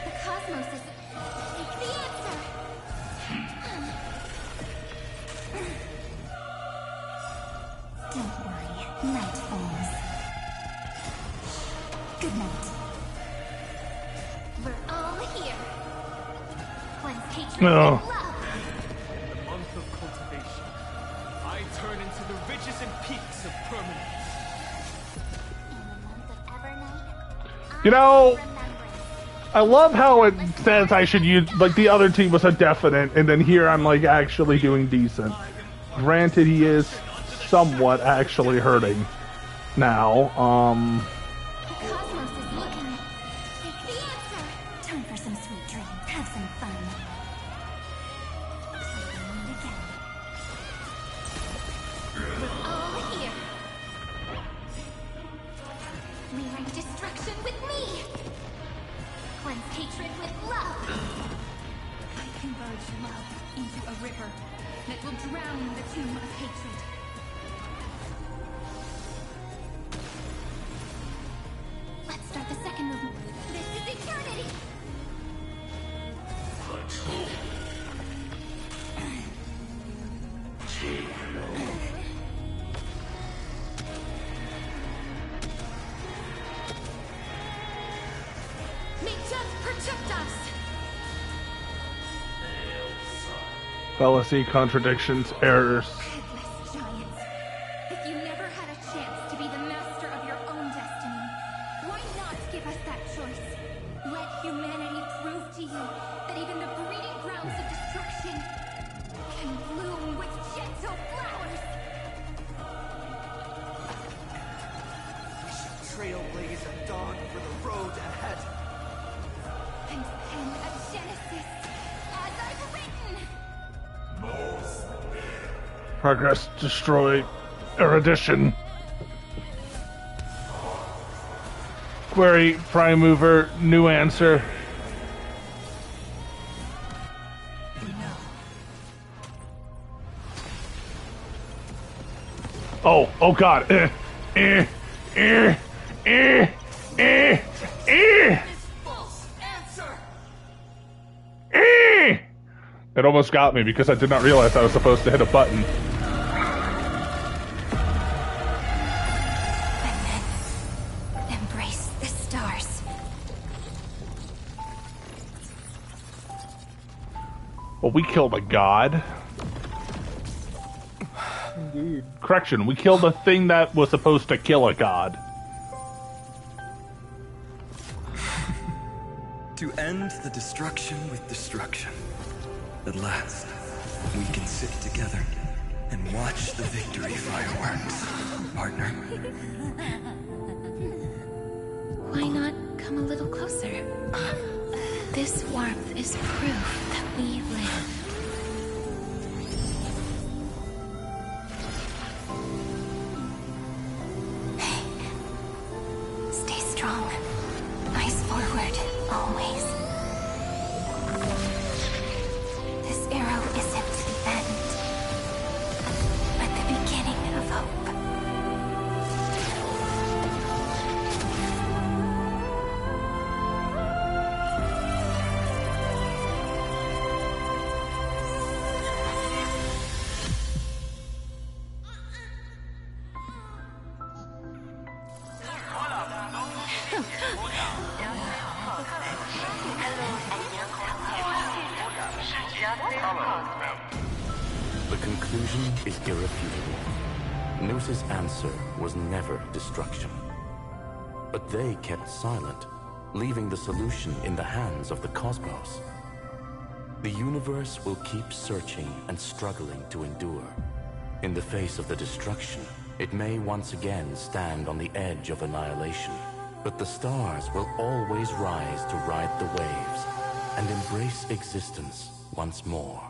The cosmos is the answer. Don't worry, night falls. Good night. We're all here. Cleanse hatred No. and love. In the month of cultivation, I turn into the ridges and peaks of permanence. You know, I love how it says I should use, like, the other team was a definite, and then here I'm, like, actually doing decent. Granted, he is somewhat actually hurting now. The cosmos is looking at the answer. Time for some sweet dreams. Have some fun. Meet again. We're all here. Rewrite destruction with me. Cleanse hatred with love. I converge love into a river that will drown the tomb of hatred. Let's start the second movement. This is eternity. May death protect us! Fallacy, contradictions, errors. Headless giants. If you never had a chance to be the master of your own destiny, why not give us that choice? Let humanity prove to you that even the breeding grounds of destruction can bloom with gentle flowers. We shall trailblaze at dawn for the road ahead. And pen a genesis as I've written. Progress, destroy, erudition. Query, prime mover, new answer. Oh god. It almost got me because I did not realize I was supposed to hit a button. Embrace the stars. Well, we killed a god. Indeed. Correction, we killed a thing that was supposed to kill a god. To end the destruction with destruction. At last, we can sit together and watch the victory fireworks, partner. Why not come a little closer? This warmth is proof that we live. Stay strong. Eyes forward, always. This arrow isn't the end, but the beginning of hope. The conclusion is irrefutable. Noos's answer was never destruction. But they kept silent, leaving the solution in the hands of the cosmos. The universe will keep searching and struggling to endure. In the face of the destruction, it may once again stand on the edge of annihilation. But the stars will always rise to ride the waves and embrace existence once more.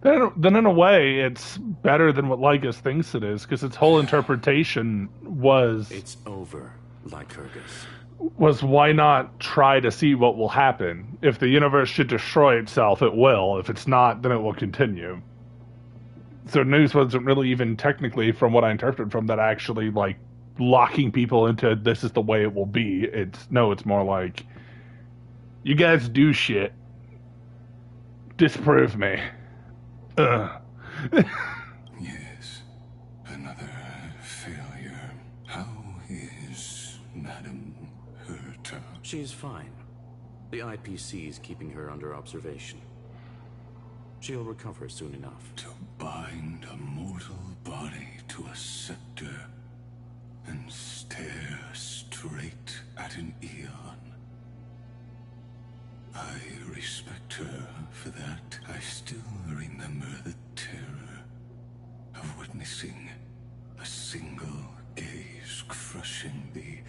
Then in a way, it's better than what Lycus thinks it is, because its whole interpretation was... It's over, Lycurgus. was why not try to see what will happen? If the universe should destroy itself, it will. If it's not, then it will continue. So news wasn't really even technically, from what I interpreted from that, actually like locking people into this is the way it will be. It's more like you guys do shit. Disprove me. Yes, another failure. How is Madame Herta? She's fine. The IPC's keeping her under observation. She'll recover soon enough. To bind a mortal body to a scepter and stare straight at an eon. I respect her for that. I still remember the terror of witnessing a single gaze crushing the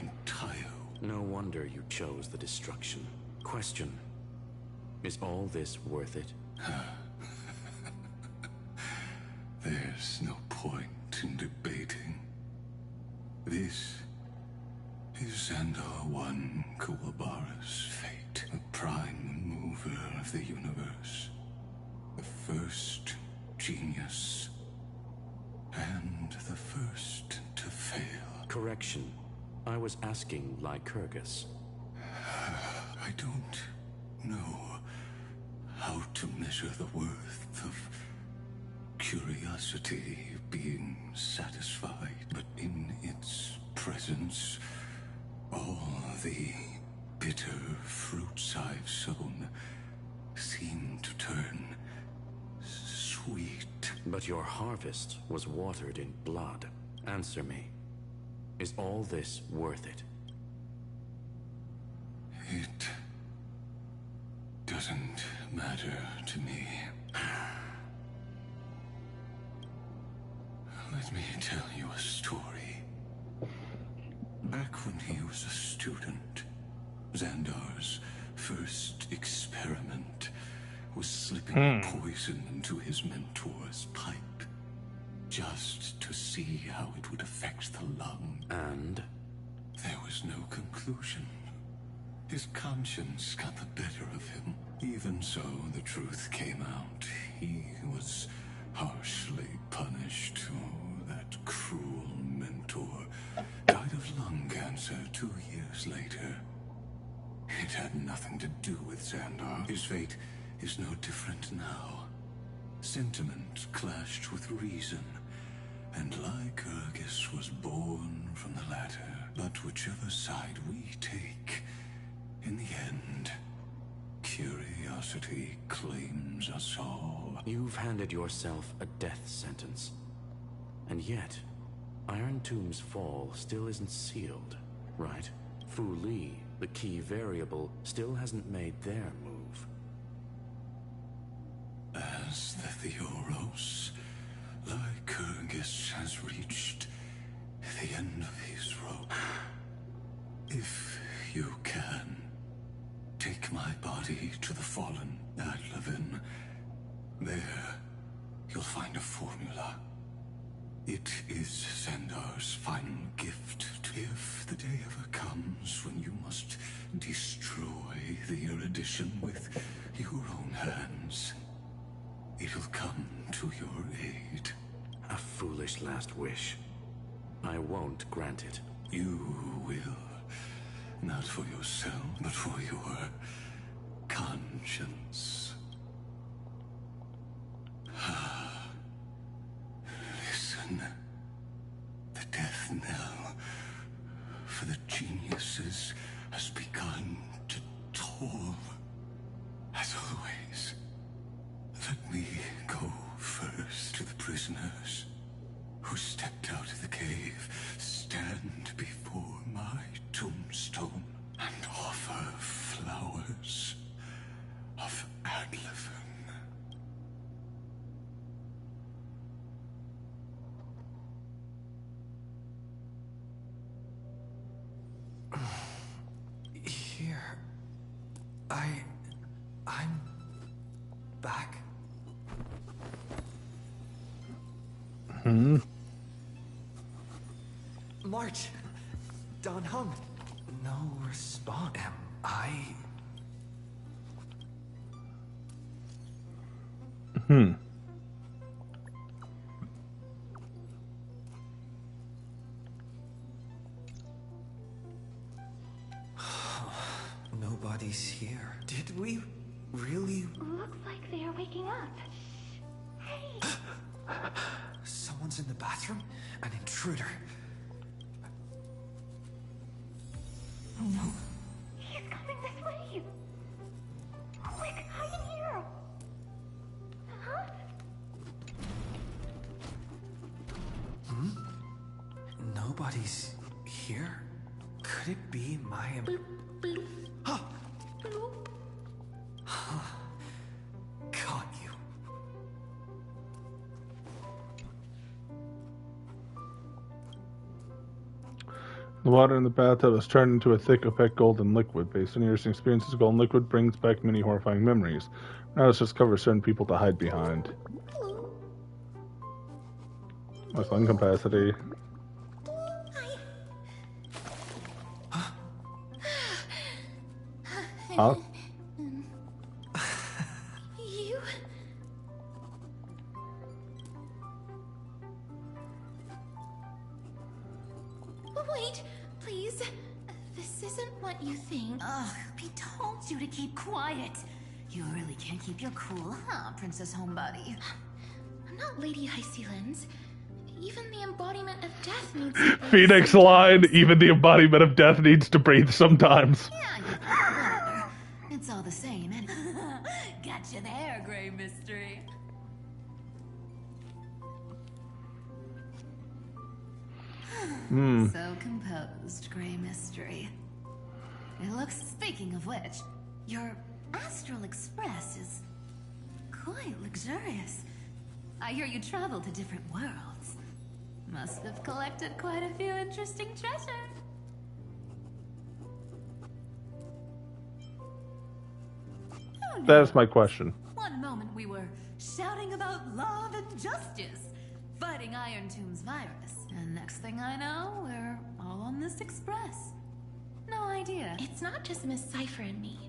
entire... No wonder you chose the destruction. Question: is all this worth it? There's no point in debating. This is Xandar One Kuwabara's fate, the prime mover of the universe, the first genius, and the first to fail. Correction. I was asking Lycurgus. I don't know how to measure the worth of curiosity being satisfied, but in its presence, all the bitter fruits I've sown seem to turn sweet. But your harvest was watered in blood. Answer me. Is all this worth it? It doesn't matter to me. Let me tell you a story. Back when he was a student, Xandar's first experiment was slipping poison into his mentor's pipe, just to see how it would affect the lung. And? There was no conclusion. His conscience got the better of him. Even so, the truth came out. He was harshly punished. Oh, that cruel mentor died of lung cancer 2 years later. It had nothing to do with Xandar. His fate is no different now. Sentiment clashed with reason, and Lycurgus was born from the latter. But whichever side we take, in the end, curiosity claims us all. You've handed yourself a death sentence. And yet, Iron Tomb's fall still isn't sealed, right? Fu Li, the key variable, still hasn't made their move. As the Theoros, Lycurgus has reached the end of his rope. If you can, take my body to the fallen Adlevin. There, you'll find a formula. It is Xandar's final gift. If the day ever comes when you must destroy the erudition with your own hands, it'll come to your aid. A foolish last wish. I won't grant it. You will. Not for yourself, but for your conscience. Listen. The death knell for the geniuses has begun to toll. As always, let me go first to the prisoners who stepped out of the cave. Stand before my tombstone and offer flowers of Adlevin. Here. I'm back. March. Don Hung. no response. Am I... Nobody's here. Did we really... Looks like they are waking up. Hey! Someone's in the bathroom? An intruder. Oh no. He's coming this way! Quick, hide in here! Huh? Nobody's here? Could it be my... Caught you. The water in the bathtub is turned into a thick, opaque golden liquid. Based on your recent experiences, golden liquid brings back many horrifying memories. Now let's just cover certain people to hide behind. My lung capacity. Huh? You... Wait, please. This isn't what you think. Ugh, we told you to keep quiet. You really can't keep your cool, huh, Princess Homebody? I'm not Lady Hysealens. Even the embodiment of death needs to breathe. Phoenix line, even the embodiment of death needs to breathe sometimes. Whatever. It's all the same, and gotcha there, Grey Mystery. So composed, Grey Mystery. It looks, speaking of which, your Astral Express is quite luxurious. I hear you travel to different worlds. Must have collected quite a few interesting treasures. That's my question. One moment we were shouting about love and justice, fighting Iron Tomb's virus, and next thing I know, we're all on this express. No idea. It's not just Miss Cypher and me.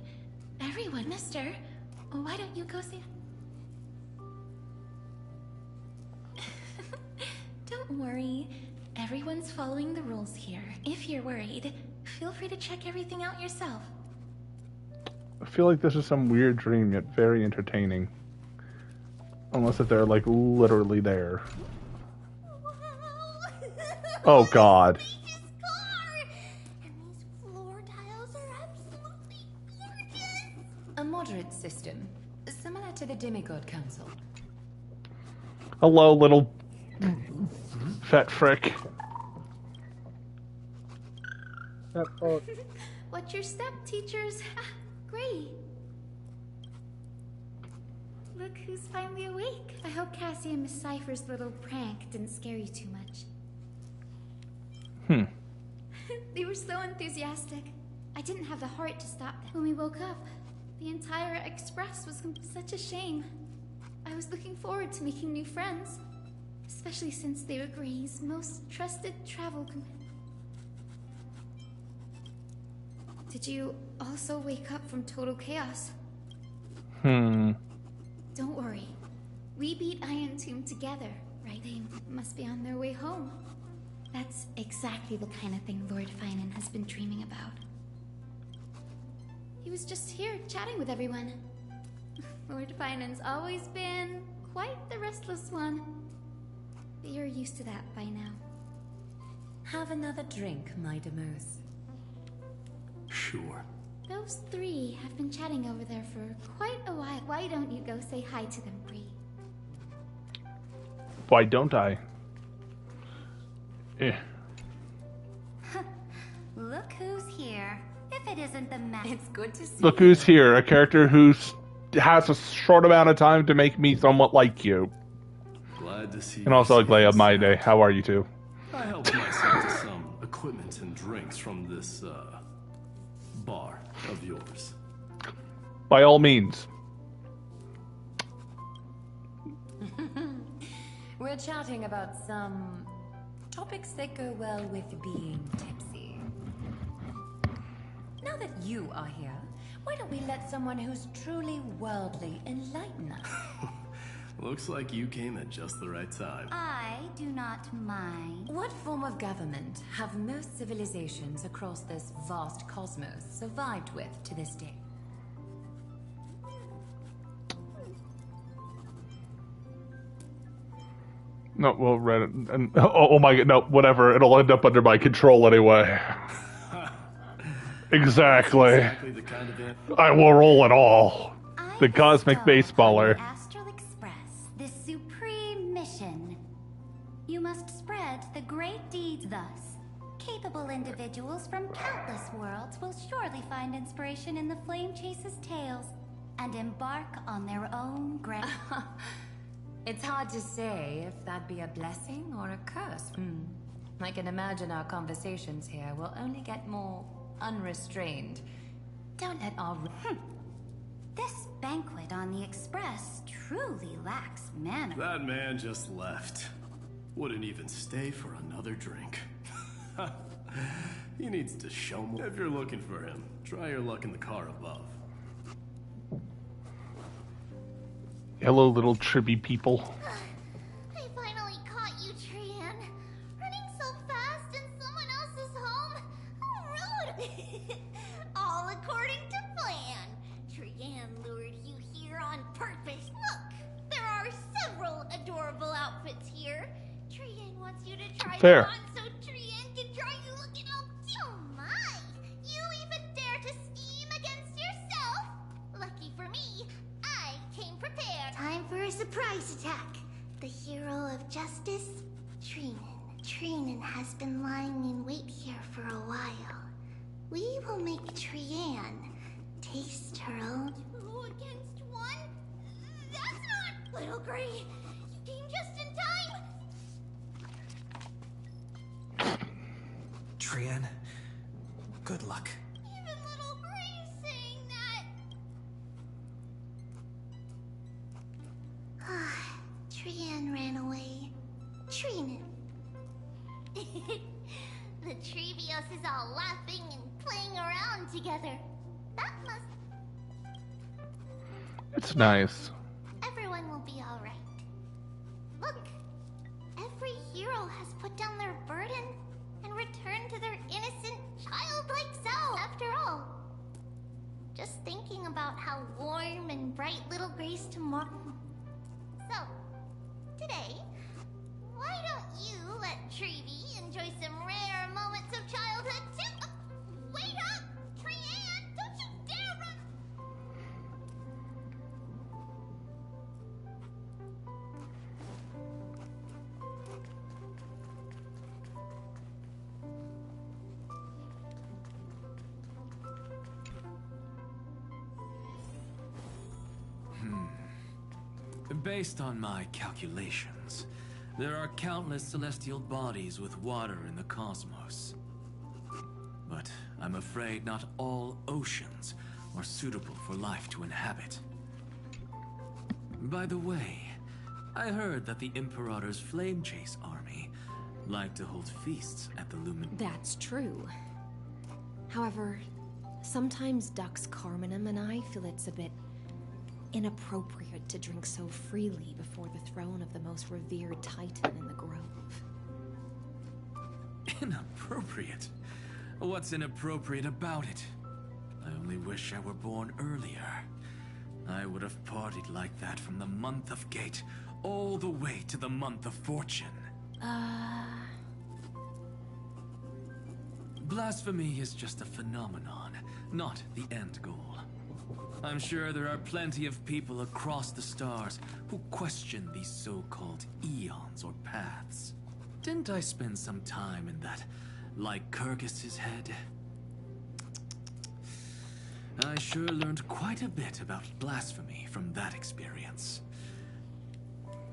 Everyone, mister. Why don't you go say... Don't worry. Everyone's following the rules here. If you're worried, feel free to check everything out yourself. I feel like this is some weird dream, yet very entertaining. Unless if they're, like, literally there. Oh, God. A moderate system, similar to the Demigod Council. Hello, little fat frick. What's your step, teachers? Great. Look who's finally awake. I hope Cassie and Miss Cypher's little prank didn't scare you too much. They were so enthusiastic. I didn't have the heart to stop them. When we woke up, the entire express was such a shame. I was looking forward to making new friends, especially since they were Gray's most trusted travel companion. Did you also wake up from total chaos? Don't worry. We beat Iron Tomb together, right? They must be on their way home. That's exactly the kind of thing Lord Finan has been dreaming about. He was just here chatting with everyone. Lord Finan's always been quite the restless one. But you're used to that by now. Have another drink, my demurs. Sure. Those three have been chatting over there for quite a while. Why don't you go say hi to them, Bree? Why don't I? Look who's here. If it isn't the man. It's good to see Look who's here, a character who has a short amount of time to make me somewhat like you. Glad to see you. And also a Glay of my day. How are you two? I helped myself to some equipment and drinks from this, bar of yours. By all means. We're chatting about some topics that go well with being tipsy. Now that you are here, why don't we let someone who's truly worldly enlighten us? Looks like you came at just the right time. I do not mind. What form of government have most civilizations across this vast cosmos survived with to this day? No, well, Reddit, and oh my god, no, whatever. It'll end up under my control anyway. Exactly. Exactly the kind of I will roll it all. The cosmic baseballer. Astral Express, this supreme mission. You must spread the great deeds thus. Capable individuals from countless worlds will surely find inspiration in the Flame Chase's tales and embark on their own grand... It's hard to say if that be a blessing or a curse. I can imagine our conversations here will only get more unrestrained. Don't let our... This banquet on the Express truly lacks manners. That man just left. Wouldn't even stay for another drink. He needs to show more. If you're looking for him, try your luck in the car above. Hello, little tribby people. I finally caught you, Trian. Running so fast in someone else's home. How rude. All according to plan. Trian lured you here on purpose. Look, there are several adorable outfits here. Trian wants you to try Fair. them on so Trian can try you looking all cute. Oh my. You even dare to scheme against yourself. Lucky for me, I came prepared. Time for a surprise attack. The hero of justice, Trinan. Trinan has been lying in wait here for a while. We will make Trian taste her own. 2 against 1? That's not... Little Gray, you came just in time. Trian, good luck. Even Little Gray is saying that. Trian ran away. Trinan. The Trevios is all laughing and playing around together. That must... It's nice. Everyone will be alright. Look, every hero has put down their burden and returned to their innocent, childlike self. After all, just thinking about how warm and bright Little Grace tomorrow... So, today, why don't you let Trevi enjoy some rare moments of childhood too? Wait up! Trian, don't you dare run! Based on my calculations, there are countless celestial bodies with water in the cosmos. But I'm afraid not all oceans are suitable for life to inhabit. By the way, I heard that the Imperator's Flame Chase army like to hold feasts at the Lumen... That's true. However, sometimes Dux Carminum and I feel it's a bit inappropriate to drink so freely before the throne of the most revered titan in the grove. Inappropriate? What's inappropriate about it? I only wish I were born earlier. I would have partied like that from the month of Gate all the way to the month of Fortune. Blasphemy is just a phenomenon, not the end goal. I'm sure there are plenty of people across the stars who question these so-called eons or paths. Didn't I spend some time in that Lycurgus's head? I sure learned quite a bit about blasphemy from that experience.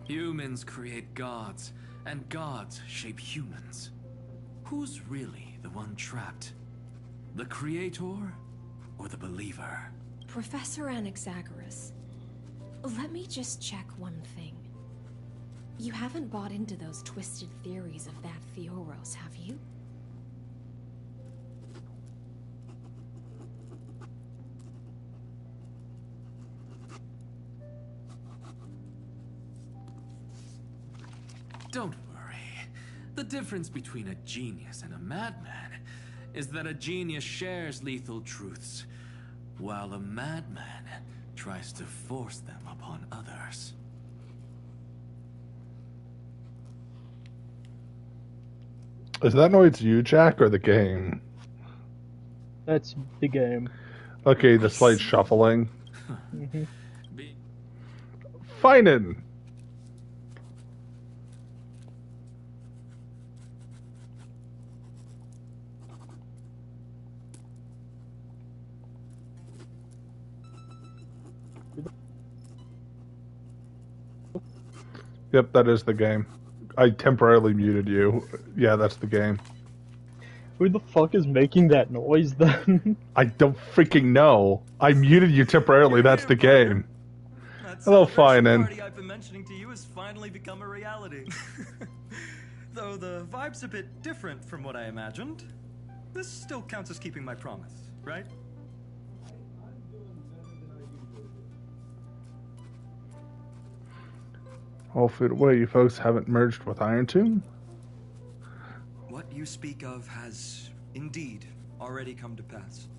Humans create gods, and gods shape humans. Who's really the one trapped? The creator or the believer? Professor Anaxagoras, let me just check one thing. You haven't bought into those twisted theories of that Theoros, have you? Don't worry. The difference between a genius and a madman is that a genius shares lethal truths, while a madman tries to force them upon others. Is that noise you, Jack, or the game? That's the game. Okay, the slight shuffling. Mm-hmm. Finan! Yep, that is the game. I temporarily muted you. Yeah, that's the game. Who the fuck is making that noise then? I don't freaking know. I muted you temporarily. That's the game. Hello, Finan. Party I've been mentioning to you has finally become a reality. Though the vibe's a bit different from what I imagined. This still counts as keeping my promise, right? Hopefully, you folks haven't merged with Iron Tomb. What you speak of has indeed already come to pass.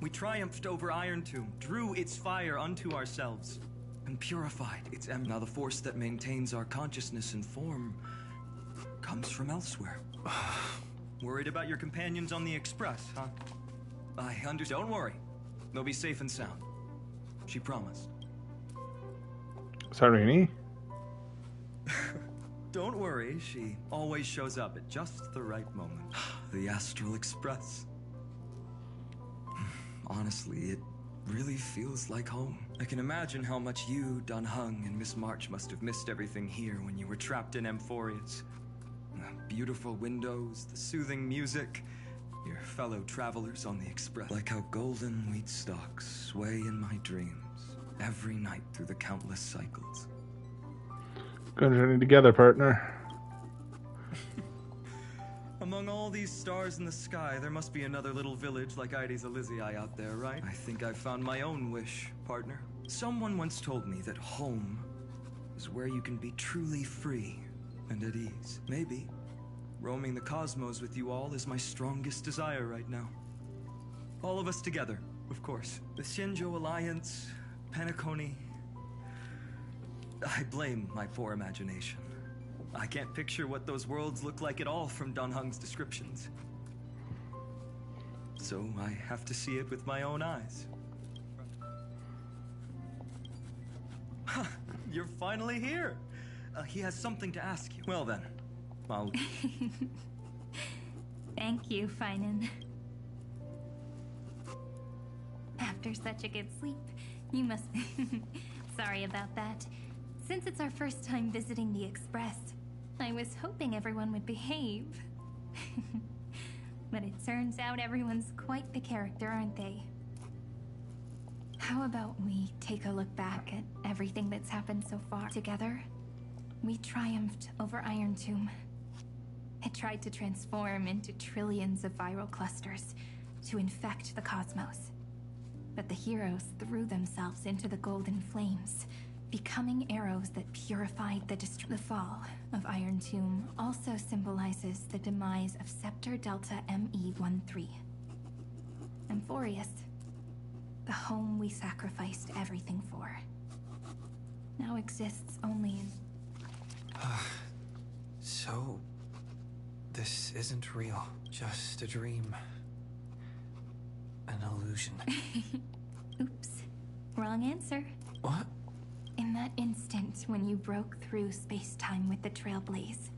We triumphed over Iron Tomb, drew its fire unto ourselves, and purified its ember. Now the force that maintains our consciousness and form comes from elsewhere. Worried about your companions on the Express, huh? I understand. Don't worry. They'll be safe and sound. She promised. Sarini? Don't worry, she always shows up at just the right moment. The Astral Express. Honestly, it really feels like home. I can imagine how much you, Dun Hung, and Miss March must have missed everything here when you were trapped in Amphoreus. The beautiful windows, the soothing music, your fellow travelers on the Express. Like how golden wheat stalks sway in my dreams every night through the countless cycles. Good journey together, partner. Among all these stars in the sky, there must be another little village like Ides Elysiae out there, right? I think I've found my own wish, partner. Someone once told me that home is where you can be truly free and at ease. Maybe roaming the cosmos with you all is my strongest desire right now. All of us together, of course. The Shinjo Alliance, Penacony. I blame my poor imagination. I can't picture what those worlds look like at all from Dun Hung's descriptions. So I have to see it with my own eyes. You're finally here. He has something to ask you. Well then, I'll... Thank you, Finan. After such a good sleep, you must... Sorry about that. Since it's our first time visiting the Express, I was hoping everyone would behave. But it turns out everyone's quite the character, aren't they? How about we take a look back at everything that's happened so far together? We triumphed over Iron Tomb. It tried to transform into trillions of viral clusters to infect the cosmos. But the heroes threw themselves into the golden flames, becoming arrows that purified the fall of Iron Tomb also symbolizes the demise of Scepter Delta ME-13. Amphoreus, the home we sacrificed everything for, now exists only in... So, this isn't real, just a dream. An illusion. Oops, wrong answer. What? In that instant when you broke through space-time with the Trailblaze,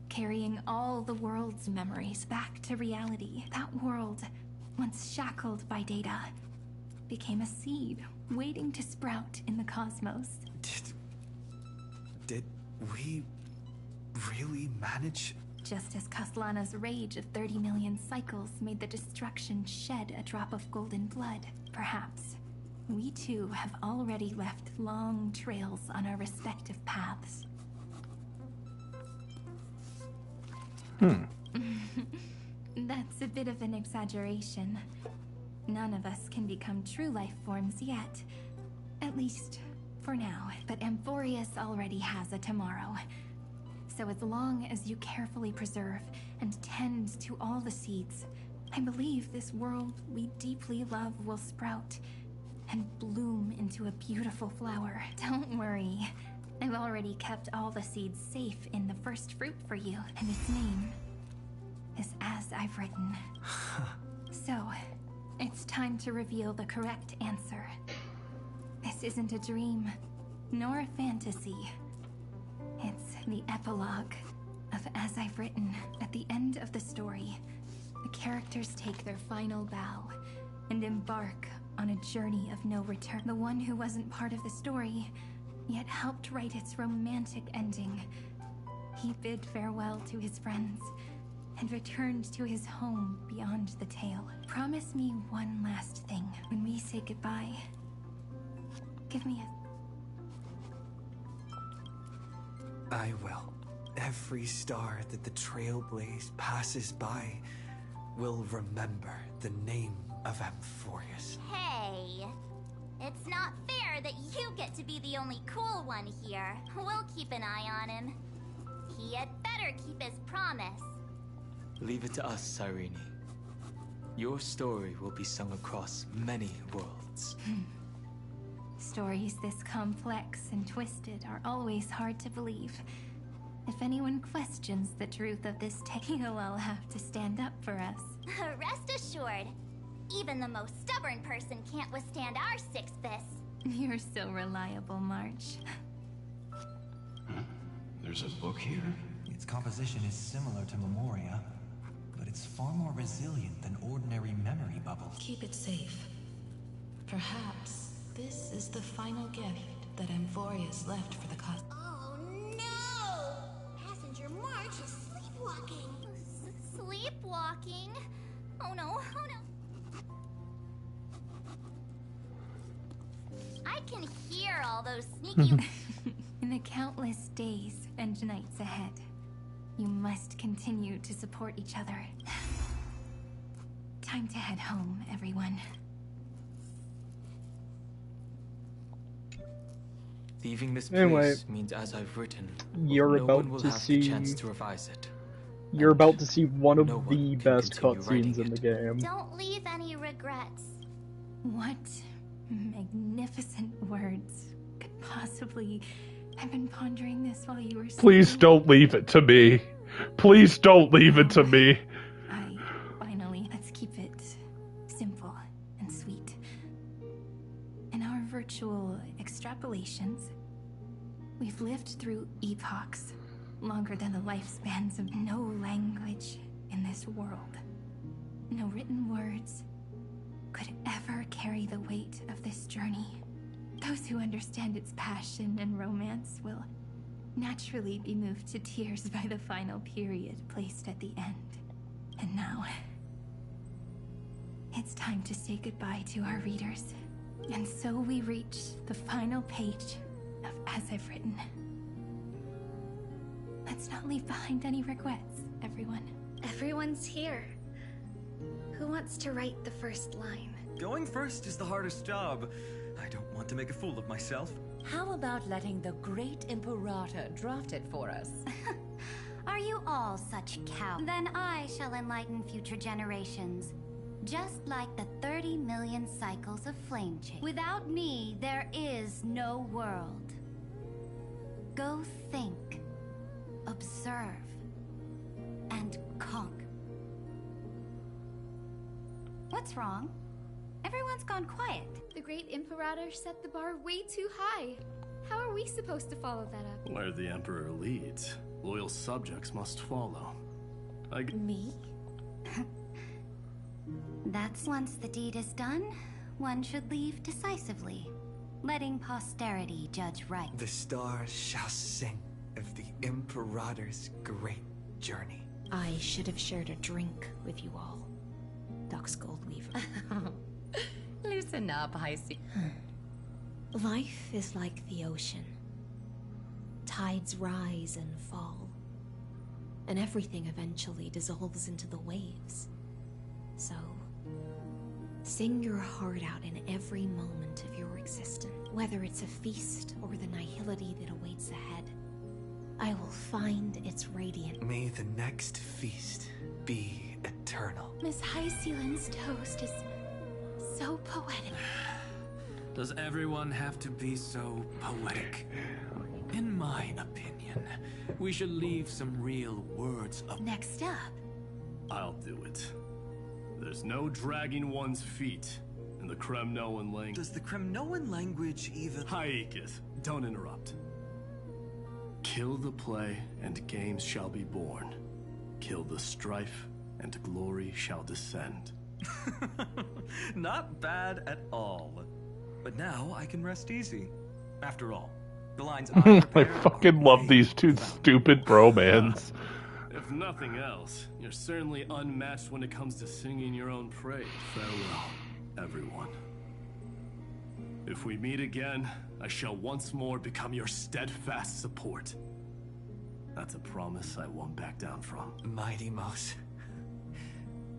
carrying all the world's memories back to reality, that world, once shackled by data, became a seed waiting to sprout in the cosmos. Did we really manage? Just as Kaslana's rage of 30 million cycles made the destruction shed a drop of golden blood, perhaps we too have already left long trails on our respective paths. That's a bit of an exaggeration. None of us can become true life forms yet. At least, for now. But Amphoreus already has a tomorrow. So as long as you carefully preserve and tend to all the seeds, I believe this world we deeply love will sprout and bloom into a beautiful flower. Don't worry. I've already kept all the seeds safe in the first fruit for you, and its name is As I've Written. So, it's time to reveal the correct answer. This isn't a dream, nor a fantasy. It's the epilogue of As I've Written. At the end of the story, the characters take their final bow and embark on a journey of no return. The one who wasn't part of the story, yet helped write its romantic ending. He bid farewell to his friends and returned to his home beyond the tale. Promise me one last thing. When we say goodbye, give me I will. Every star that the Trailblaze passes by will remember the name of Amphoreus. Hey, it's not fair that you get to be the only cool one here. We'll keep an eye on him. He had better keep his promise. Leave it to us, Cyrene. Your story will be sung across many worlds. Stories this complex and twisted are always hard to believe. If anyone questions the truth of this tale, I'll have to stand up for us. Rest assured, even the most stubborn person can't withstand our six fists. You're so reliable, March. There's a book here? Its composition is similar to Memoria, but it's far more resilient than ordinary memory bubbles. Keep it safe. Perhaps this is the final gift that Amphoreus left for the cosmos. Oh no! Passenger March is sleepwalking. Sleepwalking? Oh no, oh no. I can hear all those sneaky... In the countless days and nights ahead, you must continue to support each other. Time to head home, everyone. Leaving this place Anyway, means, as I've written, you're no about one will to have see. the chance to revise it. You're about to see one of no the best cutscenes in the game. Don't leave any regrets. What magnificent words could possibly... I've been pondering this while you were sleeping. Please don't leave it to me. Please don't leave it to me. Finally, let's keep it simple and sweet. In our virtual extrapolations, we've lived through epochs longer than the lifespans of no language in this world. No written words could ever carry the weight of this journey. Those who understand its passion and romance will naturally be moved to tears by the final period placed at the end. And now, it's time to say goodbye to our readers. And so we reach the final page of As I've Written. Let's not leave behind any regrets, everyone. Everyone's here. Who wants to write the first line? Going first is the hardest job. I don't want to make a fool of myself. How about letting the great Imperator draft it for us? Are you all such cowards? Then I shall enlighten future generations. Just like the 30 million cycles of flame change. Without me, there is no world. Go think, observe, and conquer. What's wrong? Everyone's gone quiet. The great Imperator set the bar way too high. How are we supposed to follow that up? Where the Emperor leads, loyal subjects must follow. Me? That's once the deed is done, one should leave decisively, letting posterity judge right. The stars shall sing of the Imperator's great journey. I should have shared a drink with you all. Dux Goldweaver. Loosen up, High Sea. Life is like the ocean. Tides rise and fall, and everything eventually dissolves into the waves. So, sing your heart out in every moment of your existence, whether it's a feast or the nihility that awaits ahead. I will find its radiance. May the next feast be eternal. Miss Hyacelin's toast is so poetic. Does everyone have to be so poetic? In my opinion, we should leave some real words of... Next up. I'll do it. There's no dragging one's feet in the Kremnoan language. Does the Kremnoan language even... Hyakith, don't interrupt. Kill the play, and games shall be born. Kill the strife, and glory shall descend. Not bad at all. But now I can rest easy. After all, the lines I fucking love these two stupid bromans. If nothing else, you're certainly unmatched when it comes to singing your own praise. Farewell, everyone. If we meet again, I shall once more become your steadfast support. That's a promise I won't back down from. Mighty Mouse,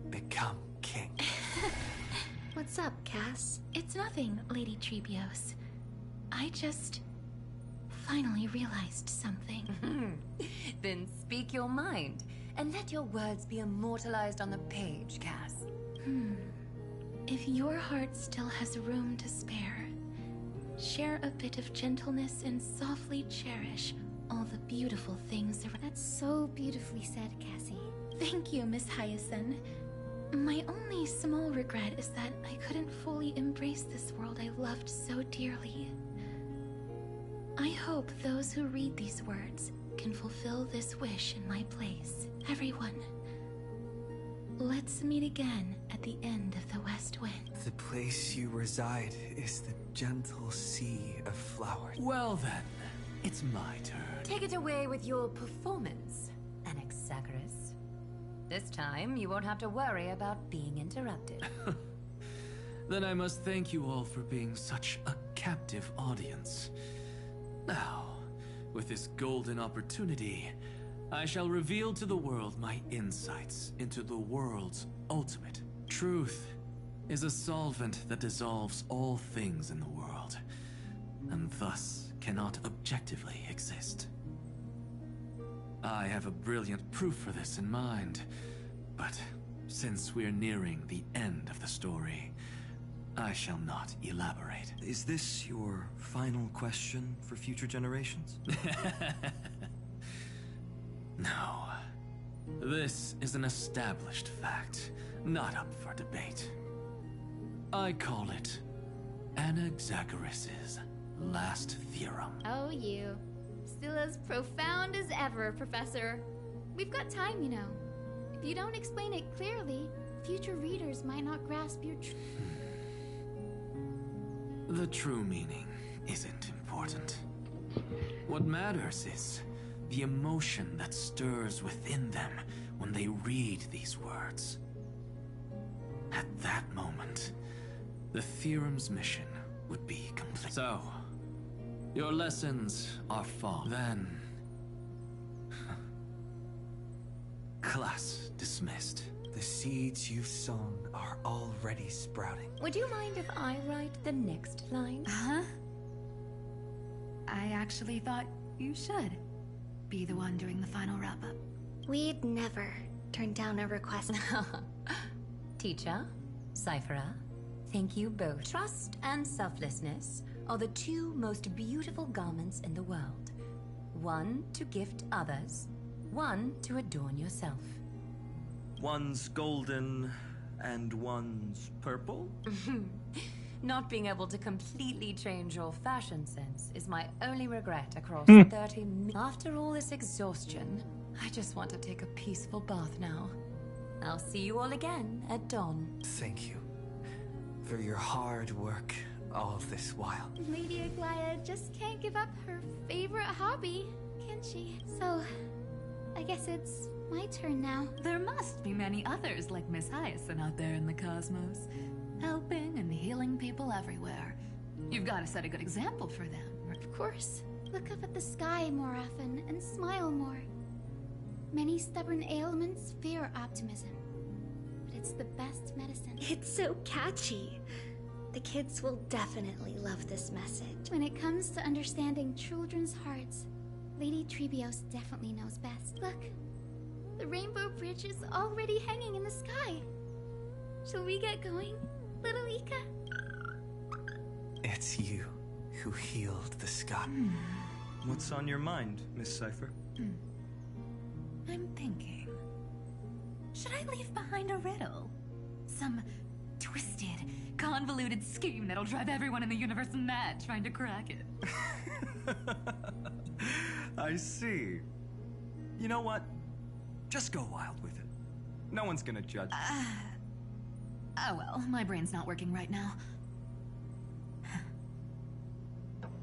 become king. What's up, Cass? It's nothing, Lady Trebios. I just finally realized something. Then speak your mind, and let your words be immortalized on the page, Cass. If your heart still has room to spare, share a bit of gentleness and softly cherish all the beautiful things around. That's so beautifully said, Cassie. Thank you, Miss Hyacinth. My only small regret is that I couldn't fully embrace this world I loved so dearly. I hope those who read these words can fulfill this wish in my place. Everyone, let's meet again at the end of the West Wind. The place you reside is the gentle sea of flowers. Well then, it's my turn. Take it away with your performance, Anaxagoras. This time, you won't have to worry about being interrupted. Then I must thank you all for being such a captive audience. Now, with this golden opportunity, I shall reveal to the world my insights into the world's ultimate. Truth is a solvent that dissolves all things in the world, and thus cannot objectively exist. I have a brilliant proof for this in mind, but since we're nearing the end of the story, I shall not elaborate. Is this your final question for future generations? No. This is an established fact, not up for debate. I call it Anaxagoras' last theorem. Oh, you. Still as profound as ever, Professor. We've got time, you know. If you don't explain it clearly, future readers might not grasp your The true meaning isn't important. What matters is the emotion that stirs within them when they read these words. At that moment, the theorem's mission would be complete. So, your lessons are fall. Then... class dismissed. The seeds you've sown are already sprouting. Would you mind if I write the next line? Huh? I actually thought you should be the one doing the final wrap-up. We'd never turn down a request. Teacher, Cyphera, thank you both. Trust and selflessness are the two most beautiful garments in the world. One to gift others, one to adorn yourself. One's golden and one's purple? Not being able to completely change your fashion sense is my only regret across 30 minutes. After all this exhaustion, I just want to take a peaceful bath now. I'll see you all again at dawn. Thank you for your hard work all this while. Lady Aglaia just can't give up her favorite hobby, can she? So, I guess it's my turn now. There must be many others like Miss Hyacinth out there in the cosmos, helping and healing people everywhere. You've got to set a good example for them. Of course. Look up at the sky more often and smile more. Many stubborn ailments fear optimism, but it's the best medicine. It's so catchy. The kids will definitely love this message. When it comes to understanding children's hearts, Lady Trebios definitely knows best. Look, the rainbow bridge is already hanging in the sky. Shall we get going, little Ika? It's you who healed the sky. What's on your mind, Miss Cypher? I'm thinking. Should I leave behind a riddle? Some twisted, convoluted scheme that'll drive everyone in the universe mad trying to crack it. I see. You know what? Just go wild with it. No one's gonna judge. Oh well, my brain's not working right now.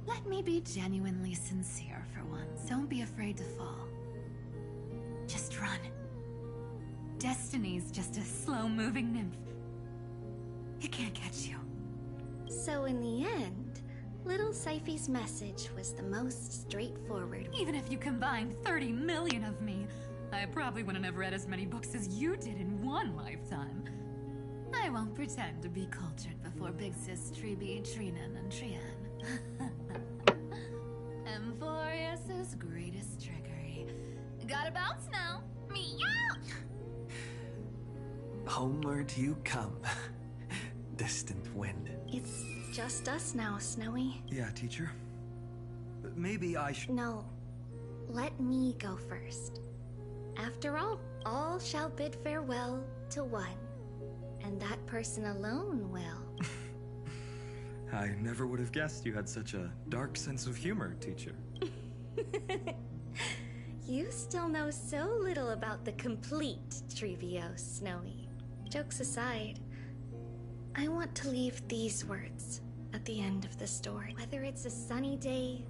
Let me be genuinely sincere for once. Don't be afraid to fall. Just run. Destiny's just a slow-moving nymph. It can't catch you. So in the end, little Cypher's message was the most straightforward. Even if you combined 30 million of me, I probably wouldn't have read as many books as you did in one lifetime. I won't pretend to be cultured before Big Sis Treeby, Trinan, and Trian. Amphoreus' greatest trickery. Gotta bounce now. Meow! Homeward you come, distant wind. It's just us now, Snowy. Yeah, teacher. But maybe I should... No. Let me go first. After all shall bid farewell to one. And that person alone will. I never would have guessed you had such a dark sense of humor, teacher. You still know so little about the complete Trebios, Snowy. Jokes aside, I want to leave these words at the end of the story. Whether it's a sunny day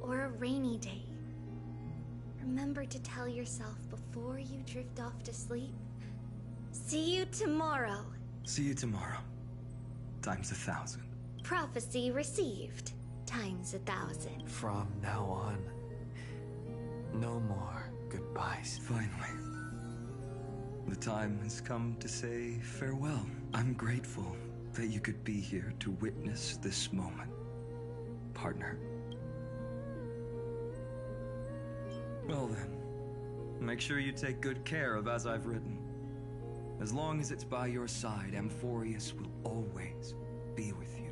or a rainy day, remember to tell yourself before you drift off to sleep, see you tomorrow. See you tomorrow. Times 1,000. Prophecy received. Times 1,000. From now on, no more goodbyes. Finally. The time has come to say farewell. I'm grateful that you could be here to witness this moment, partner. Well then, make sure you take good care of as I've written. As long as it's by your side, Amphoreus will always be with you.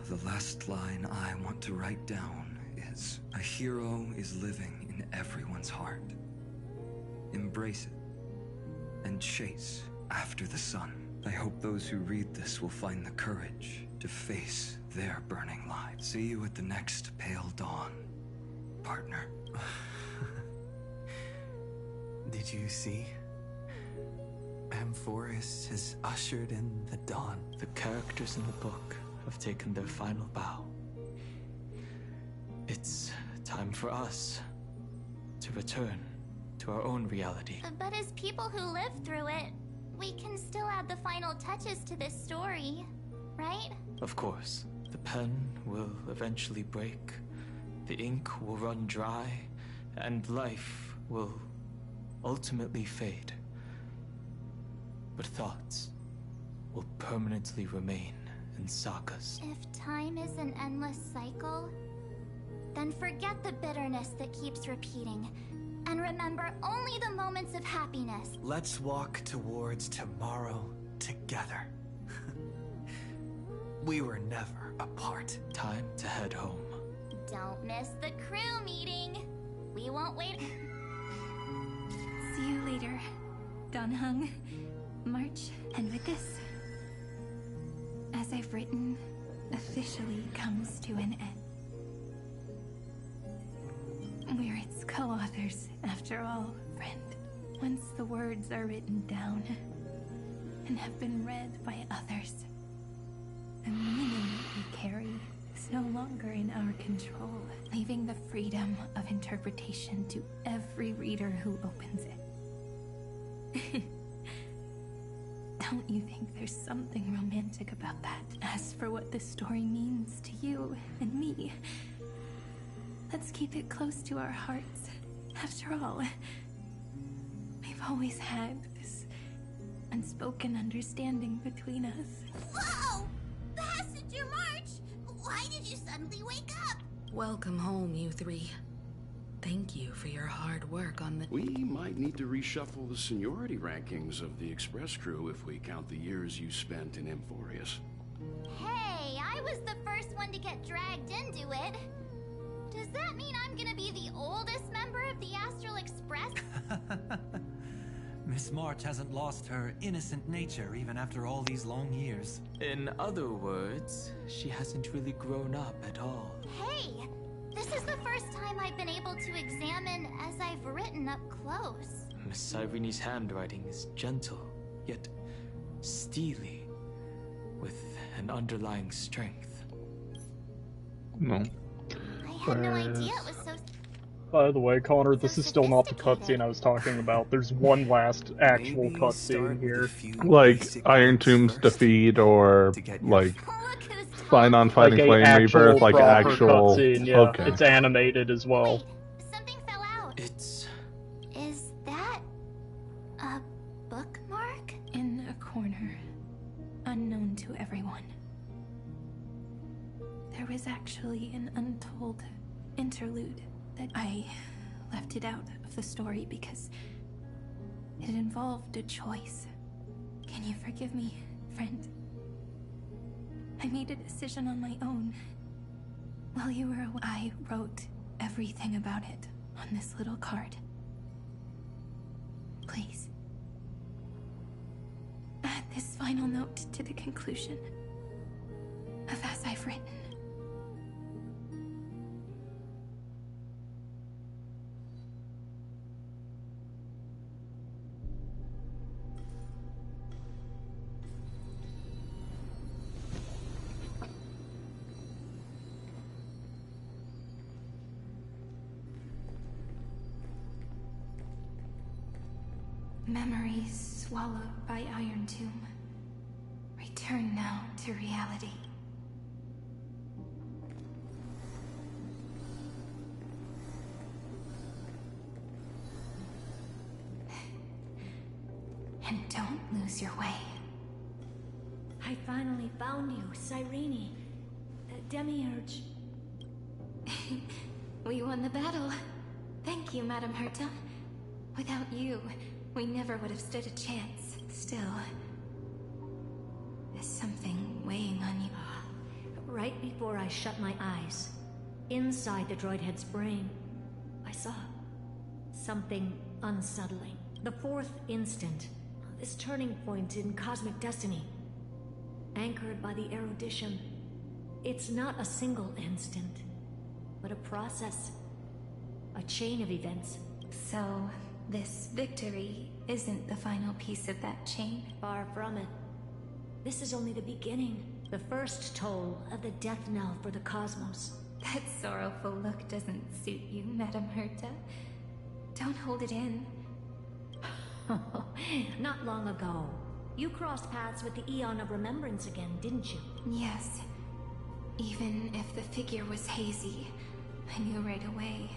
The last line I want to write down is, a hero is living in everyone's heart. Embrace it and chase after the sun. I hope those who read this will find the courage to face their burning lives. See you at the next pale dawn, partner. Did you see? Amphoreus has ushered in the dawn. The characters in the book have taken their final bow. It's time for us to return to our own reality. But as people who lived through it, we can still add the final touches to this story, right? Of course. The pen will eventually break, the ink will run dry, and life will ultimately fade. But thoughts will permanently remain in sagas. If time is an endless cycle, then forget the bitterness that keeps repeating, and remember only the moments of happiness. Let's walk towards tomorrow together. We were never apart. Time to head home. Don't miss the crew meeting. We won't wait. See you later, Donhung, March, and with this, as I've written, officially comes to an end. We're its co-authors, after all, friend. Once the words are written down and have been read by others, the meaning we carry is no longer in our control, leaving the freedom of interpretation to every reader who opens it. Don't you think there's something romantic about that? As for what this story means to you and me, let's keep it close to our hearts. After all, we've always had this unspoken understanding between us. Whoa! Passenger March! Why did you suddenly wake up? Welcome home, you three. thank you for your hard work on the... We might need to reshuffle the seniority rankings of the Express crew if we count the years you spent in Amphoreus. Hey, I was the first one to get dragged into it. Does that mean I'm gonna be the oldest member of the Astral Express? Miss March hasn't lost her innocent nature even after all these long years. In other words, she hasn't really grown up at all. Hey, this is the first time I've been able to examine as I've written up close. Miss Irene's handwriting is gentle, yet steely, with an underlying strength. No. I had no idea it was so... By the way, Connor, this is still not the cutscene I was talking about. There's one last actual cutscene here. Like Iron Tomb's defeat, or like Fighting like Flame Rebirth, like actual. Cutscene, yeah. Okay. It's animated as well. Something fell out. It's... Is that... a bookmark? In a corner, unknown to everyone. There was actually an untold interlude that I left it out of the story because it involved a choice. Can you forgive me, friend? I made a decision on my own. While you were away, I wrote everything about it on this little card. Please, add this final note to the conclusion of as I've written. Memories swallowed by Iron Tomb. Return now to reality. And don't lose your way. I finally found you, Cyrene. Demiurge. We won the battle. Thank you, Madam Herta. Without you, we never would have stood a chance. Still, there's something weighing on you. Right before I shut my eyes, inside the droid head's brain, I saw something unsettling. The fourth instant, this turning point in cosmic destiny, anchored by the erudition. It's not a single instant, but a process, a chain of events. So, this victory isn't the final piece of that chain? Far from it. This is only the beginning. The first toll of the death knell for the cosmos. That sorrowful look doesn't suit you, Madam Herta. Don't hold it in. Not long ago, you crossed paths with the Eon of Remembrance again, didn't you? Yes. Even if the figure was hazy, I knew right away.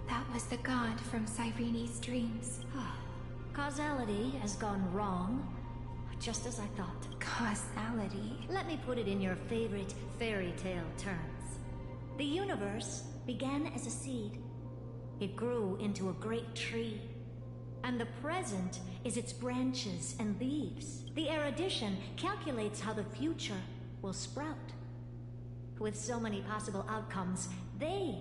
That was the god from Cyrene's dreams. Causality has gone wrong, just as I thought. Causality? Let me put it in your favorite fairy tale terms. The universe began as a seed. It grew into a great tree. And the present is its branches and leaves. The erudition calculates how the future will sprout. With so many possible outcomes, they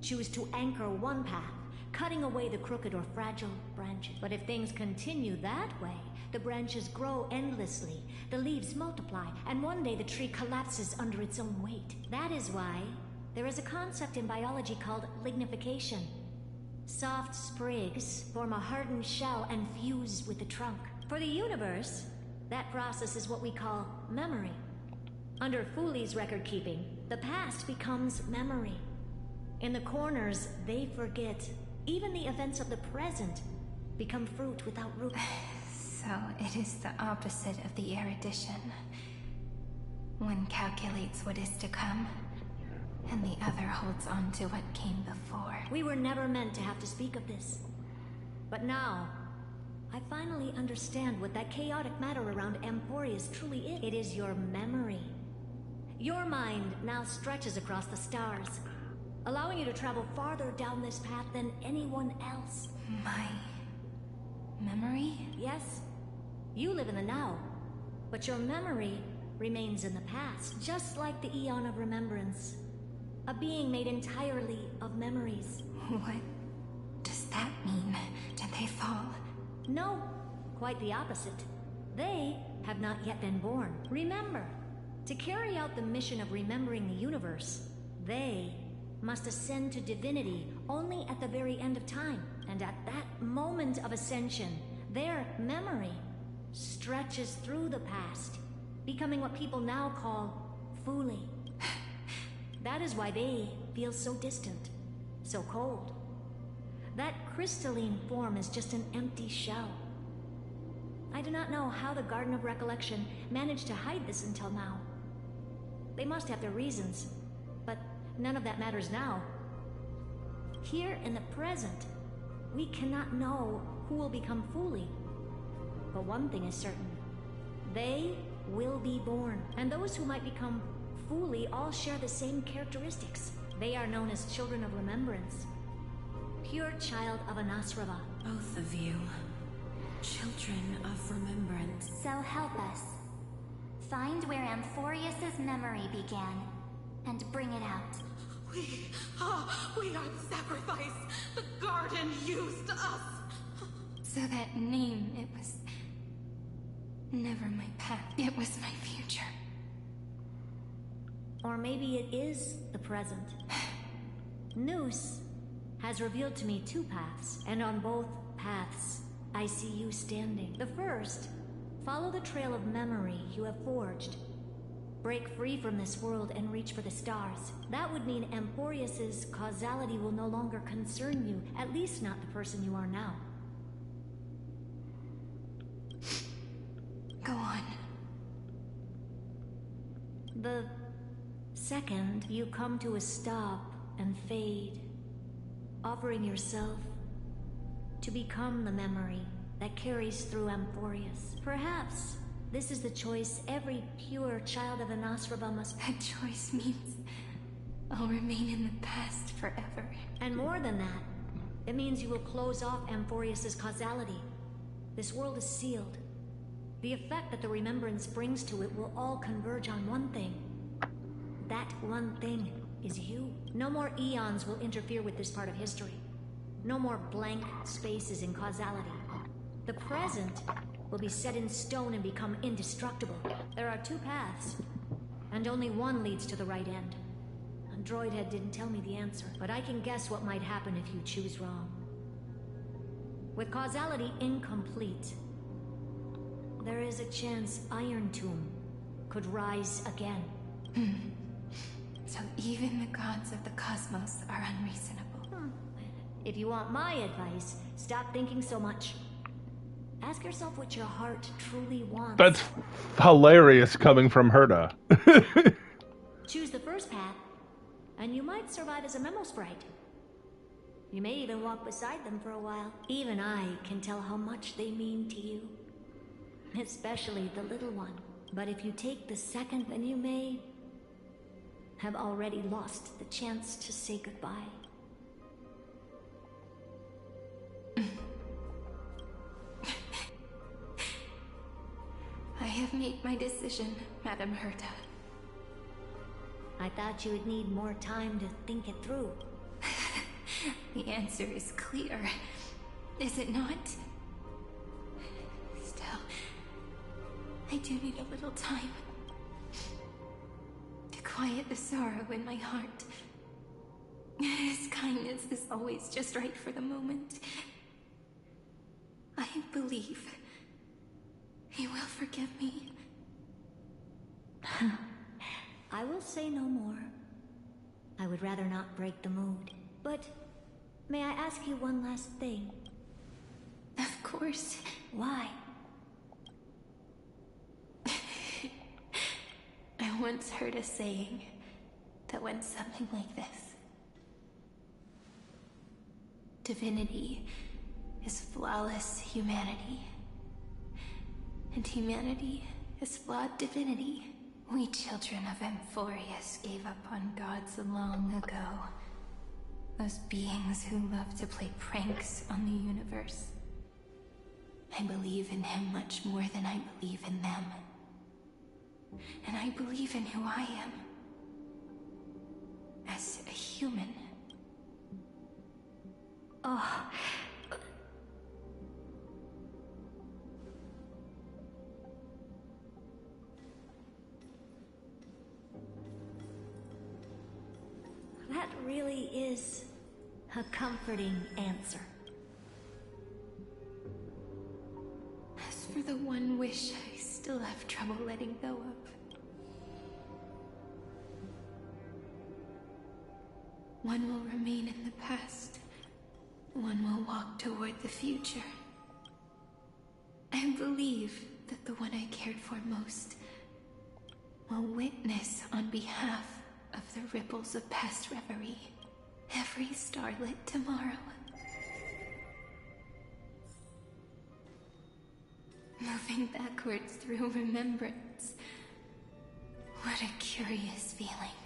choose to anchor one path, cutting away the crooked or fragile branches. But if things continue that way, the branches grow endlessly, the leaves multiply, and one day the tree collapses under its own weight. That is why there is a concept in biology called lignification. Soft sprigs form a hardened shell and fuse with the trunk. For the universe, that process is what we call memory. Under Fooley's record keeping, the past becomes memory. In the corners, they forget. Even the events of the present become fruit without root. So it is the opposite of the erudition. One calculates what is to come, and the other holds on to what came before. We were never meant to have to speak of this. But now, I finally understand what that chaotic matter around Amphoreus truly is. It is your memory. Your mind now stretches across the stars, allowing you to travel farther down this path than anyone else. My memory? Yes, you live in the now, but your memory remains in the past, just like the Eon of Remembrance. A being made entirely of memories. What does that mean? Did they fall? No, quite the opposite. They have not yet been born. Remember, to carry out the mission of remembering the universe, they must ascend to divinity only at the very end of time. And at that moment of ascension, their memory stretches through the past, becoming what people now call Fuli. That is why they feel so distant, so cold. That crystalline form is just an empty shell. I do not know how the Garden of Recollection managed to hide this until now. They must have their reasons, but none of that matters now. Here in the present, we cannot know who will become Fuli. But one thing is certain. They will be born, and those who might become Fuli all share the same characteristics. They are known as Children of Remembrance. Pure child of Anasrava. Both of you. Children of Remembrance. So help us. Find where Amphoreus' memory began, and bring it out. We are the sacrifice the garden used us. So that name, it was never my path. It was my future. Or maybe it is the present. Noose has revealed to me two paths, and on both paths, I see you standing. The first, follow the trail of memory you have forged. Break free from this world and reach for the stars. That would mean Amphoreus' causality will no longer concern you, at least not the person you are now. Go on. The second, you come to a stop and fade, offering yourself to become the memory that carries through Amphoreus. Perhaps this is the choice every pure child of Anasrava must... That choice means I'll remain in the past forever. And more than that, it means you will close off Amphoreus' causality. This world is sealed. The effect that the remembrance brings to it will all converge on one thing. That one thing is you. No more eons will interfere with this part of history. No more blank spaces in causality. The present will be set in stone and become indestructible. There are two paths, and only one leads to the right end. Droidhead didn't tell me the answer, but I can guess what might happen if you choose wrong. With causality incomplete, there is a chance Iron Tomb could rise again. So even the gods of the cosmos are unreasonable. If you want my advice, stop thinking so much. Ask yourself what your heart truly wants. That's hilarious coming from Herta. Choose the first path, and you might survive as a memo sprite. You may even walk beside them for a while. Even I can tell how much they mean to you. Especially the little one. But if you take the second, then you may have already lost the chance to say goodbye. I have made my decision, Madame Herta. I thought you would need more time to think it through. The answer is clear, is it not? Still, I do need a little time to quiet the sorrow in my heart. His kindness is always just right for the moment. I believe he will forgive me. I will say no more. I would rather not break the mood. But may I ask you one last thing? Of course. Why? I once heard a saying that went something like this. Divinity is flawless humanity, and humanity is flawed divinity. We children of Amphoreus gave up on gods long ago, Those beings who love to play pranks on the universe. I believe in him much more than I believe in them. And I believe in who I am. As a human. Oh. That really is a comforting answer. As for the one wish I still have trouble letting go of. One will remain in the past. One will walk toward the future. I believe that the one I cared for most will witness on behalf of the ripples of past reverie every starlit tomorrow. Moving backwards through remembrance. What a curious feeling.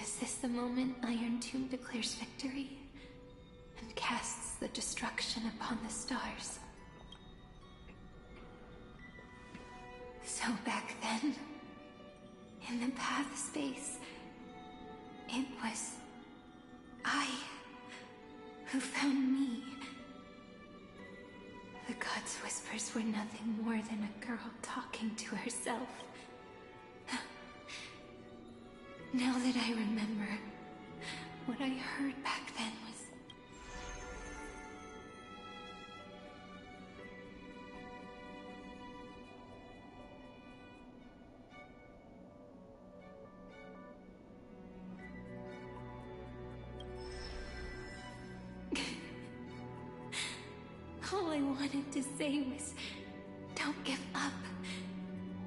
Is this the moment Iron Tomb declares victory and casts the destruction upon the stars? So back then, in the path space, it was I who found me. The gods' whispers were nothing more than a girl talking to herself. Now that I remember, what I heard back then was... All I wanted to say was, don't give up.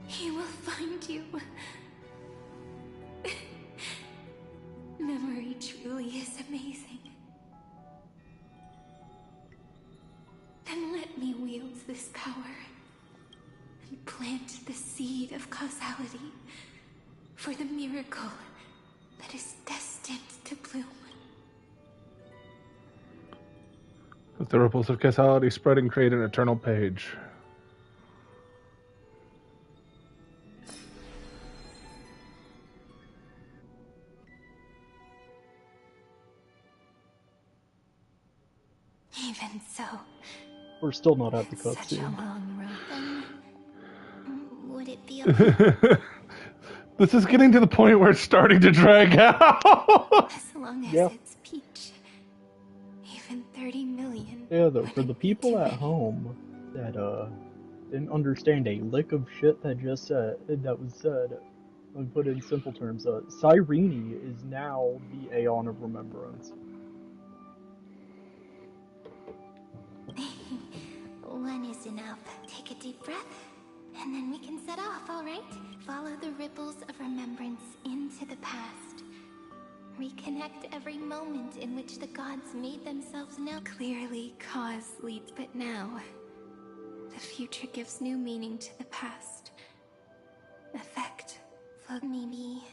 He will find you. Memory truly is amazing. Then let me wield this power and plant the seed of causality for the miracle that is destined to bloom. Let the ripples of causality spread and create an eternal page. Even so, We're still not at the such a cutscene. long road. Would it be okay? This is getting to the point where it's starting to drag out. As long as Yeah. it's Peach. Even 30 million. Yeah, though, for the people at home that didn't understand a lick of shit that was said, I'll put it in simple terms, Cyrene is now the Aeon of Remembrance. One is enough. Take a deep breath, and then we can set off, all right? Follow the ripples of remembrance into the past. Reconnect every moment in which the gods made themselves known. Clearly, cause leads, but now, the future gives new meaning to the past. Effect. Maybe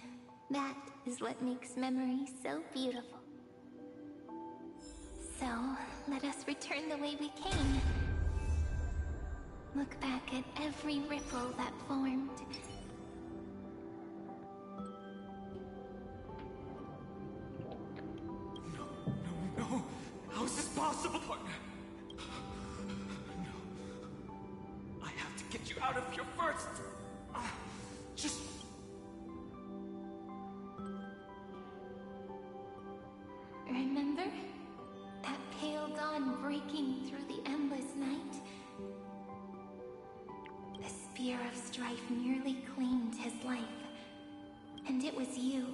that is what makes memory so beautiful. So, let us return the way we came. Look back at every ripple that formed. No! How is this possible, partner? No. I have to get you out of here first! Just... Remember? That pale dawn breaking through the endless night? The spear of strife nearly claimed his life. And it was you.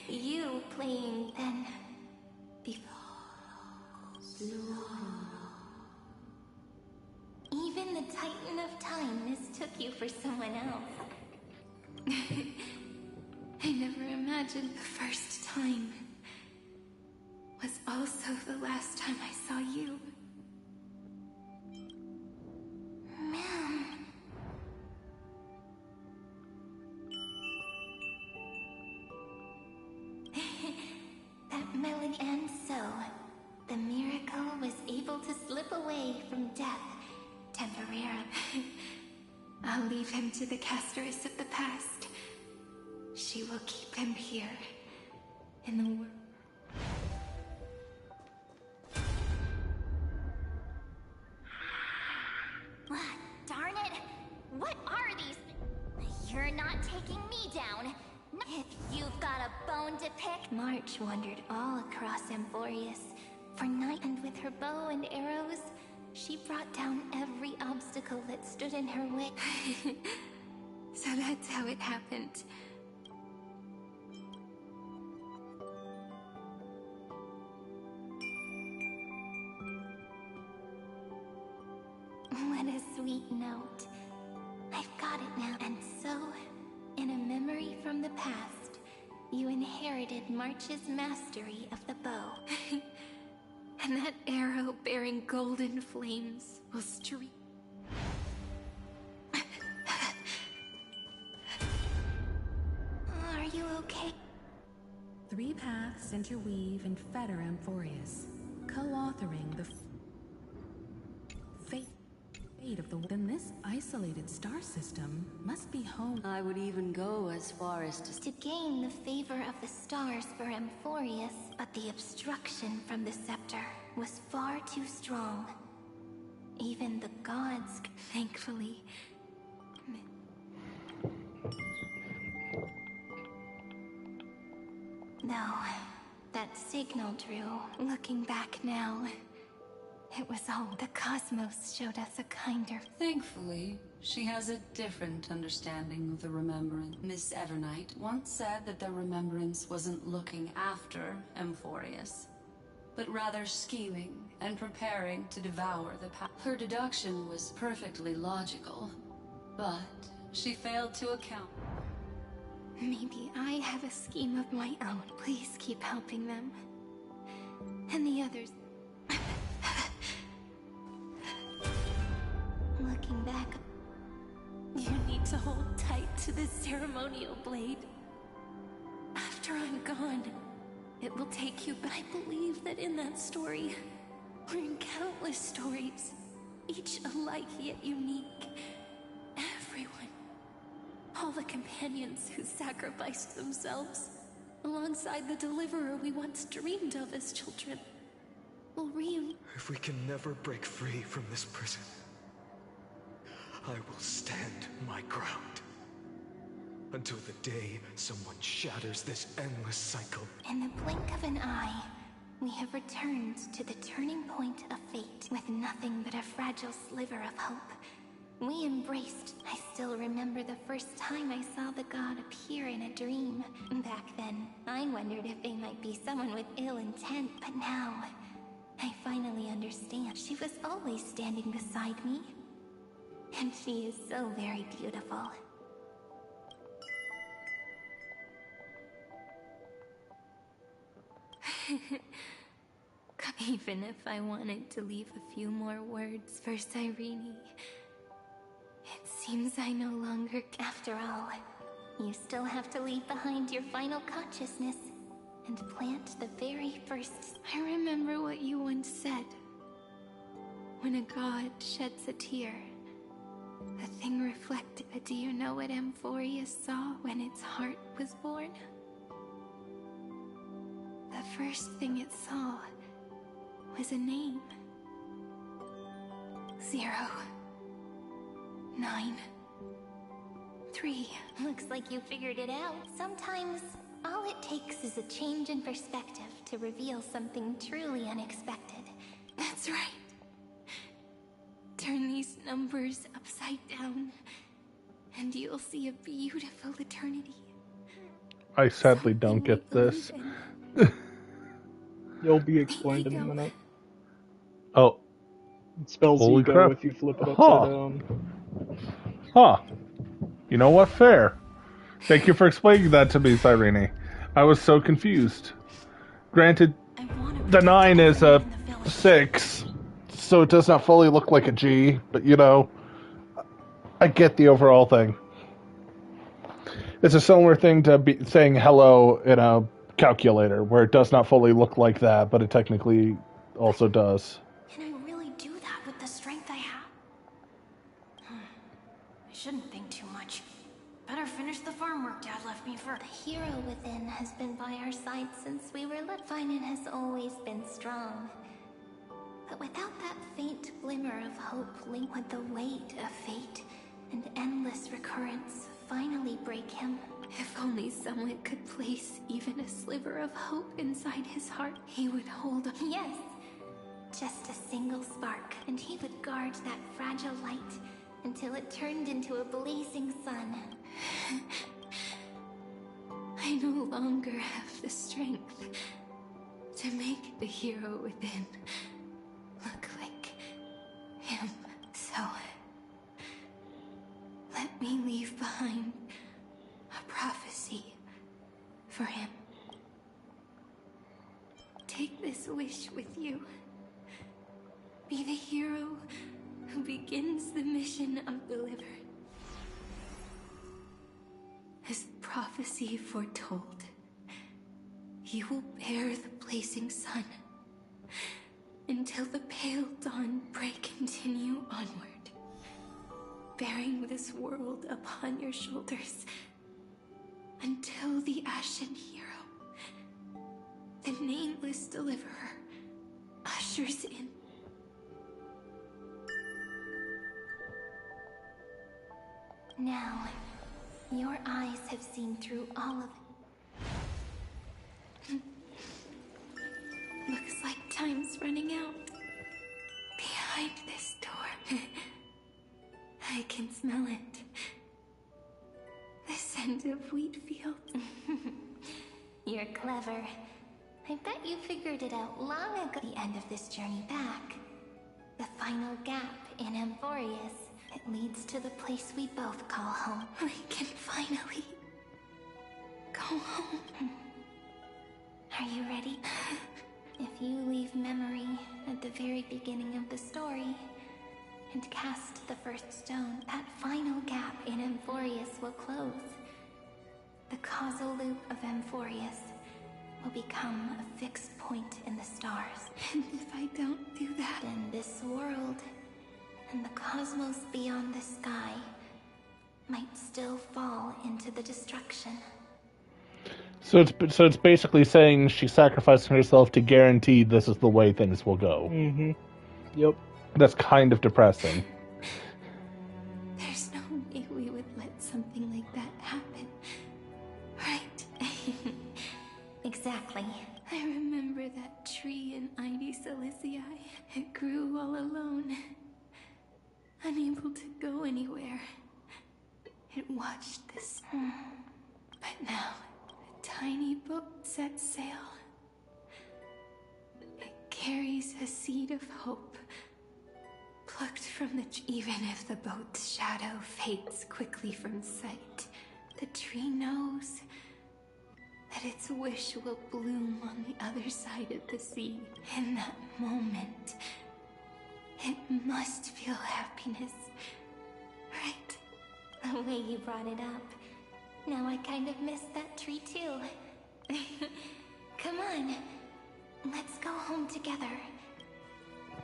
You playing then. Even the Titan of Time mistook you for someone else. I never imagined the first time was also the last time I saw you. Man. That melody. And so, the miracle was able to slip away from death temporarily. I'll leave him to the Casteress of the past. She will keep him here, in the world. Darn it! What are these? You're not taking me down. If you've got a bone to pick. March wandered all across Amphoreus for night, and with her bow and arrows, she brought down every obstacle that stood in her way. So that's how it happened. What a sweet note. I've got it now. And so, in a memory from the past, you inherited March's mastery of the bow. And that arrow bearing golden flames will streak. Are you okay? 3 paths interweave and fetter Amphoreus, co-authoring the fate of the world. Then this isolated star system must be home. I would even go as far as to gain the favor of the stars for Amphoreus, but the obstruction from the scepter was far too strong. Even the gods, thankfully. No, that signal drew. Looking back now, it was all the cosmos showed us a kinder. Thankfully, she has a different understanding of the Remembrance. Miss Evernight once said that the Remembrance wasn't looking after Amphoreus, but rather scheming and preparing to devour the past. Her deduction was perfectly logical, but she failed to account. Maybe I have a scheme of my own. Please keep helping them. And the others. Looking back, you need to hold tight to this ceremonial blade. After I'm gone, it will take you, but I believe that in that story, or in countless stories, each alike yet unique, everyone, all the companions who sacrificed themselves, alongside the deliverer we once dreamed of as children, will reunite. If we can never break free from this prison, I will stand my ground. Until the day someone shatters this endless cycle. In the blink of an eye, we have returned to the turning point of fate, with nothing but a fragile sliver of hope. We embraced. I still remember the first time I saw the god appear in a dream. Back then, I wondered if they might be someone with ill intent, but now, I finally understand. She was always standing beside me. And she is so very beautiful. Even if I wanted to leave a few more words for Cyrene, it seems I no longer... After all, you still have to leave behind your final consciousness and plant the very first... I remember what you once said. When a god sheds a tear, the thing reflected. But do you know what Amphoreus saw when its heart was born? The first thing it saw was a name. 0, 9, 3. Looks like you figured it out. Sometimes, all it takes is a change in perspective to reveal something truly unexpected. That's right. Turn these numbers upside down, and you'll see a beautiful eternity. I sadly don't get this. You'll be explained in a minute. Oh. It spells Holy ego crap. if you flip it upside down. Huh. You know what? Fair. Thank you for explaining that to me, Cyrene. I was so confused. Granted, the 9 is a 6, so it does not fully look like a G, but you know, I get the overall thing. It's a similar thing to saying hello in a calculator, where it does not fully look like that, but it technically also does. Can I really do that with the strength I have? I shouldn't think too much. Better finish the farm work Dad left me for. The hero within has been by our side since we were little. Finan has always been strong. But without that faint glimmer of hope linked with the weight of fate and endless recurrence finally break him. If only someone could place even a sliver of hope inside his heart, he would hold on. Yes, just a single spark, and he would guard that fragile light until it turned into a blazing sun. I no longer have the strength to make the hero within look like him, so let me leave behind a prophecy for him. Take this wish with you. Be the hero who begins the mission of deliverance. As prophecy foretold, you will bear the blazing sun until the pale dawn break. Continue onward, bearing this world upon your shoulders until the ashen hero, the nameless deliverer, ushers in. Now, your eyes have seen through all of it. Looks like time's running out. Behind this door. I can smell it. The scent of wheat fields. You're clever. I bet you figured it out long ago. The end of this journey back. The final gap in Amphoreus. It leads to the place we both call home. We can finally go home. Are you ready? If you leave memory at the very beginning of the story and cast the first stone, that final gap in Amphoreus will close. The causal loop of Amphoreus will become a fixed point in the stars. And if I don't do that, then this world and the cosmos beyond the sky might still fall into the destruction. So it's basically saying she's sacrificing herself to guarantee this is the way things will go. Mm-hmm. Yep. That's kind of depressing. There's no way we would let something like that happen. Right? Exactly. I remember that tree in Ide Silicii. It grew all alone. Unable to go anywhere. It watched this. But now, a tiny boat sets sail. It carries a seed of hope, plucked from the even if the boat's shadow fades quickly from sight, the tree knows that its wish will bloom on the other side of the sea. In that moment, it must feel happiness, right? The way you brought it up. Now I kind of miss that tree too. Come on. Let's go home together.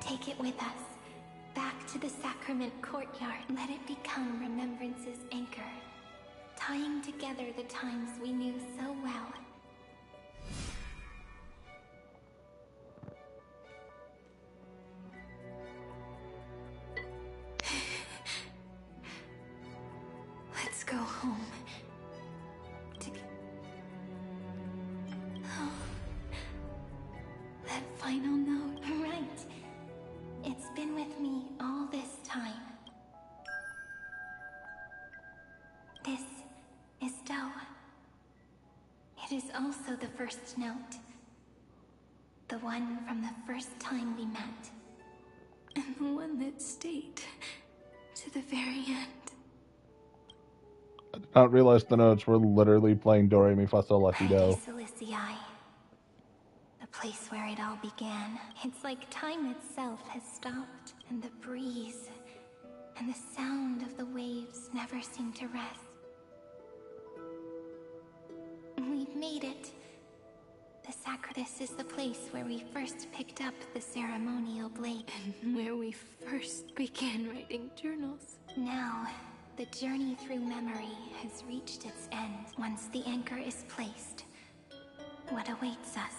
Take it with us. Back to the sacrament courtyard. Let it become remembrance's anchor. Tying together the times we knew so well. Let's go home. Oh, that final note. Right. It's been with me all this time. This is Do. It is also the first note. The one from the first time we met. And the one that stayed to the very end. I did not realize the notes were literally playing Do Re Mi Fa Sol La Si Do. Silicii. The place where it all began. It's like time itself has stopped, and the breeze and the sound of the waves never seem to rest. We've made it. This is the place where we first picked up the ceremonial blade. And where we first began writing journals. Now, the journey through memory has reached its end. Once the anchor is placed, what awaits us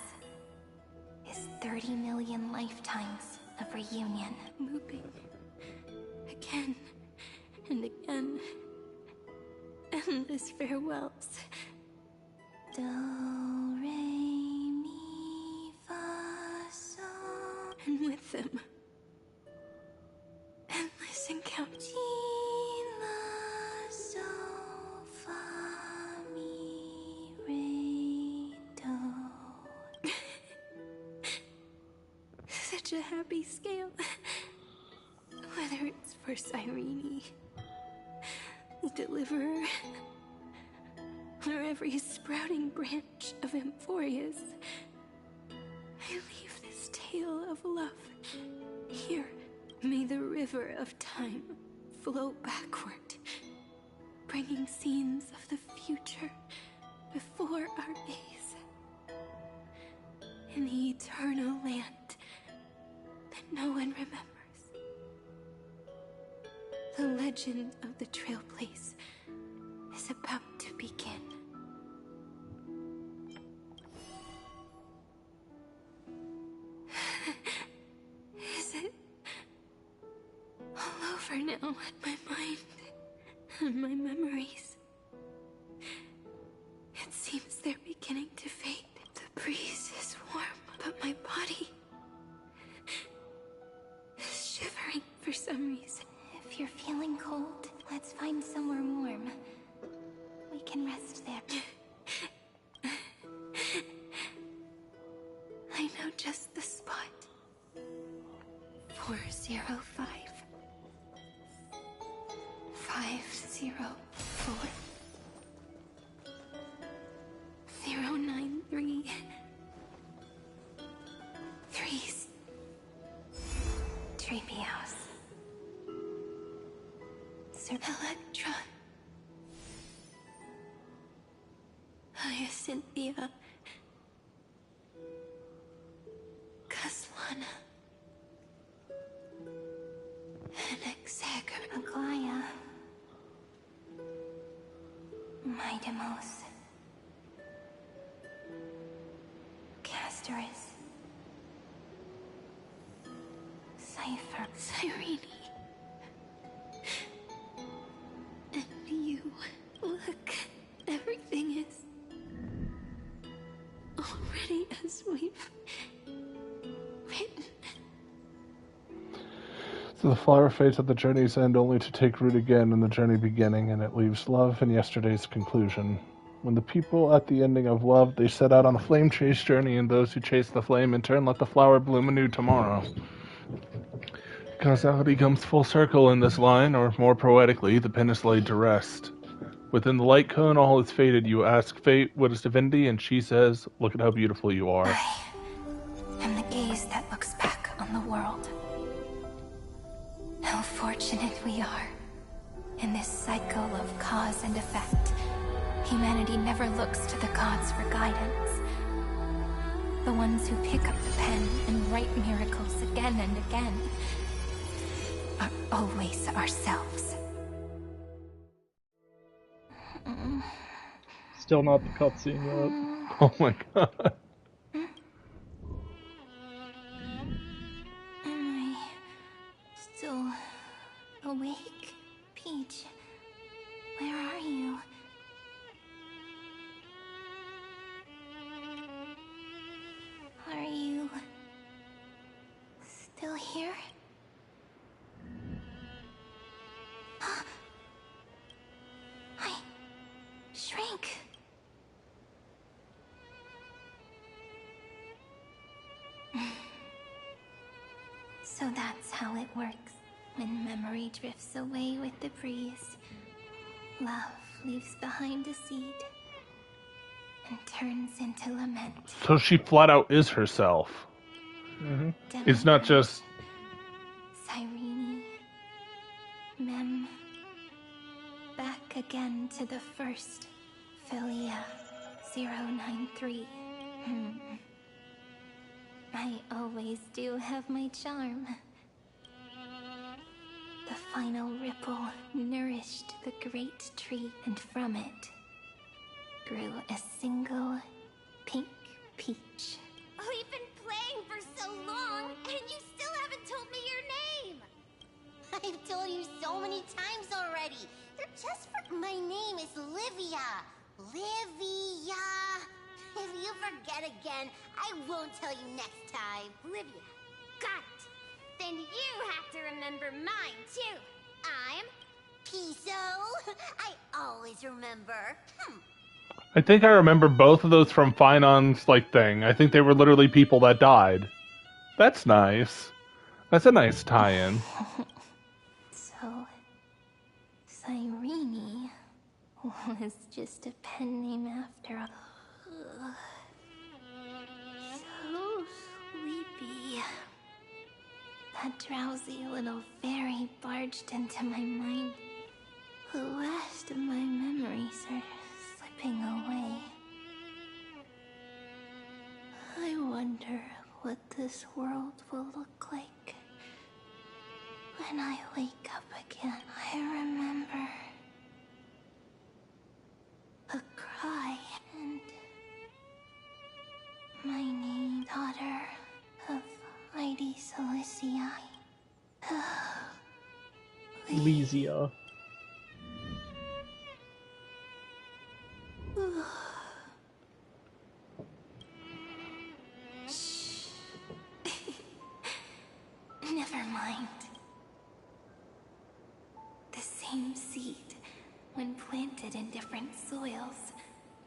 is 30 million lifetimes of reunion. Looping. Again. And again. Endless farewells. Do, re, mi, fa, sol. And with them, endless encounters. Si, la, sol, fa, mi, re, do. Such a happy scale. Whether it's for Cyrene, the Deliverer, or every sprouting branch of Amphoreus, I leave this tale of love here. May the river of time flow backward, bringing scenes of the future before our gaze. In the eternal land that no one remembers. The legend of the Trail Place is about to begin. Is it all over now? My mind and my memories. It seems they're beginning to fade. The breeze is warm, but my body is shivering for some reason. If you're feeling cold, let's find somewhere warm. We can rest there. I know just the spot. 405. 504. 093. Threes. Treehouse. Electron. Hyacinthia. Caslana. Anaxagar. Aglaya. Midemos. Castorus. Cypher. Cyrene. And you. Look. Everything is already as we've written. So the flower fades at the journey's end only to take root again in the journey beginning, and it leaves love in yesterday's conclusion. When the people at the ending of love, they set out on a flame chase journey, and those who chase the flame in turn let the flower bloom anew tomorrow. Causality comes full circle in this line, or more poetically, the pen is laid to rest. Within the light cone, all is faded. You ask fate, what is divinity? And she says, look at how beautiful you are. And the gaze that looks back on the world. How fortunate we are. In this cycle of cause and effect, humanity never looks to the gods for guidance. The ones who pick up the pen and write miracles again and again are always ourselves. Still not the cutscene yet. Oh my god. Am I still awake? Peach, where are you? Are you still here? I shrank. So that's how it works. When memory drifts away with the breeze, love leaves behind a seed and turns into lament. So she flat out is herself. Mm-hmm. It's not just... Cyrene. Mem. Back again to the first. Philia. 093. I always do have my charm. The final ripple nourished the great tree, and from it grew a single pink peach. We've been playing for so long, and you still haven't told me your name! I've told you so many times already. They're just for... My name is Livia. Livia. If you forget again, I won't tell you next time. Livia. Got it. Then you have to remember mine, too. I'm Piso. I always remember. I think I remember both of those from Finon's thing. I think they were literally people that died. That's nice. That's a nice tie-in. So, Cyrene was just a pen name after all. So sleepy. That drowsy little fairy barged into my mind. The last of my memories are slipping away. I wonder what this world will look like. When I wake up again, I remember a cry and my name, daughter of Mighty Celestii. Lysia. Shh. Never mind. The same seed, when planted in different soils,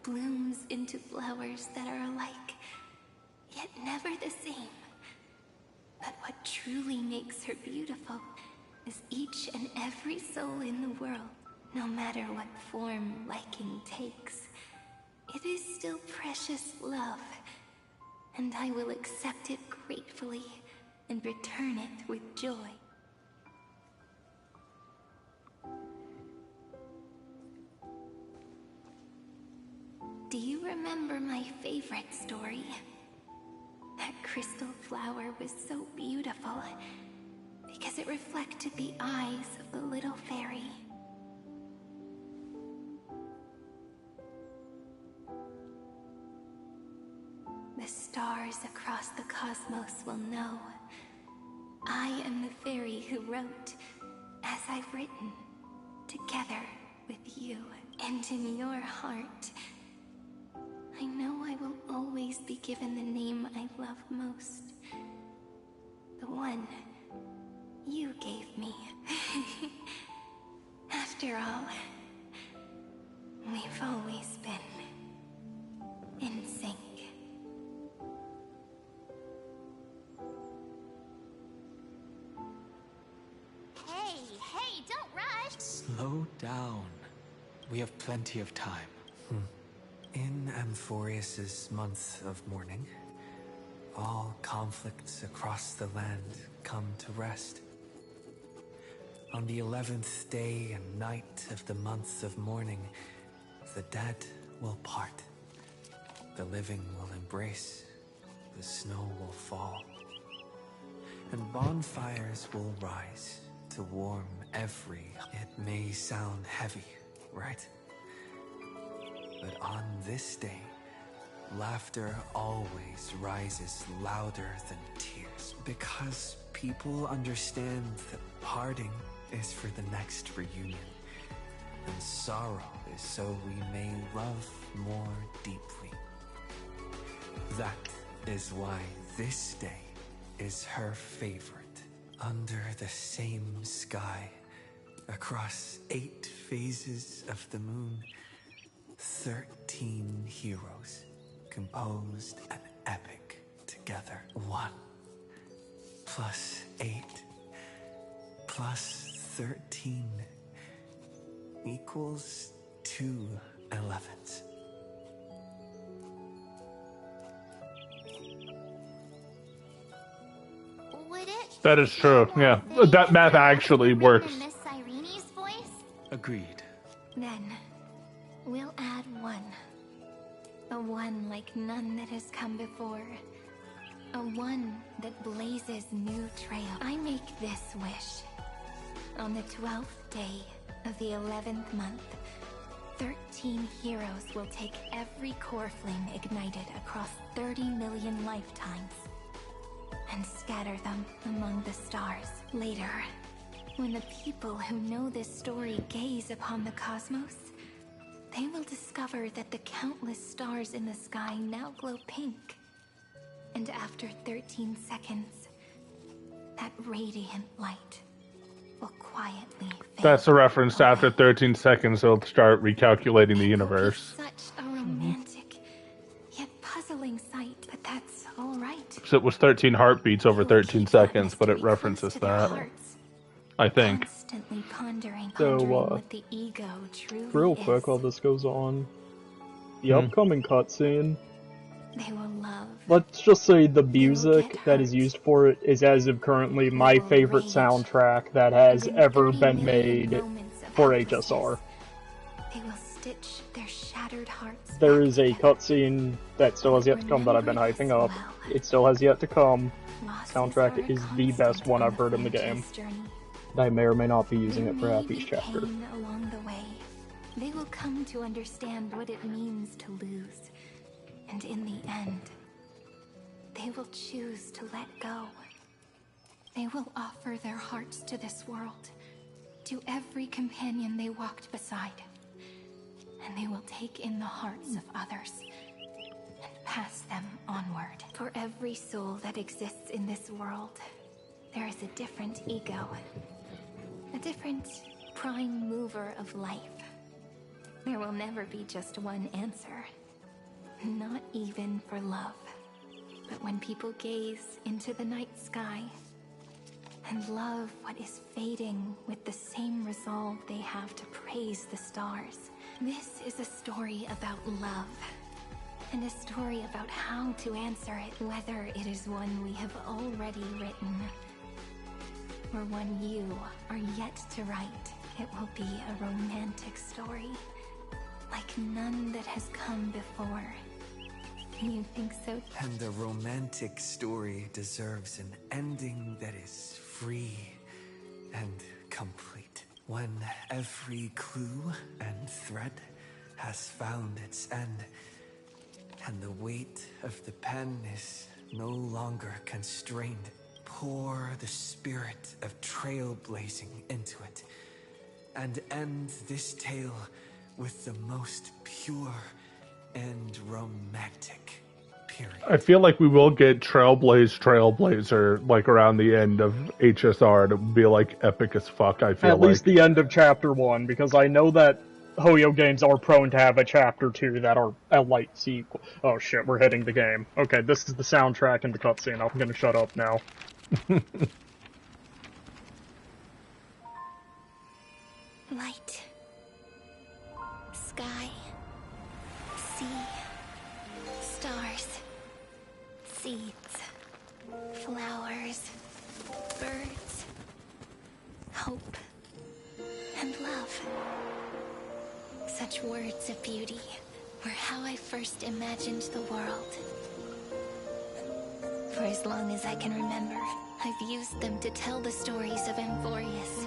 blooms into flowers that are alike, yet never the same. But what truly makes her beautiful is each and every soul in the world, no matter what form liking takes. It is still precious love, and I will accept it gratefully and return it with joy. Do you remember my favorite story? That crystal flower was so beautiful because it reflected the eyes of the little fairy. The stars across the cosmos will know I am the fairy who wrote, as I've written, together with you. And in your heart, I know I will always be given the name I love most. The one you gave me. After all, we've always been in sync. Hey, don't rush! Slow down. We have plenty of time. In Amphoreus's month of mourning, all conflicts across the land come to rest. On the 11th day and night of the month of mourning, the dead will part. The living will embrace, the snow will fall, and bonfires will rise to warm every... It may sound heavy, right? But on this day, laughter always rises louder than tears. Because people understand that parting is for the next reunion, and sorrow is so we may love more deeply. That is why this day is her favorite. Under the same sky, across 8 phases of the moon, 13 heroes composed an epic together. 1 + 8 + 13 equals 2 11s. Would it? That is true, yeah. That math actually works. Miss Cyrene's voice? Agreed. Then, we'll add 1. A 1 like none that has come before. A one that blazes new trail. I make this wish. On the 12th day of the 11th month, 13 heroes will take every core flame ignited across 30 million lifetimes and scatter them among the stars. Later, when the people who know this story gaze upon the cosmos, they will discover that the countless stars in the sky now glow pink. And after 13 seconds, that radiant light will quietly fade. That's a reference to after 13 seconds they'll start recalculating the universe. Such a romantic yet puzzling sight, but that's all right. So it was 13 heartbeats over 13 seconds, but it references that. I think. Constantly pondering So, what the ego truly real is. quick while this goes on, the upcoming cutscene, They will love. let's just say the music that is used for it is as of currently my favorite soundtrack that has ever been made for HSR. They will stitch their shattered hearts. There is a cutscene that still has yet to come that I've been hyping up. It still has yet to come. Soundtrack is the best one I've heard in the game. I may or may not be using it for Happy's chapter. Along the way, they will come to understand what it means to lose. And in the end, they will choose to let go. They will offer their hearts to this world, to every companion they walked beside. And they will take in the hearts of others and pass them onward. For every soul that exists in this world, there is a different ego, a different prime mover of life. There will never be just one answer. Not even for love. But when people gaze into the night sky and love what is fading with the same resolve they have to praise the stars, this is a story about love. And a story about how to answer it, whether it is one we have already written or one you are yet to write. It will be a romantic story, like none that has come before. You think so? And a romantic story deserves an ending that is free and complete. When every clue and thread has found its end, and the weight of the pen is no longer constrained, pour the spirit of trailblazing into it, and end this tale with the most pure and romantic period. I feel like we will get Trailblazer like around the end of HSR. It would be like epic as fuck, I feel At like. least the end of Chapter 1, because I know that Hoyo games are prone to have a Chapter 2 that are a light sequel. Oh shit, we're hitting the game. Okay, this is the soundtrack and the cutscene. I'm gonna shut up now. Light, sky, sea, stars, seeds, flowers, birds, hope, and love. Such words of beauty were how I first imagined the world. For as long as I can remember, I've used them to tell the stories of Amphoreus.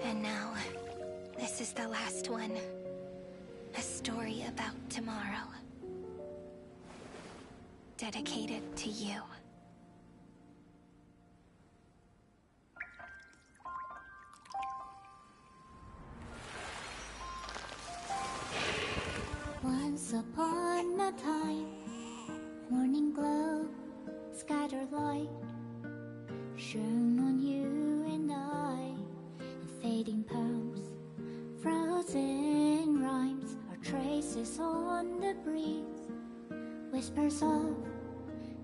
And now, this is the last one. A story about tomorrow. Dedicated to you. Once upon a time, morning glow, scattered light, shone on you and I, in fading poems, frozen rhymes, our traces on the breeze, whispers of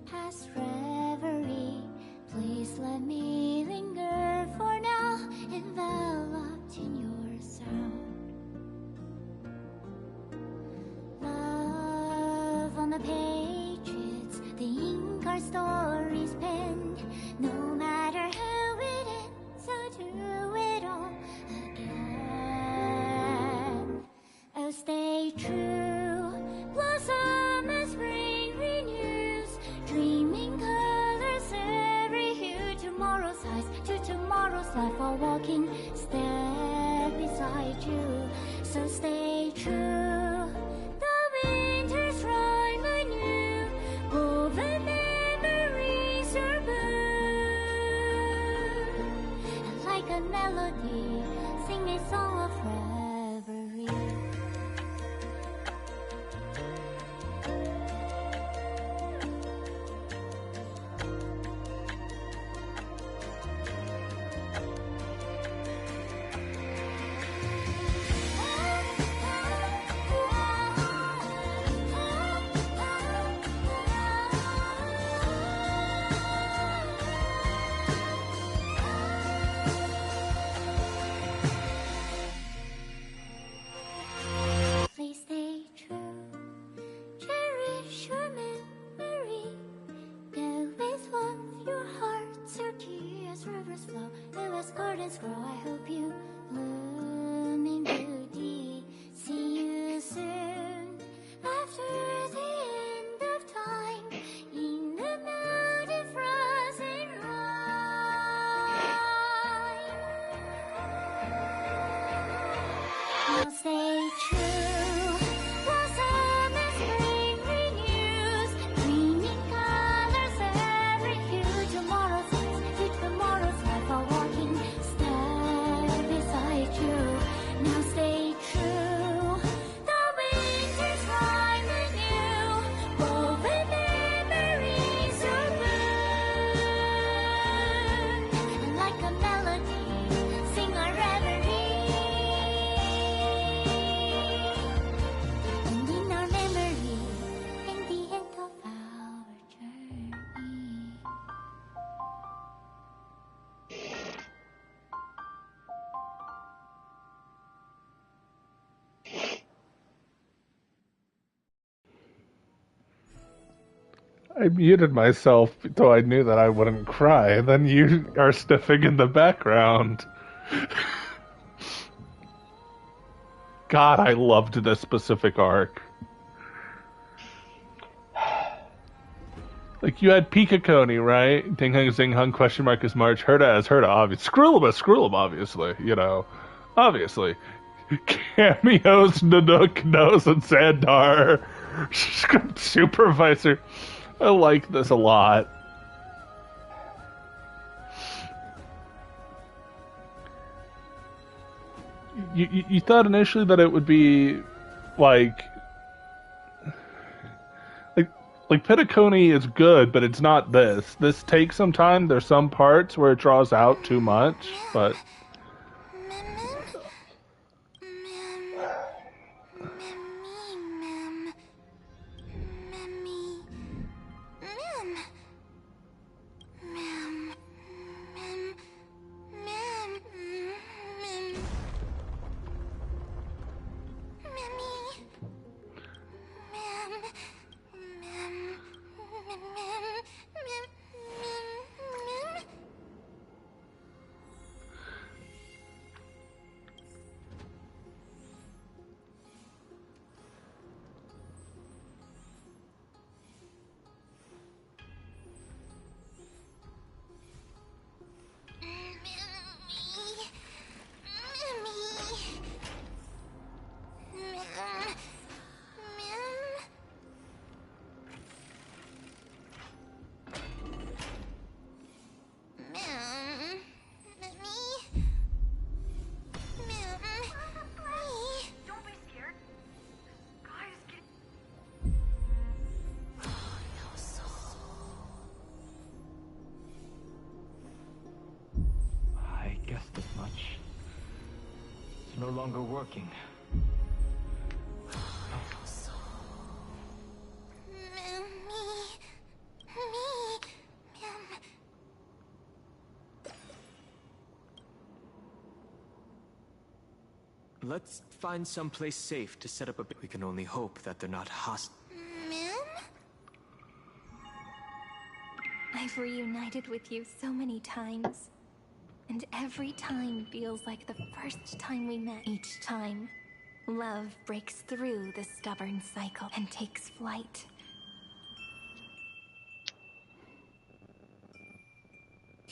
past reverie. Please let me linger for now, enveloped in your sound. Love on the pages, the ink our stories penned. No matter how it ends, I'll do it all again. Oh, stay true, blossom as spring. So stay true. The winter's rhyme anew, woven memories are blue. And like a melody, sing a song of reverie. Please stay true. Cherish your memory. Go with warmth, your hearts are dear as rivers flow, and as gardens grow. I hope you bloom in beauty. See you soon after the end of time in the mountain frozen rime. Now stay true. Blossom and spring renews, dreaming colors every hue. Tomorrow's eyes to tomorrow's life are walking step beside you. Now stay true. The winter's rhyme anew, woven memories are blue. And like a melody, sing our reverie. And in our memory, in the end of our journey. I muted myself though I knew that I wouldn't cry, and then you are sniffing in the background. God, I loved this specific arc. Like, you had Pikakoni, right? Ding Hung Zing Hung question mark is March. Herda as Herda, obviously. Skrullum, obviously. You know. Obviously. Cameos, Nanook, Nose, and Sandar. Supervisor. I like this a lot. You thought initially that it would be like Pitaconi is good, but it's not this. This takes some time. There's some parts where it draws out too much, but No longer working. Let's find someplace safe to set up a bit. We can only hope that they're not hostile. I've reunited with you so many times. And every time feels like the first time we met. Each time, love breaks through the stubborn cycle and takes flight.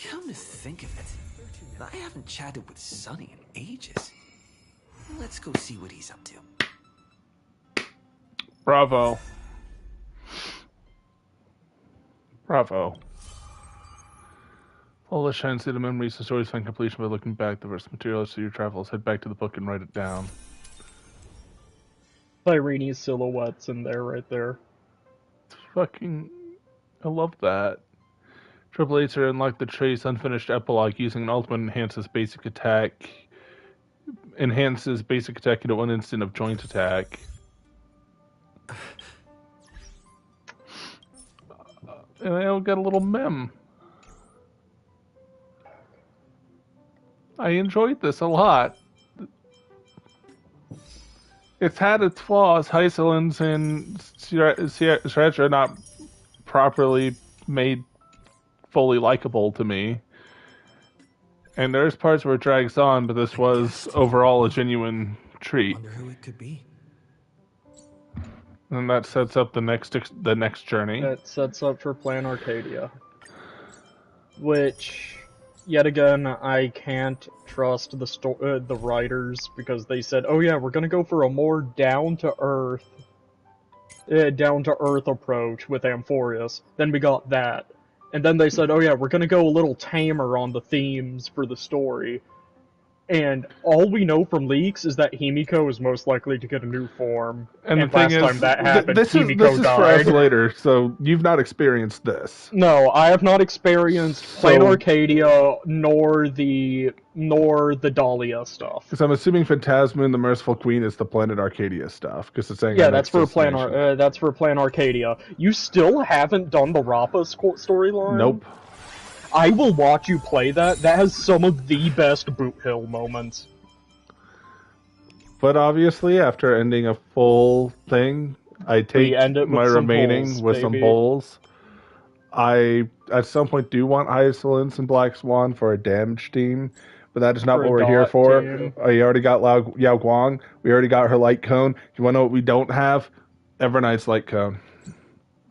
Come to think of it, I haven't chatted with Sunny in ages. Let's go see what he's up to. Bravo. Bravo. Follow the shine, see the memories, the stories find completion by looking back. The verse materials to your travels. Head back to the book and write it down. Irene's silhouette's in there, right there. Fucking... I love that. Triple Eights are unlock the trace unfinished epilogue using an ultimate enhances basic attack. Enhances basic attack into 1 instant of joint attack. And I'll get a little mem. I enjoyed this a lot. It's had its flaws. Hysolins and Sriracha are not properly made fully likable to me. And there's parts where it drags on, but this was overall a genuine treat. Wonder who it could be. And that sets up the next journey. That sets up for Plan Arcadia. Which, yet again, I can't trust the writers because they said, "Oh yeah, we're gonna go for a more down to earth approach with Amphoreus." Then we got that, and then they said, "Oh yeah, we're gonna go a little tamer on the themes for the story." And all we know from leaks is that Himiko is most likely to get a new form. And the last thing time is, that happened, this Himiko is died. for us later, so you've not experienced this. No, I have not experienced Plan Arcadia nor the Dahlia stuff. Because I'm assuming Phantasma and the Merciful Queen is the Planet Arcadia stuff. Because it's saying Yeah, that's for Plan Arcadia. You still haven't done the Rappa storyline? Nope. I will watch you play that. That has some of the best Boot Hill moments. But obviously, after ending a full thing, I take my remaining with some bowls. I, at some point, do want Isolence and Black Swan for a damage team, but that is not what we're here for. We already got Yao Guang. We already got her Light Cone. You want to know what we don't have? Everknight's Light Cone.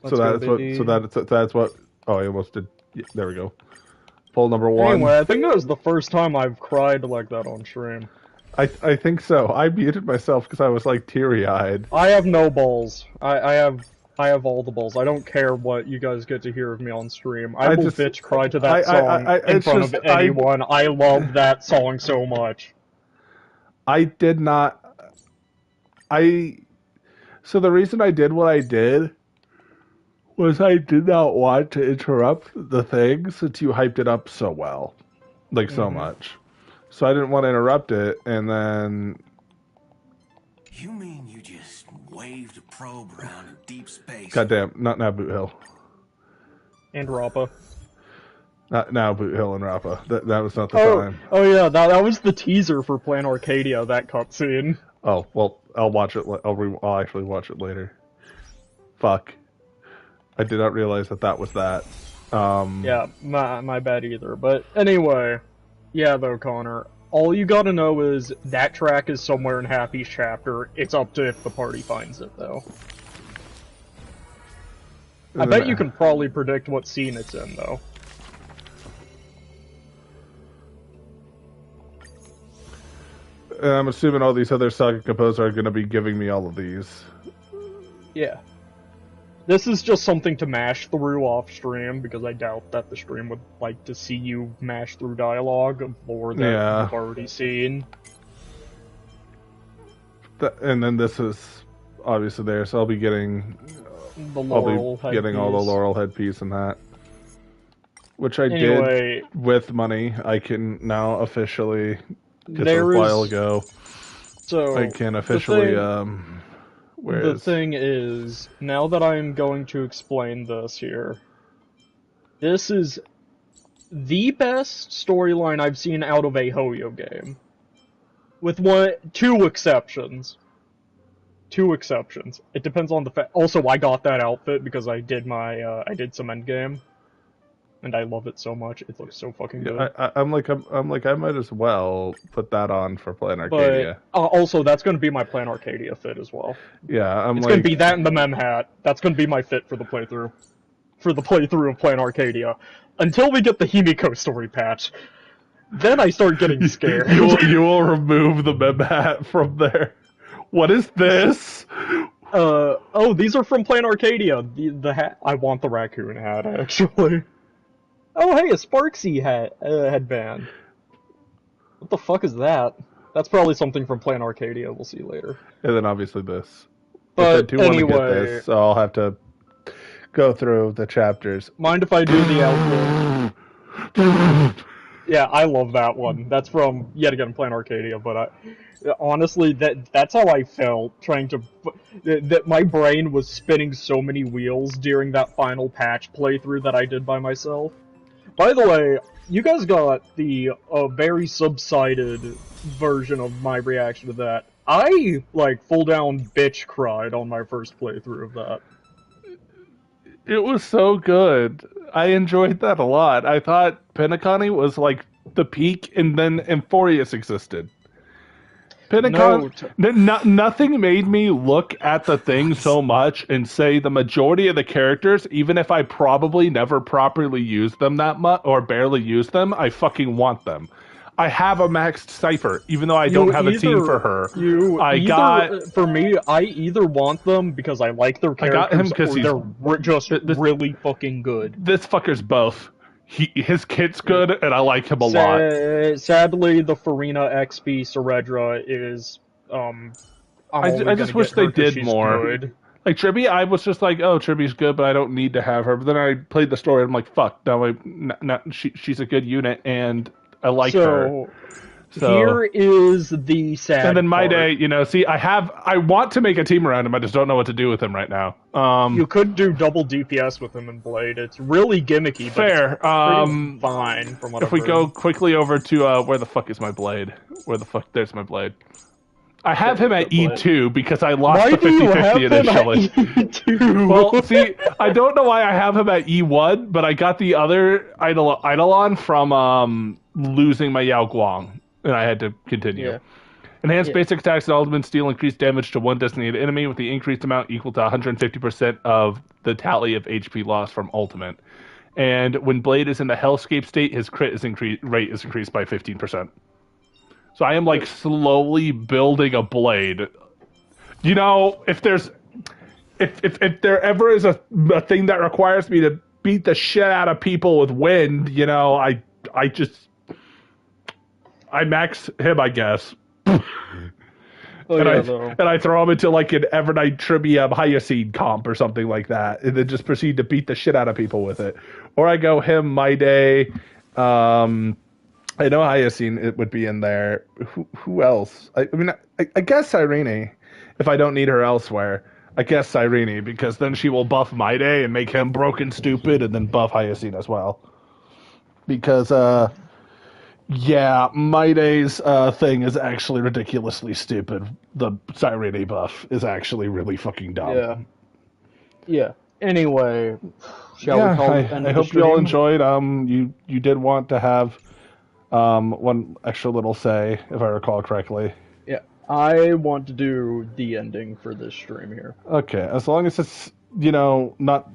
So that's what. Oh, I almost did. Yeah, there we go. Poll number 1. Anyway, I think that was the first time I've cried like that on stream. I think so. I muted myself because I was like teary-eyed. I have no balls. I have all the balls. I don't care what you guys get to hear of me on stream. I will bitch cry to that song in front of anyone. I love that song so much. I did not... So the reason I did what I did was I did not want to interrupt the thing since you hyped it up so well. Like, so much. So I didn't want to interrupt it, and then... You mean you just waved a probe around in deep space? Goddamn, not now Boot Hill. And Rappa. Not now Boot Hill and Rappa. That was not the time. Oh yeah, that was the teaser for Plan Arcadia, that cutscene. Oh, well, I'll watch it. I'll actually watch it later. Fuck. I did not realize that was that. Yeah, my bad either. But anyway, yeah though, Connor, all you gotta know is that track is somewhere in Happy's chapter. It's up to if the party finds it, though. I bet you can probably predict what scene it's in, though. And I'm assuming all these other saga composers are going to be giving me all of these. Yeah. This is just something to mash through off stream, because I doubt that the stream would like to see you mash through dialogue of lore that you've already seen. And then this is obviously there, so I'll be getting the Laurel all the Laurel headpiece and that. Which I did with money. I can now officially, just a while ago, so I can officially... The thing is, now that I'm going to explain this here, this is the best storyline I've seen out of a Hoyo game. With two exceptions. Two exceptions. It depends on the fact. Also, I got that outfit because I did I did some endgame. And I love it so much. It looks so fucking good. I'm like, I might as well put that on for Plan Arcadia. But also, that's going to be my Plan Arcadia fit as well. Yeah, it's going to be that and the mem hat. That's going to be my fit for the playthrough. For the playthrough of Plan Arcadia. Until we get the Himiko story patch. then I start getting scared. You will remove the mem hat from there. What is this? Oh, these are from Plain Arcadia. The hat. I want the raccoon hat, actually. Oh, hey, a Sparksy hat headband. What the fuck is that? That's probably something from Plain Arcadia. We'll see later. And then obviously this. But if I do want to get anyway, this, so I'll have to go through the chapters. Mind if I do the outro? Yeah, I love that one. That's from, yet again, Plain Arcadia, but honestly, that's how I felt, trying to... That my brain was spinning so many wheels during that final patch playthrough that I did by myself. By the way, you guys got the very subsided version of my reaction to that. I, like, full-down bitch cried on my first playthrough of that. It was so good. I enjoyed that a lot. I thought Penacony was like the peak, and then Amphoreus existed. Nothing made me look at the thing so much and say the majority of the characters, even if I probably never properly used them that much or barely used them, I fucking want them. I have a maxed Cypher, even though I don't have a team for her. For me, I either want them because I like their characters, or they're just really fucking good. This fucker's both. His kit's good, and I like him a lot. Sadly, the Farina XP Ceredra is, I just wish they did more. Good. Like, Tribby, I was just like, oh, Tribby's good, but I don't need to have her. But then I played the story, and I'm like, fuck, no, she's a good unit, and I like her. So here is the sad And then my part. day, I want to make a team around him, I just don't know what to do with him right now. You could do double DPS with him in Blade. It's really gimmicky, but fair. It's pretty fine from what if I've we heard. go quickly over to, where the fuck is my Blade? There's my Blade. I have him at E2 because I lost the 50-50 initially. E2? Well, see, I don't know why I have him at E1, but I got the other Eidolon from losing my Yao Guang, and I had to continue. Yeah. Enhanced basic attacks and ultimate steel increase damage to one designated enemy with the increased amount equal to 150% of the tally of HP loss from ultimate. And when Blade is in the Hellscape state, his crit rate is increased by 15%. So I am like slowly building a Blade. You know, if there ever is a thing that requires me to beat the shit out of people with wind, I max him, I guess. And I throw him into like an Evernight Trivia Hyacine comp or something like that, and then just proceed to beat the shit out of people with it. Or I go him, my day. I know Hyacine it would be in there. Who else? I guess Irene, if I don't need her elsewhere. I guess Irene, because then she will buff my day and make him broken stupid, and then buff Hyacine as well. Because my day's thing is actually ridiculously stupid. The Irene buff is actually really fucking dumb. Yeah. Anyway, shall we call it end I of the hope you all stream? enjoyed. You did want to have one extra little say, if I recall correctly. Yeah, I want to do the ending for this stream here. Okay, as long as it's not,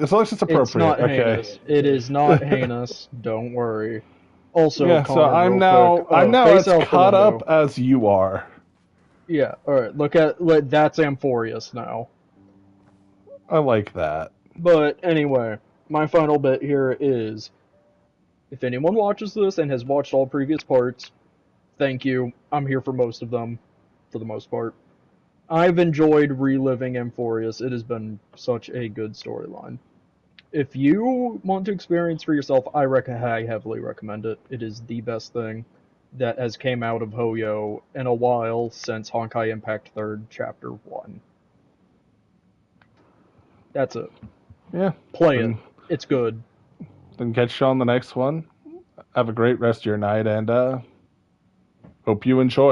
as long as it's appropriate. It's not okay. heinous. It is not heinous. Don't worry. Also, yeah. So Connor, I'm real now quick, as caught up as you are. Yeah. All right. That's Amphoreus now. I like that. But anyway, my final bit here is, if anyone watches this and has watched all previous parts, thank you. I'm here for most of them, for the most part. I've enjoyed reliving Amphoreus. It has been such a good storyline. If you want to experience for yourself, I heavily recommend it. It is the best thing that has came out of Hoyo in a while since Honkai Impact 3rd Chapter 1. That's it. Yeah. Play it. It's good. Then catch you on the next one. Have a great rest of your night, and hope you enjoy.